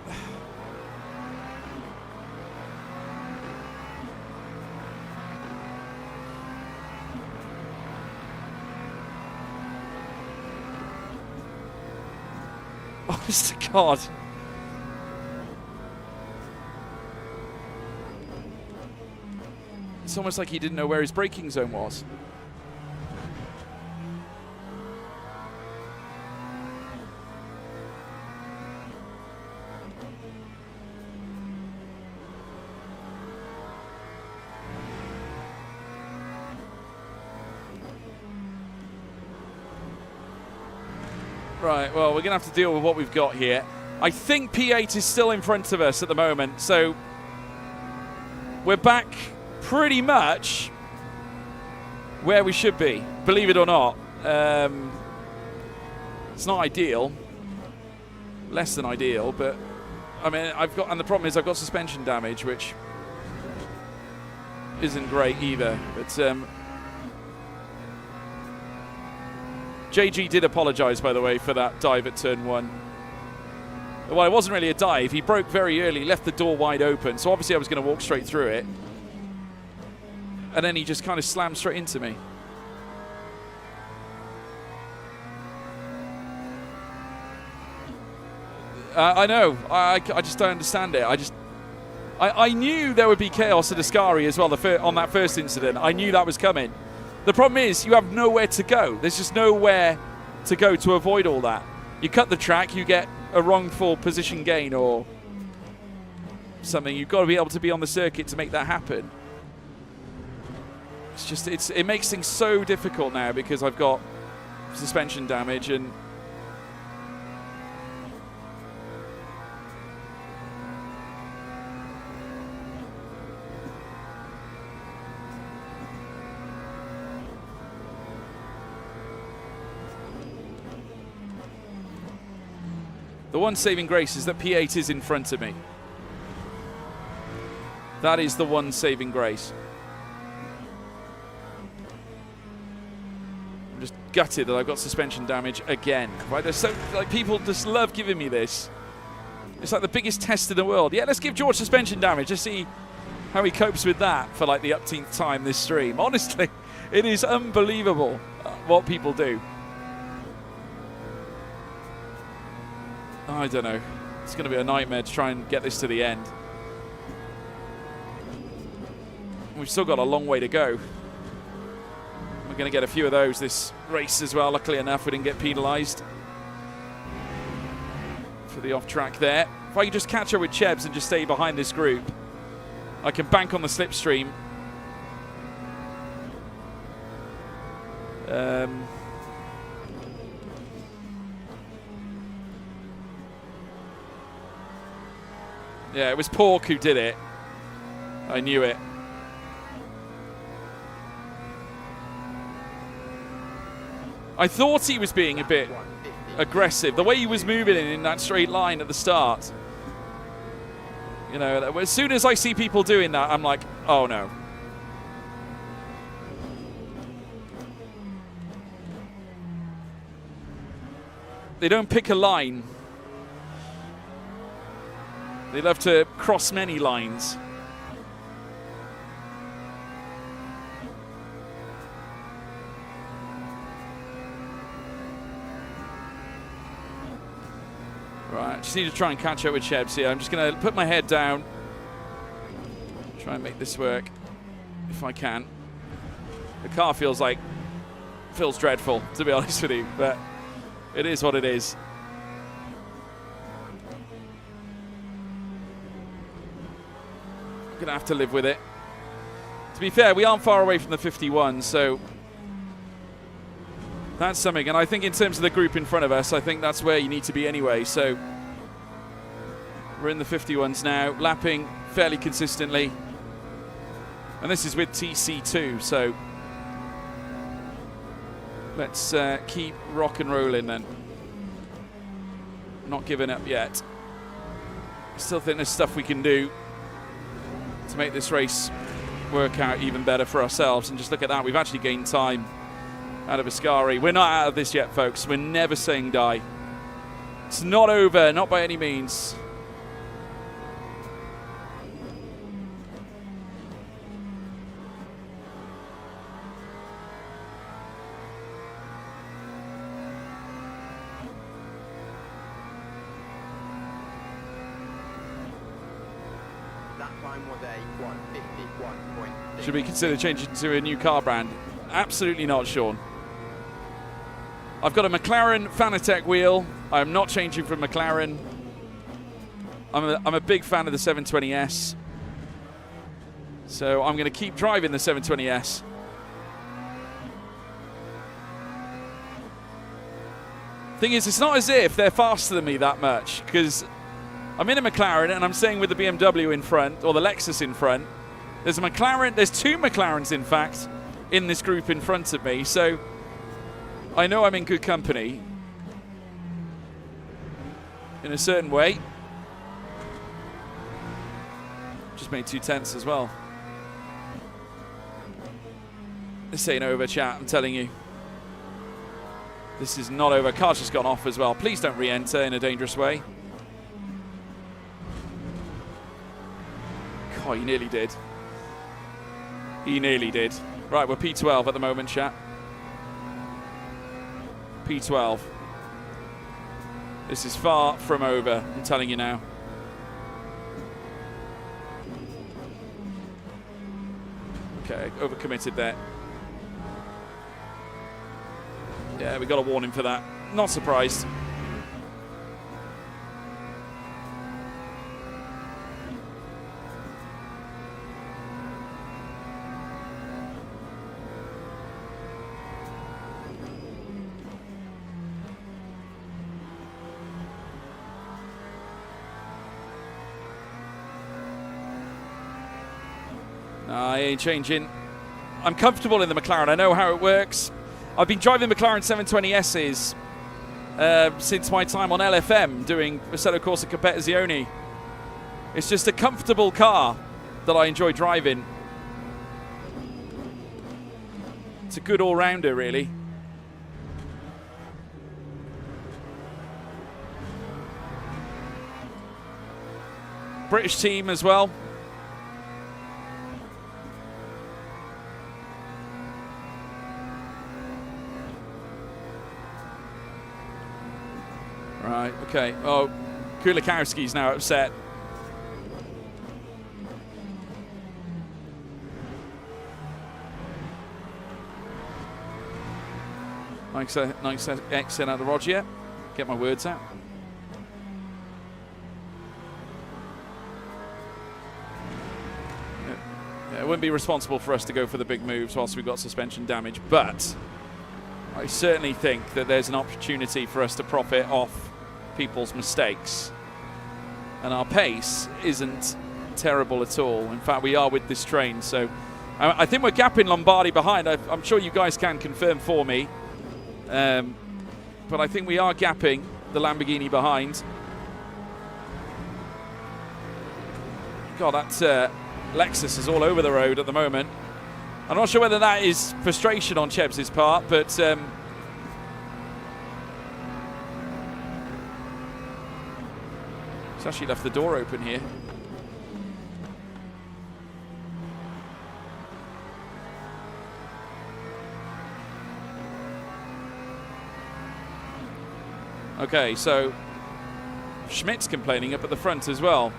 Honest to God. It's almost like he didn't know where his braking zone was. Right, well, we're going to have to deal with what we've got here. I think P8 is still in front of us at the moment, so we're back pretty much where we should be, believe it or not. It's not ideal, less than ideal, but I mean, and the problem is I've got suspension damage, which isn't great either, but JG did apologise, by the way, for that dive at turn 1. Well, it wasn't really a dive. He broke very early, left the door wide open, so obviously I was going to walk straight through it. And then he just kind of slammed straight into me. I know. I just don't understand it. I knew there would be chaos at Ascari as well on that first incident. I knew that was coming. The problem is you have nowhere to go. There's just nowhere to go to avoid all that. You cut the track, you get a wrongful position gain or something. You've got to be able to be on the circuit to make that happen. It's just, it makes things so difficult now because I've got suspension damage and the one saving grace is that P8 is in front of me. That is the one saving grace. I'm just gutted that I've got suspension damage again. Right? There's so, like, people just love giving me this. It's like the biggest test in the world. Yeah, let's give George suspension damage. Just see how he copes with that for like the upteenth time this stream. Honestly, it is unbelievable what people do. I don't know. It's going to be a nightmare to try and get this to the end. We've still got a long way to go. We're going to get a few of those this race as well. Luckily enough, we didn't get penalised for the off-track there. If I can just catch up with Chebs and just stay behind this group, I can bank on the slipstream. Yeah, it was Pork who did it. I knew it. I thought he was being a bit aggressive. The way he was moving in that straight line at the start. You know, as soon as I see people doing that, I'm like, oh no. They don't pick a line. They love to cross many lines. Right, just need to try and catch up with Chebs here. I'm just going to put my head down. Try and make this work if I can. The car feels dreadful, to be honest with you, but it is what it is. I'm going to have to live with it. To be fair, we aren't far away from the 51, so that's something. And I think in terms of the group in front of us, I think that's where you need to be anyway. So we're in the 51s now, lapping fairly consistently. And this is with TC2, so let's keep rock and rolling then. Not giving up yet. Still think there's stuff we can do to make this race work out even better for ourselves. And just look at that, we've actually gained time out of Ascari. We're not out of this yet, folks. We're never saying die. It's not over, not by any means. Should we consider changing to a new car brand? Absolutely not, Sean. I've got a McLaren Fanatec wheel. I'm not changing from McLaren. I'm a big fan of the 720S. So I'm going to keep driving the 720S. Thing is, it's not as if they're faster than me that much, because I'm in a McLaren and I'm staying with the BMW in front, or the Lexus in front. There's a McLaren, there's two McLarens in fact in this group in front of me, so I know I'm in good company in a certain way. Just made 2/10 as well. This ain't over, chat, I'm telling you. This is not over. Car's just gone off as well. Please don't re-enter in a dangerous way. God, he nearly did. He nearly did. Right, we're P12 at the moment, chat. P12. This is far from over, I'm telling you now. Okay, overcommitted there. Yeah, we got a warning for that. Not surprised. I ain't changing. I'm comfortable in the McLaren. I know how it works. I've been driving McLaren 720Ss since my time on LFM doing Assetto Corsa Competizione. It's just a comfortable car that I enjoy driving. It's a good all-rounder, really. British team as well. Right, okay. Oh, Kulikowski's now upset. Nice exit out of the Roger. Get my words out. Yeah, it wouldn't be responsible for us to go for the big moves whilst we've got suspension damage, but I certainly think that there's an opportunity for us to profit off people's mistakes. And our pace isn't terrible at all. In fact, we are with this train. So I think we're gapping Lombardi behind. I'm sure you guys can confirm for me. But I think we are gapping the Lamborghini behind. God, that Lexus is all over the road at the moment. I'm not sure whether that is frustration on Chebs' part, but he's actually left the door open here. Okay, so Schmidt's complaining up at the front as well.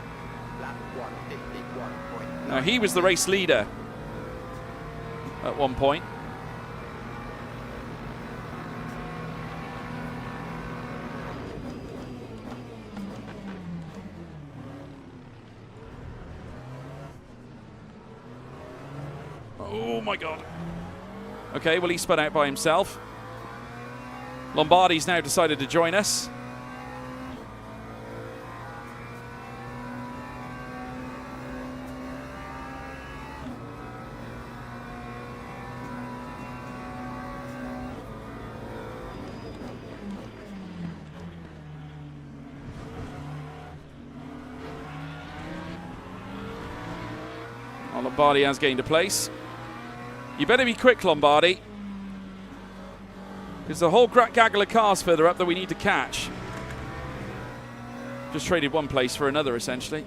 Lap 151.9. Now, he was the race leader at one point. Oh my God. Okay, well, he spun out by himself. Lombardi's now decided to join us. Well, Lombardi has gained a place. You better be quick, Lombardi, because the whole gaggle of cars further up that we need to catch. Just traded one place for another, essentially.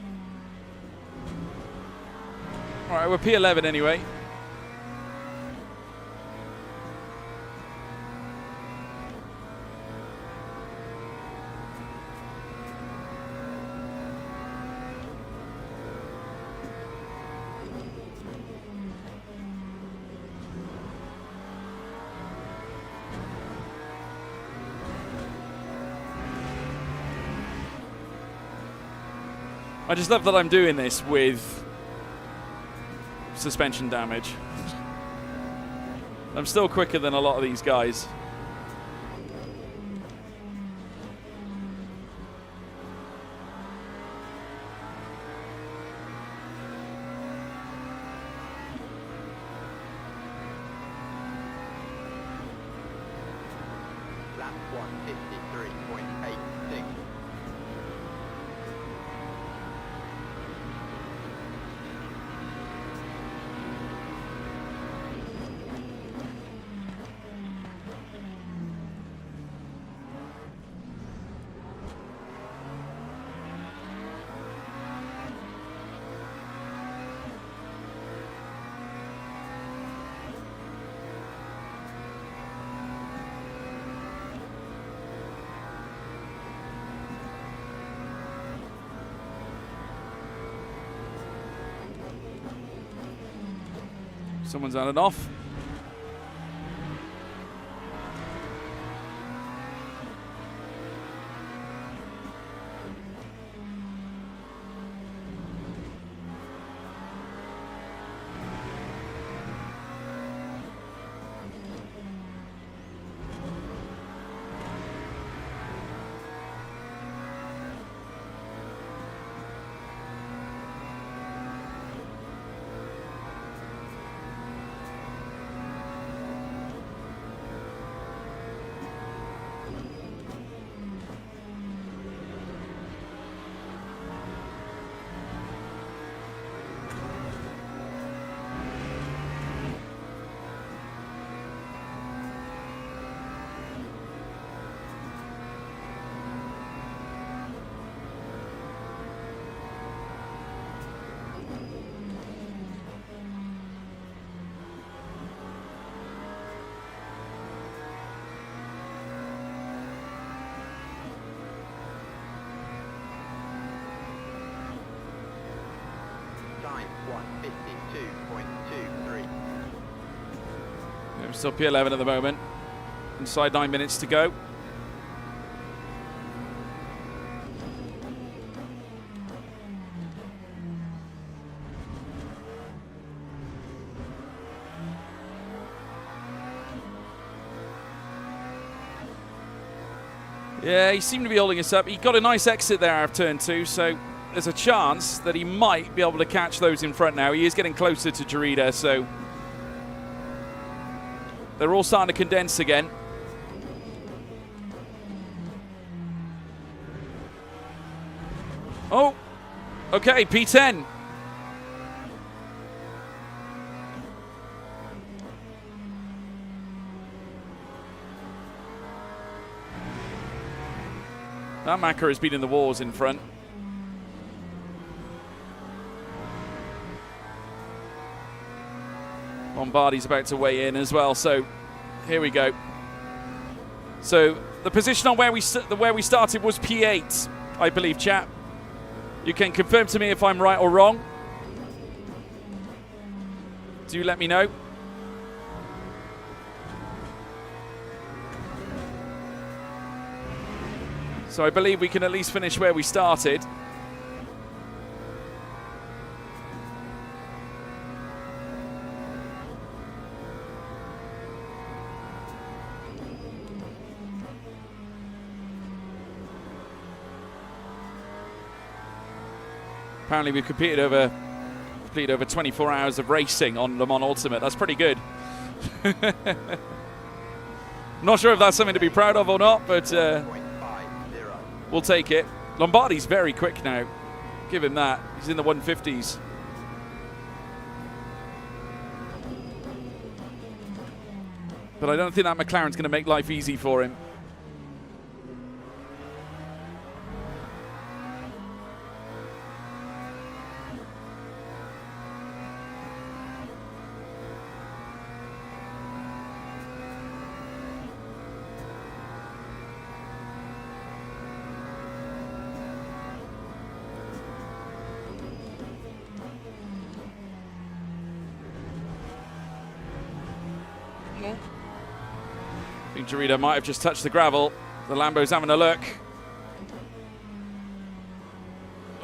All right, we're P11 anyway. I just love that I'm doing this with suspension damage. I'm still quicker than a lot of these guys. Lap 153.86. Someone's on and off. Time 152.23. We're still P11 at the moment. Inside 9 minutes to go. Yeah, he seemed to be holding us up. He got a nice exit there out of turn 2, so there's a chance that he might be able to catch those in front now. He is getting closer to Jarida, so they're all starting to condense again. Oh, okay, P10. That Macca has been in the wars in front. Lombardi's about to weigh in as well, so here we go. So the position on where we started was P8, I believe, chat. You can confirm to me if I'm right or wrong. Do let me know. So I believe we can at least finish where we started. Apparently we've completed over 24 hours of racing on Le Mans Ultimate. That's pretty good. I'm not sure if that's something to be proud of or not, but we'll take it. Lombardi's very quick now. Give him that. He's in the 150s. But I don't think that McLaren's going to make life easy for him. I think Jarita might have just touched the gravel. The Lambo's having a look.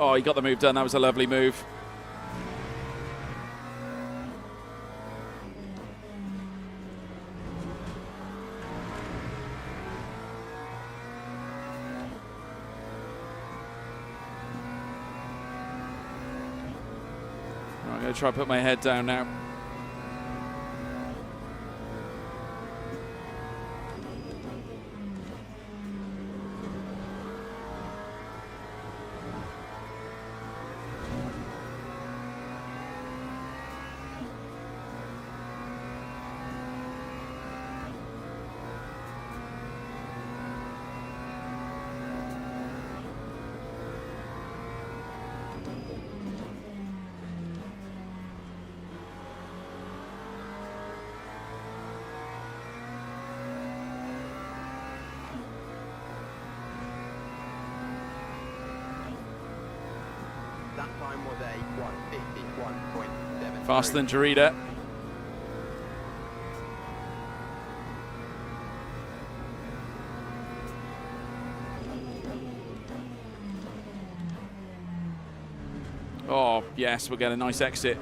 Oh, he got the move done. That was a lovely move. I'm going to try and put my head down now. That time was a 1:51.7. Faster than Jarita. Oh, yes, we'll get a nice exit.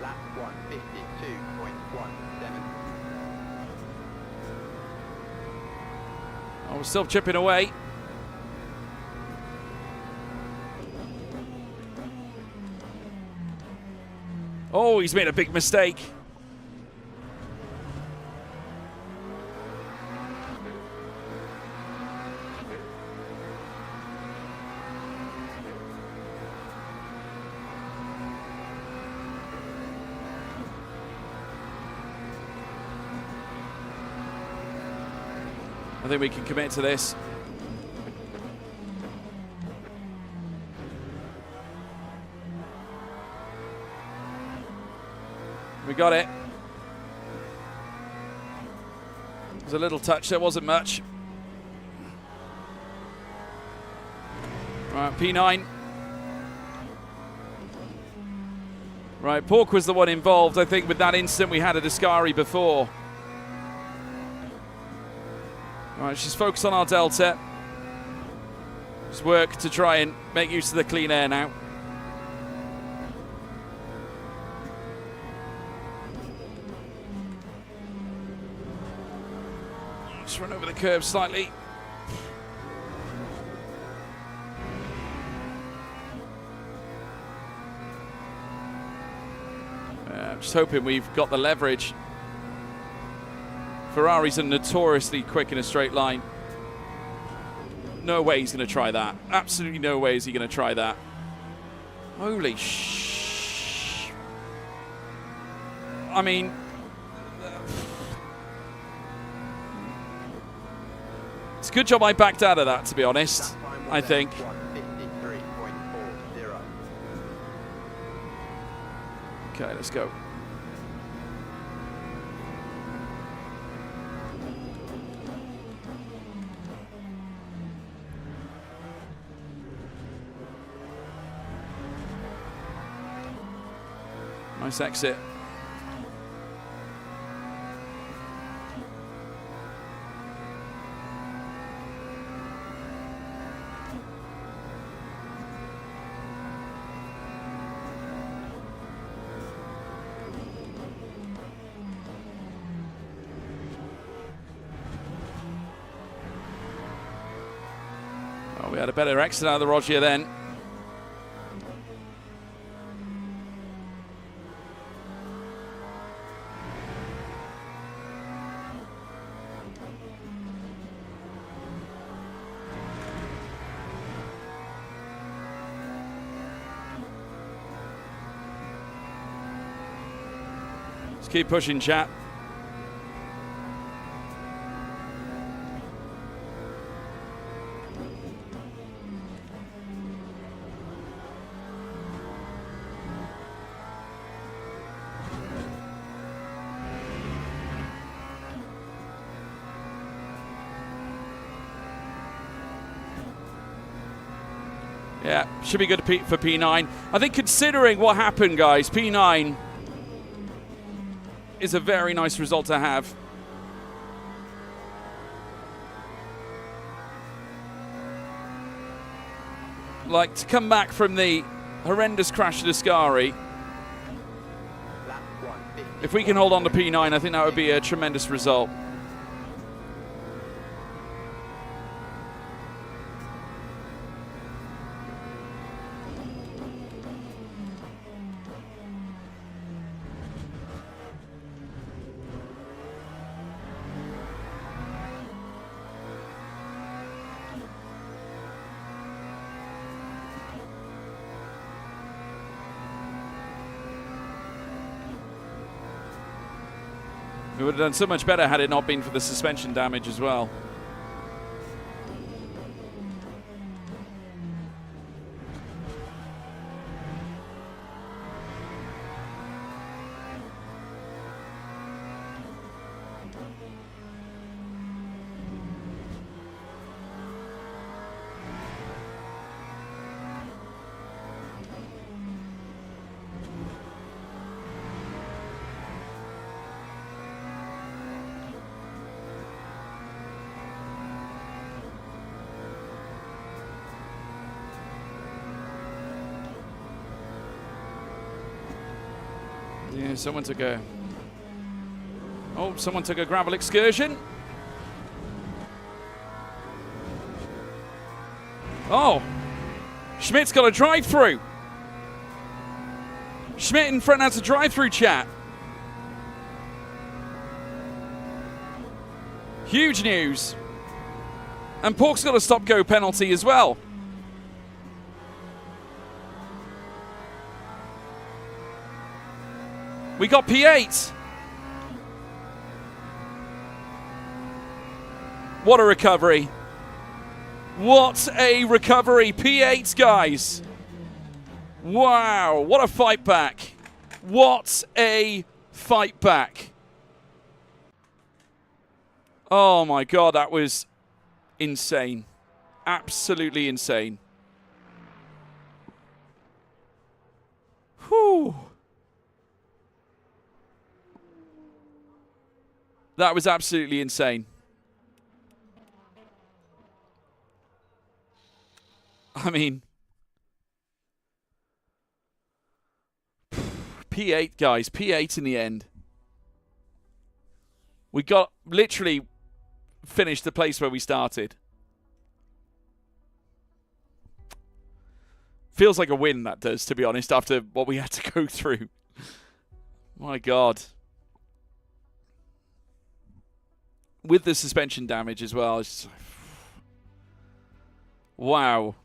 Lap 1:52.17. Oh, we're still chipping away. Oh, he's made a big mistake. I think we can commit to this. We got it. There's a little touch, there wasn't much. Right, P9. Right, Pork was the one involved. I think with that incident we had a Ascari before. Right, she's focused on our Delta. Just work to try and make use of the clean air now. Just run over the curve slightly. Just hoping we've got the leverage. Ferraris are notoriously quick in a straight line. No way he's going to try that. Absolutely no way is he going to try that. Holy sh... I mean... It's a good job I backed out of that, to be honest. I think. 153.40. Okay, let's go. Nice exit. Oh, we had a better exit out of the Roger then. Keep pushing, chat. Yeah, should be good for P9. I think considering what happened, guys, P9 is a very nice result to have. Like, to come back from the horrendous crash at Ascari, if we can hold on to P9, I think that would be a tremendous result. We would have done so much better had it not been for the suspension damage as well. Yeah, someone took a gravel excursion. Oh, Schmidt's got a drive-through. Schmidt in front has a drive-through, chat. Huge news. And Pork's got a stop-go penalty as well. We got P8. What a recovery. What a recovery. P8, guys. Wow. What a fight back. What a fight back. Oh my God, that was insane. Absolutely insane. Whew. That was absolutely insane. I mean, P8, guys. P8 in the end. We got literally finished the place where we started. Feels like a win, that does, to be honest, after what we had to go through. My God. With the suspension damage as well. It's just, wow.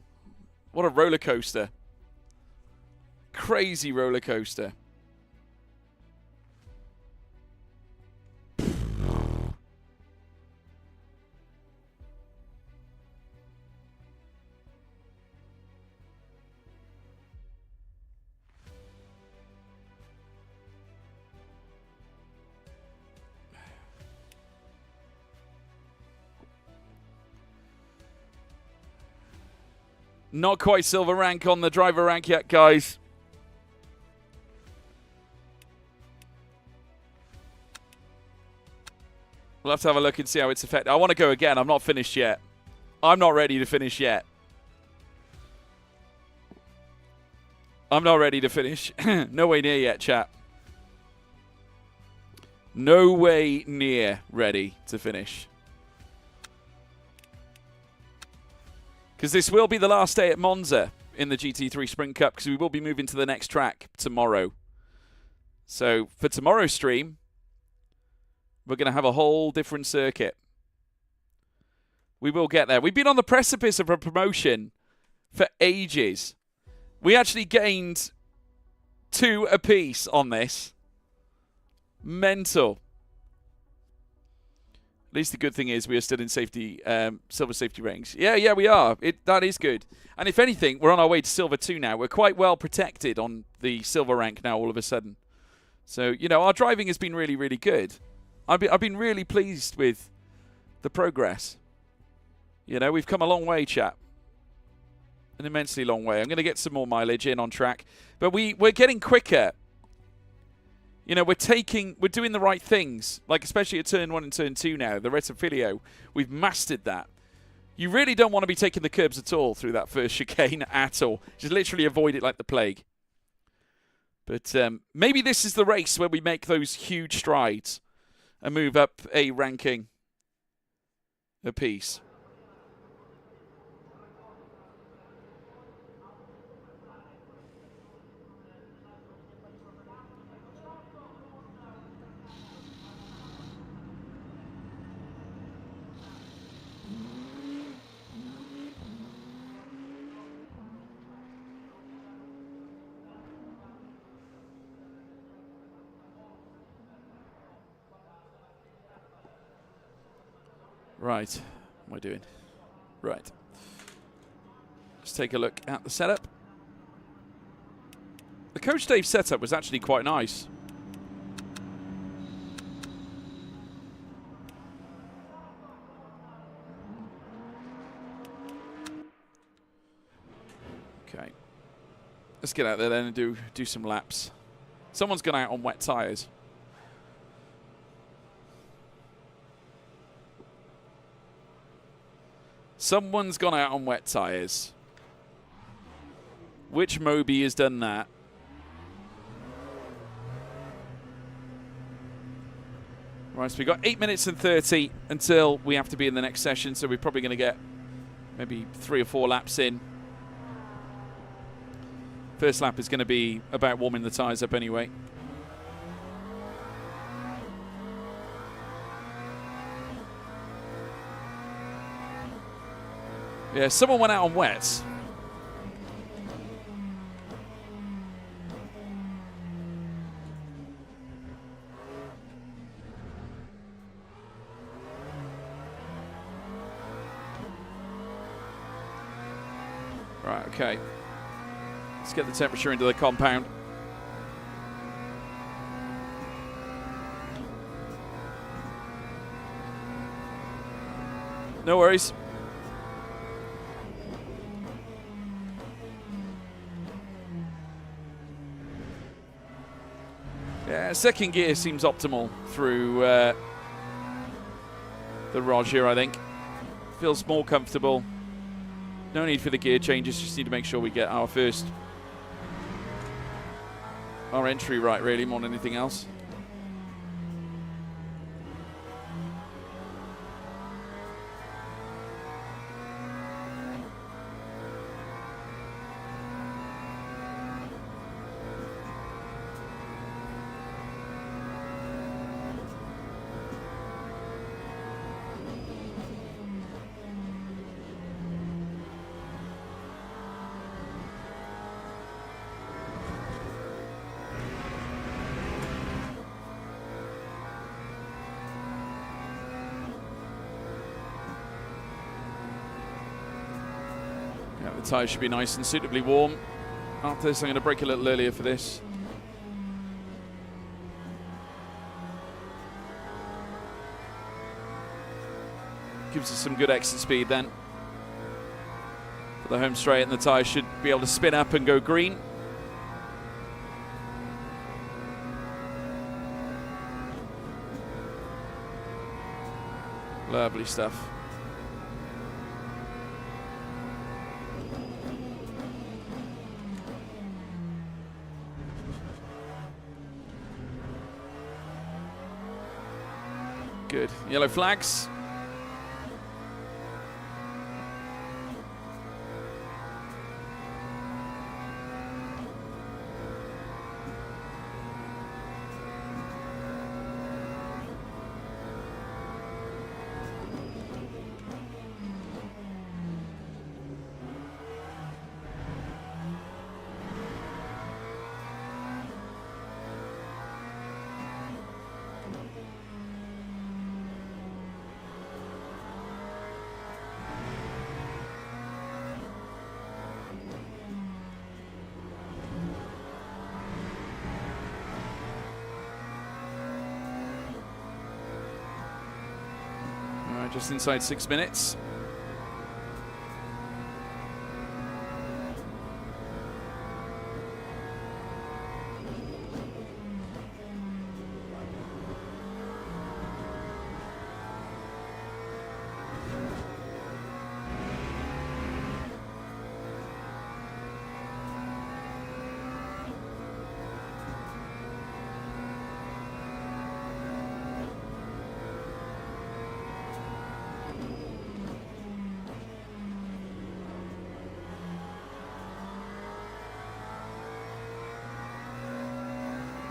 What a roller coaster. Crazy roller coaster. Not quite silver rank on the driver rank yet, guys. We'll have to have a look and see how it's affected. I want to go again. I'm not finished yet. I'm not ready to finish yet. I'm not ready to finish. No way near yet, chat. No way near ready to finish. Because this will be the last day at Monza in the GT3 Sprint Cup, because we will be moving to the next track tomorrow. So for tomorrow's stream, we're going to have a whole different circuit. We will get there. We've been on the precipice of a promotion for ages. We actually gained 2 apiece on this. Mental. At least the good thing is we are still in safety, silver safety ratings. Yeah, we are. That is good. And if anything, we're on our way to silver 2 now. We're quite well protected on the silver rank now all of a sudden. So, you know, our driving has been really, really good. I've been really pleased with the progress. You know, we've come a long way, chat. An immensely long way. I'm going to get some more mileage in on track. But we're getting quicker. You know, we're doing the right things, like especially at turn 1 and turn 2 now, the Retafilio. We've mastered that. You really don't want to be taking the curbs at all through that first chicane at all. Just literally avoid it like the plague. But maybe this is the race where we make those huge strides and move up a ranking apiece. Right, what am I doing? Right. Let's take a look at the setup. The Coach Dave setup was actually quite nice. Okay. Let's get out there then and do some laps. Someone's gone out on wet tyres. Someone's gone out on wet tyres. Which Moby has done that? Right, so we've got 8 minutes and 30 until we have to be in the next session, so we're probably going to get maybe 3 or 4 laps in. First lap is going to be about warming the tyres up anyway. Yeah, someone went out on wets. Right, okay. Let's get the temperature into the compound. No worries. Yeah, second gear seems optimal through the Rog here, I think. Feels more comfortable. No need for the gear changes, just need to make sure we get our entry right, really, more than anything else. The tyres should be nice and suitably warm. After this, I'm going to brake a little earlier for this. Gives us some good exit speed then. For the home straight, and the tyres should be able to spin up and go green. Lovely stuff. Good. Yellow flags. Just inside 6 minutes.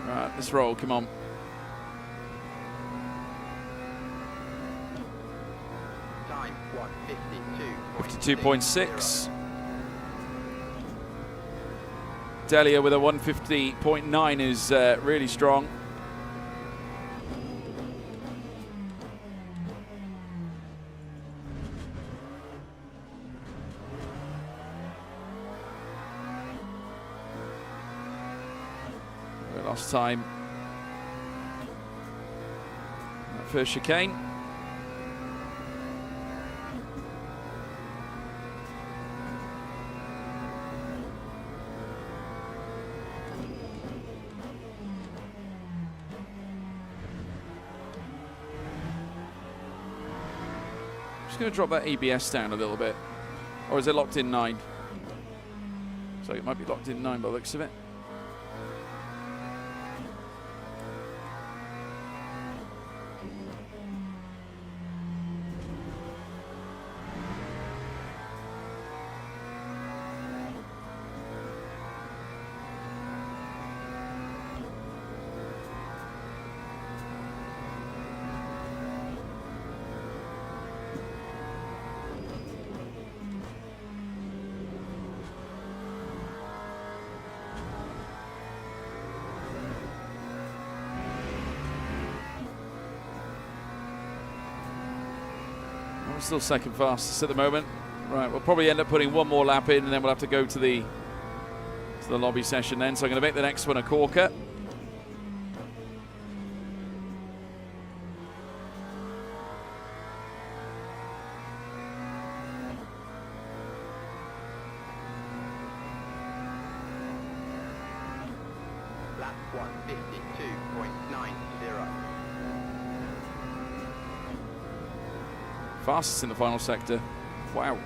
Right, let's roll, come on. Time 52.6. Delia with a 150.9 is really strong. Last time. That first chicane. Just going to drop that ABS down a little bit. Or is it locked in 9? So it might be locked in 9 by the looks of it. We're still second fastest at the moment. Right, we'll probably end up putting one more lap in, and then we'll have to go to the lobby session then. So I'm going to make the next one a corker. Lap 152.90. Fastest in the final sector. Wow.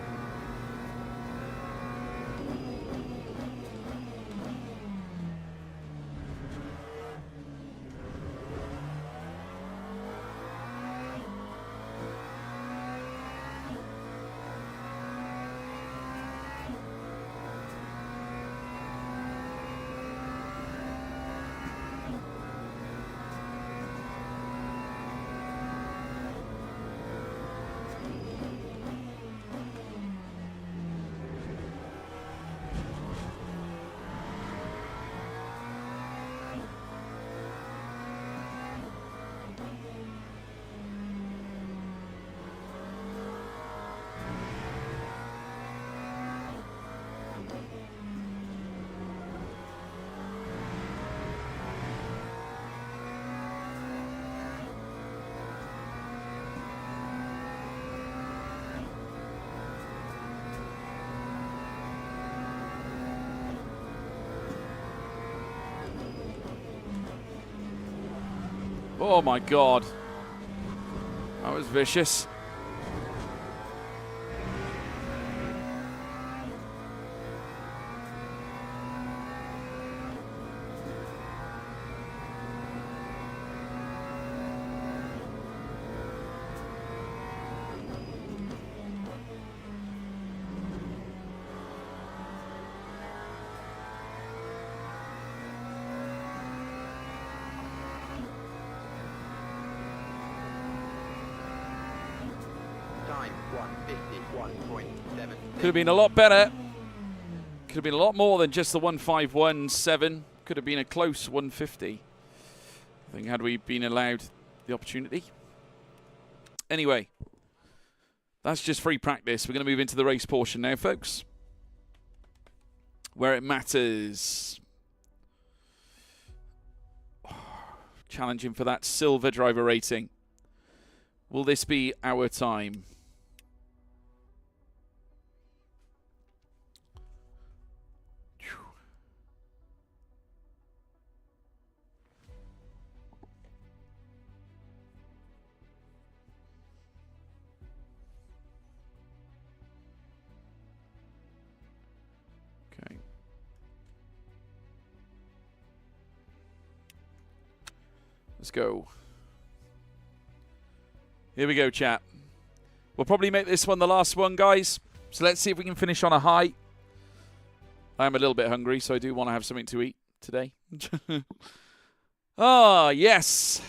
Oh my God. That was vicious. Time 151.7. Could have been a lot better. Could have been a lot more than just the 151.7. Could have been a close 150. I think had we been allowed the opportunity. Anyway, that's just free practice. We're going to move into the race portion now, folks, where it matters. Challenging for that silver driver rating. Will this be our time? Okay. Let's go. Here we go, chat. We'll probably make this one the last one, guys. So let's see if we can finish on a high. I'm a little bit hungry, so I do want to have something to eat today. Ah, yes.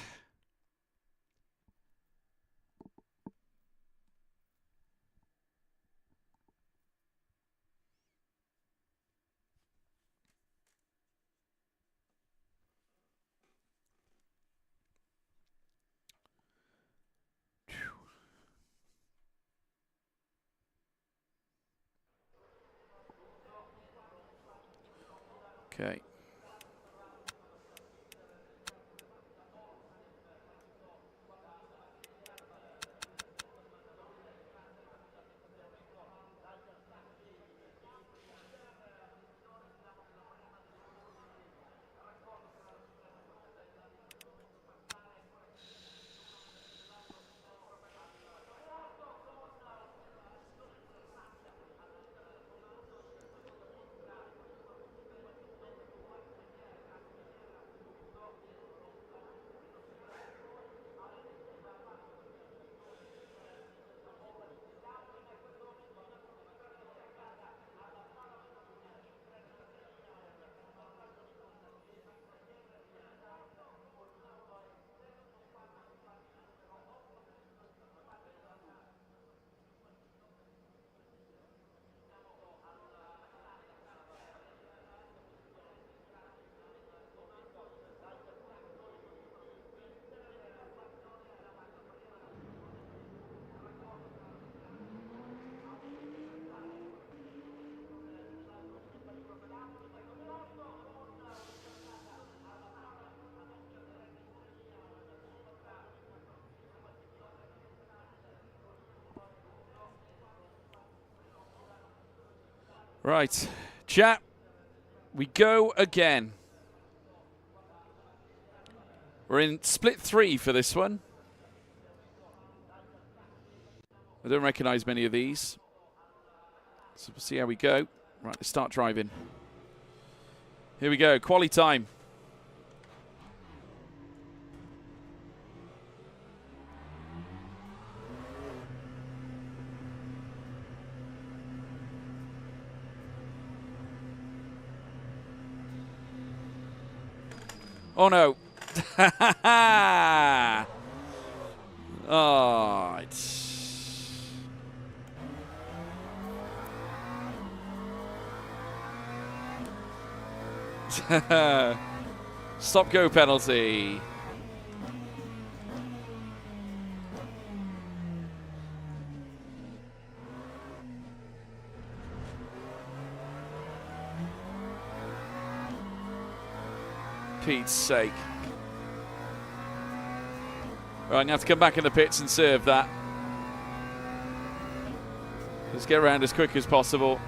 Okay. Right, chat, we go again. We're in split 3 for this one. I don't recognise many of these. So we'll see how we go. Right, let's start driving. Here we go, quali time. Oh no. Oh, stop go penalty. Pete's sake. Right, you have to come back in the pits and serve that. Let's get around as quick as possible.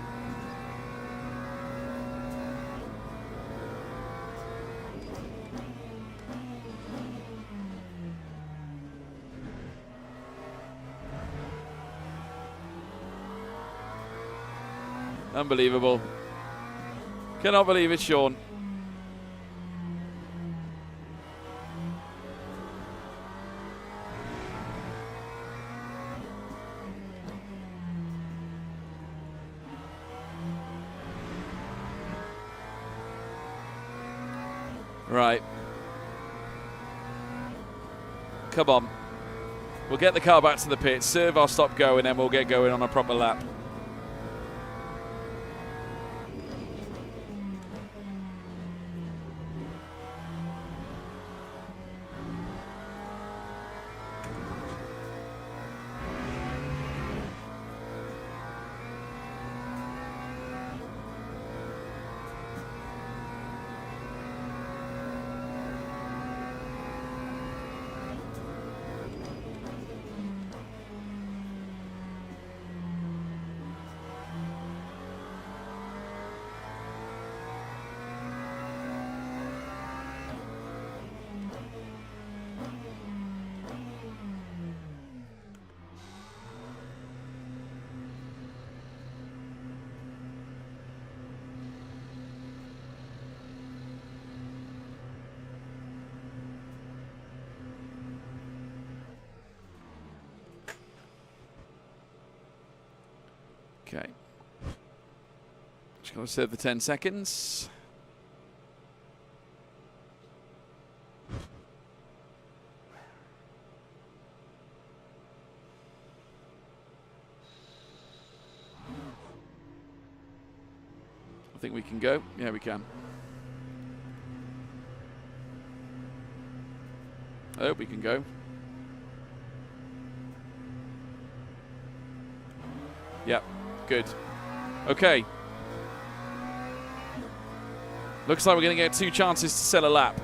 Unbelievable. Cannot believe it, Sean. Right. Come on. We'll get the car back to the pit, serve our stop go, and then we'll get going on a proper lap. Okay. Just going to serve the 10 seconds. I think we can go. Yeah, we can. I hope we can go. Yep. Good. Okay. Looks like we're going to get 2 chances to sell a lap.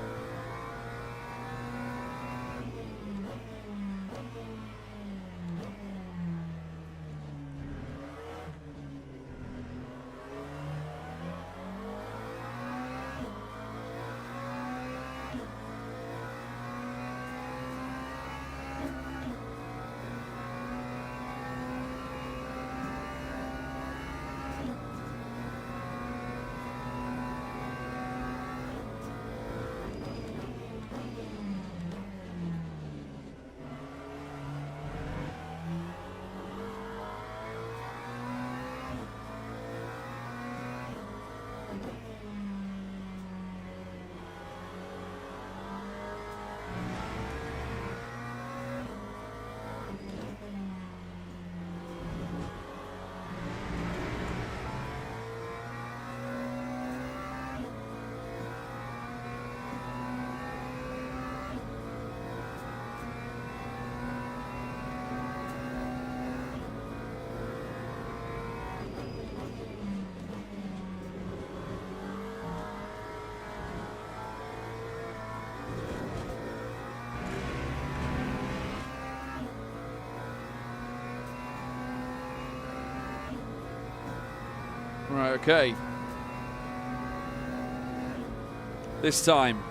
okay. This time.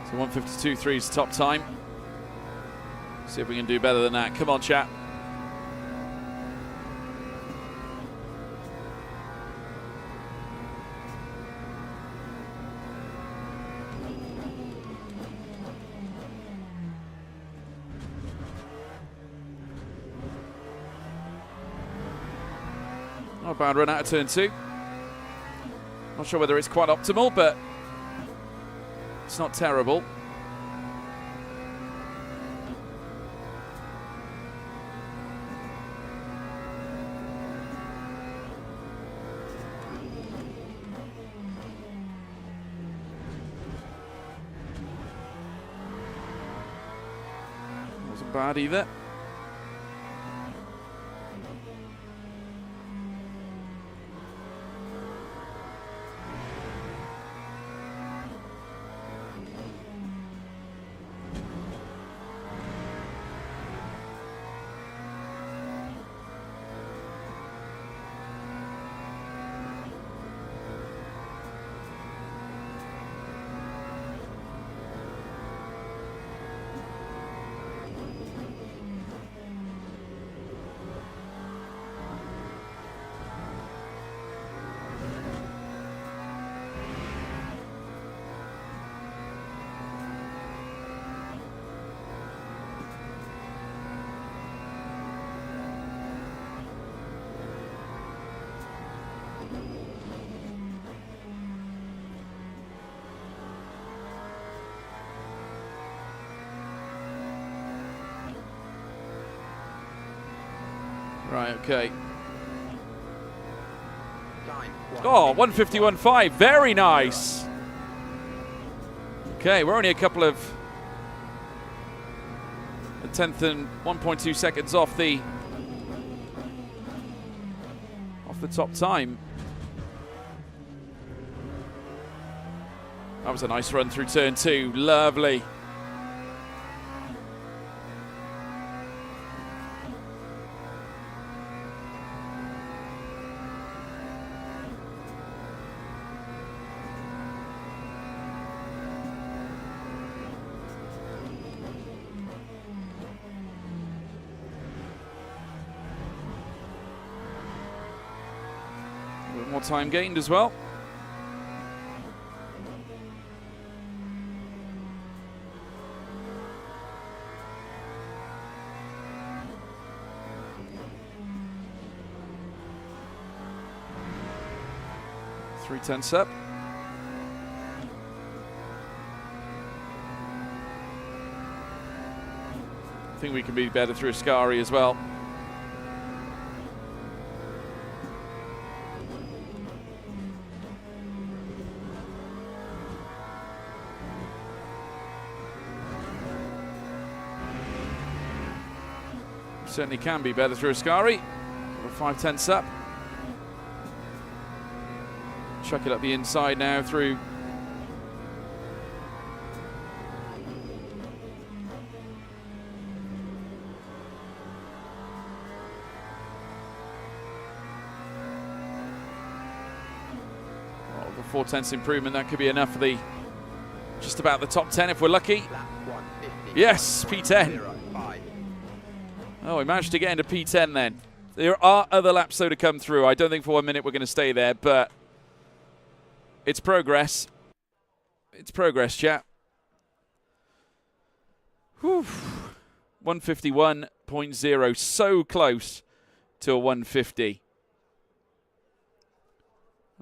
So 1:52.3 is top time. See if we can do better than that. Come on, chat. Not a bad run out of turn 2. Not sure whether it's quite optimal, but it's not terrible. Wasn't bad either. Right, okay. Time. Oh, 1:51.5. Very nice. Okay, we're only a couple of a tenth and 1.2 seconds off the top time. That was a nice run through turn 2. Lovely. More time gained as well. Three tenths up. I think we can be better through Ascari as well. Certainly can be better through Ascari. We're 5 tenths up. Chuck it up the inside now through. Oh, the 4 tenths improvement, that could be enough for the just about the top 10 if we're lucky. Lap 150. Yes, P10. 5. Oh, we managed to get into P10 then. There are other laps though to come through. I don't think for 1 minute we're going to stay there, but it's progress. It's progress, chat. Whew. 151.0, so close to a 150.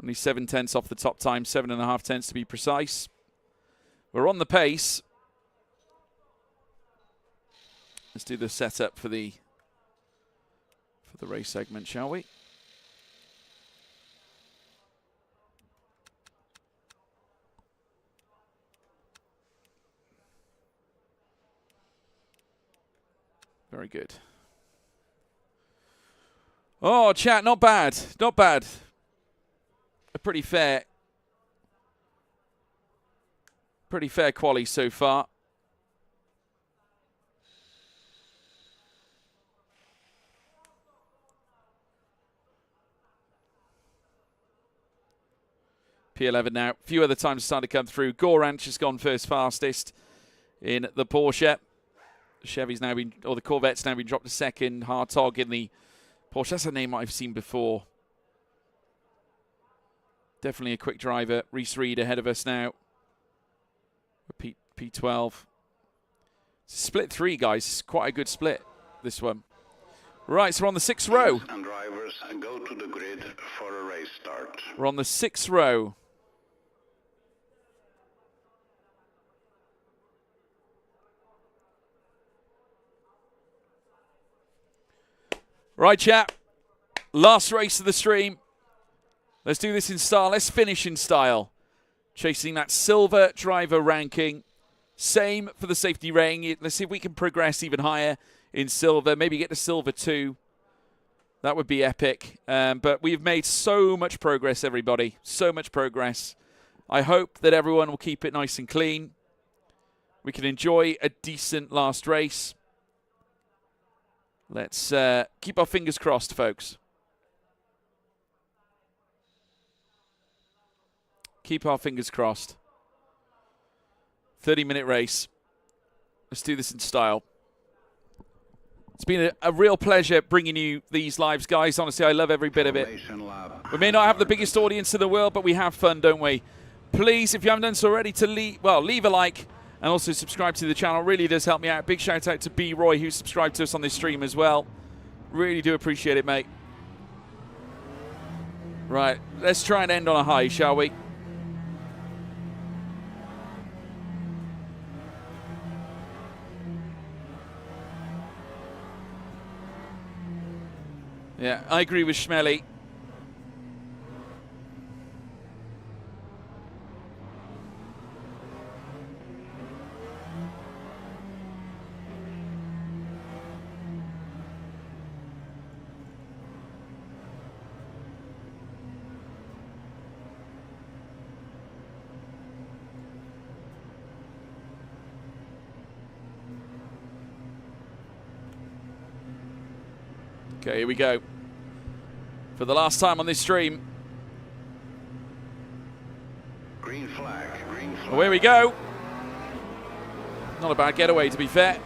Only 7 tenths off the top time, 7.5 tenths to be precise. We're on the pace. Let's do the setup for the race segment, shall we? Very good. Oh, chat, not bad. Not bad. A pretty fair Pretty fair quali so far. P11 now. A few other times starting to come through. Goranch has gone first fastest in the Porsche. Chevy's now been, or the Corvette's now been dropped to second. Hartog in the Porsche. That's a name I've seen before. Definitely a quick driver. Reese Reed ahead of us now. P12. It's a split 3, guys. It's quite a good split, this one. Right, so we're on the 6th row. And drivers go to the grid for a race start. We're on the 6th row. Right, chap. Last race of the stream. Let's do this in style. Let's finish in style. Chasing that silver driver ranking. Same for the safety rating. Let's see if we can progress even higher in silver. Maybe get to silver 2. That would be epic. But we've made so much progress, everybody. So much progress. I hope that everyone will keep it nice and clean. We can enjoy a decent last race. Let's keep our fingers crossed, folks. Keep our fingers crossed. 30-minute race. Let's do this in style. It's been a real pleasure bringing you these lives, guys. Honestly, I love every bit of it. We may not have the biggest audience in the world, but we have fun, don't we? Please, if you haven't done so already, leave a like and also subscribe to the channel. Really does help me out. Big shout out to B. Roy, who subscribed to us on this stream as well. Really do appreciate it, mate. Right, let's try and end on a high, shall we? Yeah, I agree with Schmelly. Okay, here we go. For the last time on this stream. Green flag, green flag. Away we go. Not a bad getaway, to be fair.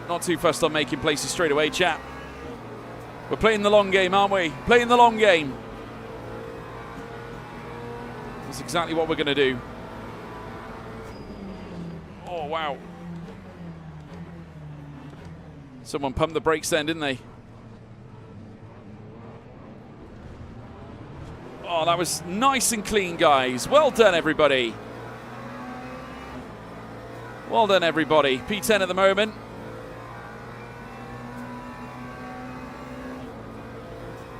Not too fussed on making places straight away, chap. We're playing the long game, aren't we? Playing the long game. That's exactly what we're going to do. Oh, wow. Someone pumped the brakes then, didn't they? Oh, that was nice and clean, guys. Well done, everybody. Well done, everybody. P10 at the moment.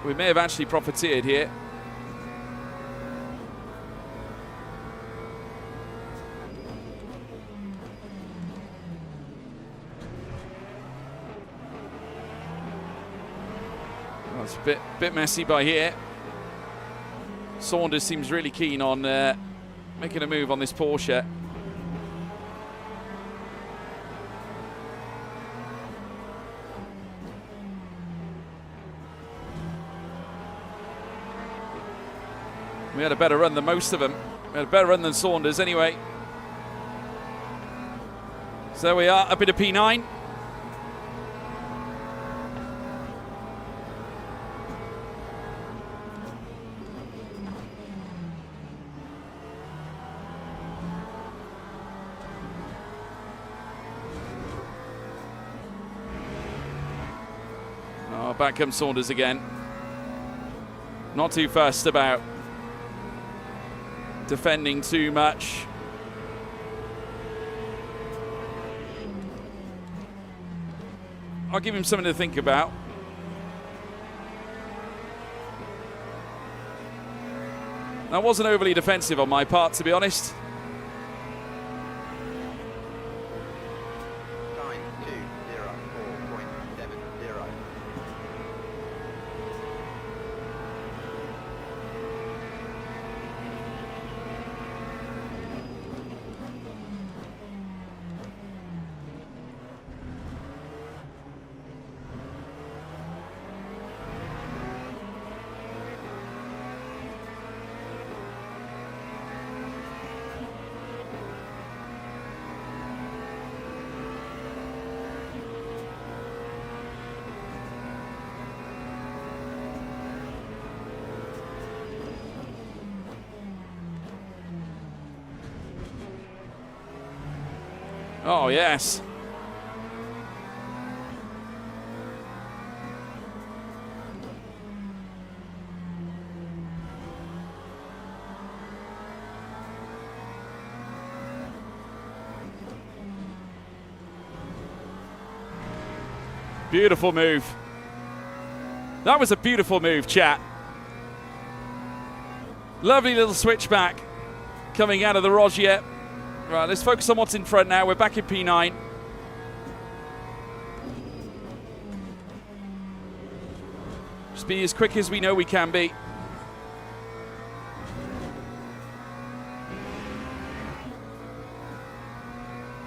We may have actually profiteered here. That's a bit messy by here. Saunders seems really keen on making a move on this Porsche. We had a better run than most of them. We had a better run than Saunders anyway. So there we are, up into P9. Oh, back comes Saunders again. Not too fussed about defending too much. I'll give him something to think about. That wasn't overly defensive on my part, to be honest. Time 2:04.70. Oh, yes. Beautiful move. That was a beautiful move, chat. Lovely little switchback coming out of the Rogier. Right, let's focus on what's in front now. We're back in P9. Just be as quick as we know we can be.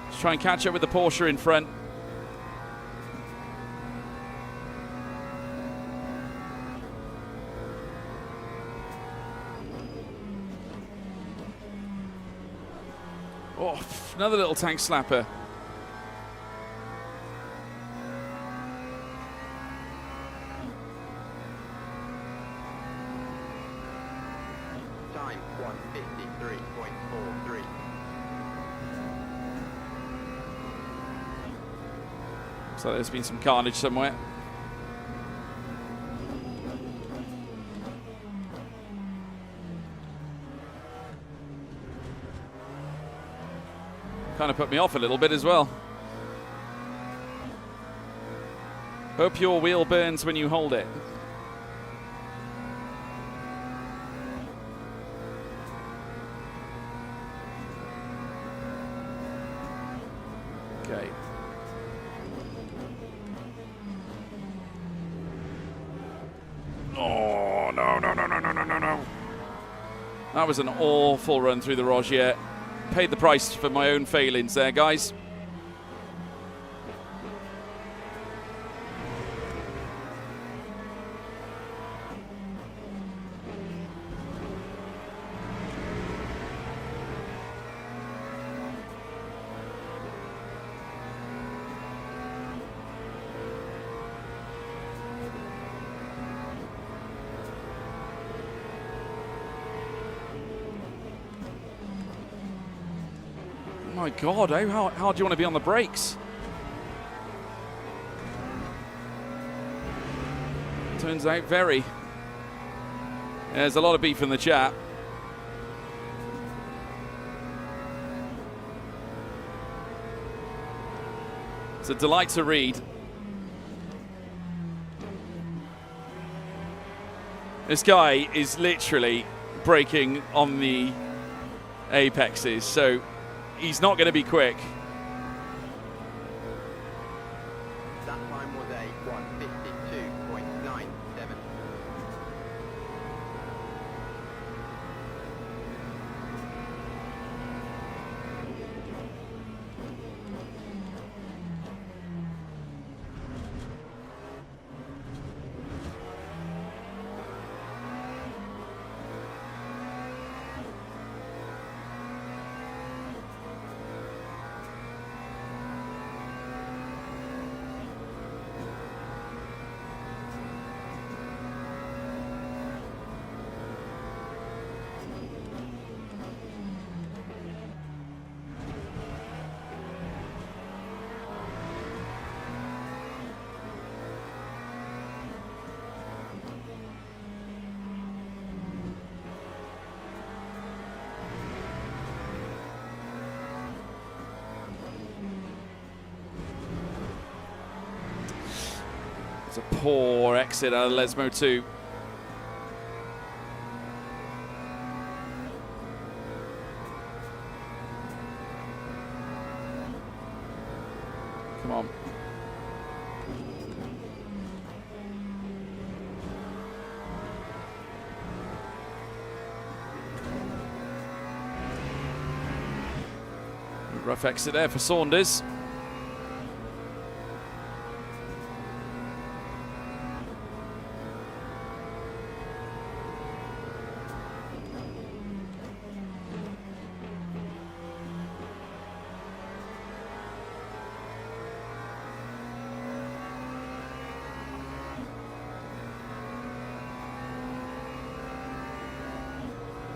Let's try and catch up with the Porsche in front. Oh, another little tank slapper. Time 1:53.43. So there's been some carnage somewhere. Kind of put me off a little bit as well. Hope your wheel burns when you hold it. Okay. Oh, no. That was an awful run through the Rogier. Paid the price for my own failings there, guys. My God, how hard do you want to be on the brakes? Turns out very. There's a lot of beef in the chat. It's a delight to read. This guy is literally braking on the apexes, so he's not going to be quick. That time was a 1:52.97. It's a poor exit out of Lesmo 2. Come on. Rough exit there for Saunders.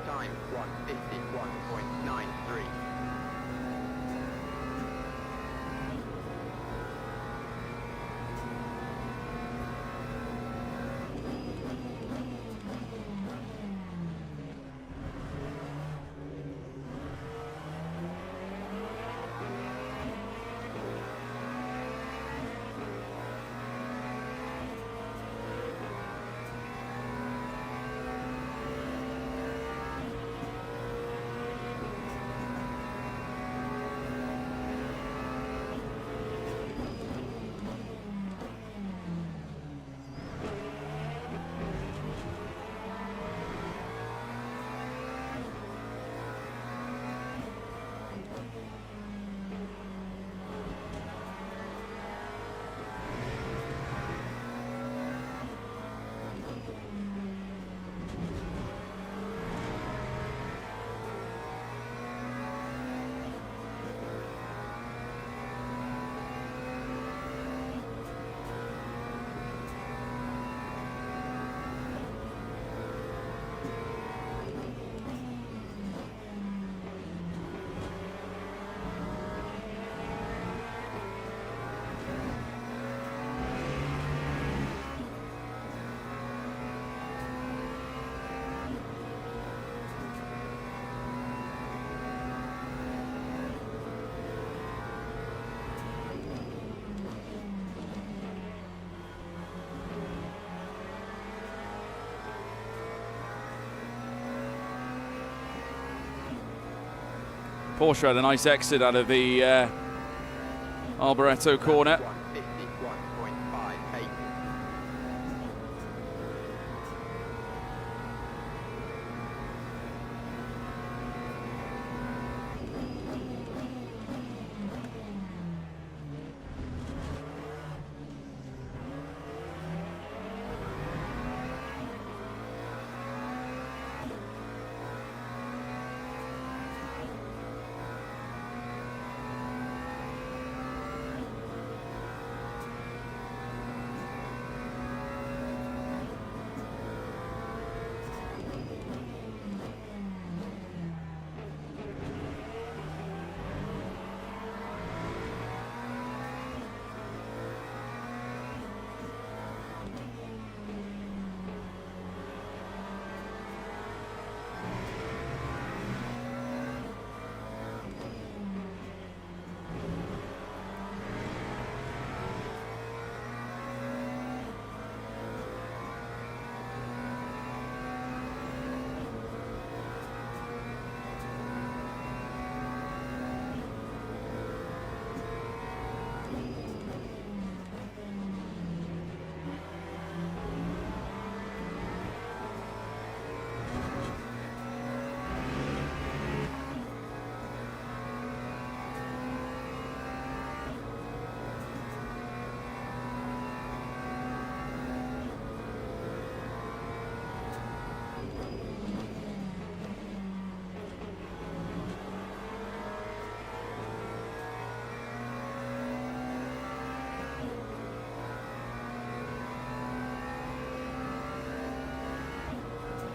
Time 1:51.93. Porsche had a nice exit out of the Alboreto corner. 151.58.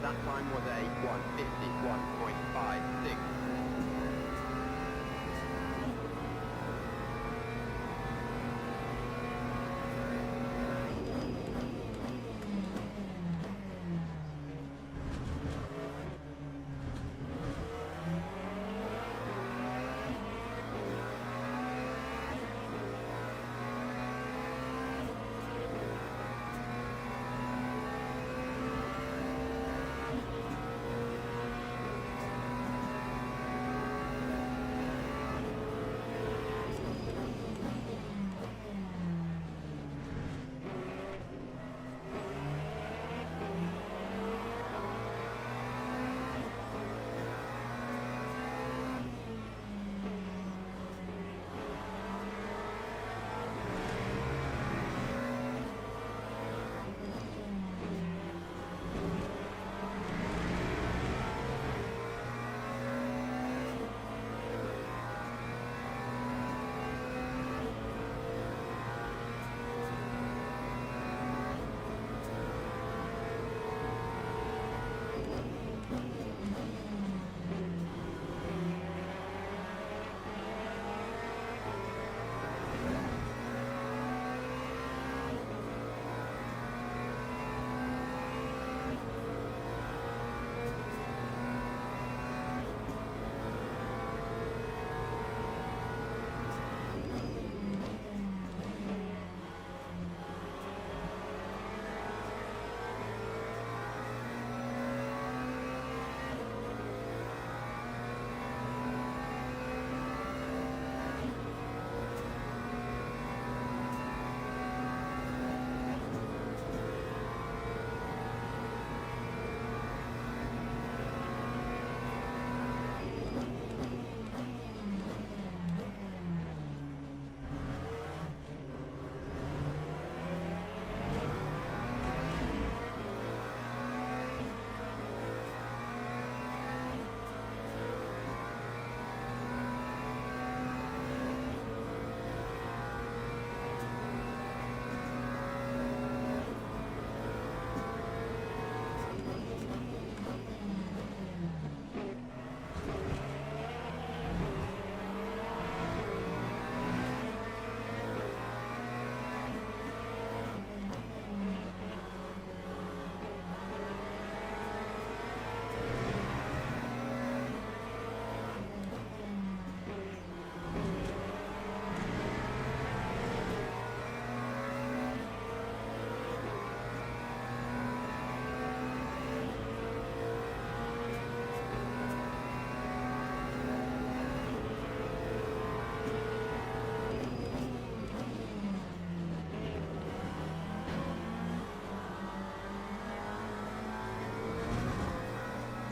That time was a 151.56.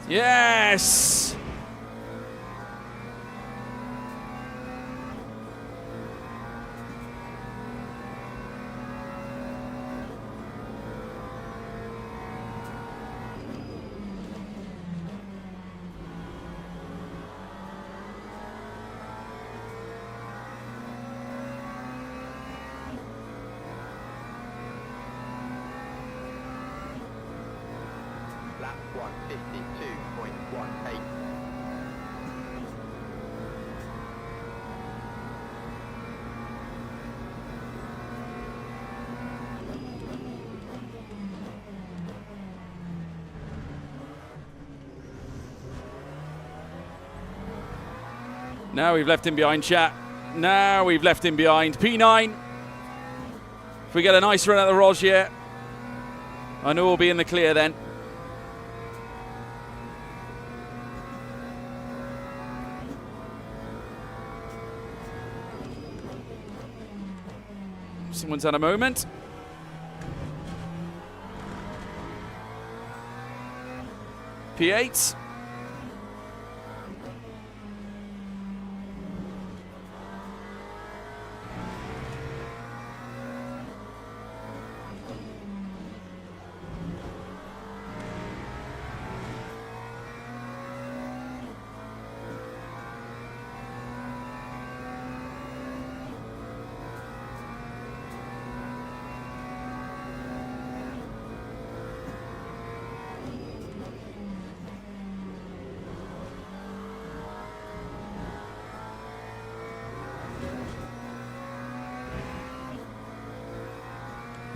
Yes! Lap 152.18. Now we've left him behind, chat. Now we've left him behind. P9. If we get a nice run at the Rogier, I know we'll be in the clear then. Someone's had a moment. P8.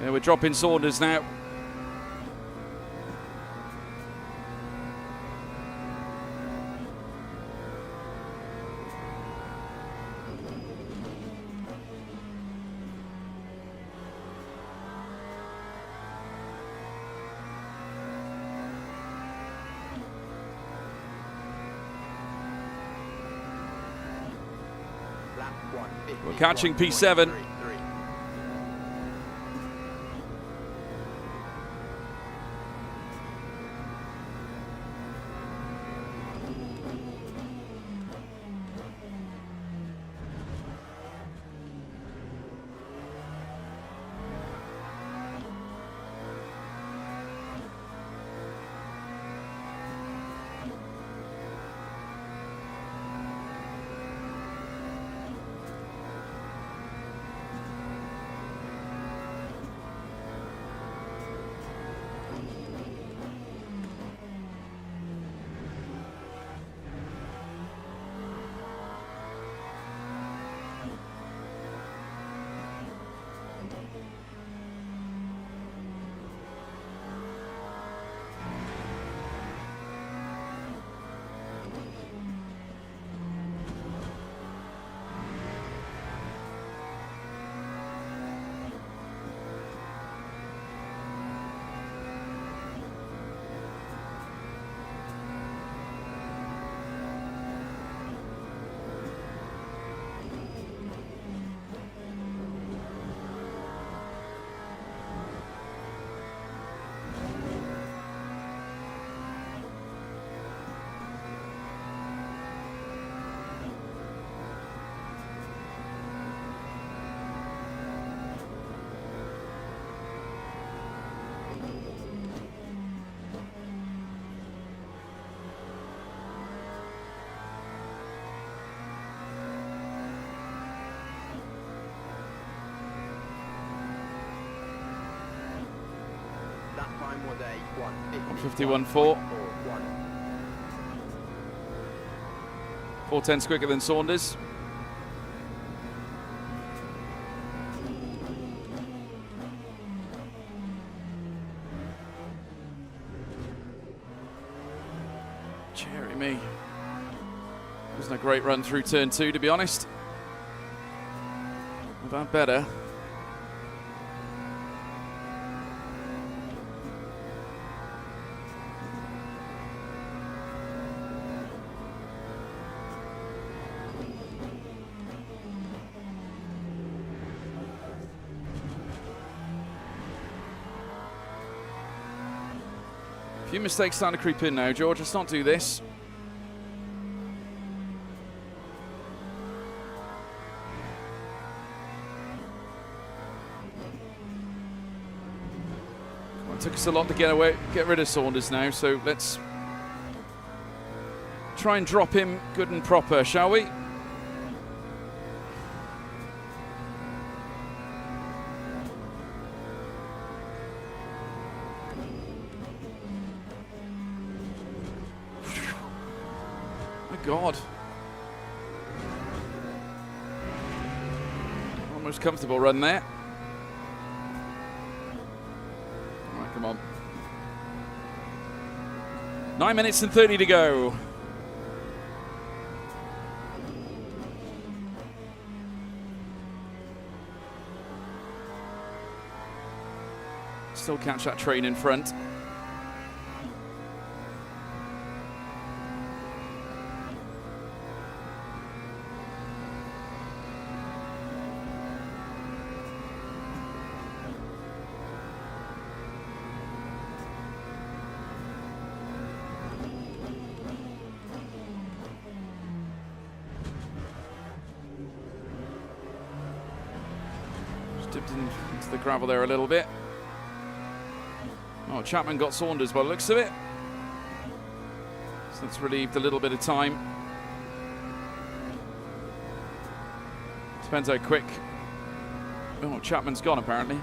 Yeah, we're dropping Saunders now. Lap 150. We're catching P7. That time was a 151.4. 4/10 quicker than Saunders. Cherry me. Wasn't a great run through turn 2, to be honest. We've had better. A few mistakes starting to creep in now, George. Let's not do this. Well, it took us a lot to get rid of Saunders now, so let's try and drop him good and proper, shall we? My God. Almost comfortable run there. All right, come on. 9 minutes and 30 to go. Still catch that train in front. Just dipped into the gravel there a little bit. Oh, Chapman got Saunders by the looks of it. So that's relieved a little bit of time. Depends how quick. Oh, Chapman's gone apparently.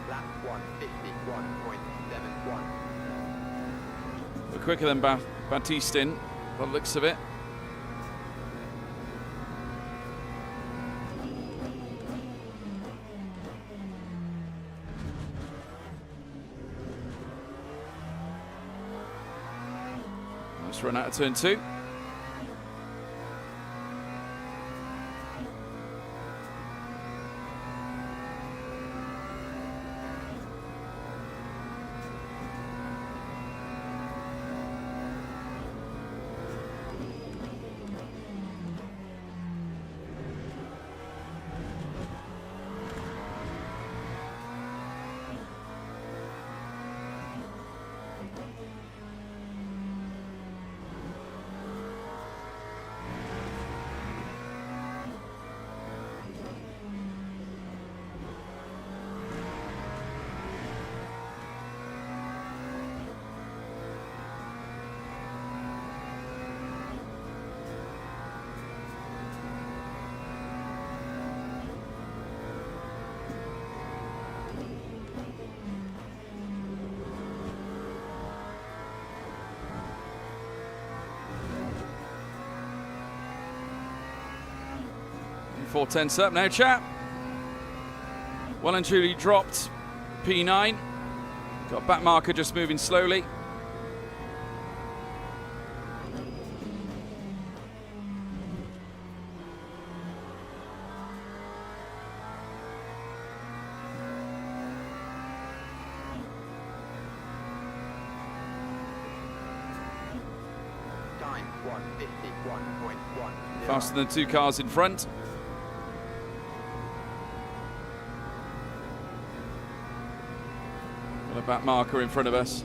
Lap 151.71. We're quicker than Batistin, by the looks of it. Let's run out of turn 2. Four tenths up now, chap. Well and truly dropped P9. Got back marker just moving slowly. Time 151.1. Faster than 2 cars in front. Got a back marker in front of us.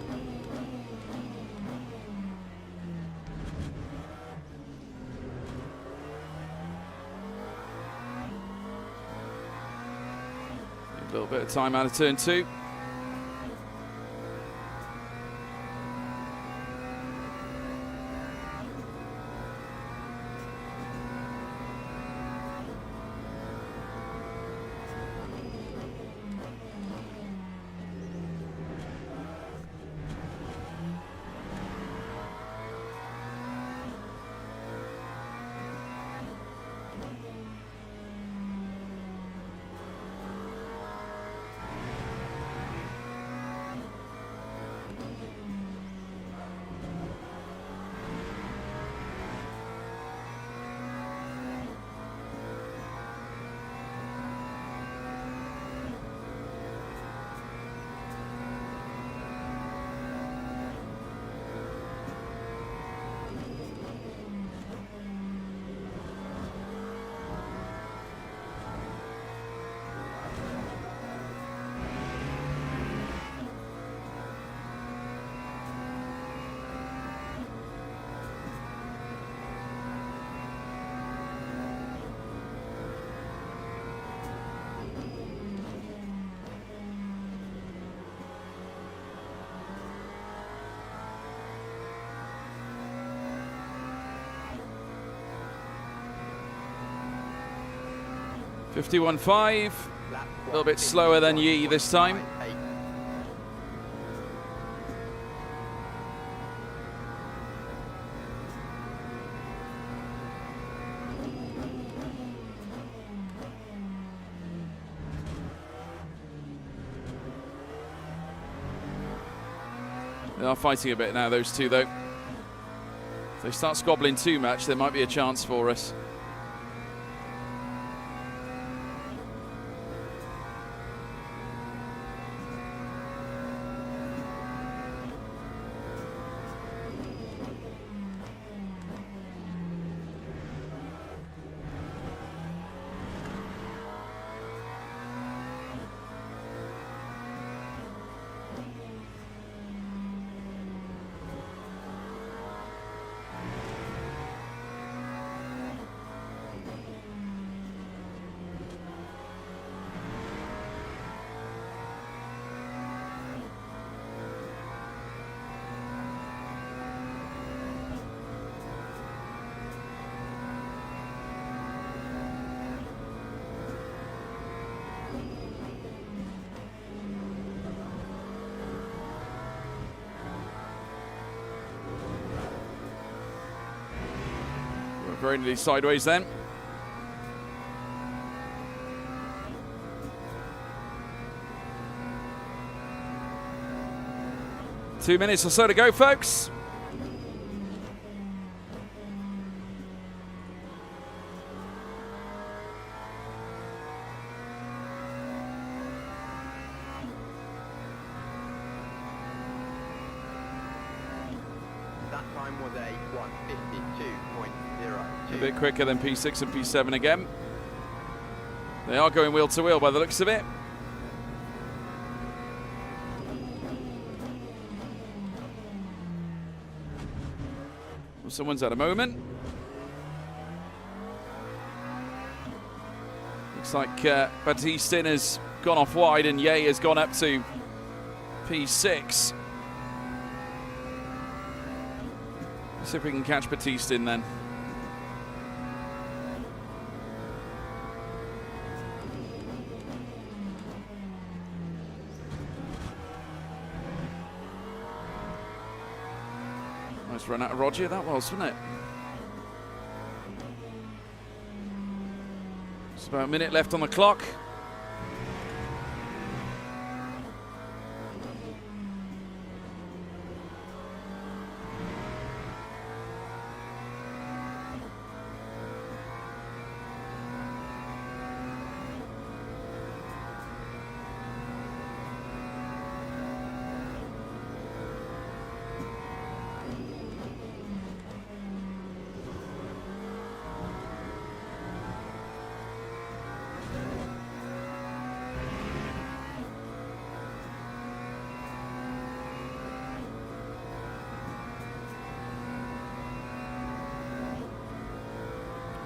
little bit of time out of turn 2. .51.5, a little bit slower than Yi this time. They are fighting a bit now, those two, though. If they start squabbling too much, there might be a chance for us. Very nearly sideways then. Two minutes or so to go, folks. That time was a 1:52.02. A bit quicker than P6 and P7 again. They are going wheel to wheel by the looks of it. Well, someone's had a moment. Looks like Batistin has gone off wide and Ye has gone up to P6. See if we can catch Batistin then. Nice run out of Roger, that was, wasn't it? It's about a minute left on the clock.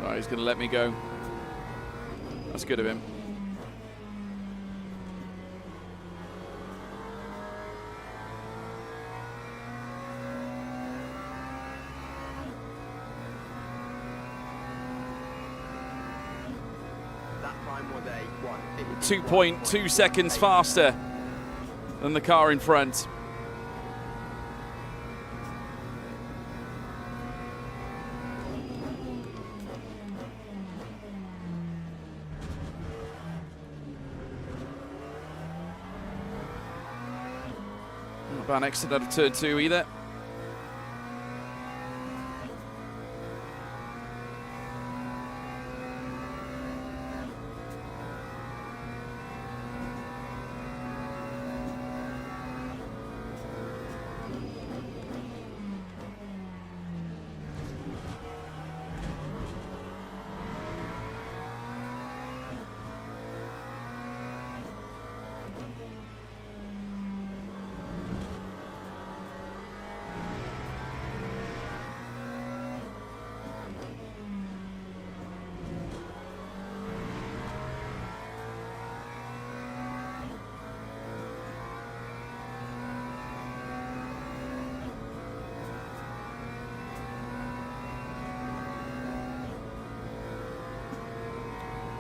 Oh, he's going to let me go. That's good of him. time was a 2.2 seconds faster than the car in front. Not bad exit out of turn 2 either.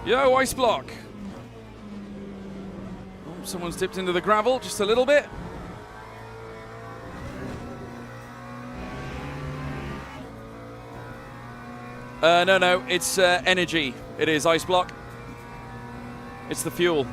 Yo, Ice Block. Oh, someone's dipped into the gravel just a little bit. No, it's energy. It is Ice Block. It's the fuel.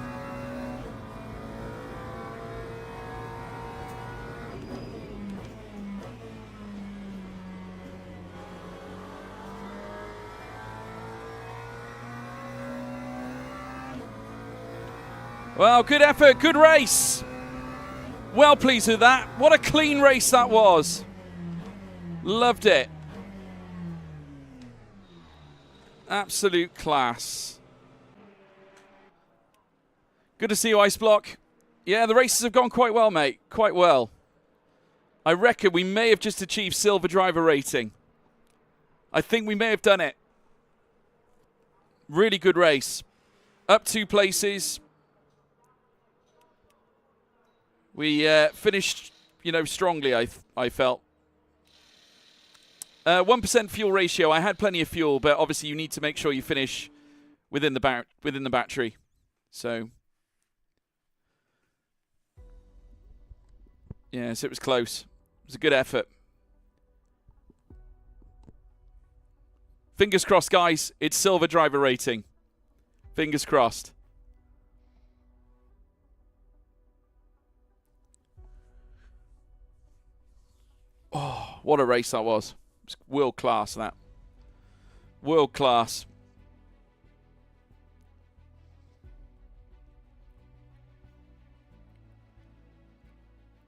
Well, good effort, good race. Well pleased with that. What a clean race that was. Loved it. Absolute class. Good to see you, Ice Block. Yeah, the races have gone quite well, mate. Quite well. I reckon we may have just achieved silver driver rating. I think we may have done it. Really good race. Up 2 places. We finished, strongly, I felt. 1% fuel ratio. I had plenty of fuel, but obviously you need to make sure you finish within the battery. So, yes, it was close. It was a good effort. Fingers crossed, guys. It's silver driver rating. Fingers crossed. Oh, what a race that was. It's world class, that. World class.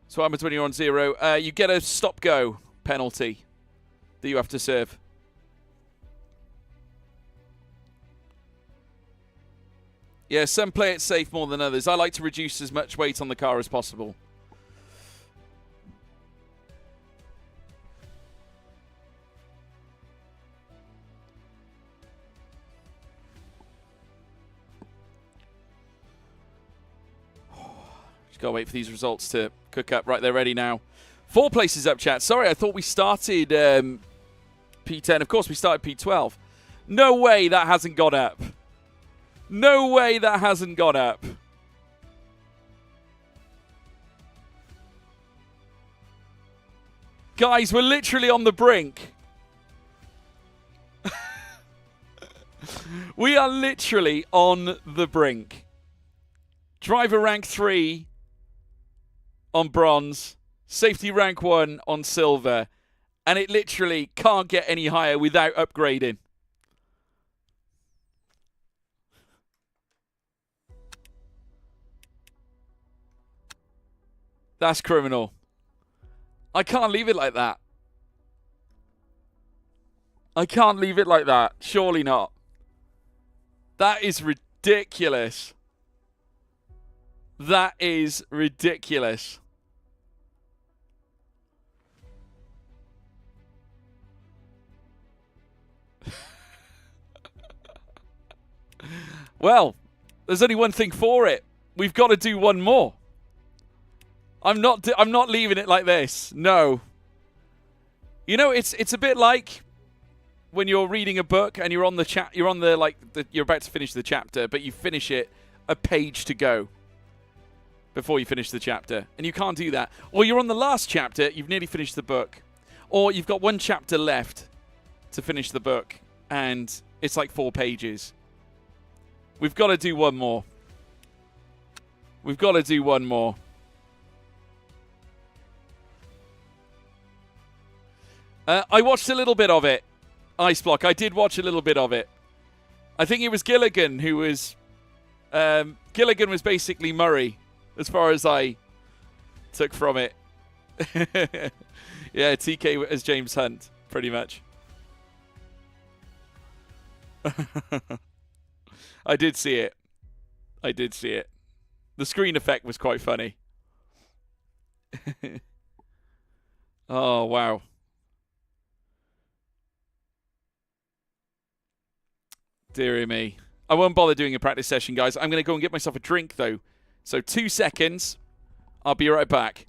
So what happens when you're on 0? You get a stop-go penalty that you have to serve. Yeah, some play it safe more than others. I like to reduce as much weight on the car as possible. Gotta wait for these results to cook up. Right, they're ready now. 4 places up, chat. Sorry, I thought we started P10. Of course, we started P12. No way that hasn't gone up. No way that hasn't gone up. Guys, we're literally on the brink. We are literally on the brink. Driver rank 3 on bronze, safety rank 1 on silver, and it literally can't get any higher without upgrading. That's criminal. I can't leave it like that. I can't leave it like that. Surely not. That is ridiculous. That is ridiculous. Well, there's only one thing for it. We've got to do one more. I'm not leaving it like this. No. You know, it's a bit like when you're reading a book and you're on the you're about to finish the chapter, but you finish it a page to go before you finish the chapter, and you can't do that. Or you're on the last chapter, you've nearly finished the book, or you've got one chapter left to finish the book, and it's like 4 pages. We've got to do one more. We've got to do one more. I watched a little bit of it, Ice Block. I did watch a little bit of it. I think it was Gilligan who was... Gilligan was basically Murray, as far as I took from it. Yeah, TK as James Hunt, pretty much. I did see it. I did see it. The screen effect was quite funny. Oh, wow. Dear me. I won't bother doing a practice session, guys. I'm going to go and get myself a drink, though. So 2 seconds. I'll be right back.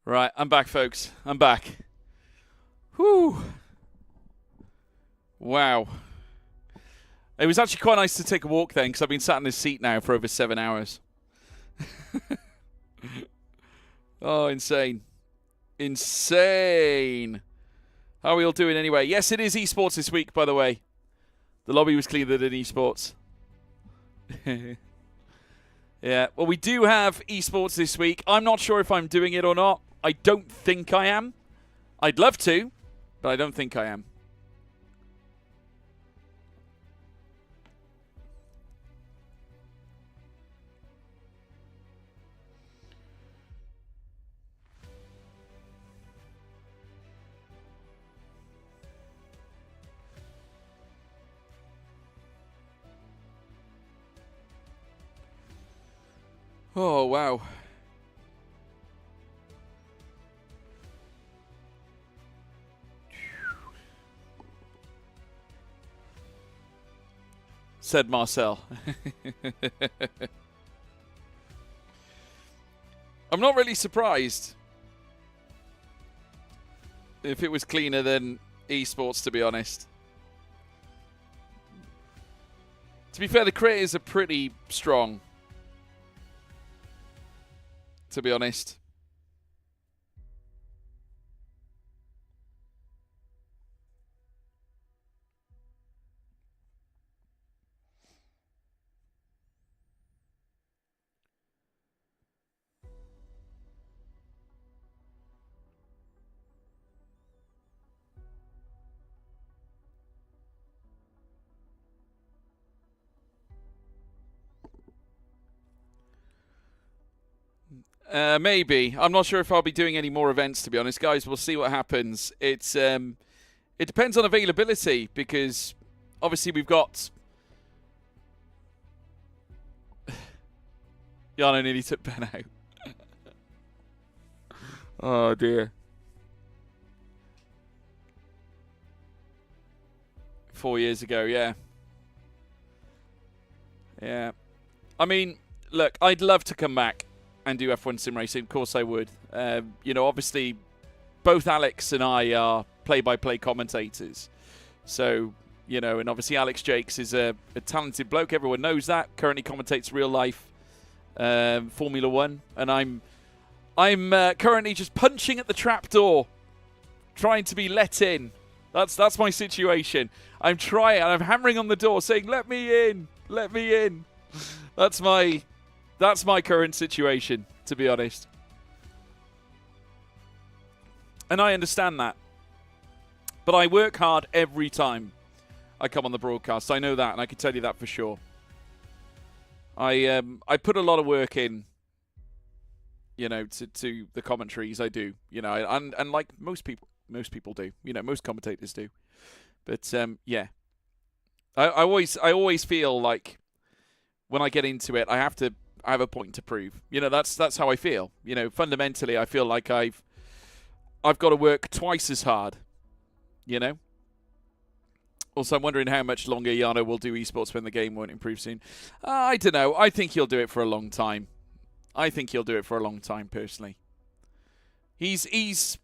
Right, I'm back, folks. I'm back. Whew. Wow. It was actually quite nice to take a walk then, because I've been sat in this seat now for over 7 hours. Oh, insane. Insane. How are we all doing anyway? Yes, it is esports this week, by the way. The lobby was cleaner than esports. Yeah, well, we do have esports this week. I'm not sure if I'm doing it or not. I don't think I am. I'd love to, but I don't think I am. Oh, wow. Said Marcel. I'm not really surprised if it was cleaner than esports, to be honest. To be fair, the creators are pretty strong, to be honest. Maybe. I'm not sure if I'll be doing any more events, to be honest. Guys, we'll see what happens. It depends on availability, because obviously we've got... Yano nearly took Ben out. Oh, dear. 4 years ago, yeah. Yeah. I mean, look, I'd love to come back and do F1 sim racing. Of course I would. You know, obviously, both Alex and I are play-by-play commentators. So, you know, and obviously Alex Jakes is a talented bloke. Everyone knows that. Currently commentates real-life Formula 1. And I'm currently just punching at the trapdoor, trying to be let in. That's my situation. I'm trying, and I'm hammering on the door saying, let me in, let me in. That's my current situation, to be honest. And I understand that. But I work hard every time I come on the broadcast. I know that, and I can tell you that for sure. I put a lot of work in, you know, to the commentaries. I do, you know, and like most people do, you know, most commentators do. But yeah, I always feel like when I get into it, I have a point to prove. You know, that's how I feel. You know, fundamentally, I feel like I've got to work twice as hard. You know. Also, I'm wondering how much longer Jarno will do esports when the game won't improve soon. I don't know. I think he'll do it for a long time. I think he'll do it for a long time, personally. He's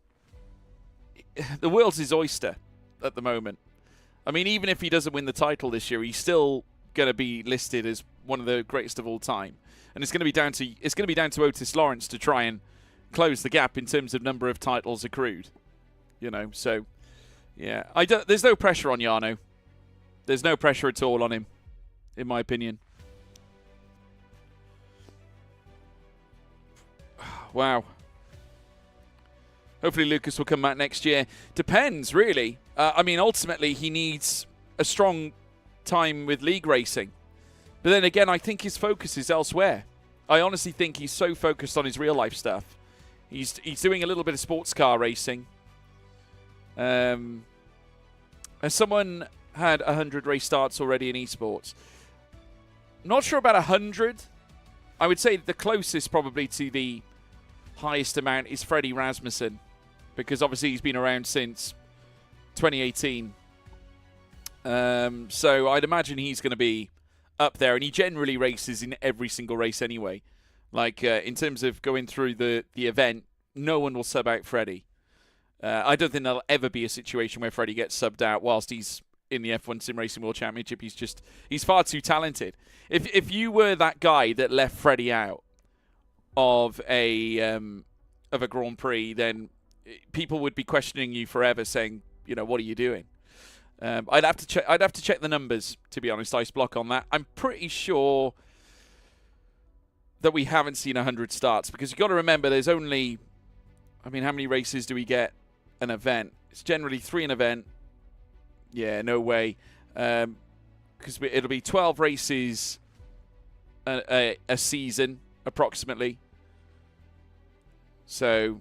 the world's his oyster at the moment. I mean, even if he doesn't win the title this year, he's still going to be listed as one of the greatest of all time. And it's going to be down to Otis Lawrence to try and close the gap in terms of number of titles accrued. You know, so yeah, there's no pressure on Jarno. There's no pressure at all on him, in my opinion. Wow. Hopefully Lucas will come back next year. Depends, really. I mean, ultimately, he needs a strong time with league racing. But then again, I think his focus is elsewhere. I honestly think he's so focused on his real-life stuff. He's doing a little bit of sports car racing. As someone had 100 race starts already in esports. Not sure about 100. I would say the closest probably to the highest amount is Freddie Rasmussen, because obviously he's been around since 2018. So I'd imagine he's going to be up there, and he generally races in every single race anyway. Like in terms of going through the event, no one will sub out Freddie. I don't think there'll ever be a situation where Freddie gets subbed out whilst he's in the F1 Sim Racing World Championship. He's far too talented. If you were that guy that left Freddie out of a Grand Prix, then people would be questioning you forever, saying, you know, what are you doing? I'd have to check the numbers, to be honest, Ice Block, on that. I'm pretty sure that we haven't seen 100 starts, because you've got to remember there's only, I mean, how many races do we get an event? It's generally 3 an event. Yeah, no way. Because it'll be 12 races a season, approximately. So,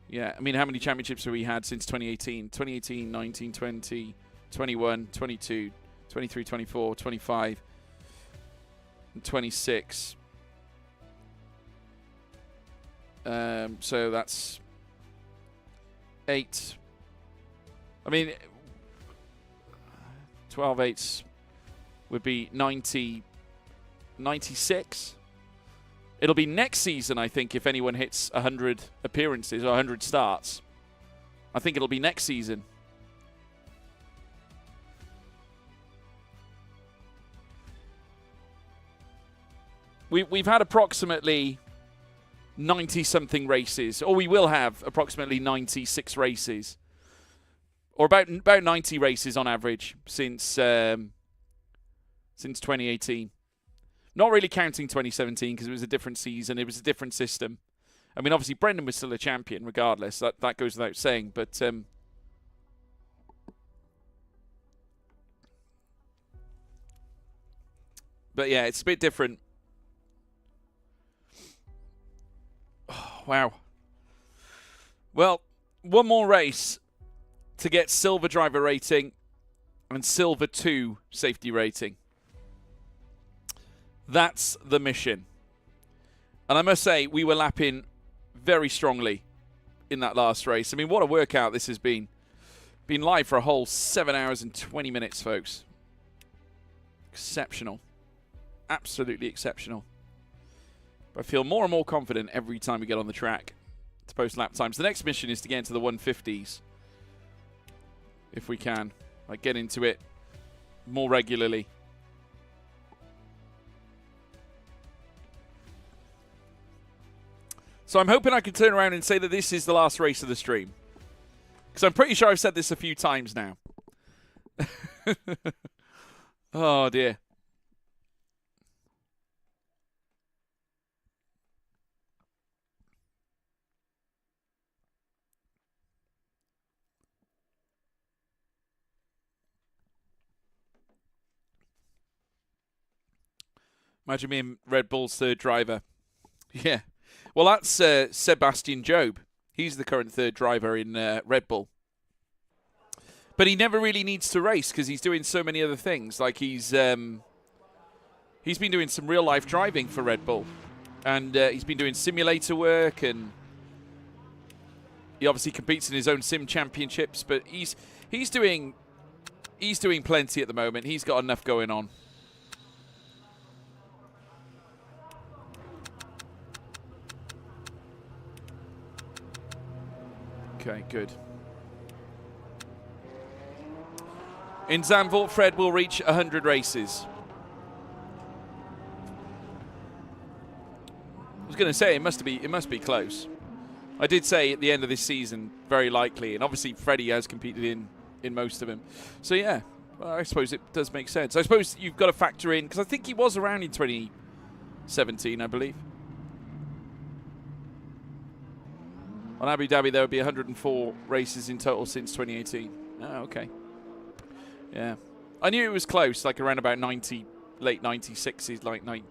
yeah, I mean, how many championships have we had since 2018? 2018, 19, 20, 21, 22, 23, 24, 25, and 26. So that's 8. I mean, 12 8s would be 90, 96. It'll be next season, I think, if anyone hits 100 appearances or 100 starts. I think it'll be next season. We've had approximately 90-something races, or we will have approximately 96 races, or about 90 races on average since 2018. Not really counting 2017 because it was a different season, it was a different system. I mean, obviously Brendan was still a champion regardless. That goes without saying, but yeah, it's a bit different. Oh, wow. Well, one more race to get Silver driver rating and Silver 2 safety rating. That's the mission. And I must say, we were lapping very strongly in that last race. I mean, what a workout this has been. Been live for a whole 7 hours and 20 minutes, folks. Exceptional. Absolutely exceptional. But I feel more and more confident every time we get on the track to post lap times. The next mission is to get into the 150s. If we can. Like, get into it more regularly. So I'm hoping I can turn around and say that this is the last race of the stream. Because I'm pretty sure I've said this a few times now. Oh, dear. Imagine being Red Bull's third driver. Yeah. Well, that's Sebastian Jobe. He's the current third driver in Red Bull. But he never really needs to race because he's doing so many other things. Like he's been doing some real-life driving for Red Bull. And he's been doing simulator work, and he obviously competes in his own sim championships. But he's doing plenty at the moment. He's got enough going on. Okay, good. In Zandvoort, Fred will reach 100 races. I was going to say it must be close. I did say at the end of this season, very likely, and obviously Freddie has competed in most of them. So yeah, well, I suppose it does make sense. I suppose you've got to factor in, because I think he was around in 2017, I believe. On Abu Dhabi, there would be 104 races in total since 2018. Oh, okay. Yeah. I knew it was close, like around about 90, late 96s, like 90.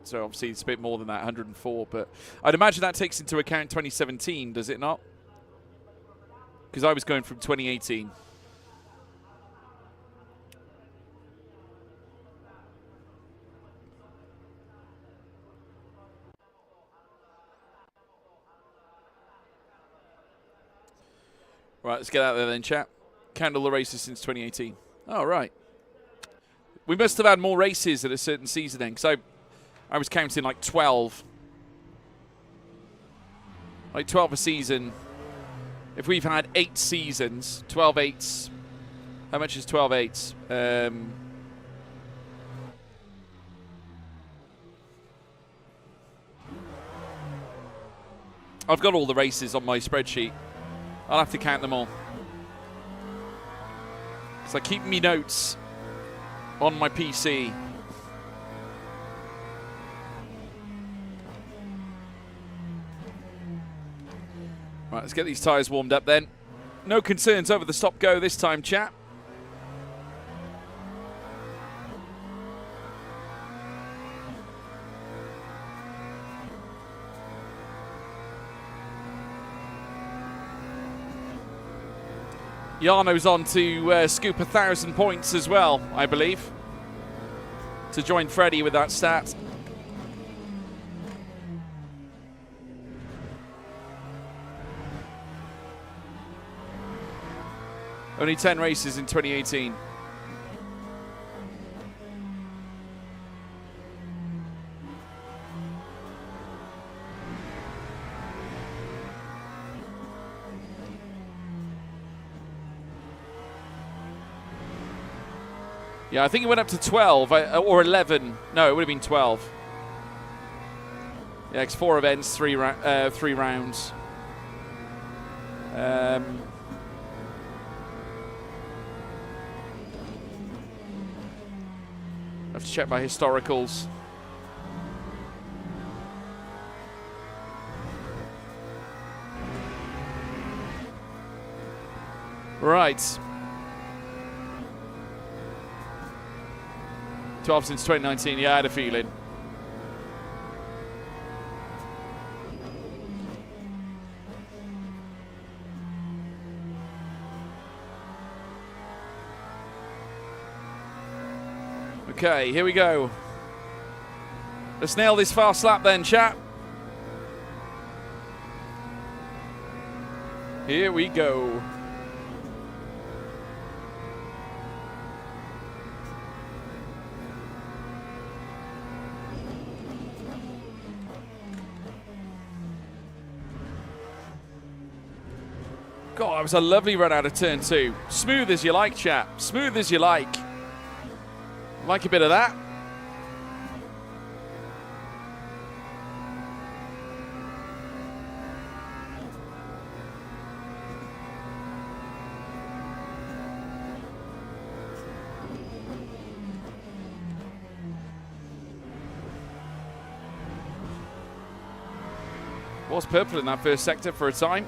So obviously it's a bit more than that, 104. But I'd imagine that takes into account 2017, does it not? Because I was going from 2018. Right, let's get out there then, chat. Count all the races since 2018. Oh, right. We must have had more races at a certain season then, because I was counting like 12. Like 12 a season. If we've had 8 seasons, 12 eights. How much is 12 eights? I've got all the races on my spreadsheet. I'll have to count them all. Because I keep me notes on my PC. Right, let's get these tyres warmed up then. No concerns over the stop-go this time, chat. Jarno's on to scoop 1,000 points as well, I believe, to join Freddie with that stat. Only 10 races in 2018. Yeah, I think it went up to 12 or 11. No, it would have been 12. Yeah, it's 4 events, 3 rounds. I have to check my historicals. Right. 12 since 2019, yeah, I had a feeling. Okay, here we go. Let's nail this fast lap then, chat. Here we go. God, that was a lovely run out of turn 2. Smooth as you like, chap. Smooth as you like. Like a bit of that. Was purple in that first sector for a time.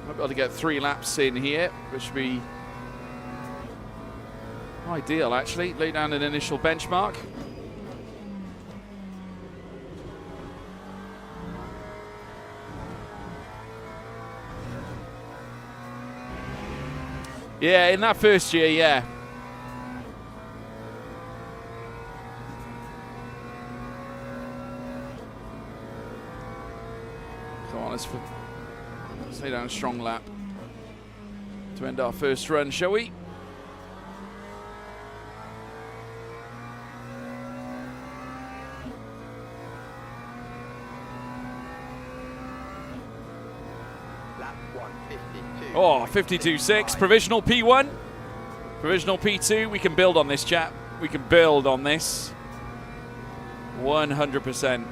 Might be able to get 3 laps in here, which would be ideal, actually. Lay down an initial benchmark. Yeah, in that first year, yeah. Come on, let's lay down a strong lap to end our first run, shall we? Oh, 52.6, provisional P1, provisional P2. We can build on this, chap. We can build on this. 100%.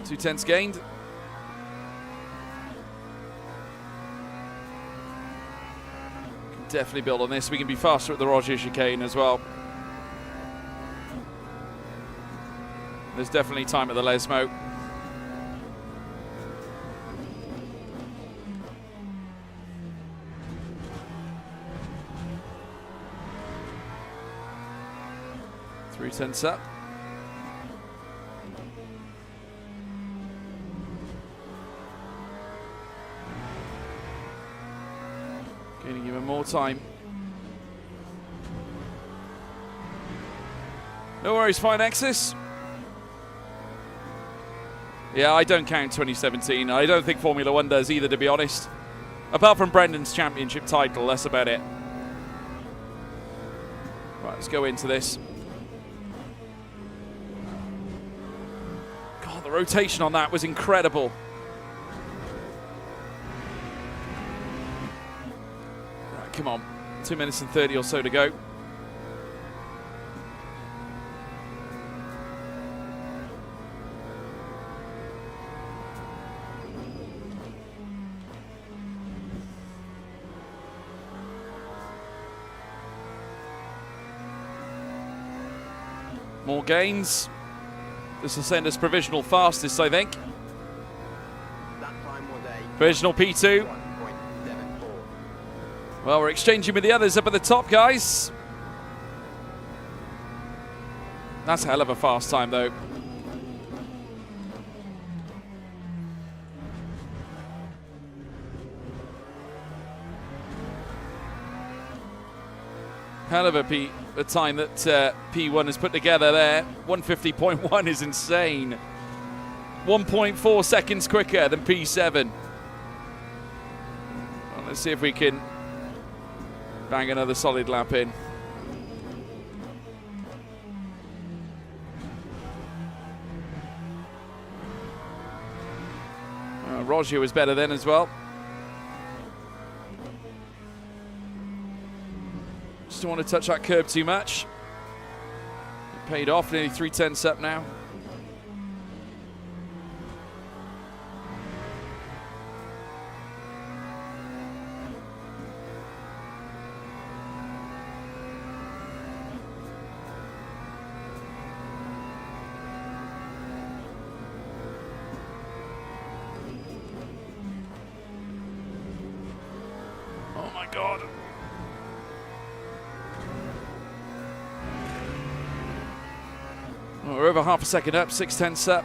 Two tenths gained. Can definitely build on this. We can be faster at the Roger chicane as well. There's definitely time at the Lesmo. Three tenths up. Gaining even more time. No worries, fine Exis. Yeah, I don't count 2017. I don't think Formula One does either, to be honest. Apart from Brendan's championship title, that's about it. Right, let's go into this. God, the rotation on that was incredible. Right, come on. 2 minutes and 30 or so to go. More gains. This will send us provisional fastest, I think. That time was a Provisional P2. 1.74. Well, we're exchanging with the others up at the top, guys. That's a hell of a fast time, though. Hell of a time that P1 has put together there. 150.1 is insane. 1.4 seconds quicker than P7. Well, let's see if we can bang another solid lap in. Roger was better then as well. Just don't want to touch that curb too much. It paid off, nearly 3 tenths up now. Oh my God. Well, we're over half a second up, 6 tenths up.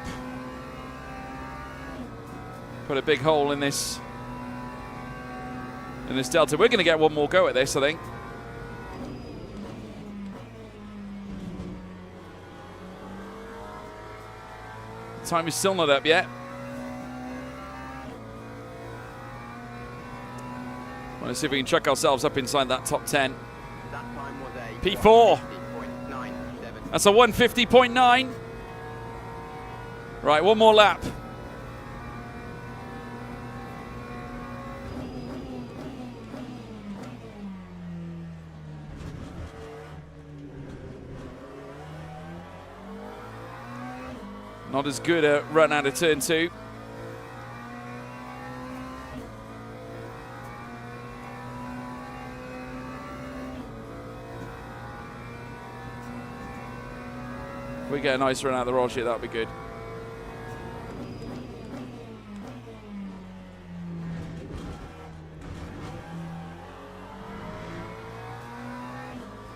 Put a big hole in this in this Delta. We're going to get one more go at this, I think. Time is still not up yet. Want to see if we can chuck ourselves up inside that top 10. That time was a P4. 150.97. That's a 150.9. Right, one more lap. Not as good a run out of turn 2. If we get a nice run out of the Roger, that'll be good.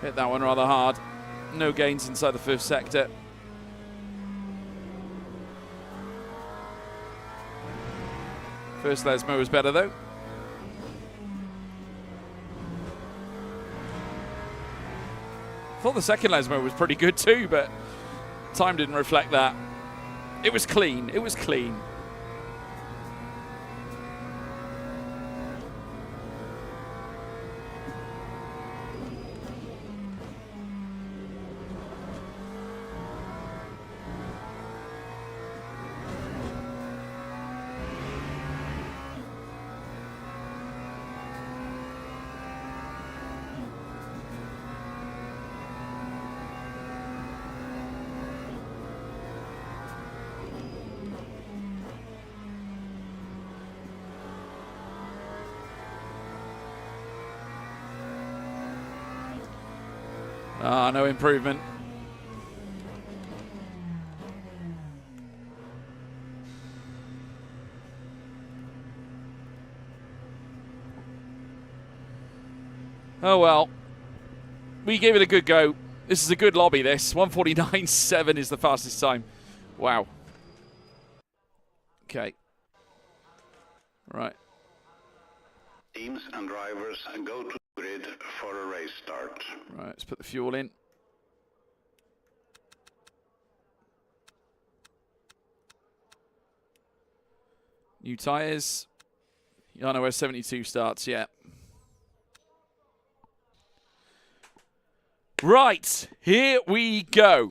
Hit that one rather hard. No gains inside the first sector. First Lesmo was better though. Thought the second Lesmo was pretty good too, but time didn't reflect that. It was clean. It was clean. Ah, no improvement. Oh well. We gave it a good go. This is a good lobby, this. 149.7 is the fastest time. Wow. Okay. Right. Teams and drivers go to the grid for a race start. Right, let's put the fuel in. New tyres. I know where 72 starts, yeah. Right, here we go.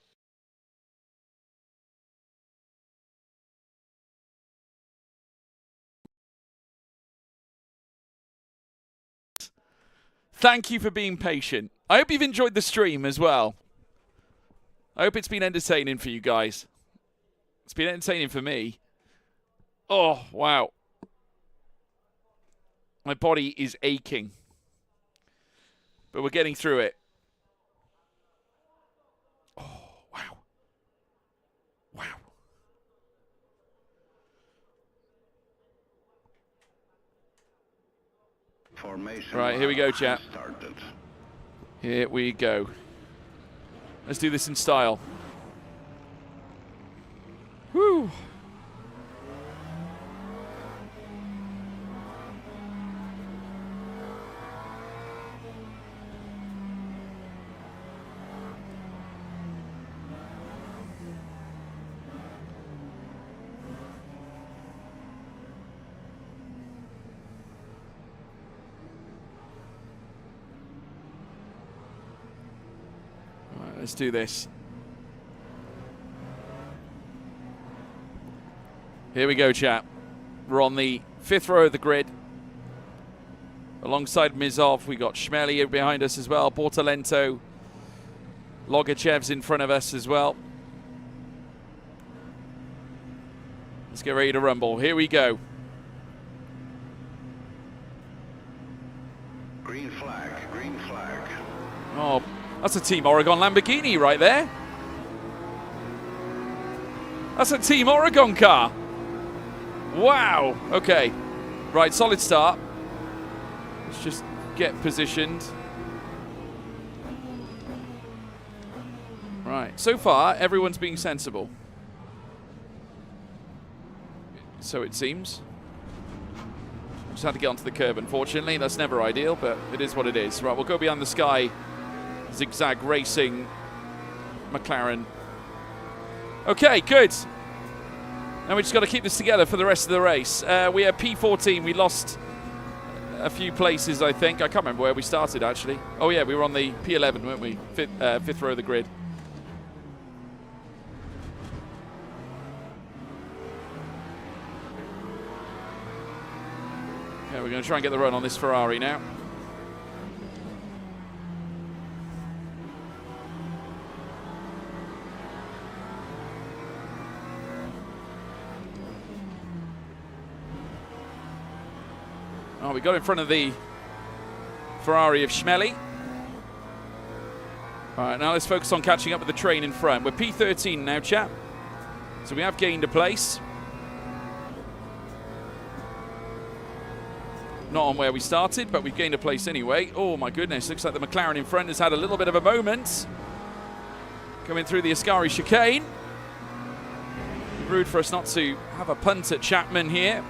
Thank you for being patient. I hope you've enjoyed the stream as well. I hope it's been entertaining for you guys. It's been entertaining for me. Oh, wow. My body is aching. But we're getting through it. Oh, wow. Wow. Formation Right, here we go, chat. started. Here we go. Let's do this in style. Woo! Let's do this. Here we go, chat. We're on the 5th row of the grid. Alongside Mizov, we got Shmeli behind us as well. Bortalento. Logachev's in front of us as well. Let's get ready to rumble. Here we go. Green flag, green flag. Oh, that's a Team Oregon Lamborghini right there. That's a Team Oregon car. Wow. Okay. Right, solid start. Let's just get positioned. Right. So far, everyone's being sensible. So it seems. Just had to get onto the curb, unfortunately. That's never ideal, but it is what it is. Right, we'll go behind the Sky Zigzag Racing McLaren. Okay, good. Now we just got to keep this together for the rest of the race. We are P14. We lost a few places, I think. I can't remember where we started, actually. Oh, yeah, we were on the P11, weren't we? Fifth row of the grid. Okay, we're going to try and get the run on this Ferrari now. Oh, we got in front of the Ferrari of Schmelly. All right, now let's focus on catching up with the train in front. We're P13 now, chap. So we have gained a place. Not on where we started, but we've gained a place anyway. Oh, my goodness. Looks like the McLaren in front has had a little bit of a moment. Coming through the Ascari chicane. Rude for us not to have a punt at Chapman here.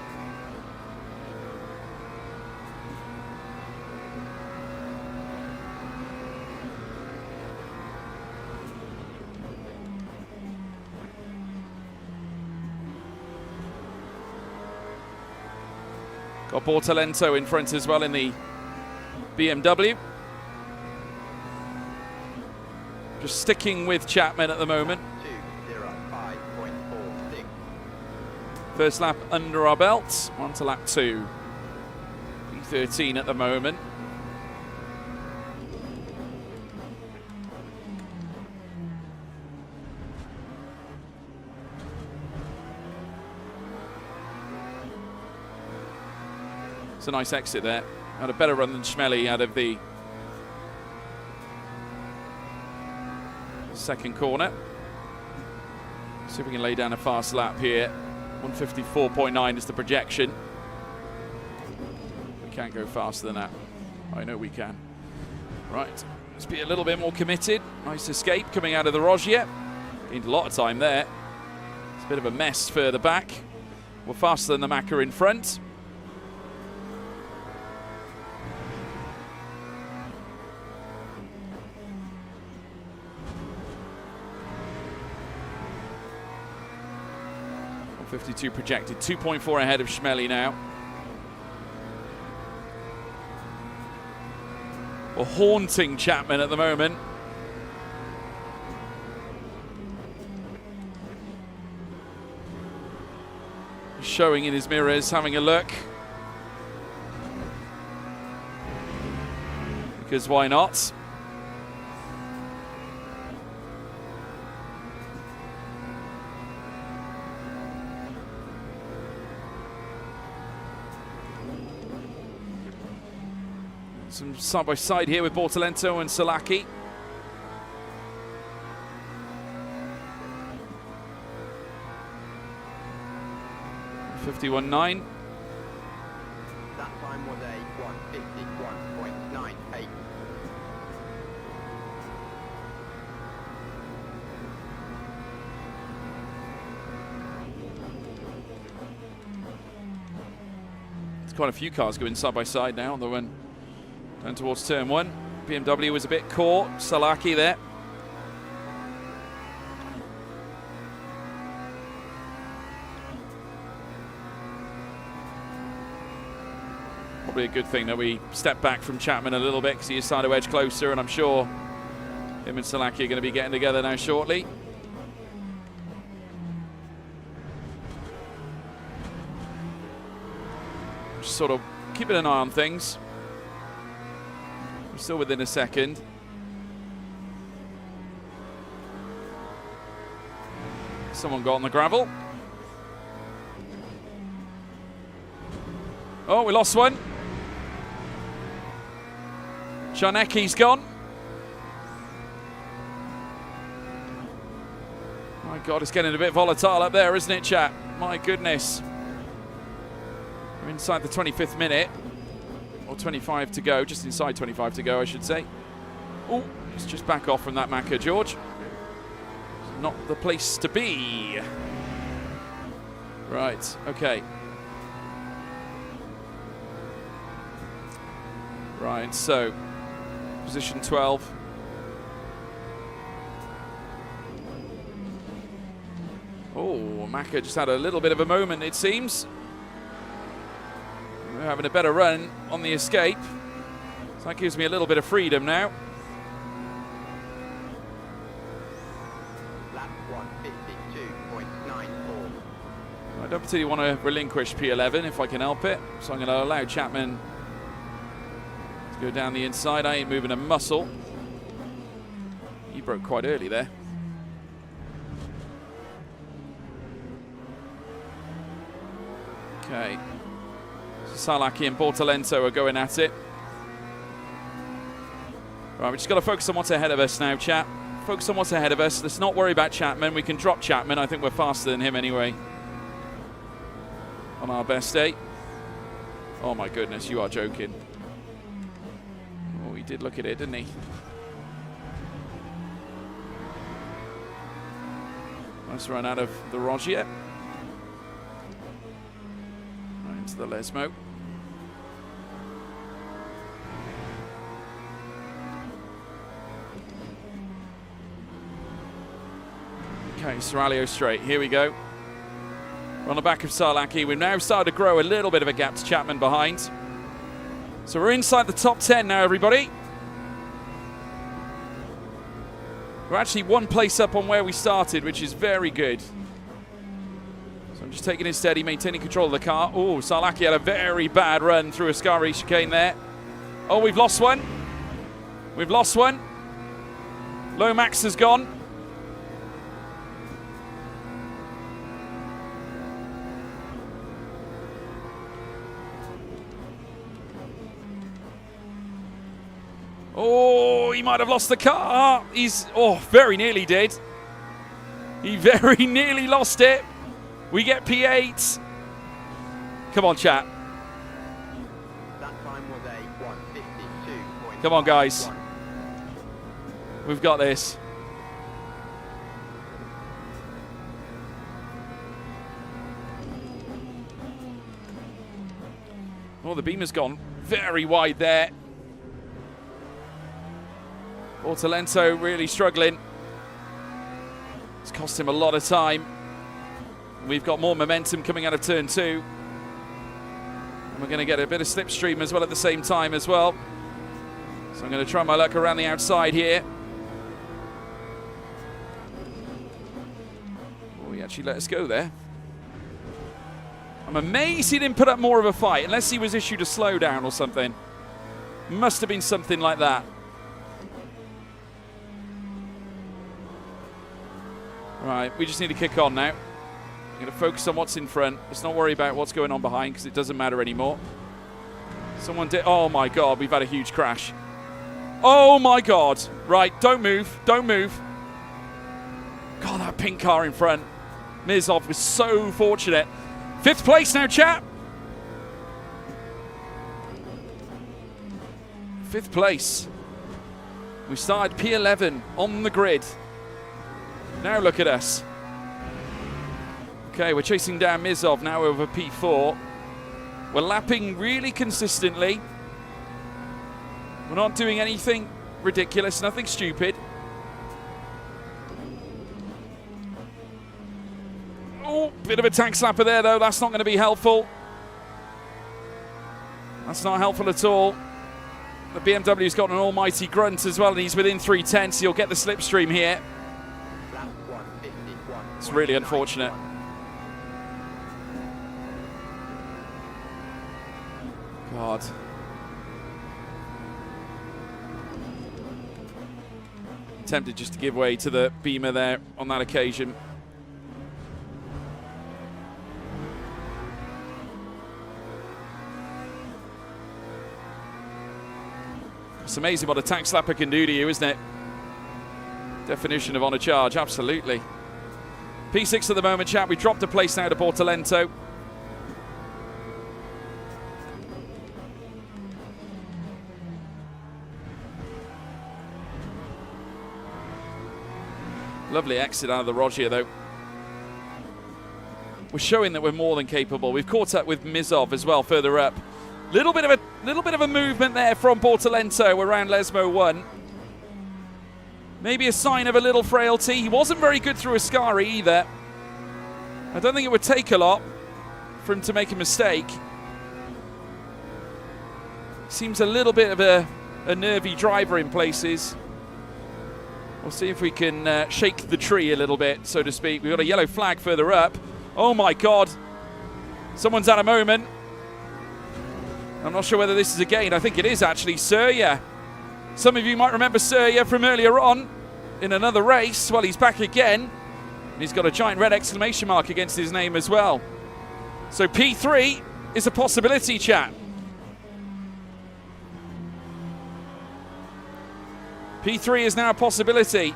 Got Bortalento in front as well in the BMW. Just sticking with Chapman at the moment. 2:05.46. First lap under our belts. On to lap 2. P13 at the moment. It's a nice exit there. Had a better run than Schmelly out of the second corner. See if we can lay down a fast lap here. 154.9 is the projection. We can't go faster than that. I know we can. Right, let's be a little bit more committed. Nice escape coming out of the Rogier. Gained a lot of time there. It's a bit of a mess further back. We're faster than the Macca in front. .52 projected, 2.4 ahead of Schmelly now. We're haunting Chapman at the moment. Showing in his mirrors, having a look. Because why not? Some side by side here with Bortalento and Salaki. .51.9. That time was a 1:51.98. There's quite a few cars going side by side now on the one. Down towards turn 1. BMW was a bit caught. Salaki there. Probably a good thing that we step back from Chapman a little bit because he is side of edge closer, and I'm sure him and Salaki are going to be getting together now shortly. Just sort of keeping an eye on things. We're still within a second. Someone got on the gravel. Oh, we lost one. Czarnecki's gone. My God, it's getting a bit volatile up there, isn't it, chat? My goodness. We're inside the 25th minute. Or 25 to go, just inside 25 to go, I should say. Oh, let's just back off from that Macca, George. It's not the place to be. Right, okay. Right, so position 12. Oh, Maka just had a little bit of a moment, it seems. We're having a better run on the escape. So that gives me a little bit of freedom now. Lap 152.94. I don't particularly want to relinquish P11 if I can help it. So I'm going to allow Chapman to go down the inside. I ain't moving a muscle. He broke quite early there. Okay. So Salaki and Bortolento are going at it. Right, we just got to focus on what's ahead of us now, chat. Focus on what's ahead of us. Let's not worry about Chapman. We can drop Chapman. I think we're faster than him anyway. On our best day. Oh my goodness, you are joking. Oh, he did look at it, didn't he? Nice run out of the Rogier. Right into the Lesmo. Okay, Serralio straight. Here we go. We're on the back of Salaki. We've now started to grow a little bit of a gap to Chapman behind. So we're inside the top 10 now, everybody. We're actually one place up on where we started, which is very good. So I'm just taking it steady, maintaining control of the car. Oh, Salaki had a very bad run through Ascari chicane there. Oh, we've lost one. We've lost one. Lomax has gone. Oh, he might have lost the car. He's, very nearly did. He very nearly lost it. We get P8. Come on, chat. That time was a 152.51. Come on, guys. We've got this. Oh, the beam has gone very wide there. Bortolento really struggling. It's cost him a lot of time. We've got more momentum coming out of turn 2. And we're going to get a bit of slipstream as well at the same time as well. So I'm going to try my luck around the outside here. Oh, he actually let us go there. I'm amazed he didn't put up more of a fight, unless he was issued a slowdown or something. Must have been something like that. Right, we just need to kick on now. I'm going to focus on what's in front. Let's not worry about what's going on behind because it doesn't matter anymore. Someone did. Oh my God, we've had a huge crash. Oh my God. Right, don't move. Don't move. God, that pink car in front. Mizov was so fortunate. 5th place now, chat. 5th place. We started P11 on the grid. Now look at us. Okay, we're chasing down Mizov now over P4. We're lapping really consistently. We're not doing anything ridiculous, nothing stupid. Oh, bit of a tank slapper there though. That's not going to be helpful. That's not helpful at all. The BMW's got an almighty grunt as well, and he's within 310, so you'll get the slipstream here. It's really unfortunate. God. Tempted just to give way to the Beamer there on that occasion. It's amazing what a tank slapper can do to you, isn't it? Definition of on a charge, absolutely. P6 at the moment, chat. We dropped a place now to Bortolento. Lovely exit out of the Rogier, though. We're showing that we're more than capable. We've caught up with Mizov as well, further up. Little bit of a little bit of a movement there from Bortolento around Lesmo 1. Maybe a sign of a little frailty. He wasn't very good through Ascari either. I don't think it would take a lot for him to make a mistake. Seems a little bit of a nervy driver in places. We'll see if we can shake the tree a little bit, so to speak. We've got a yellow flag further up. Oh my God. Someone's had a moment. I'm not sure whether this is a gain. I think it is actually Surya. Some of you might remember Surya from earlier on in another race. Well, he's back again. And he's got a giant red exclamation mark against his name as well. So P3 is a possibility, chat. P3 is now a possibility.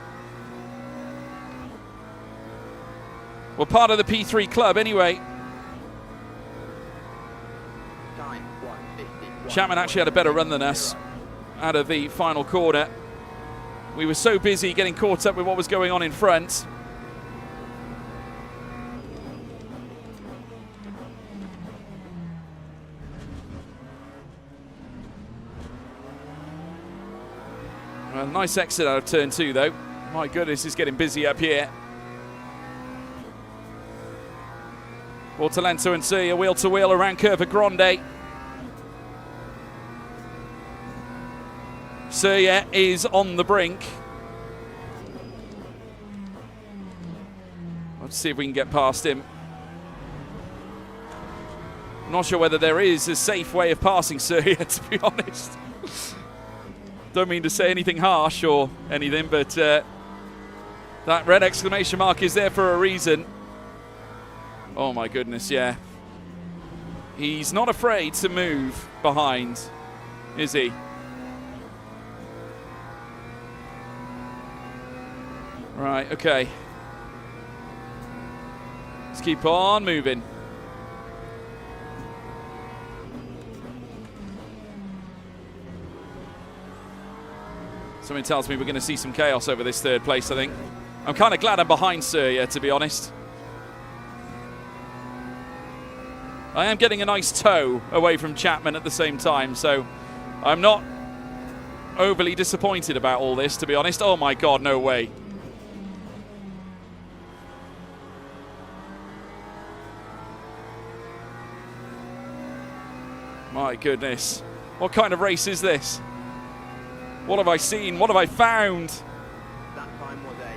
We're part of the P3 club anyway. Chapman actually had a better run than us out of the final corner. We were so busy getting caught up with what was going on in front. Well, nice exit out of turn 2 though. My goodness, it's getting busy up here. Bortolento and Surya wheel to wheel around Curva Grande. Surya is on the brink. Let's see if we can get past him. I'm not sure whether there is a safe way of passing Surya, to be honest. Don't mean to say anything harsh or anything, but that red exclamation mark is there for a reason. Oh my goodness, yeah. He's not afraid to move behind, is he? Right, okay. Let's keep on moving. Something tells me we're going to see some chaos over this third place, I think. I'm kind of glad I'm behind Surya, to be honest. I am getting a nice tow away from Chapman at the same time, so I'm not overly disappointed about all this, to be honest. Oh my God, no way. My goodness. What kind of race is this? What have I seen? What have I found? That time was a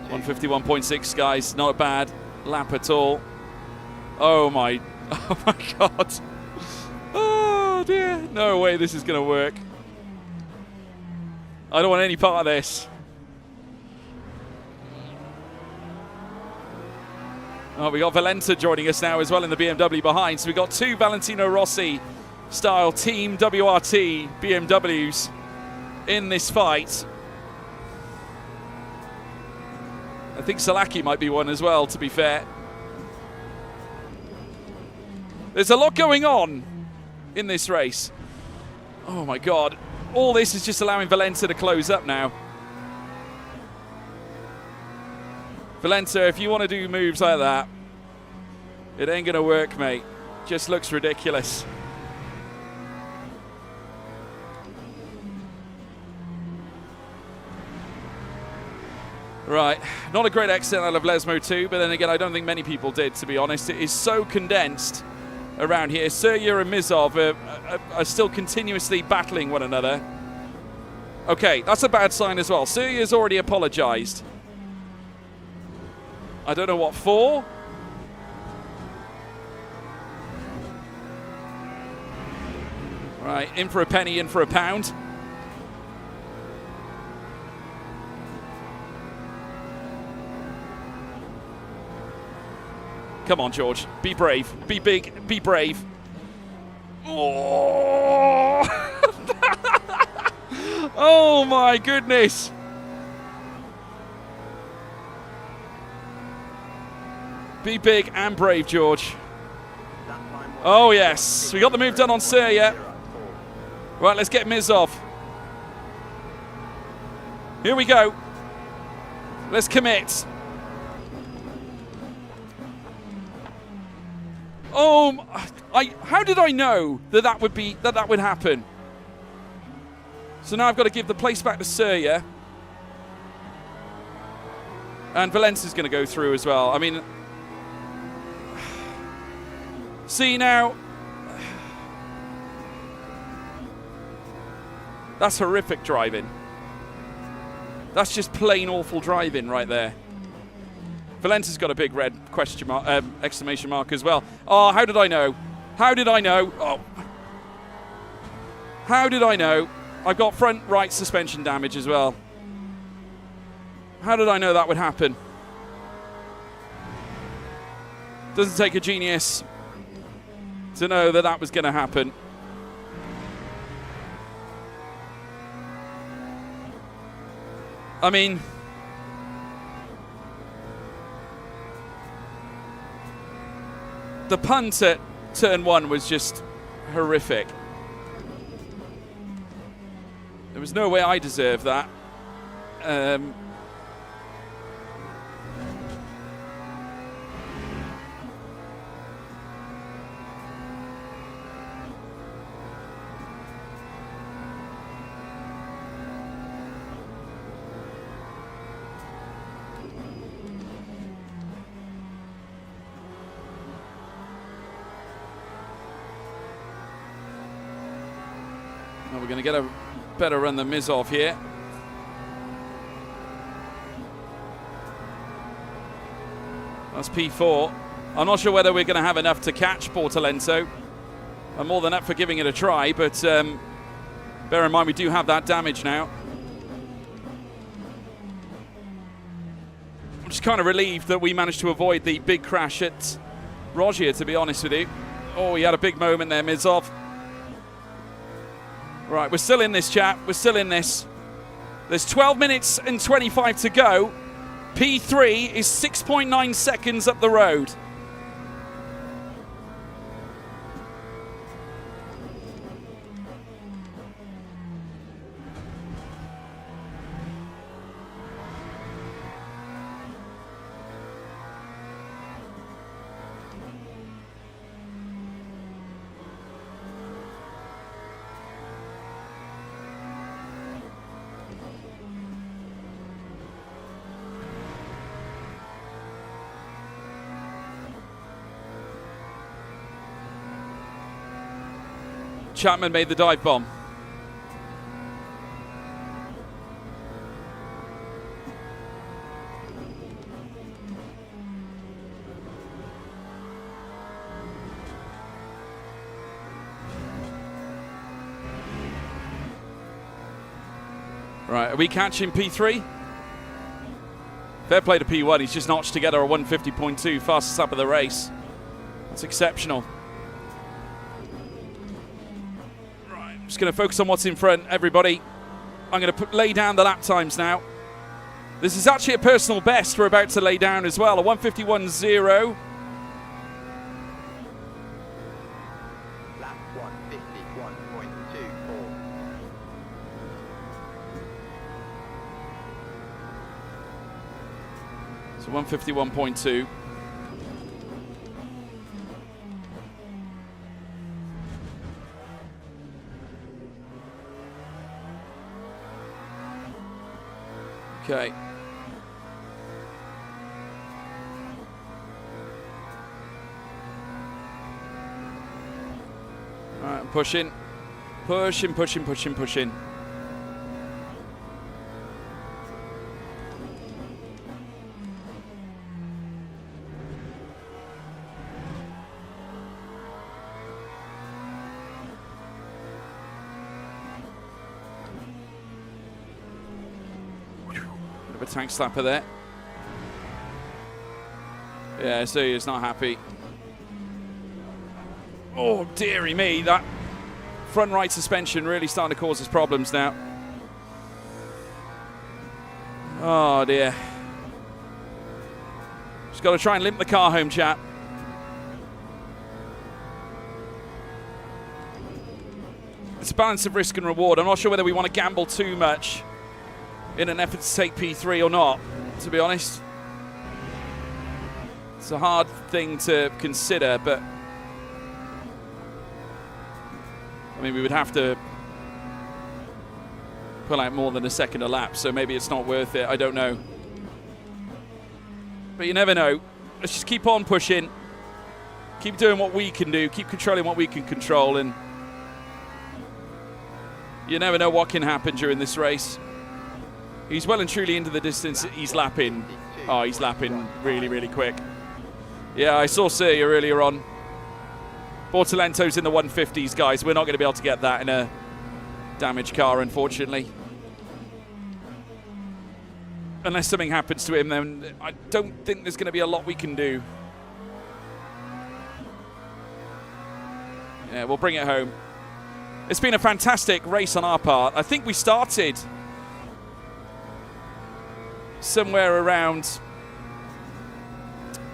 151.6. 151.6, guys. Not a bad lap at all. Oh my God. Oh dear. No way this is going to work. I don't want any part of this. Oh, we got Valenta joining us now as well in the BMW behind. So we got two Valentino Rossi style Team WRT BMWs in this fight. I think Salaki might be one as well, to be fair. There's a lot going on in this race. Oh my God. All this is just allowing Valenta to close up now. Valenta, if you want to do moves like that, it ain't going to work, mate. Just looks ridiculous. Right, not a great exit out of Lesmo 2, but then again, I don't think many people did, to be honest. It is so condensed around here. Surya and Mizov are still continuously battling one another. Okay, that's a bad sign as well. Surya's already apologized. I don't know what for. Right, in for a penny, in for a pound. Come on, George. Be brave. Be big. Be brave. Oh, oh my goodness. Be big and brave, George. Oh, yes. We got the move done on Surya. Right, let's get Mizov. Here we go. Let's commit. Oh, How did I know that would happen? So now I've got to give the place back to Surya. And Valencia's going to go through as well. I mean, see now, that's horrific driving. That's just plain awful driving right there. Valencia's got a big red question mark, exclamation mark as well. Oh, how did I know? How did I know? Oh. How did I know? I've got front right suspension damage as well. How did I know that would happen? Doesn't take a genius to know that that was going to happen. I mean, the punt at turn 1 was just horrific. There was no way I deserved that. Well, we're going to get a better run than Mizov here. That's P4. I'm not sure whether we're going to have enough to catch Portalento. I'm more than up for giving it a try, but bear in mind we do have that damage now. I'm just kind of relieved that we managed to avoid the big crash at Rogier, to be honest with you. Oh, he had a big moment there, Mizov. Right, we're still in this, chat. We're still in this. There's 12 minutes and 25 to go. P3 is 6.9 seconds up the road. Chapman made the dive bomb. Right, are we catching P3? Fair play to P1, he's just notched together a 150.2, fastest lap of the race. That's exceptional. Just going to focus on what's in front, everybody. I'm going to lay down the lap times now. This is actually a personal best we're about to lay down as well, a 151.0. Lap 151.24. So 151.2. Okay. All right, I'm pushing. Pushing. Bit of a tank slapper there. Yeah, so he's not happy. Oh, dearie me, that front right suspension really starting to cause us problems now. Oh, dear. Just got to try and limp the car home, chat. It's a balance of risk and reward. I'm not sure whether we want to gamble too much in an effort to take P3 or not, to be honest. It's a hard thing to consider, but I mean, we would have to pull out more than a second a lap, so maybe it's not worth it. I don't know. But you never know. Let's just keep on pushing. Keep doing what we can do. Keep controlling what we can control. And you never know what can happen during this race. He's well and truly into the distance. He's lapping. Oh, he's lapping really, really quick. Yeah, I saw Sergio earlier on. Bortolento's in the 150s, guys. We're not going to be able to get that in a damaged car, unfortunately. Unless something happens to him, then I don't think there's going to be a lot we can do. Yeah, we'll bring it home. It's been a fantastic race on our part. I think we started somewhere around,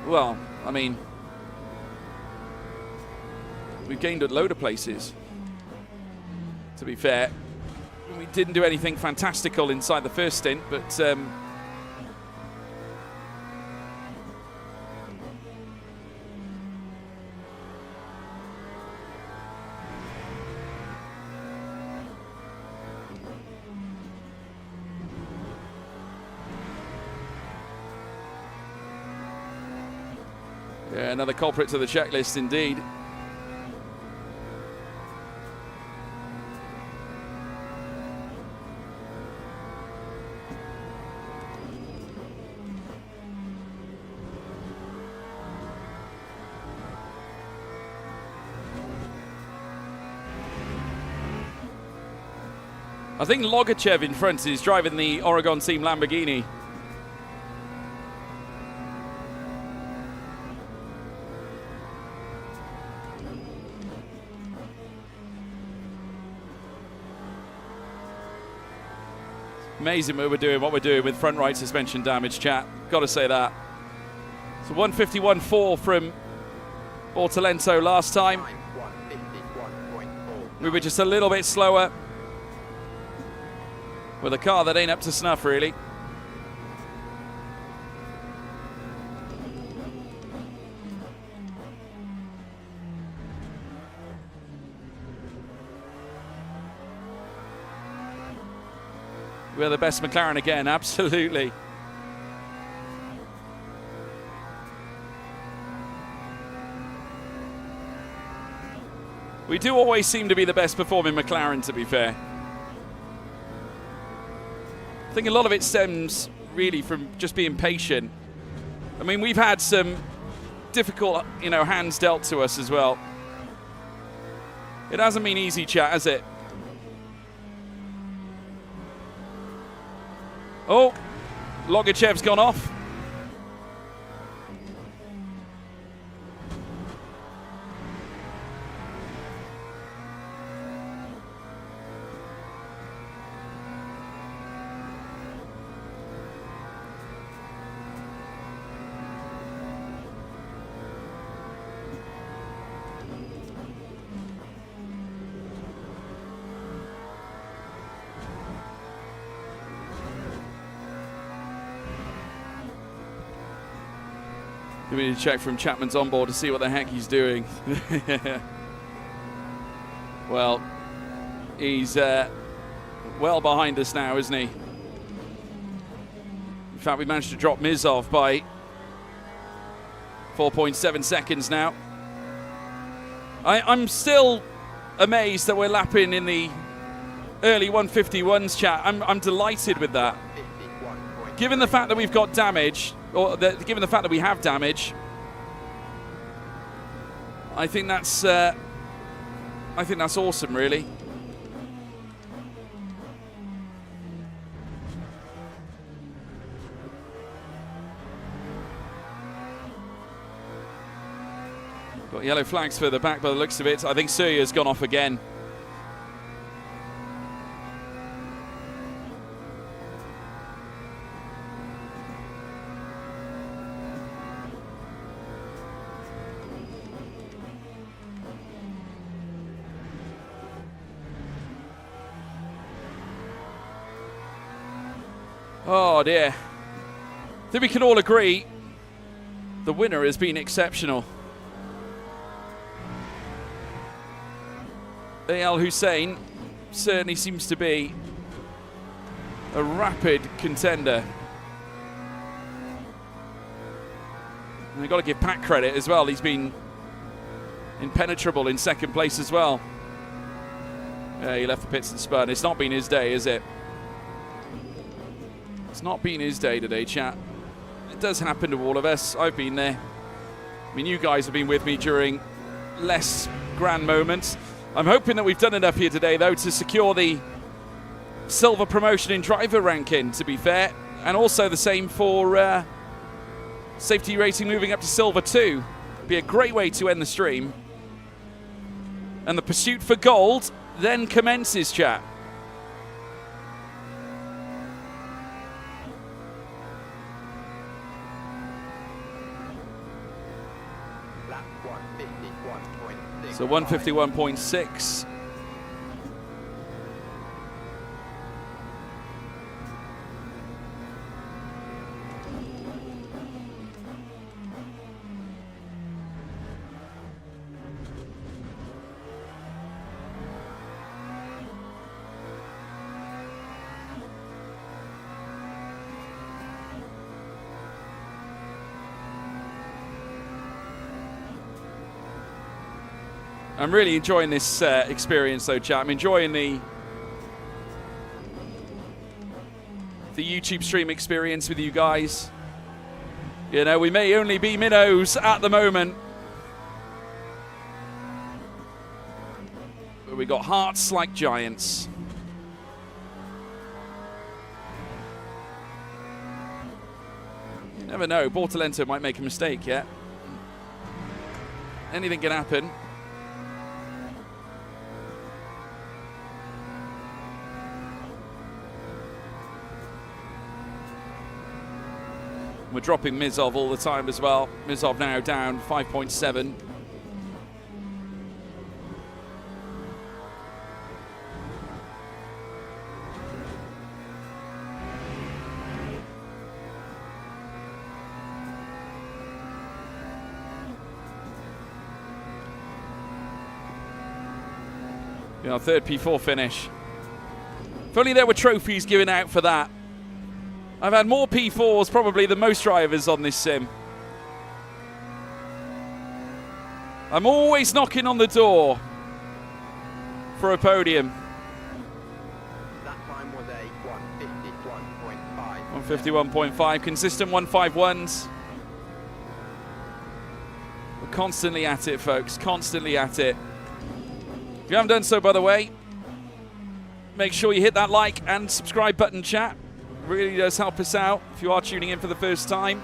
well, I mean, we've gained a load of places, to be fair. We didn't do anything fantastical inside the first stint, but yeah, another culprit to the checklist indeed. I think Logachev in front is driving the Oregon Team Lamborghini. Amazing what we're doing with front right suspension damage, chat. Got to say that. So 151.4 from Bortolento last time. We were just a little bit slower with a car that ain't up to snuff, really. We're the best McLaren again, absolutely. We do always seem to be the best performing McLaren, to be fair. I think a lot of it stems really from just being patient. I mean, we've had some difficult, hands dealt to us as well. It hasn't been easy, chat, has it? Oh, Logachev's gone off. We need to check from Chapman's onboard to see what the heck he's doing. Well, he's well behind us now, isn't he? In fact, we managed to drop Mizov by 4.7 seconds now. I'm still amazed that we're lapping in the early 151s, chat. I'm delighted with that. Given the fact that we've got damage, given the fact that we have damage, I think that's awesome, really. Got yellow flags further back by the looks of it. I think Sergio's gone off again. Oh dear. I think we can all agree the winner has been exceptional. Al Hussein certainly seems to be a rapid contender. And you've got to give Pat credit as well. He's been impenetrable in second place as well. Yeah, he left the pits and spun. It's not been his day, is it? It's not been his day today, chat. It does happen to all of us. I've been there. I mean, you guys have been with me during less grand moments. I'm hoping that we've done enough here today, though, to secure the silver promotion in driver ranking, to be fair. And also the same for safety rating moving up to silver too. Be a great way to end the stream. And the pursuit for gold then commences, chat. Lap 151.6. So 151.6. I'm really enjoying this experience, though, chat. I'm enjoying the YouTube stream experience with you guys. You know, we may only be minnows at the moment, but we got hearts like giants. You never know. Bortolento might make a mistake yet. Anything can happen. We're dropping Mizov all the time as well. Mizov now down 5.7. You know, third P4 finish. If only there were trophies given out for that. I've had more P4s probably than most drivers on this sim. I'm always knocking on the door for a podium. That time was a 151.5. 151.5, consistent 151s. We're constantly at it, folks, constantly at it. If you haven't done so, by the way, make sure you hit that like and subscribe button, chat. Really does help us out if you are tuning in for the first time.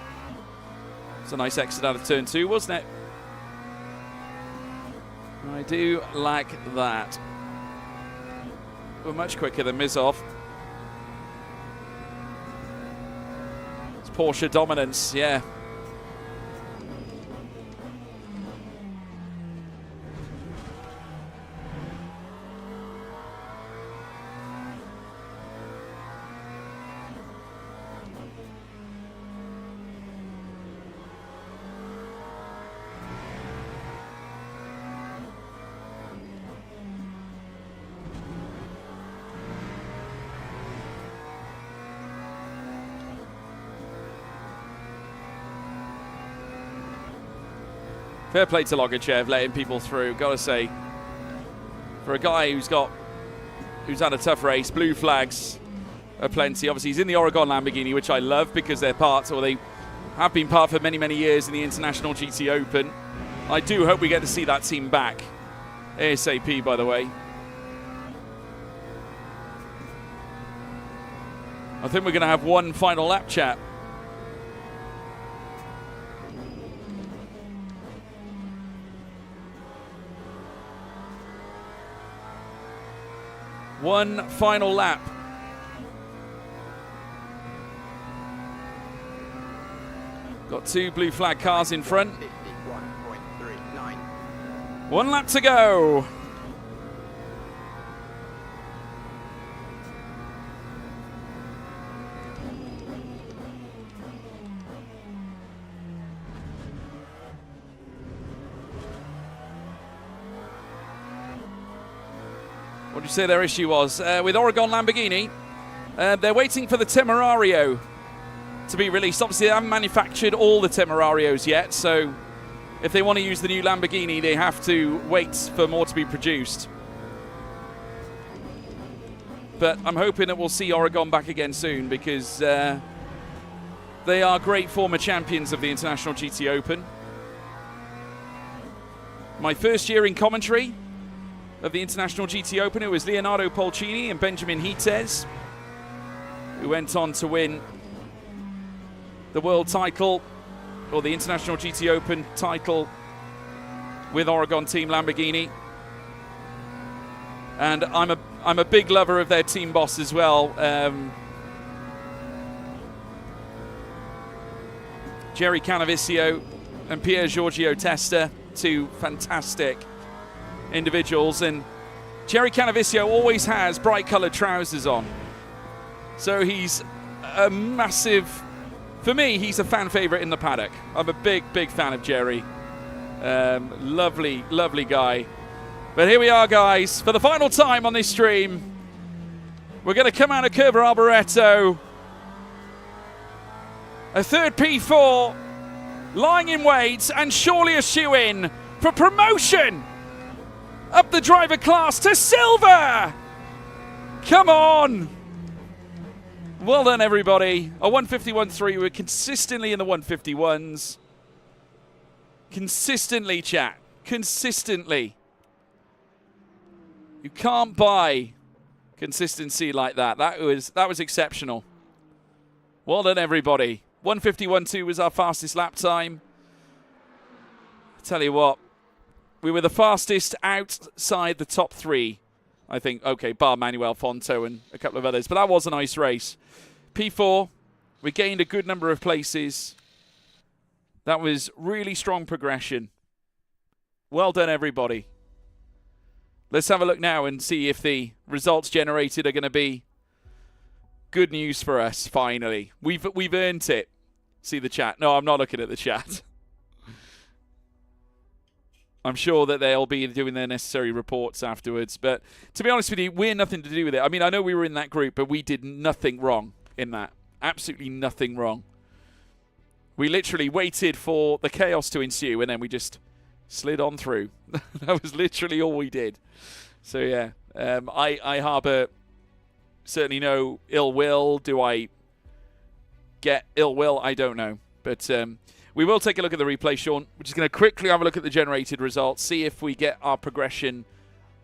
It's a nice exit out of turn 2, wasn't it? I do like that. We're much quicker than Mizov. It's Porsche dominance, yeah. Fair play to Logachev, letting people through. Gotta say, for a guy who's had a tough race, blue flags are plenty. Obviously, he's in the Oregon Lamborghini, which I love because they're part, or they have been part for many, many years in the International GT Open. I do hope we get to see that team back. ASAP, by the way. I think we're going to have one final lap, chat. One final lap. Got two blue flag cars in front. 51.39. One lap to go. you say their issue was? With Oregon Lamborghini, they're waiting for the Temerario to be released. Obviously, they haven't manufactured all the Temerarios yet, so if they want to use the new Lamborghini, they have to wait for more to be produced. But I'm hoping that we'll see Oregon back again soon, because they are great former champions of the International GT Open. My first year in commentary of the International GT Open, it was Leonardo Polcini and Benjamin Hites, who went on to win the world title, or the International GT Open title, with Oregon Team Lamborghini. And I'm a big lover of their team boss as well. Jerry Canavicio and Pier Giorgio Testa, two fantastic individuals. And Jerry Canavicio always has bright coloured trousers on. So he's a massive, for me, he's a fan favourite in the paddock. I'm a big, big fan of Jerry. Lovely, lovely guy. But here we are, guys, for the final time on this stream. We're going to come out of Curva Alboreto. A third P4 lying in wait, and surely a shoe-in for promotion up the driver class to silver. Come on. Well done, everybody. A 151.3. We're consistently in the 151s. Consistently, chat. Consistently. You can't buy consistency like that. That was exceptional. Well done, everybody. 151.2 was our fastest lap time. I tell you what, we were the fastest outside the top three, I think. Okay, bar Manuel Fonto and a couple of others, but that was a nice race. P4, we gained a good number of places. That was really strong progression. Well done, everybody. Let's have a look now and see if the results generated are going to be good news for us, finally. We've earned it. See the chat. No, I'm not looking at the chat. I'm sure that they'll be doing their necessary reports afterwards. But to be honest with you, we're nothing to do with it. I mean, I know we were in that group, but we did nothing wrong in that. Absolutely nothing wrong. We literally waited for the chaos to ensue, and then we just slid on through. That was literally all we did. So, yeah, I harbour certainly no ill will. Do I get ill will? I don't know. But we will take a look at the replay, Sean. We're just going to quickly have a look at the generated results, see if we get our progression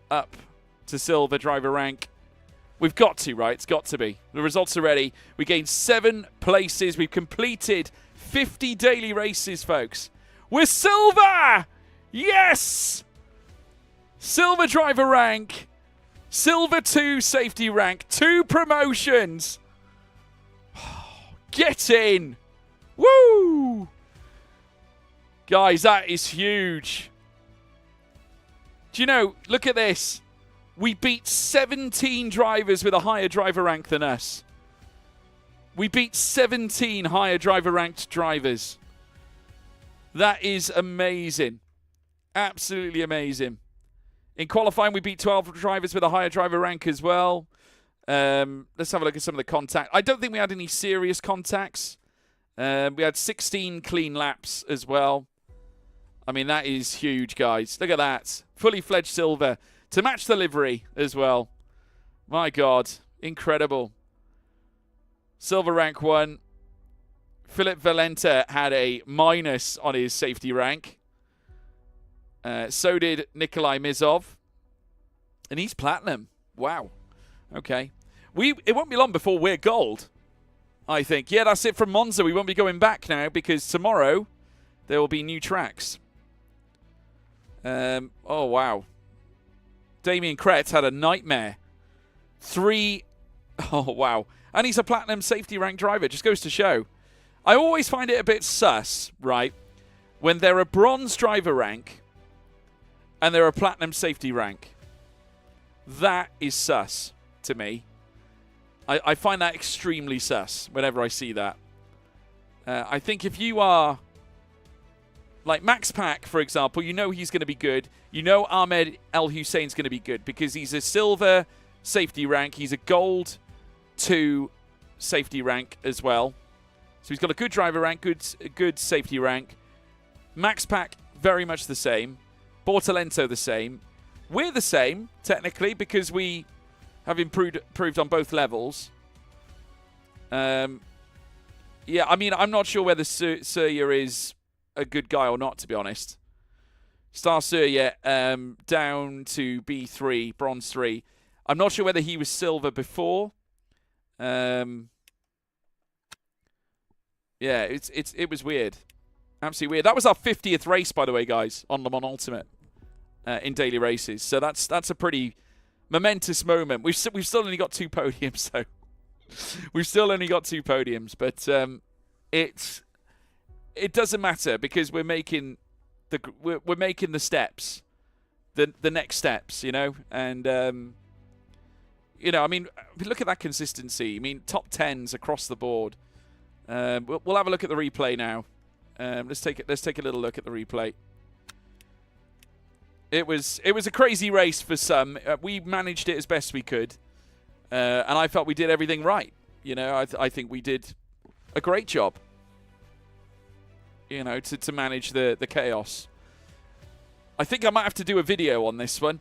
up to silver driver rank. We've got to, right? It's got to be. The results are ready. We gained 7 places. We've completed 50 daily races, folks. We're silver! Yes! Silver driver rank. Silver 2 safety rank. 2 promotions. Get in. Woo! Guys, that is huge. Do you know, look at this. We beat 17 drivers with a higher driver rank than us. We beat 17 higher driver ranked drivers. That is amazing. Absolutely amazing. In qualifying, we beat 12 drivers with a higher driver rank as well. Let's have a look at some of the contact. I don't think we had any serious contacts. We had 16 clean laps as well. I mean, that is huge, guys. Look at that. Fully fledged silver to match the livery as well. My God. Incredible. Silver rank 1. Philip Valenta had a minus on his safety rank. So did Nikolai Mizov. And he's platinum. Wow. Okay. It won't be long before we're gold, I think. Yeah, that's it from Monza. We won't be going back now because tomorrow there will be new tracks. Oh, wow. Damien Kretz had a nightmare. 3. Oh, wow. And he's a platinum safety rank driver. Just goes to show. I always find it a bit sus, right, when they're a bronze driver rank and they're a platinum safety rank. That is sus to me. I find that extremely sus whenever I see that. I think if you are like Max Pack, for example, you know he's going to be good. You know Ahmed El Hussein's going to be good because he's a silver safety rank. He's a gold 2 safety rank as well. So he's got a good driver rank, good safety rank. Max Pack, very much the same. Bortolento, the same. We're the same, technically, because we have improved on both levels. Yeah, I mean, I'm not sure whether Surya is a good guy or not, to be honest. Star Surya down to B3, Bronze 3. I'm not sure whether he was silver before. Yeah, it was weird. Absolutely weird. That was our 50th race, by the way, guys, on Le Mans Ultimate in daily races. So that's a pretty momentous moment. We've still only got 2 podiums, so we've still only got 2 podiums. But it doesn't matter because we're making the steps, the next steps, you know. And you know, I mean, look at that consistency. I mean, top 10s across the board. We'll have a look at the replay now. Let's take a little look at the replay. It was a crazy race for some. We managed it as best we could, and I felt we did everything right. You know, I think we did a great job. You know, to manage the chaos. I think I might have to do a video on this one,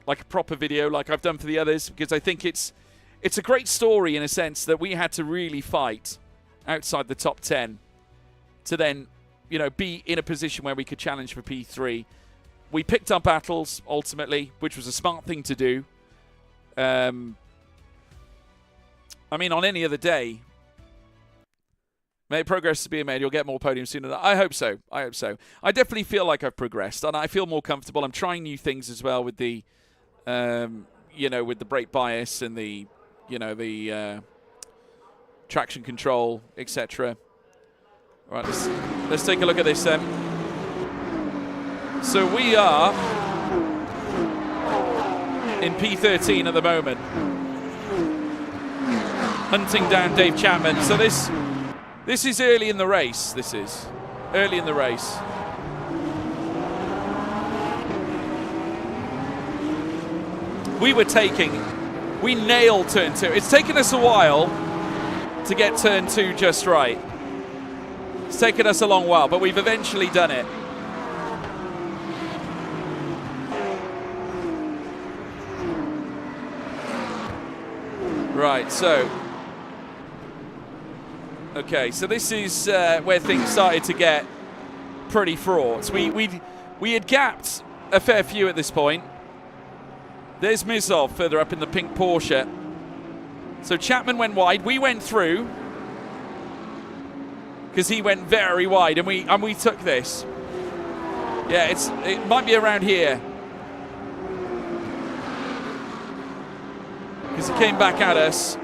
like a proper video, like I've done for the others, because I think it's a great story in a sense that we had to really fight outside the top 10 to then, you know, be in a position where we could challenge for P3. We picked up battles ultimately, which was a smart thing to do. I mean, on any other day, progress is being made. You'll get more podiums sooner. I hope so. I hope so. I definitely feel like I've progressed, and I feel more comfortable. I'm trying new things as well with the, you know, with the brake bias and the, you know, the traction control, etc. All right, let's take a look at this then. So we are in P13 at the moment, hunting down Dave Chapman. So this is early in the race. This is early in the race. We nailed turn 2. It's taken us a while to get turn 2 just right. It's taken us a long while, but we've eventually done it. Right, so okay, so this is where things started to get pretty fraught. We had gapped a fair few at this point. There's Mizov further up in the pink Porsche. So Chapman went wide. We went through because he went very wide, and we took this. Yeah, it might be around here because he came back at us.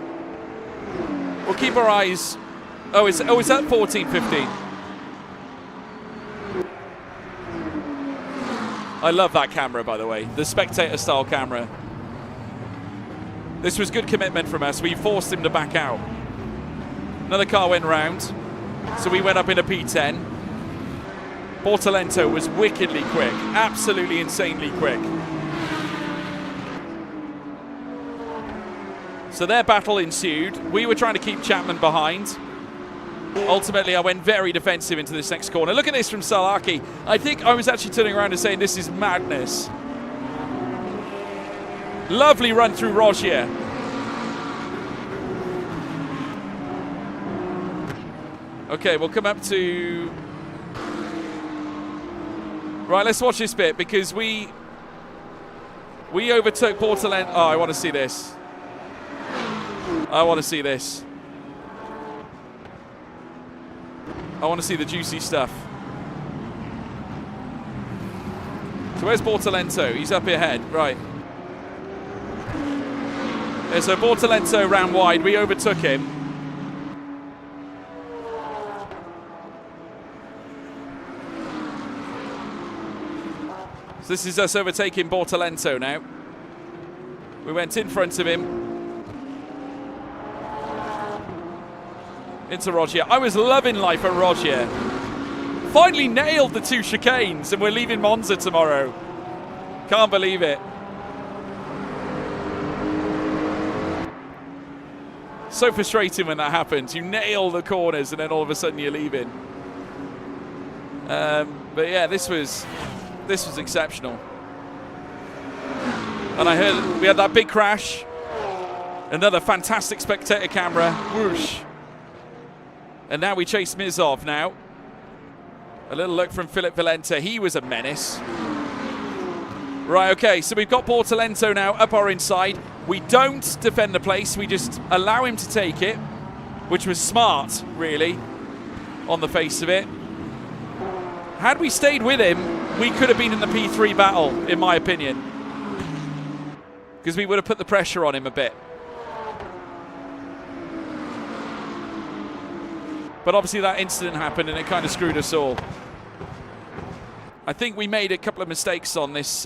We'll keep our eyes. Oh, is that 14, 15? I love that camera, by the way. The spectator-style camera. This was good commitment from us. We forced him to back out. Another car went round, so we went up in a P10. Bortolento was wickedly quick. Absolutely insanely quick. So their battle ensued. We were trying to keep Chapman behind. Ultimately, I went very defensive into this next corner. Look at this from Salaki. I think I was actually turning around and saying this is madness. Lovely run through Rogier. Okay, we'll come up to... Right, let's watch this bit because we overtook Bortolento. Oh, I want to see this. I want to see this. I want to see the juicy stuff. So where's Bortolento? He's up ahead, right. Yeah, so Bortolento ran wide. We overtook him. So this is us overtaking Bortolento now. We went in front of him. Into Rogier. I was loving life at Rogier. finally nailed the 2 chicanes and we're leaving Monza tomorrow. Can't believe it. So frustrating when that happens. You nail the corners and then all of a sudden you're leaving. But yeah, this was exceptional. And I heard we had that big crash. Another fantastic spectator camera. Whoosh. And now we chase Mizov now. A little look from Philip Valenta. He was a menace. Right, okay, so we've got Bortolento now up our inside. We don't defend the place. We just allow him to take it, which was smart, really, on the face of it. Had we stayed with him, we could have been in the P3 battle, in my opinion. Because we would have put the pressure on him a bit. But obviously that incident happened and it kind of screwed us all. I think we made a couple of mistakes on this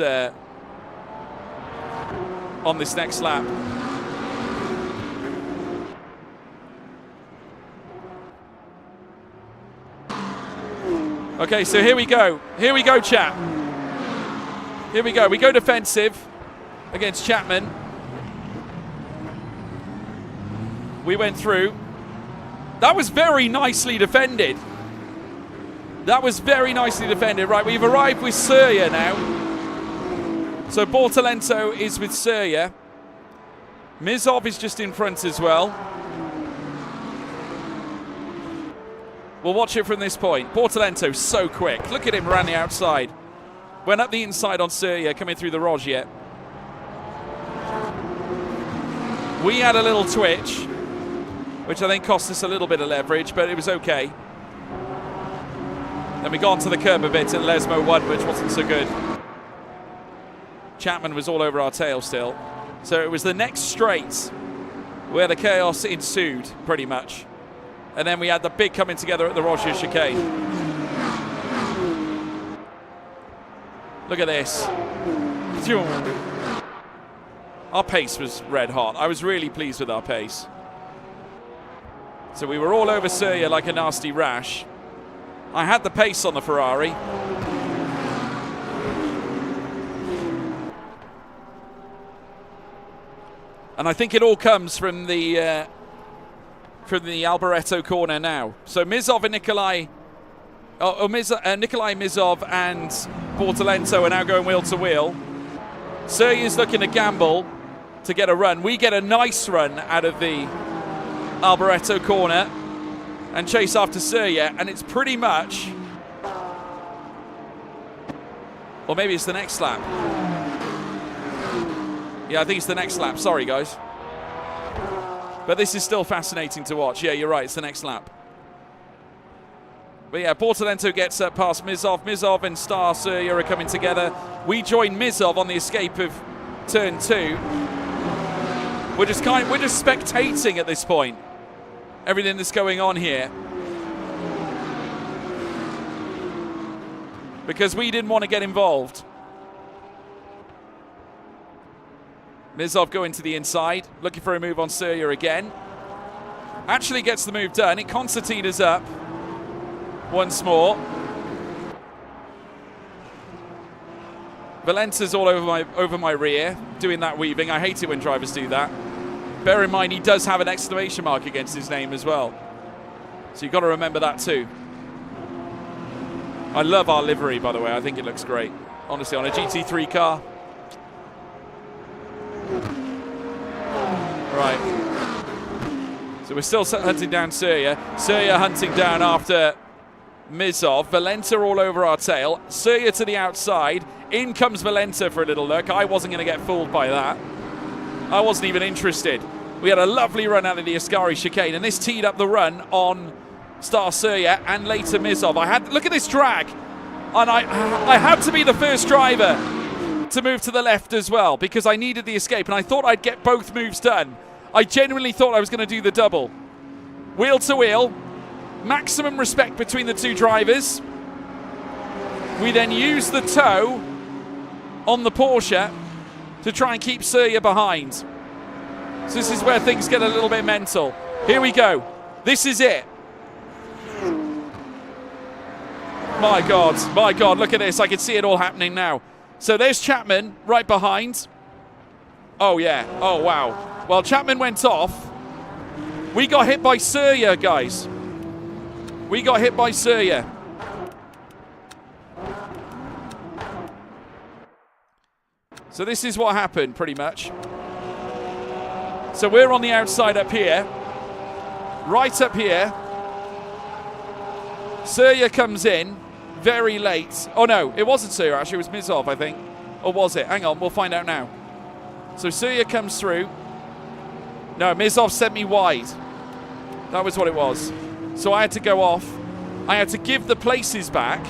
next lap. Okay, so here we go. Here we go, chat. Here we go. We go defensive against Chapman. We went through. That was very nicely defended. That was very nicely defended. Right, we've arrived with Surya now. So Bortolento is with Surya. Mizov is just in front as well. We'll watch it from this point. Bortolento, so quick. Look at him around the outside. Went up the inside on Surya, coming through the Rogier. We had a little twitch, which I think cost us a little bit of leverage, but it was okay. Then we got onto the curb a bit and Lesmo won, which wasn't so good. Chapman was all over our tail still. So it was the next straight where the chaos ensued, pretty much. And then we had the big coming together at the Rogier chicane. Look at this. Our pace was red hot. I was really pleased with our pace. So we were all over Surya like a nasty rash. I had the pace on the Ferrari. And I think it all comes from the Alboreto corner now. So Mizov and Nikolai Mizov and Bortolento are now going wheel to wheel. Surya's looking to gamble to get a run. We get a nice run out of the Alboreto corner and chase after Surya, and it's pretty much, or maybe it's the next lap. Yeah, I think it's the next lap. Sorry, guys. But this is still fascinating to watch. Yeah, you're right. It's the next lap. But yeah, Bortolento gets up past Mizov. Mizov and Star Surya are coming together. We join Mizov on the escape of turn 2. We're just spectating at this point. Everything that's going on here. Because we didn't want to get involved. Mizov going to the inside, looking for a move on Surya again. Actually gets the move done. It concertina's up once more. Valenta's all over my rear, doing that weaving. I hate it when drivers do that. Bear in mind, he does have an exclamation mark against his name as well. So you've got to remember that too. I love our livery, by the way. I think it looks great. Honestly, on a GT3 car. Right. So we're still hunting down Surya. Surya hunting down after Mizov. Valenta all over our tail. Surya to the outside. In comes Valenta for a little look. I wasn't going to get fooled by that. I wasn't even interested. We had a lovely run out of the Ascari chicane, and this teed up the run on Star Surya and later Mizov. Look at this drag. And I had to be the first driver to move to the left as well because I needed the escape, and I thought I'd get both moves done. I genuinely thought I was going to do the double. Wheel to wheel. Maximum respect between the two drivers. We then use the toe on the Porsche to try and keep Surya behind. So this is where things get a little bit mental. Here we go. This is it. My God, look at this. I can see it all happening now. So there's Chapman right behind. Oh, yeah. Oh, wow. Well, Chapman went off. We got hit by Surya, guys. We got hit by Surya. So this is what happened, pretty much. So we're on the outside up here. Right up here. Surya comes in very late. Oh, no, it wasn't Surya, actually. It was Mizov, I think. Or was it? Hang on, we'll find out now. So Surya comes through. No, Mizov sent me wide. That was what it was. So I had to go off. I had to give the places back.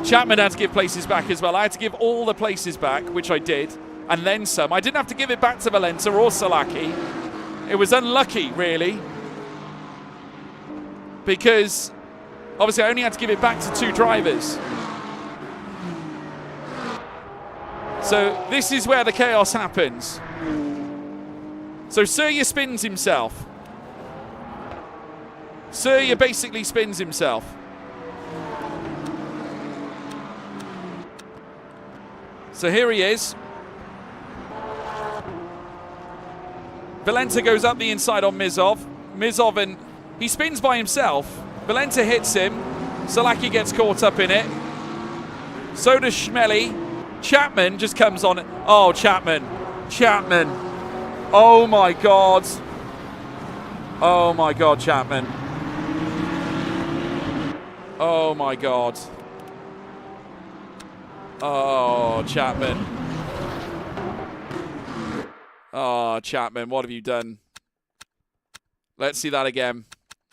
Chapman had to give places back as well. I had to give all the places back, which I did, and then some. I didn't have to give it back to Valenta or Salaki. It was unlucky, really, because obviously I only had to give it back to 2 drivers. So this is where the chaos happens. So Surya spins himself. Surya basically spins himself. So here he is. Valenta goes up the inside on Mizov. Mizov, and he spins by himself. Valenta hits him. Salaki gets caught up in it. So does Schmelly. Chapman just comes on. Oh, Chapman. Chapman. Oh, my God. Oh, my God, Chapman. Oh, my God. Oh, Chapman. Oh, Chapman, what have you done? Let's see that again.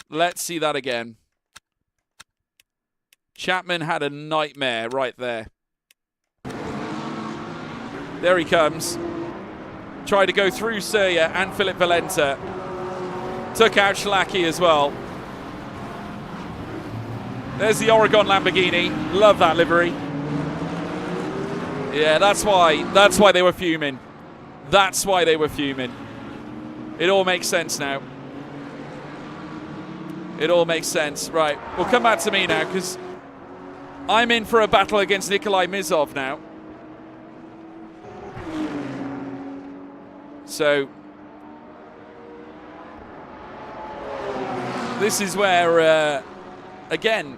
Let's see that again. Chapman had a nightmare right there. There he comes. Tried to go through Surya and Philip Valenta. Took out Schlacke as well. There's the Oregon Lamborghini. Love that livery. Yeah, that's why they were fuming. That's why they were fuming. It all makes sense now. It all makes sense. Right, well, come back to me now, because I'm in for a battle against Nikolai Mizov now. So this is where, again,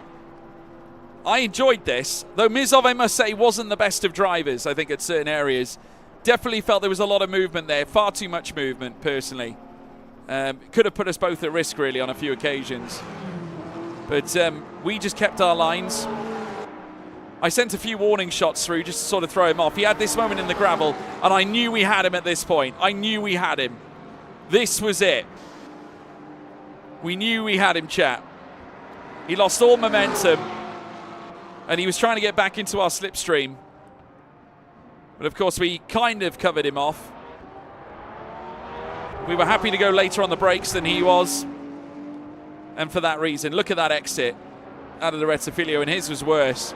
I enjoyed this. Though Mizov, I must say, wasn't the best of drivers, I think, at certain areas. Definitely felt there was a lot of movement there. Far too much movement, personally. Could have put us both at risk, really, on a few occasions. But we just kept our lines. I sent a few warning shots through just to sort of throw him off. He had this moment in the gravel, and I knew we had him at this point. I knew we had him. This was it. We knew we had him, chap. He lost all momentum, and he was trying to get back into our slipstream. But of course, we kind of covered him off. We were happy to go later on the brakes than he was. And for that reason, look at that exit out of the Rettifilio, and his was worse.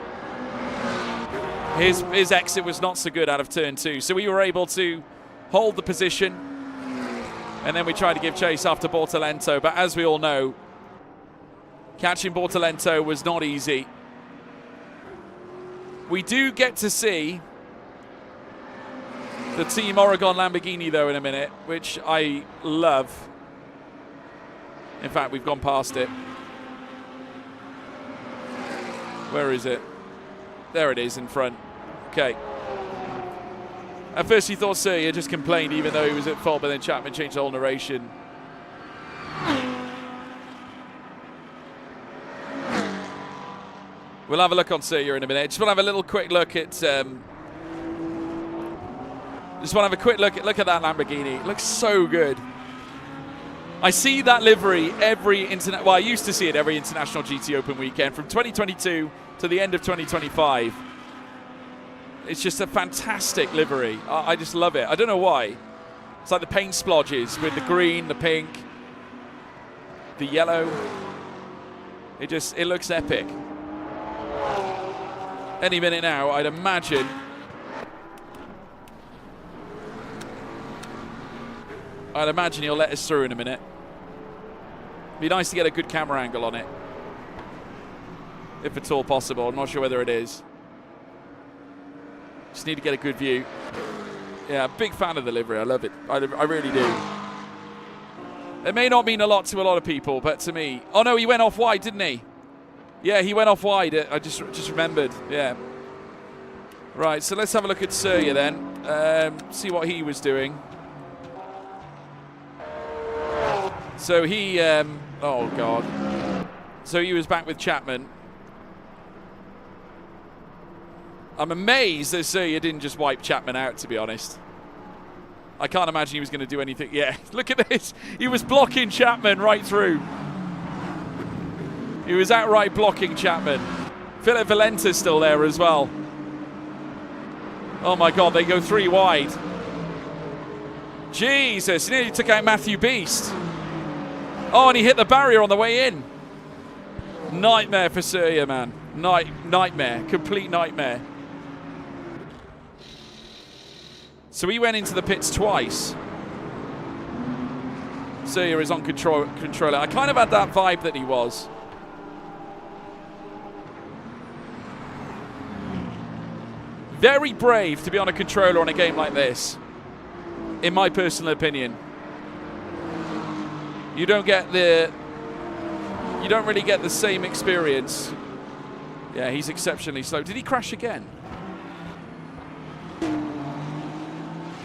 His exit was not so good out of turn 2. So we were able to hold the position. And then we tried to give chase after Bortolento. But as we all know, catching Bortolento was not easy. We do get to see the Team Oregon Lamborghini, though, in a minute, which I love. In fact, we've gone past it. Where is it? There it is in front. Okay. At first he thought Surya just complained even though he was at fault, but then Chapman changed the whole narration. We'll have a look on Surya in a minute. Just want to have a little quick look at... just want to have a quick look at that Lamborghini. It looks so good. I see that livery every well, I used to see it every International GT Open weekend from 2022 to the end of 2025. It's just a fantastic livery. I just love it. I don't know why. It's like the paint splodges with the green, the pink, the yellow. It looks epic. Any minute now, I'd imagine. I'd imagine he'll let us through in a minute. Be nice to get a good camera angle on it. if at all possible. I'm not sure whether it is. Just need to get a good view. Yeah, big fan of the livery. I love it. I really do. It may not mean a lot to a lot of people, but to me... Oh, no, he went off wide, didn't he? Yeah, he went off wide. I just remembered. Yeah. Right, so let's have a look at Surya then. See what he was doing. So he... oh, God. So he was back with Chapman. I'm amazed that Surya didn't just wipe Chapman out, to be honest. I can't imagine he was going to do anything. Yeah, look at this. He was blocking Chapman right through. He was outright blocking Chapman. Philip Valenta's still there as well. Oh, my God, they go 3 wide. Jesus, he nearly took out Matthew Beast. Oh, and he hit the barrier on the way in. Nightmare for Surya, man. Nightmare. Complete nightmare. So he went into the pits twice. Surya is on controller. I kind of had that vibe that he was. Very brave to be on a controller on a game like this, in my personal opinion. You don't really get the same experience. Yeah, he's exceptionally slow. Did he crash again?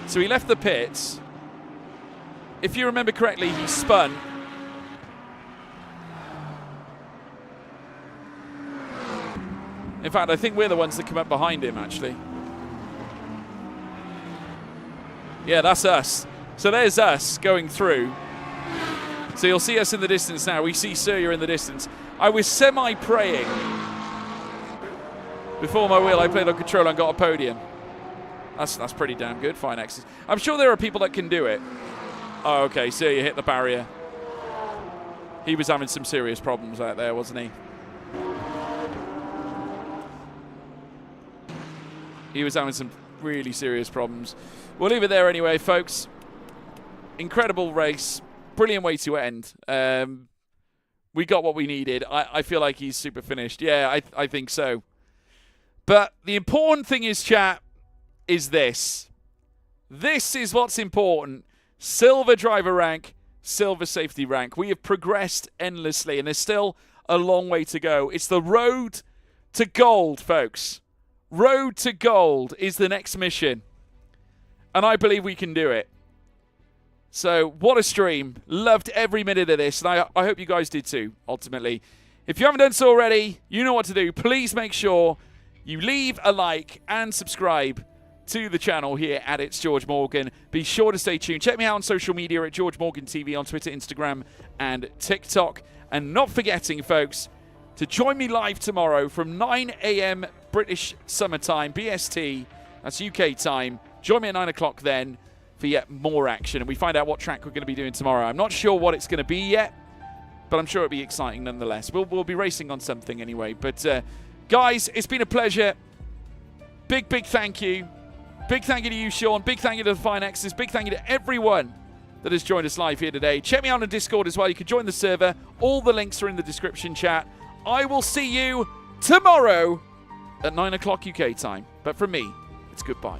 So he left the pits. If you remember correctly, he spun. In fact, I think we're the ones that come up behind him, actually. Yeah, that's us. So there's us going through. So you'll see us in the distance now. We see Surya in the distance. I was semi-praying. Before my wheel, I played on controller and got a podium. That's pretty damn good. Fine X's. I'm sure there are people that can do it. Oh, okay. Surya hit the barrier. He was having some serious problems out there, wasn't he? He was having some really serious problems. We'll leave it there anyway, folks. Incredible race. Brilliant way to end. We got what we needed. I feel like he's super finished. Yeah, I think so. But the important thing is, chat, is this. This is what's important. Silver driver rank, silver safety rank. We have progressed endlessly, and there's still a long way to go. It's the road to gold, folks. Road to gold is the next mission. And I believe we can do it. So, what a stream. Loved every minute of this, and I hope you guys did too, ultimately. If you haven't done so already, you know what to do. Please make sure you leave a like and subscribe to the channel here at It's George Morgan. Be sure to stay tuned. Check me out on social media at George Morgan TV on Twitter, Instagram, and TikTok. And not forgetting, folks, to join me live tomorrow from 9 a.m. British summertime, BST, that's UK time. Join me at 9 o'clock then for yet more action. And we find out what track we're going to be doing tomorrow. I'm not sure what it's going to be yet, but I'm sure it'll be exciting nonetheless. We'll be racing on something anyway. But, guys, it's been a pleasure. Big thank you. Big thank you to you, Sean. Big thank you to the Fine X's. Big thank you to everyone that has joined us live here today. Check me out on Discord as well. You can join the server. All the links are in the description, chat. I will see you tomorrow at 9 o'clock UK time. But from me, it's goodbye.